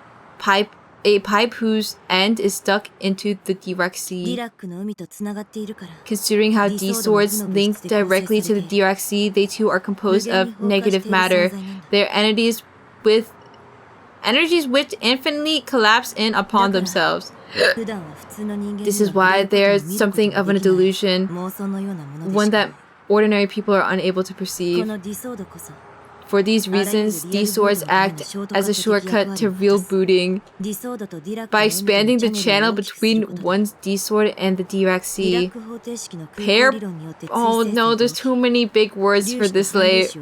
a pipe whose end is stuck into the Dirac Sea. Considering how D-swords link directly to the Dirac Sea, they too are composed of negative matter. They are energies which infinitely collapse in upon themselves. This is why there's something of a delusion, one that ordinary people are unable to perceive. For these reasons, D-swords act as a shortcut to real booting by expanding the channel between one's D-sword and the Dirac Sea. Oh no, there's too many big words for this late.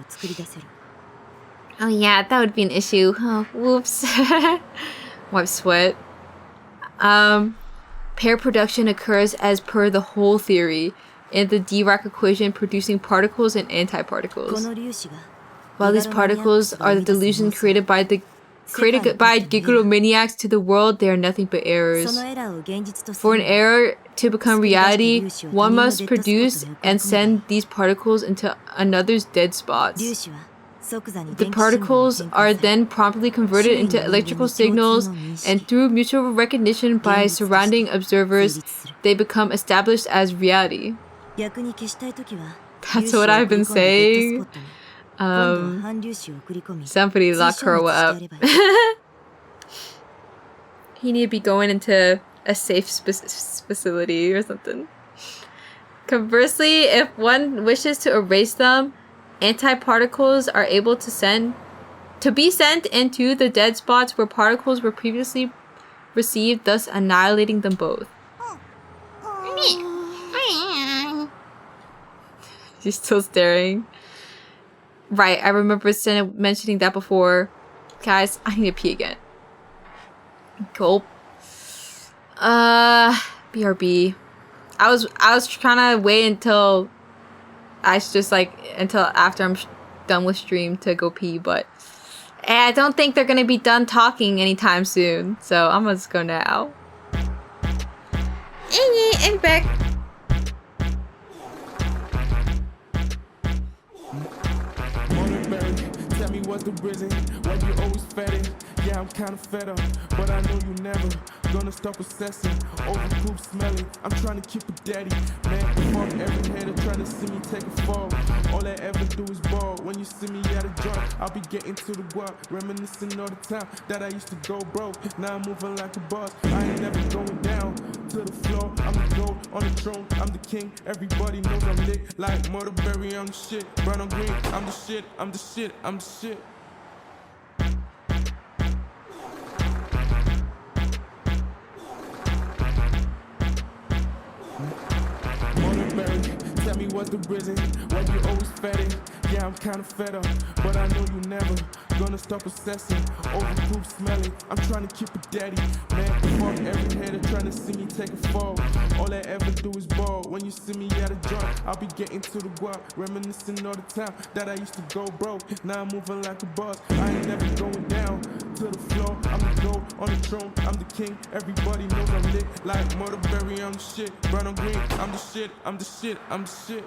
Oh yeah, that would be an issue. Oh, whoops. Wipe sweat. Pair production occurs as per the whole theory in the Dirac equation, producing particles and antiparticles. While these particles are the delusion created by gigglomaniacs to the world, they are nothing but errors. For an error to become reality, one must produce and send these particles into another's dead spots. The particles are then promptly converted into electrical signals, and through mutual recognition by surrounding observers, they become established as reality. That's what I've been saying. Somebody lock her up. He need to be going into a safe facility or something. Conversely, if one wishes to erase them, antiparticles are able to be sent into the dead spots where particles were previously received, thus annihilating them both. She's still staring. Right, I remember mentioning that before. Guys, I need to pee again. Gulp. BRB. I was trying to wait until after I'm done with stream to go pee, but I don't think they're gonna be done talking anytime soon, so I'm gonna just go now. And back. Tell me what's the reason why you always fed it. Yeah, I'm kinda fed up, but I know you never gonna stop obsessing over poop smelling. I'm trying to keep it daddy. Man, fuck every hater trying to see me take a fall. All I ever do is ball. When you see me at a joint, I'll be getting to the guap, reminiscing all the time that I used to go broke. Now I'm moving like a boss. I ain't never going down to the floor. I'm the gold on the throne. I'm the king. Everybody knows I'm lit like Murderberry. I'm the shit. Brown on green. I'm the shit. I'm the shit. I'm the shit. Tell me what the reason, why you always fed it. Yeah, I'm kinda fed up, but I know you never gonna stop obsessing over poop smelling. I'm trying to keep it daddy. Man, fuck every hater trying to see me take a fall. All I ever do is ball. When you see me at a joint, I'll be getting to the guap, reminiscing all the time that I used to go broke. Now I'm moving like a boss. I ain't never going down to the floor. I'm the gold on the throne. I'm the king. Everybody knows I'm lit like Murderberry. I'm the shit. Brown on green. I'm the shit. I'm the shit. I'm the shit.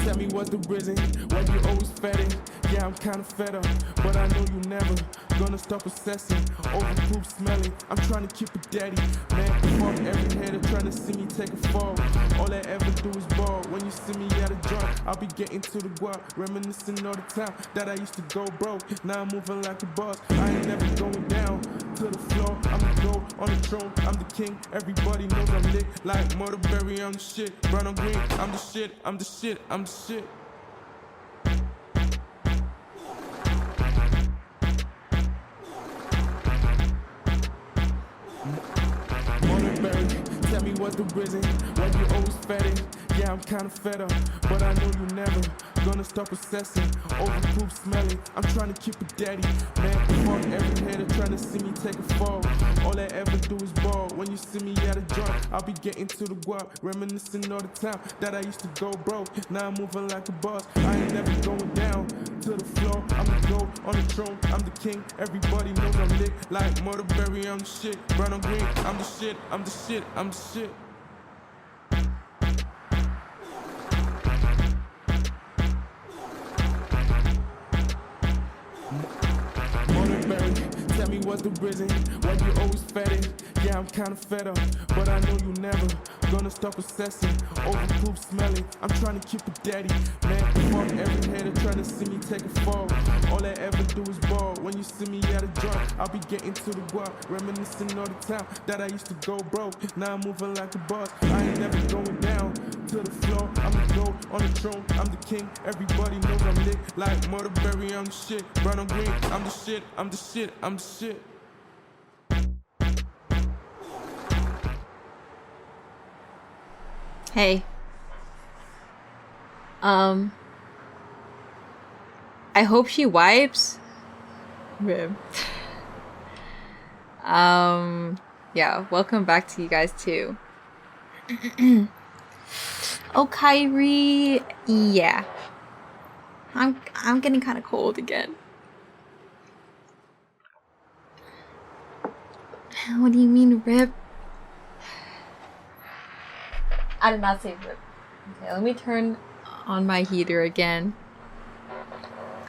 Tell me what the reason, why you always fed it. Yeah, I'm kinda fed up, but I know you never gonna stop obsessing over poop smelling. I'm trying to keep it daddy. Man, fuck every hater trying to see me take a fall. All I ever do is ball. When you see me at a joint, I'll be getting to the guap, reminiscing all the time that I used to go broke. Now I'm moving like a boss. I ain't never going down to the floor. I'm the gold on the throne. I'm the king. Everybody knows I'm lit like Murderberry. I'm the shit. Brown on green. I'm the shit. I'm the shit. I'm the shit. Tell me what the reason, why you always fed it. Yeah, I'm kinda fed up, but I know you never gonna stop obsessing over poop smelling. I'm trying to keep it daddy. Man, fuck every hater trying to see me take a fall. All I ever do is ball. When you see me at a joint, I'll be getting to the guap, reminiscing all the time that I used to go broke. Now I'm moving like a boss. I ain't never going down to the floor. I'm the gold on the throne. I'm the king. Everybody knows I'm lit like Murderberry. I'm the shit. Brown on green. I'm the shit. I'm the shit. I'm the shit. Tell me what the reason, why you always fed it. Yeah, I'm kinda fed up, but I know you never gonna stop obsessing over poop smelling. I'm trying to keep it daddy. Man, fuck every hater trying to see me take a fall. All I ever do is ball. When you see me at a joint, I'll be getting to the guap, reminiscing all the time that I used to go broke. Now I'm moving like a boss. I ain't never going down to the floor. I'm the gold on the throne. I'm the king. Everybody knows I'm lit like Murderberry. I'm the shit. Brown on green. I'm the shit. I'm the shit. I'm the shit. Hey. I hope she wipes. Rib. Yeah, welcome back to you guys too. Oh, Kyrie. Yeah. I'm getting kind of cold again. What do you mean, rip? I did not say rip. Okay, let me turn on my heater again.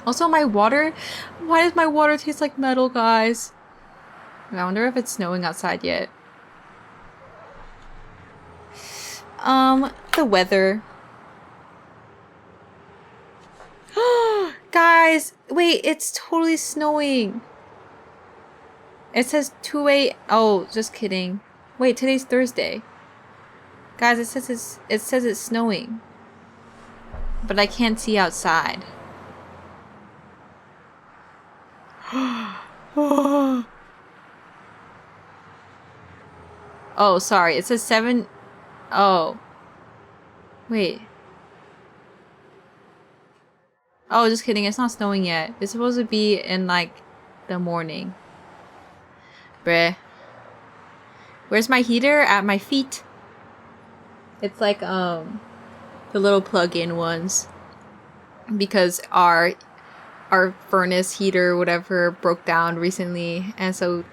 Also, my water. Why does my water taste like metal, guys? I wonder if it's snowing outside yet. The weather. Guys, wait, it's totally snowing. It says 2 a.m. Oh, just kidding. Wait, today's Thursday. Guys, it says it's snowing. But I can't see outside. Oh, sorry. It says 7. Oh. Wait. Oh, just kidding. It's not snowing yet. It's supposed to be in, like, the morning. Bruh. Where's my heater? At my feet. It's like, the little plug-in ones. Because our furnace heater, whatever, broke down recently. And so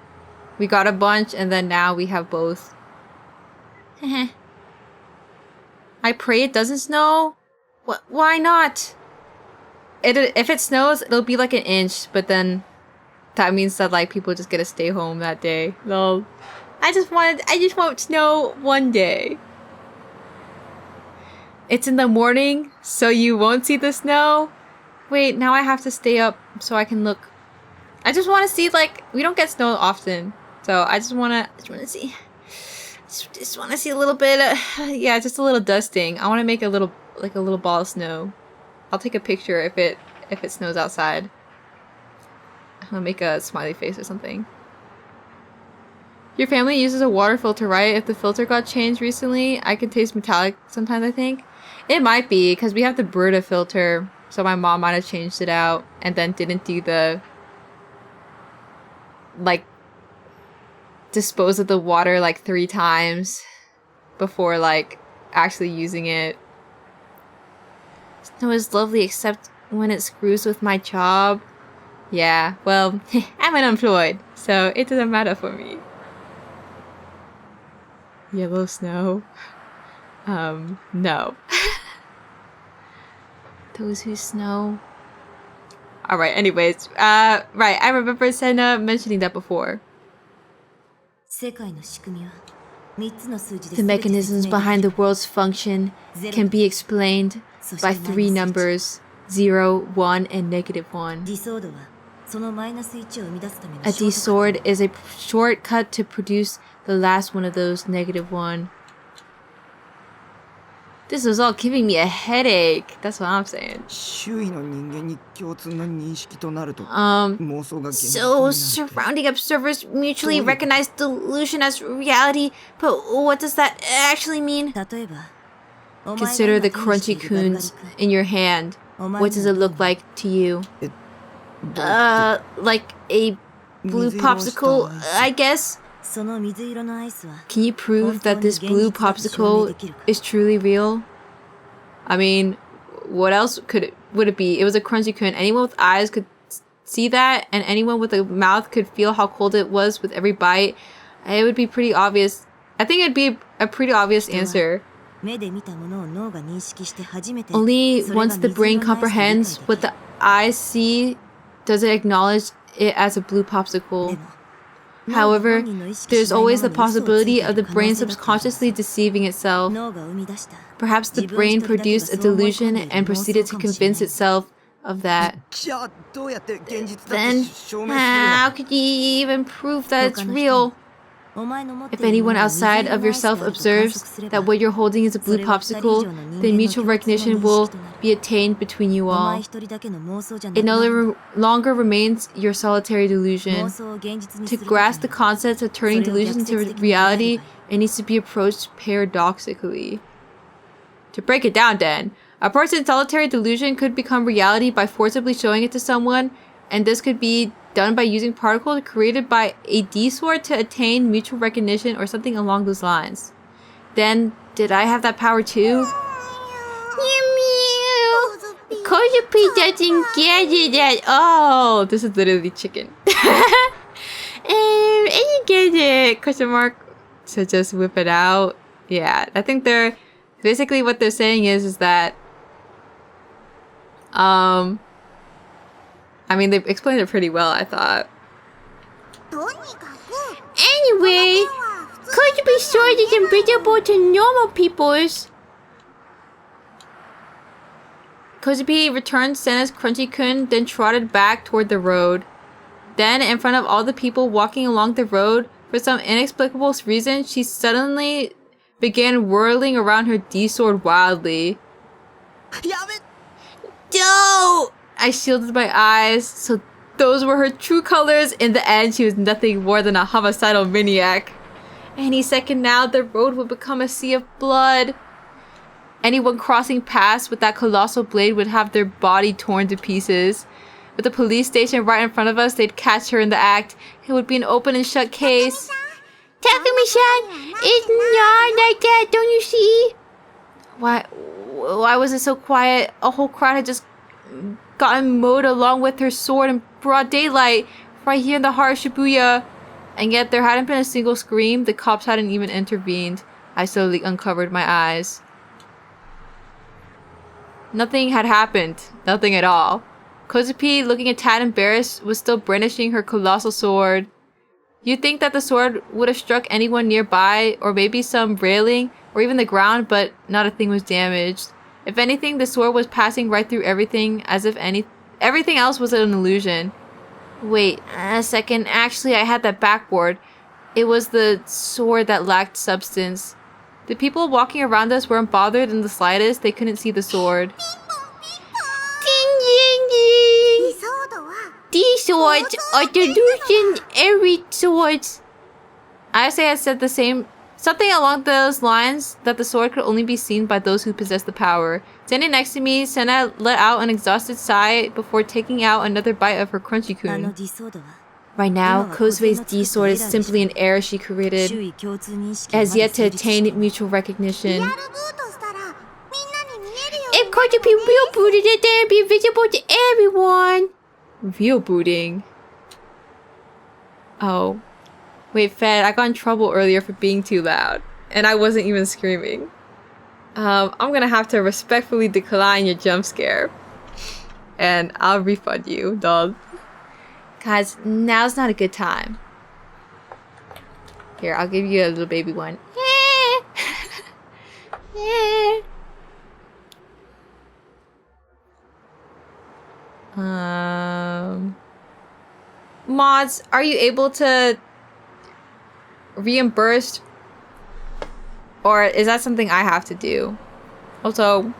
we got a bunch, and then now we have both. I pray it doesn't snow. Why not? If it snows, it'll be like an inch, but then that means that like people just get to stay home that day. No, I just want snow one day. It's in the morning, so you won't see the snow. Wait, now I have to stay up so I can look. I just want to see, like, we don't get snow often, so I just want to see. Just want to see a little bit. Yeah, just a little dusting. I want to make a little ball of snow. I'll take a picture if it snows outside. I'll make a smiley face or something. Your family uses a water filter, right? If the filter got changed recently, I can taste metallic sometimes, I think. It might be, because we have the Brita filter, so my mom might have changed it out and then didn't do the, like, dispose of the water like 3 times before, like, actually using it. Snow is lovely except when it screws with my job. Yeah, well, I'm unemployed, so it doesn't matter for me. Yellow snow? No. Those who snow. Alright, anyways. Right, I remember Senna mentioning that before. The mechanisms behind the world's function can be explained by 3 numbers, 0, 1, and -1. A D-sword is a shortcut to produce the last one of those, -1. This was all giving me a headache. That's what I'm saying. So surrounding observers mutually recognize delusion as reality, but what does that actually mean? Consider the crunchy coons in your hand. What does it look like to you? Like a blue popsicle, I guess? Can you prove that this blue popsicle is truly real? I mean, what else would it be? It was a crunchy coon. Anyone with eyes could see that, and anyone with a mouth could feel how cold it was with every bite. It would be pretty obvious. I think it'd be a pretty obvious answer. Only once the brain comprehends what the eyes see does it acknowledge it as a blue popsicle. However, there's always the possibility of the brain subconsciously deceiving itself. Perhaps the brain produced a delusion and proceeded to convince itself of that. Then, how could you even prove that it's real? If anyone outside of yourself observes that what you're holding is a blue popsicle, then mutual recognition will be attained between you all. It no longer remains your solitary delusion. To grasp the concept of turning delusion into reality, it needs to be approached paradoxically. To break it down then, a person's solitary delusion could become reality by forcibly showing it to someone, and this could be done by using particles created by a D-sword to attain mutual recognition or something along those lines. Then, did I have that power too? Meow meow! Kozupi doesn't get it at all! This is literally chicken. I didn't get it! Question mark. So just whip it out. Yeah, I think they're... Basically what they're saying is that... I mean, they've explained it pretty well, I thought. Anyway, kozupi sword is invisible to normal peoples. Kozupi returned Senna's crunchy kun, then trotted back toward the road. Then, in front of all the people walking along the road, for some inexplicable reason, she suddenly began whirling around her D-sword wildly. Don't! I shielded my eyes, so those were her true colors. In the end, she was nothing more than a homicidal maniac. Any second now, the road would become a sea of blood. Anyone crossing past with that colossal blade would have their body torn to pieces. With the police station right in front of us, they'd catch her in the act. It would be an open and shut case. Takumi-san, it's not like that, don't you see? Why was it so quiet? A whole crowd had just gotten mowed along with her sword in broad daylight, right here in the heart of Shibuya. And yet there hadn't been a single scream. The cops hadn't even intervened. I slowly uncovered my eyes. nothing had happened. Nothing at all. Kozupi, looking a tad embarrassed, was still brandishing her colossal sword. You'd think that the sword would have struck anyone nearby, or maybe some railing, or even the ground, but not a thing was damaged. If anything, the sword was passing right through everything, as if everything else was an illusion. Wait a second, actually I had that backboard. It was the sword that lacked substance. The people walking around us weren't bothered in the slightest. They couldn't see the sword. Ding ding ding! These swords are delusionary swords. Ayase had said the same, something along those lines, that the sword could only be seen by those who possessed the power. Standing next to me, Senna let out an exhausted sigh before taking out another bite of her crunchy あの kun. ディソードは Right now, 今は Kozue's 小 D sword is 杉の作った simply an error she 周 created. 囲共通認識 It が has まだ yet to 成立してい attain る mutual recognition. やるブーとしたらみんなに見えるよ If Kojupi real booted it, then it'd be visible to everyone. Real booting. Oh. Wait, Fed, I got in trouble earlier for being too loud. And I wasn't even screaming. I'm gonna have to respectfully decline your jump scare. And I'll refund you, dog. Guys, now's not a good time. Here, I'll give you a little baby one. Mods, are you able to reimburse, or is that something I have to do? Also,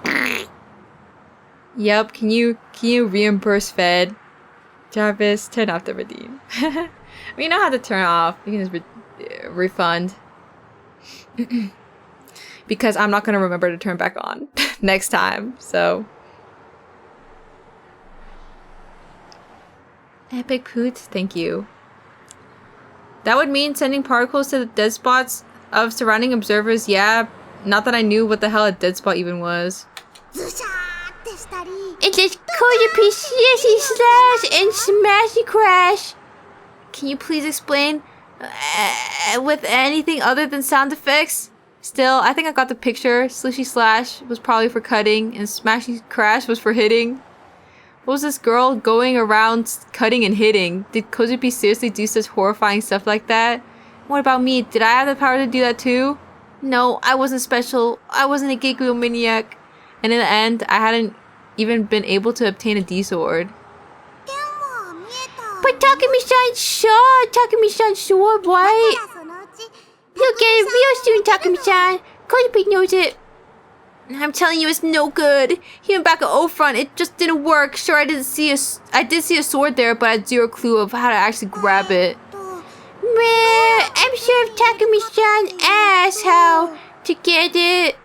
yep, can you reimburse Fed? Jarvis, turn off the redeem. We know how to turn off. You can just refund. Because I'm not gonna remember to turn back on next time, so. Epic poot, thank you. That would mean sending particles to the dead spots of surrounding observers, yeah. Not that I knew what the hell a dead spot even was. ズシャーってしたり It says Kojupi slashy slash and smashy crash. Can you please explain with anything other than sound effects? Still, I think I got the picture. Slishy slash was probably for cutting, and smashy crash was for hitting. What was this girl going around cutting and hitting? Did Kozupi seriously do such horrifying stuff like that? What about me? Did I have the power to do that too? No, I wasn't special. I wasn't a Geikuo maniac. And in the end, I hadn't even been able to obtain a D sword. 剣は見えた But Takumi-san saw Takumi-san's sword, right? そのうち You'll get it real soon, Takumi-san. Kojupi knows it. I'm telling you, it's no good. Even back at O-Front, it just didn't work. Sure, I did see a sword there, but I had zero clue of how to actually grab it. と Well, I'm sure if Takumi-san asked how to get it.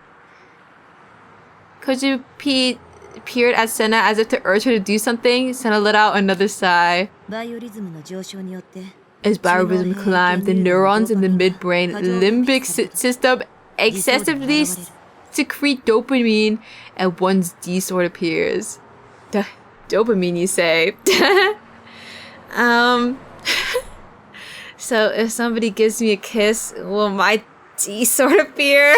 Kozupi peered at Senna as if to urge her to do something. Senna let out another sigh. バイオリズムの上昇によって As biorhythm climbed, the neurons in the midbrain limbic system excessively secrete dopamine, and one's D sword appears. Dopamine, you say? So if somebody gives me a kiss, will my D sword appear?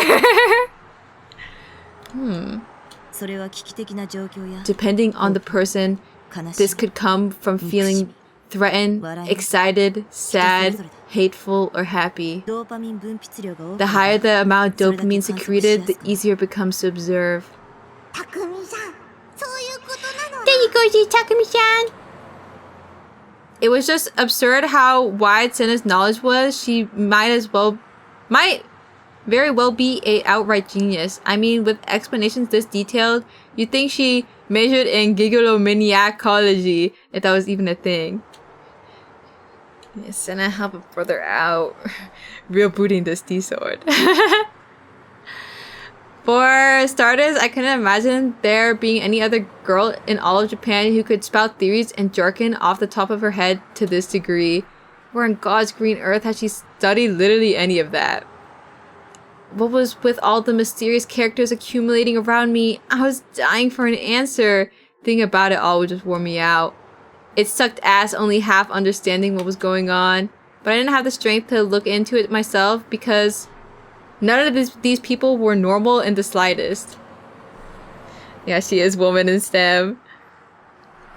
それは危機的な状況や Depending on the person, 悲し this み could come from feeling threatened, excited, sad, hateful, or happy. ドーパミン分泌量が多く The higher the amount of dopamine secreted, the easier it becomes to observe. たくみさんそういうことなの There you go, see Takumi-san. It was just absurd how wide Senna's knowledge was. She might very well be a outright genius. I mean, with explanations this detailed, you'd think she majored in gigolomaniacology, if that was even a thing. Yeah, Senna, help a brother out. Real booting this D sword. For starters, I couldn't imagine there being any other girl in all of Japan who could spout theories and jargon off the top of her head to this degree. Where in God's green earth has she studied literally any of that? What was with all the mysterious characters accumulating around me? I was dying for an answer. Thinking about it all would just wore me out. It sucked ass only half understanding what was going on, but I didn't have the strength to look into it myself because none of these people were normal in the slightest. Yeah, she is woman in STEM.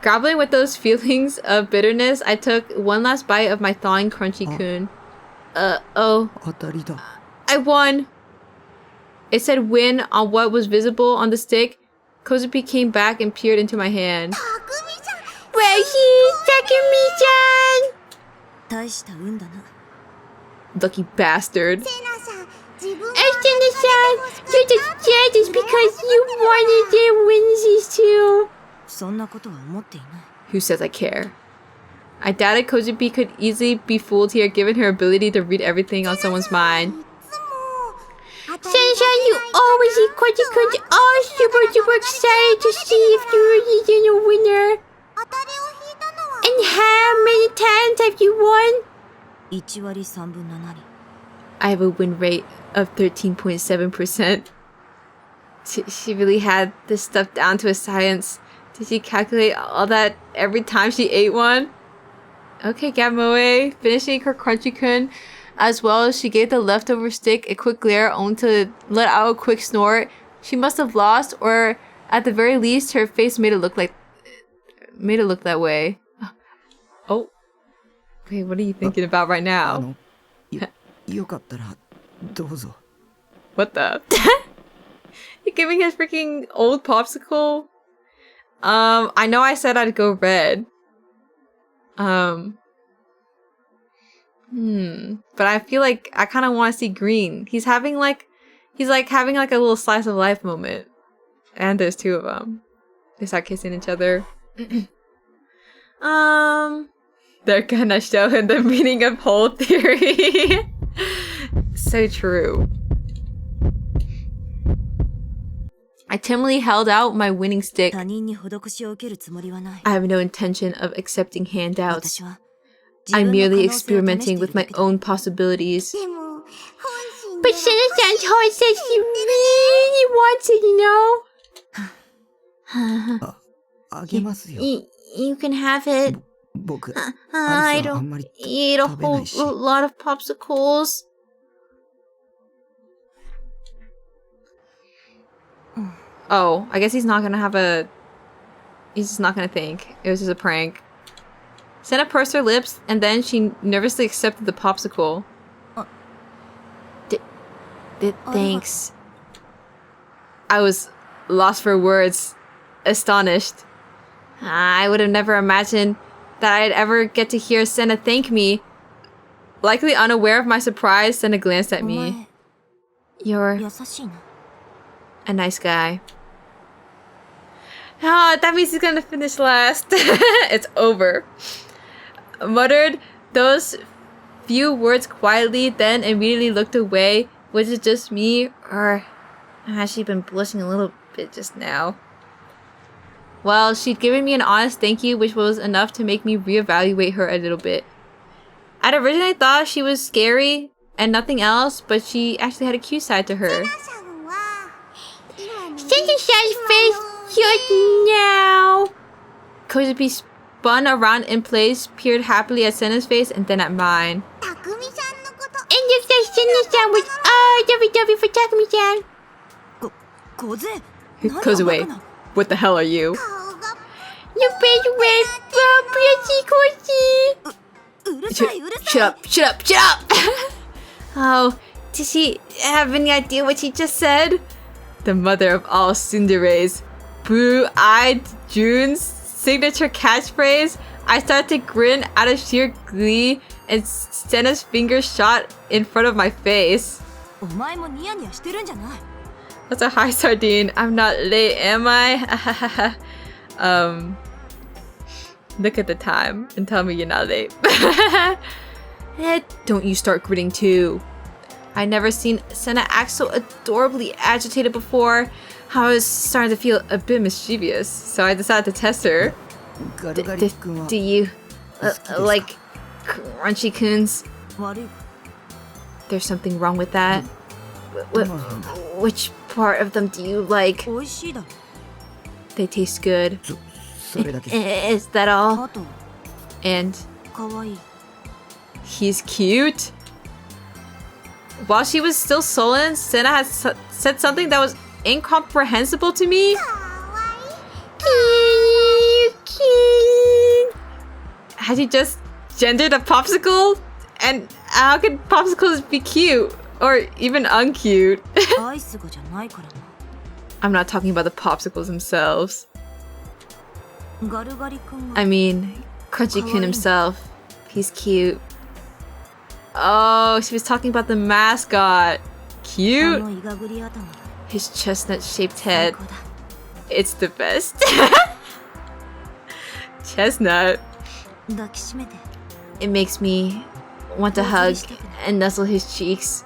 Grappling with those feelings of bitterness, I took one last bite of my thawing crunchy kun. Oh. 当たりだ。 I won! It said win on what was visible on the stick. Kozupi came back and peered into my hand. 匠さん Well, he's Takumi-chan! 大した運だな。 Lucky bastard. セナさん自分が Asuna-san, you're just jealous because you wanted to win these two. そんなことは思っていない。 Who says I care? I doubted Kozupi could easily be fooled here given her ability to read everything on someone's mind. いつも当たり Sunshine, you always equally all super duper excited to see if you're even a winner. 当たりを引いたのは And how many times have you won? 1割3分7厘。 I have a win rate of 13.7%. She really had this stuff down to a science. Did she calculate all that every time she ate one? Okay, Gamoe, finishing her crunchy kun. As well as she gave the leftover stick a quick glare only to let out a quick snort. She must have lost, or at the very least, her face made it look that way. Oh. Wait, what are you thinking about right あ now? の、よかったらどうぞ。 What the? You're giving his freaking old popsicle? I know I said I'd go red. But I feel like I kind of want to see green. He's having like a little slice of life moment. And there's two of them. They start kissing each other. They're gonna show him the meaning of whole theory. So true. I timidly held out my winning stick. 他人に施しを受けるつもりはない。 I have no intention of accepting handouts. 私は I'm 自分の可 merely 能性を試して experimenting いる with だ my けだ。 own possibilities. でも本心 But で Senna-san's heart says she really wants it, you know? あげますよ。 You can have it. 僕、 I アリスはあ don't んまり eat a 食べな whole いし。 lot of popsicles. Oh, I guess he's not gonna have a... He's just not gonna think. It was just a prank. Senna pursed her lips, and then she nervously accepted the popsicle. Thanks. I was lost for words. Astonished. I would have never imagined that I'd ever get to hear Senna thank me. Likely unaware of my surprise, Senna glanced at お me. 前 You're 優しいな。 a nice guy. Ah, that means he's gonna finish last. It's over. Muttered those few words quietly, then immediately looked away. Was it just me, or has she been blushing a little bit just now? Well, she'd given me an honest thank you, which was enough to make me reevaluate her a little bit. I'd originally thought she was scary and nothing else, but she actually had a cute side to her. セナさんは今の Senna-san's face just now. Kozupi spun around in place, peered happily at Senna's face, and then at mine. 匠さんのこと And if that Senna-san was WW for Takumi-san. 小杖。 Kozue, what the hell are you? 顔が You better wait for Pretty Koshi. うるさいうるさい。 Shut up, shut up, shut up! Oh, did she have any idea what she just said? The mother of all tsunderes. Blue-eyed June's signature catchphrase. I started to grin out of sheer glee, and Senna's fingers shot in front of my face. お前もニヤニヤしてるんじゃない。 That's a high sardine. I'm not late, am I? Look at the time and tell me you're not late. Don't you start gritting too. I'd never seen Senna act so adorably agitated before. I was starting to feel a bit mischievous, so I decided to test her. ガルガリ君は Do you 好きですか like crunchy coons? 悪い。 There's something wrong with that? まあ Which part of them do you like? 美味しいだろ。 They taste good. それだけ Is that all? あと And 可愛い。 he's cute? While she was still sullen, Senna had said something that was incomprehensible to me. かわ Has he just gendered a popsicle? And how could popsicles be cute? Or even uncute? アイスがじゃないからな。 I'm not talking about the popsicles themselves. ガルガリ君が I mean, Crunchy-kun himself. He's cute. Oh, she was talking about the mascot. あ Cute. のイガグリ頭が His chestnut-shaped 最 head. 高だ。 It's the best. Chestnut. 抱きしめて。 It makes me want to hug and nuzzle his cheeks.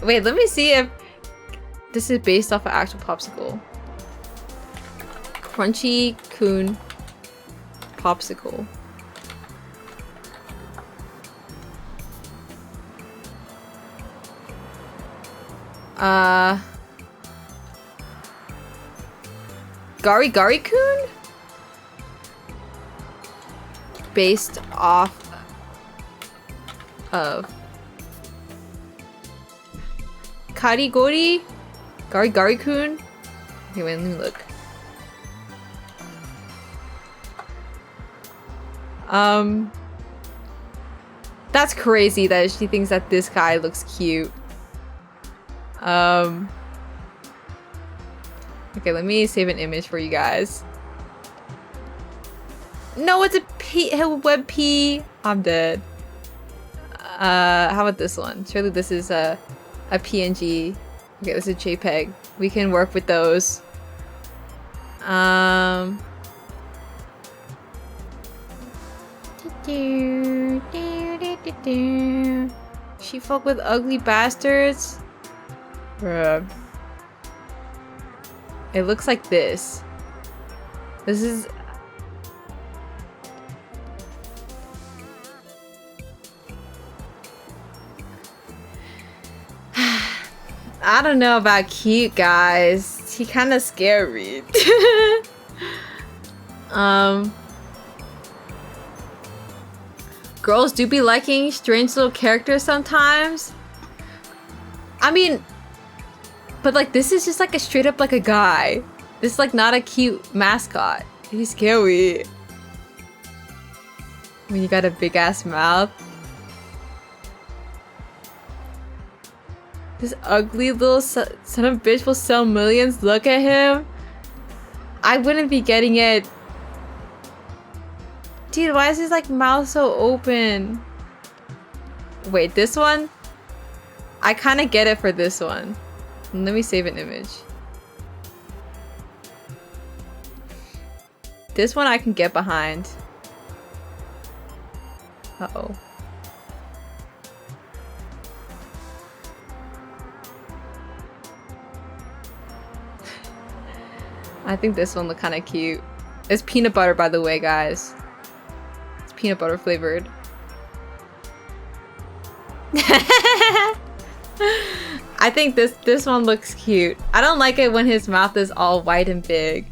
Wait, let me see if this is based off an actual popsicle. Crunchy-kun popsicle. Gari-Gari-kun? Based off of Karigori? Gari-Gari-kun? Okay, wait, let me look. That's crazy that she thinks that this guy looks cute. Okay, let me save an image for you guys. No, it's a web P. I'm dead. How about this one? Surely this is a PNG. Okay, this is JPEG. We can work with those. She fuck with ugly bastards? Bruh. It looks like this. This is... I don't know about cute, guys. He kind of scary. Girls do be liking strange little characters sometimes. I mean, but like this is just like a straight up like a guy. This is like not a cute mascot. He's scary. When you got a big ass mouth. This ugly little son of a bitch will sell millions. Look at him. I wouldn't be getting it. Dude, why is his like mouth so open? Wait, this one? I kind of get it for this one. Let me save an image. This one I can get behind. Uh-oh. I think this one look kind of cute. It's peanut butter, by the way, guys. It's peanut butter flavored. I think this one looks cute. I don't like it when his mouth is all white and big.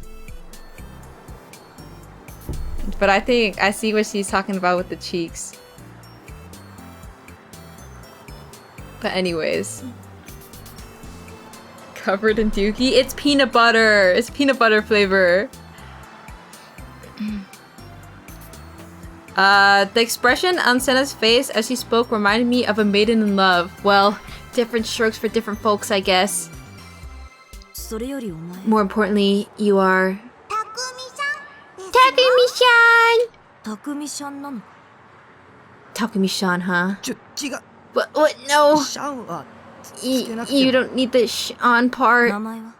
But I think I see what she's talking about with the cheeks. But anyways. Covered in dookie. It's peanut butter. It's peanut butter flavor. The expression on Senna's face as she spoke reminded me of a maiden in love. Well, different strokes for different folks, I guess. それよりお前 More importantly, you are... たくみさん Takumi-chan! たくみちゃんなの Takumi-san, huh? 違う What? No! シャンはつけなくて You も don't need the on part. 名前は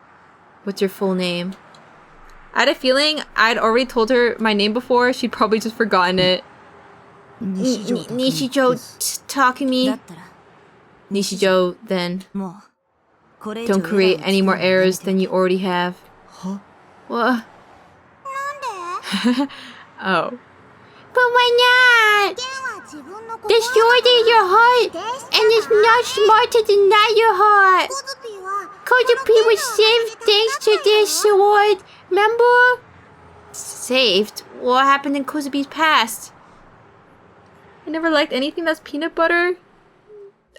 What's your full name? I had a feeling I'd already told her my name before. She'd probably just forgotten it. 西条 Nishijo Takumi. だったら Nishijo, then. もうこれ以上 Don't create any more エラーを errors 作る than you already have. は What? なんで Oh. But why not? 剣は自分の The sword is your heart, and it's not smart to deny your heart. コズピーは Kozupi was saved thanks to this sword. Remember? Saved? What happened in Kozupi's past? I never liked anything that's peanut butter.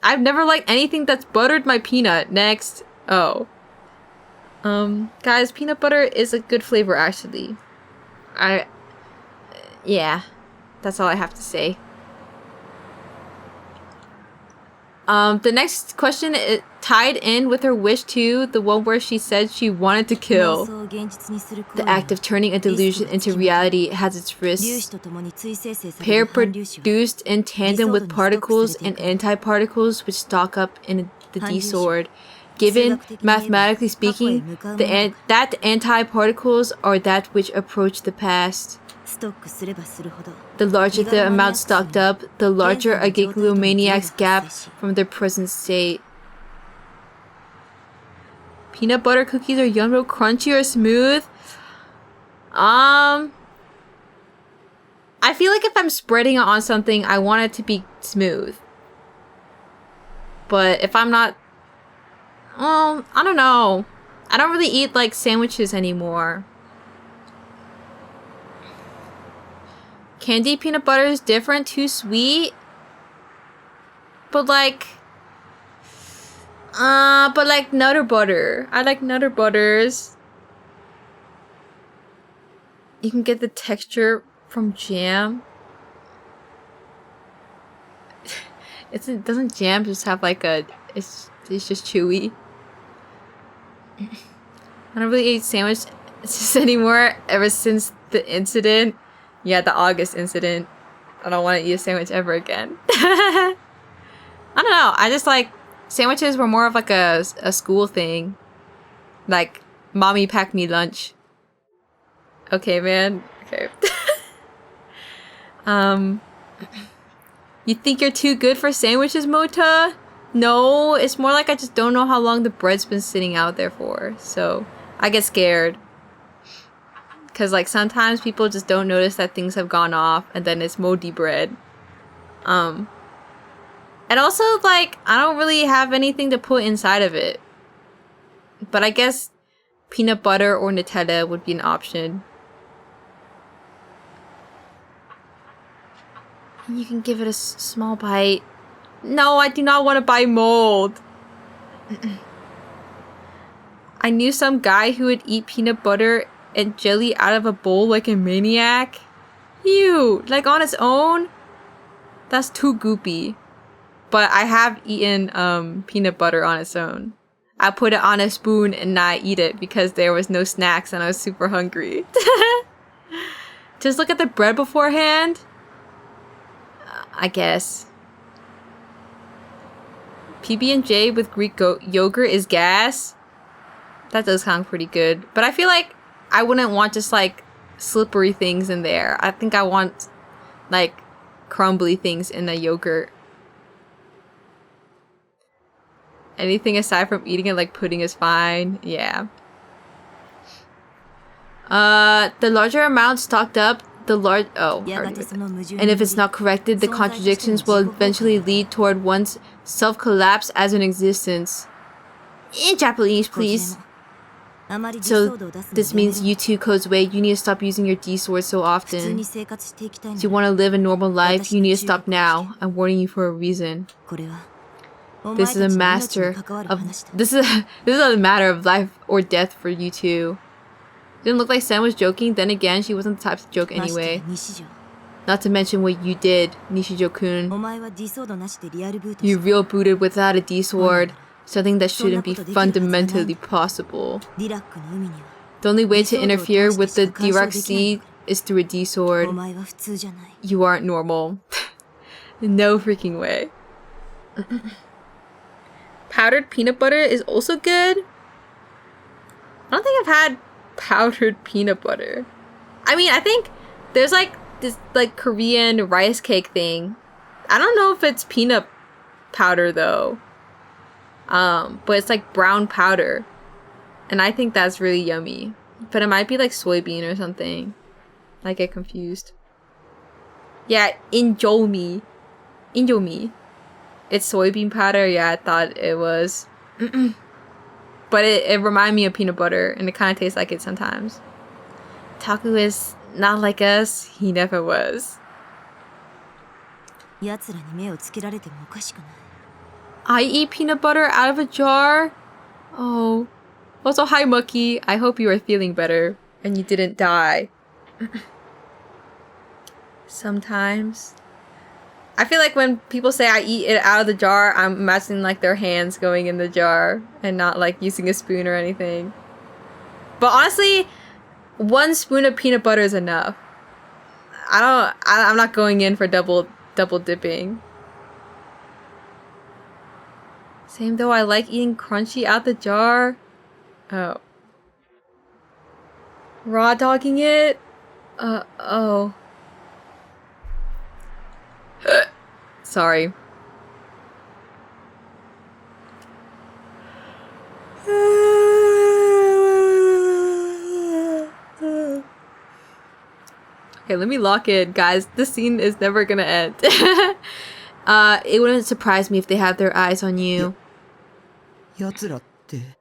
I've never liked anything that's buttered my peanut. Next. Oh. Guys, peanut butter is a good flavor actually. Yeah, that's all I have to say. The next question is tied in with her wish too, the one where she said she wanted to kill. The act of turning a delusion into reality has its risks. Pair produced in tandem with particles and antiparticles which stock up in the D-sword. Given, mathematically speaking, that antiparticles are that which approach the past. The larger the amount stocked up, the larger a gigalomaniac's gap from their present state. Peanut butter cookies are yum, crunchy or smooth? I feel like if I'm spreading it on something, I want it to be smooth. But if I'm not... I don't know. I don't really eat, like, sandwiches anymore. Candy peanut butter is different, too sweet. But like Nutter butter. I like Nutter butters. You can get the texture from jam. Doesn't jam just have like it's just chewy. I don't really eat sandwiches anymore ever since the incident. Yeah, the August incident. I don't want to eat a sandwich ever again. I don't know. I just like sandwiches were more of like a school thing. Like, mommy packed me lunch. Okay, man. Okay. You think you're too good for sandwiches, Mota? No, it's more like I just don't know how long the bread's been sitting out there for. So, I get scared. Because, like, sometimes people just don't notice that things have gone off, and then it's moldy bread. And also, like, I don't really have anything to put inside of it. But I guess peanut butter or Nutella would be an option. You can give it a small bite. No, I do not want to buy mold. I knew some guy who would eat peanut butter and jelly out of a bowl like a maniac. Ew, like on its own? That's too goopy. But I have eaten peanut butter on its own. I put it on a spoon and not eat it because there was no snacks and I was super hungry. Just look at the bread beforehand. I guess. PB&J with Greek yogurt is gas. That does sound pretty good. But I feel like I wouldn't want just like slippery things in there. I think I want like crumbly things in the yogurt. Anything aside from eating it like pudding is fine. Yeah. The larger amount stocked up, the large... Oh, and if it's not corrected, the contradictions will eventually lead toward one's self-collapse as an existence. In Japanese, please. So, this means you too, Kozue, you need to stop using your D-sword so often. If you want to live a normal life, you need to stop now. I'm warning you for a reason. This is a matter of life or death for you two. Didn't look like Sam was joking, then again, she wasn't the type to joke anyway. Not to mention what you did, Nishijo-kun. You real booted without a D-sword, something that shouldn't be fundamentally possible. The only way to interfere with the Dirac Sea is through a D-sword. You aren't normal. No freaking way. Powdered peanut butter is also good. I don't think I've had powdered peanut butter. I mean, I think there's like this like Korean rice cake thing. I don't know if it's peanut powder though. But it's like brown powder. And I think that's really yummy. But it might be like soybean or something. I get confused. Yeah, Indomie. Indomie. It's soybean powder. Yeah, I thought it was. But it reminded me of peanut butter, and it kind of tastes like it sometimes. Taku is not like us. He never was. I eat peanut butter out of a jar. Oh. Also, hi, Mucky. I hope you are feeling better, and you didn't die. Sometimes. I feel like when people say I eat it out of the jar, I'm imagining like their hands going in the jar and not like using a spoon or anything. But honestly, 1 spoon of peanut butter is enough. I'm not going in for double dipping. Same though, I like eating crunchy out the jar. Oh. Raw dogging it? Oh. Sorry. Okay, let me lock in, guys. This scene is never gonna end. It wouldn't surprise me if they have their eyes on you. 奴らって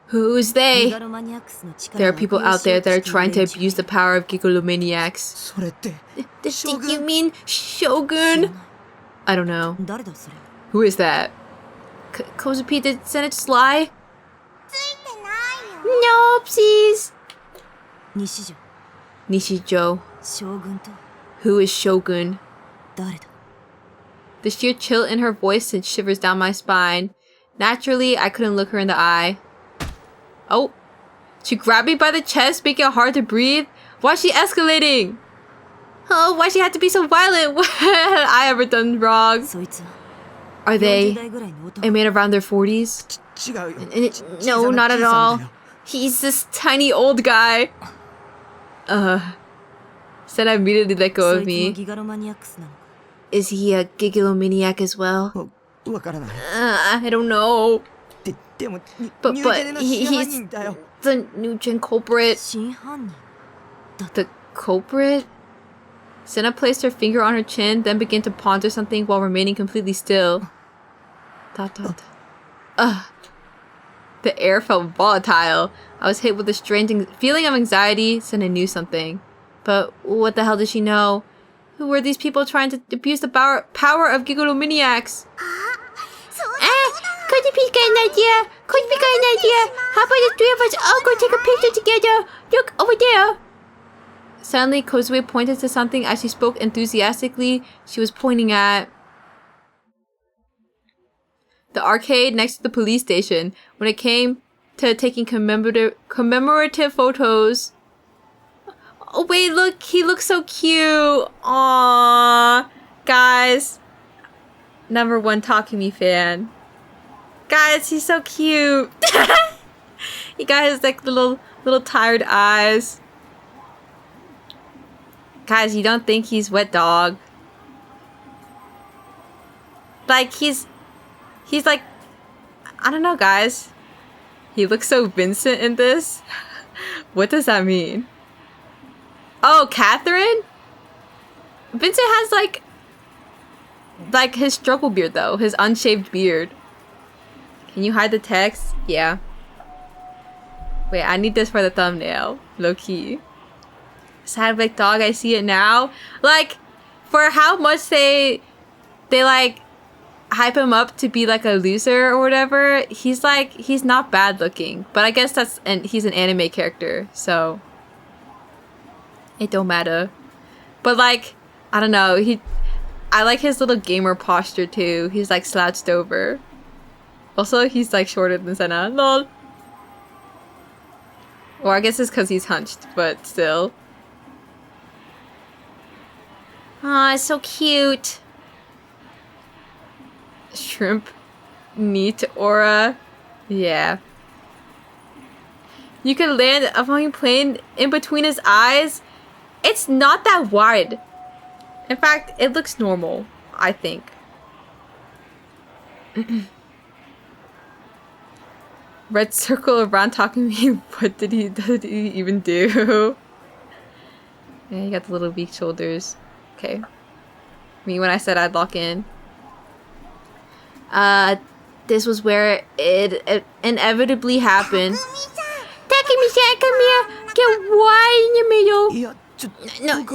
Who's they? ギガロマニアックスの力 There を are people 悪用 out しよ there うと that are している trying to 連中 abuse the power of gigolomaniacs. それって Did you mean Shogun? I don't know. 誰だそれ Who is that? Kozupi, did Senate sly? ついてないよ Noopsies! 西条 Nishijo. 将軍と Who is Shogun? 誰だ The sheer chill in her voice sent shivers down my spine. Naturally, I couldn't look her in the eye. Oh. She grabbed me by the chest, making it hard to breathe. Why is she escalating? Oh, why she had to be so violent? What had I ever done wrong? そいつは Are 40 they 代ぐらいの男 a man around their 40s? 違うよ No, not at all. He's this tiny old guy. Said I immediately let go そ of いつも me. ギガロマニアックスなのか Is he a gigolomaniac as well? わからない I don't know. でも But- ニュージェネの but 真 he's- 犯人だよ The new gen culprit. 真犯人 The culprit? Senna placed her finger on her chin, then began to ponder something while remaining completely still. Dot dot. The air felt volatile. I was hit with a strange feeling of anxiety. Senna knew something. But what the hell did she know? Who were these people trying to abuse the power of gigolomaniacs? Kozupi's got an idea. Kozupi's got an idea. How about the 3 of us all go take a picture together? Look over there. Suddenly, Kozue pointed to something as she spoke enthusiastically. She was pointing at the arcade next to the police station. When it came to taking commemorative photos. Oh wait, look, he looks so cute. Aww, guys. Number 1 Takumi fan. Guys, he's so cute. He got his like little tired eyes. Guys, you don't think he's wet dog? Like he's like, I don't know, guys. He looks so Vincent in this. What does that mean? Oh, Catherine? Vincent has like his struggle beard though, his unshaved beard. Can you hide the text? Yeah. Wait, I need this for the thumbnail. Low key. Sad black dog, I see it now. Like, for how much they like hype him up to be like a loser or whatever, he's not bad looking. But I guess he's an anime character, so it don't matter. But like, I don't know, I like his little gamer posture too. He's like slouched over. Also, he's like shorter than Senna. Lol. Or I guess it's because he's hunched, but still. Aw, it's so cute. Shrimp. Neat aura. Yeah. You can land a fucking plane in between his eyes. It's not that wide. In fact, it looks normal, I think. Red circle around talking to me. What did he even do? Yeah, he got the little weak shoulders. Okay. Me when I said I'd lock in. This was where it inevitably happened. Takumi-san, come here. Get wide in the middle. いやちょ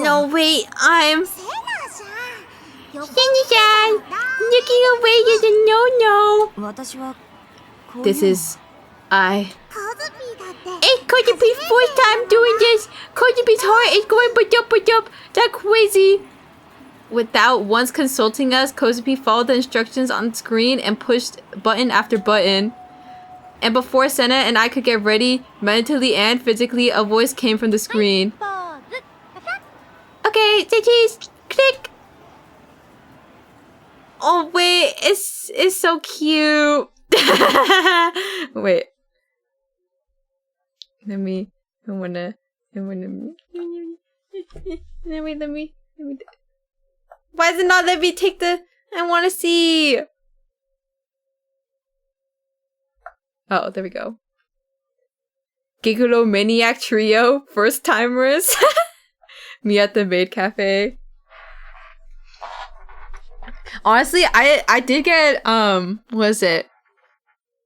No, wait, I'm... セナさん Senna-san, looking away is a no-no. 私はこういう This is... I... コズピーだって It's Kozupi's first time doing this. Kozupi's heart is going ba-dup. That's crazy. Without once consulting us, Kozupi followed the instructions on the screen and pushed button after button. And before Senna and I could get ready, mentally and physically, a voice came from the screen. Okay, say cheese. Click. Oh wait, it's so cute. Wait. Let me. Why is it not let me take the? I want to see. Oh, there we go. Gigolo Maniac Trio, first timers. Me at the maid cafe. Honestly, I did get what was it?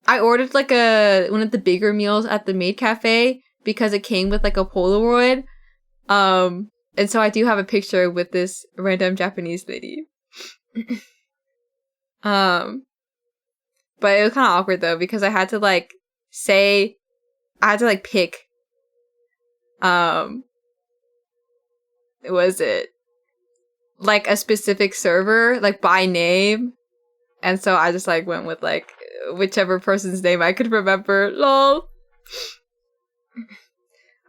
I ordered like one of the bigger meals at the maid cafe because it came with like a Polaroid. And so I do have a picture with this random Japanese lady. But it was kind of awkward though because I had to like pick. Was it like a specific server like by name? And so I just like went with like whichever person's name I could remember. Lol.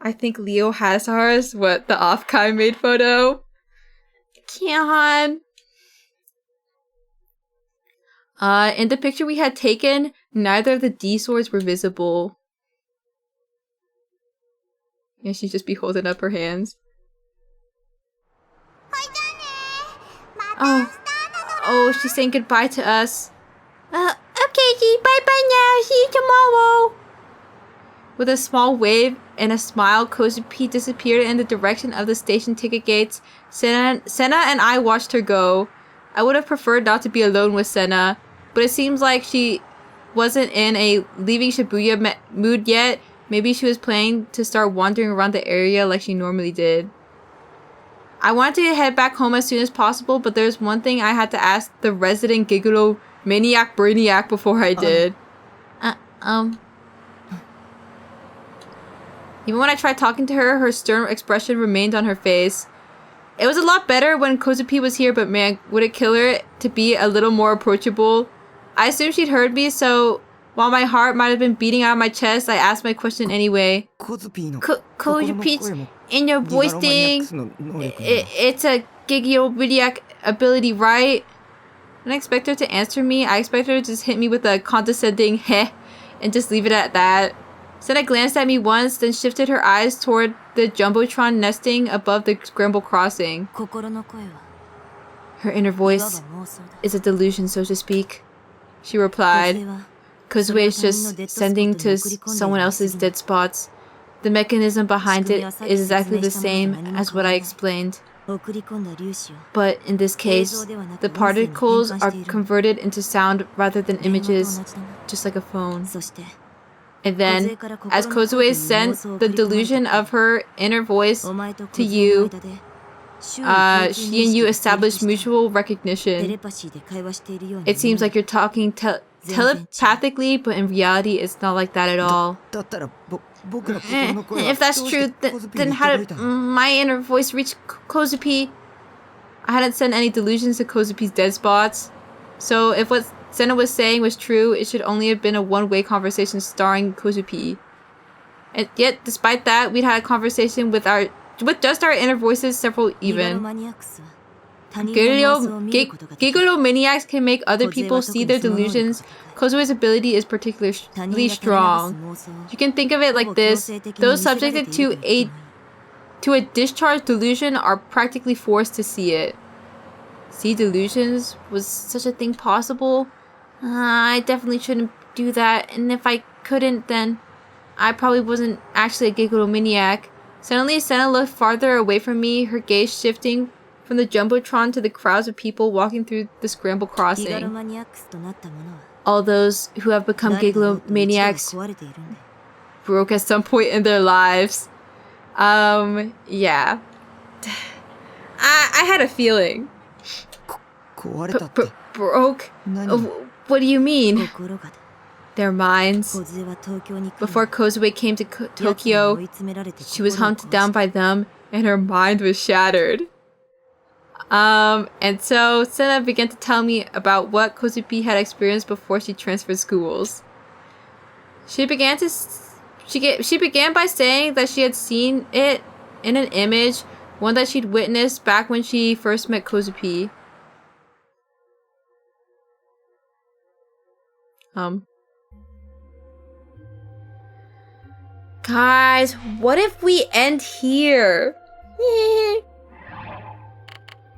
I think Leo has ours. What, the off-kai made photo? Kian. In the picture we had taken, neither of the D swords were visible. Yeah, she'd just be holding up her hands. Oh, she's saying goodbye to us. Okay, see, bye now. See you tomorrow. With a small wave and a smile, Kozupi disappeared in the direction of the station ticket gates. Senna and I watched her go. I would have preferred not to be alone with Senna, but it seems like she wasn't in a leaving Shibuya mood yet. Maybe she was planning to start wandering around the area like she normally did. I wanted to head back home as soon as possible, but there's one thing I had to ask the resident Gigolo Maniac Brainiac before I did. Even when I tried talking to her, her stern expression remained on her face. It was a lot better when Kozupi was here, but man, would it kill her to be a little more approachable? I assumed she'd heard me, so while my heart might have been beating out of my chest, I asked my question anyway. Kozupi's inner voice thing. It's a Gigolo ability, right? I didn't expect her to answer me. I expected her to just hit me with a condescending heh and just leave it at that. Senna glanced at me once, then shifted her eyes toward the Jumbotron nesting above the Scramble Crossing. Her inner voice is a delusion, so to speak. She replied. Kozue is just sending to someone else's dead spots. The mechanism behind it is exactly the same as what I explained. But in this case, the particles are converted into sound rather than images, just like a phone. And then, as Kozue sent the delusion of her inner voice to you, she and you established mutual recognition. It seems like you're talking telepathically, but in reality, it's not like that at all. If that's true, then how did my inner voice reach Kozupi? I hadn't sent any delusions to Kozupi's dead spots. So if what Senna was saying was true, it should only have been a one-way conversation starring Kozupi. And yet, despite that, we'd had a conversation with just our inner voices, several even. Gigolo maniacs can make other people see their delusions. Kozue's ability is particularly strong. You can think of it like this: those subjected to a discharged delusion are practically forced to see it. See delusions? Was such a thing possible? I definitely shouldn't do that, and if I couldn't, then I probably wasn't actually a Gigolo maniac. Suddenly, Senna looked farther away from me, her gaze shifting from the Jumbotron to the crowds of people walking through the Scramble Crossing. All those who have become Gigolo maniacs broke at some point in their lives. Yeah. I had a feeling. Broke? What do you mean? their minds. 小杖は東京に来る Before Kozue came to 奴に Tokyo, 追い詰められて she was 心を hunted down 殺した by them, and her mind was shattered. And so Senna began to tell me about what Kozupi had experienced before she transferred schools. She began by saying that she had seen it in an image, one that she'd witnessed back when she first met Kozupi. Guys, what if we end here?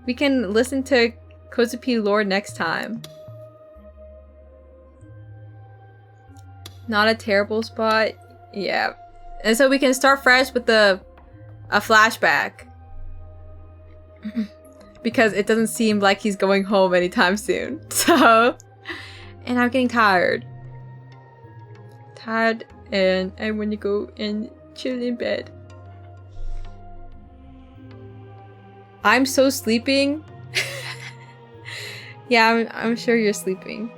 We can listen to Kozupi lore next time. Not a terrible spot. Yeah. And so we can start fresh with a flashback. Because it doesn't seem like he's going home anytime soon. So, and I'm getting tired. And I want to go and chill in bed. I'm so sleeping. Yeah, I'm sure you're sleeping.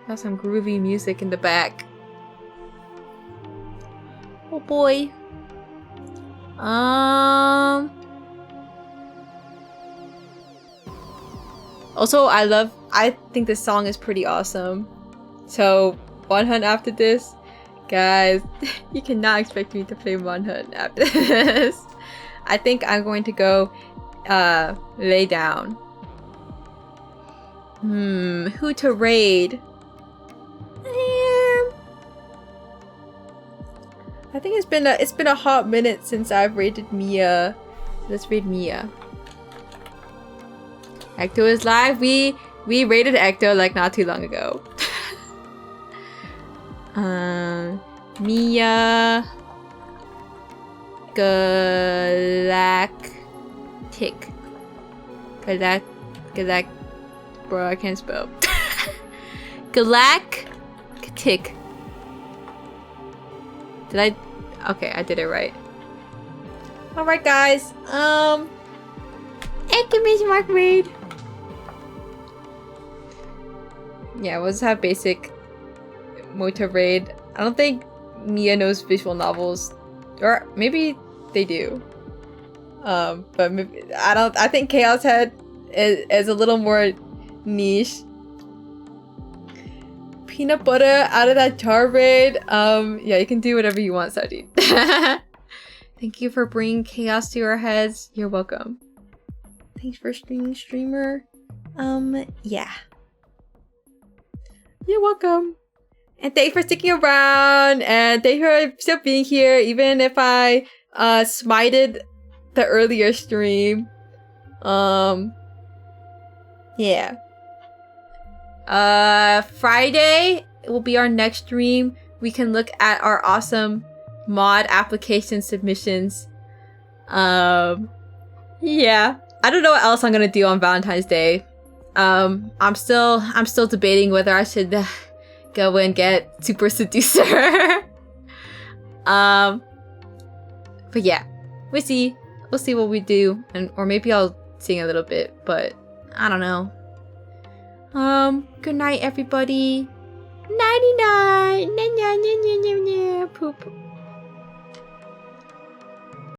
Got some groovy music in the back. Oh boy. Also, I think this song is pretty awesome. So, Monhun after this, guys, you cannot expect me to play Monhun after this. I think I'm going to go lay down. Who to raid? I think it's been a hot minute since I've raided Mia. Let's raid Mia. Ecto is live. We raided Ecto like not too long ago. Mia Galactic. Bro, I can't spell. Galactic. Did I? Okay, I did it right. Alright, guys. Exclamation mark raid. Yeah, we'll just have basic Mota raid. I don't think Mia knows visual novels. Or maybe they do. But maybe, I think Chaos Head is a little more niche. Peanut butter out of that jar raid. Yeah, you can do whatever you want, Saji. Thank you for bringing chaos to our heads. You're welcome. Thanks for streaming, streamer. Yeah. You're welcome. And thanks for sticking around. And thank you for still being here, even if I smited the earlier stream. Yeah. Friday will be our next stream. We can look at our awesome mod application submissions. Yeah. I don't know what else I'm gonna do on Valentine's Day. I'm still debating whether I should go and get Super Seducer. But yeah, we'll see what we do, or maybe I'll sing a little bit, but I don't know. Good night, everybody. Nighty night. Poop.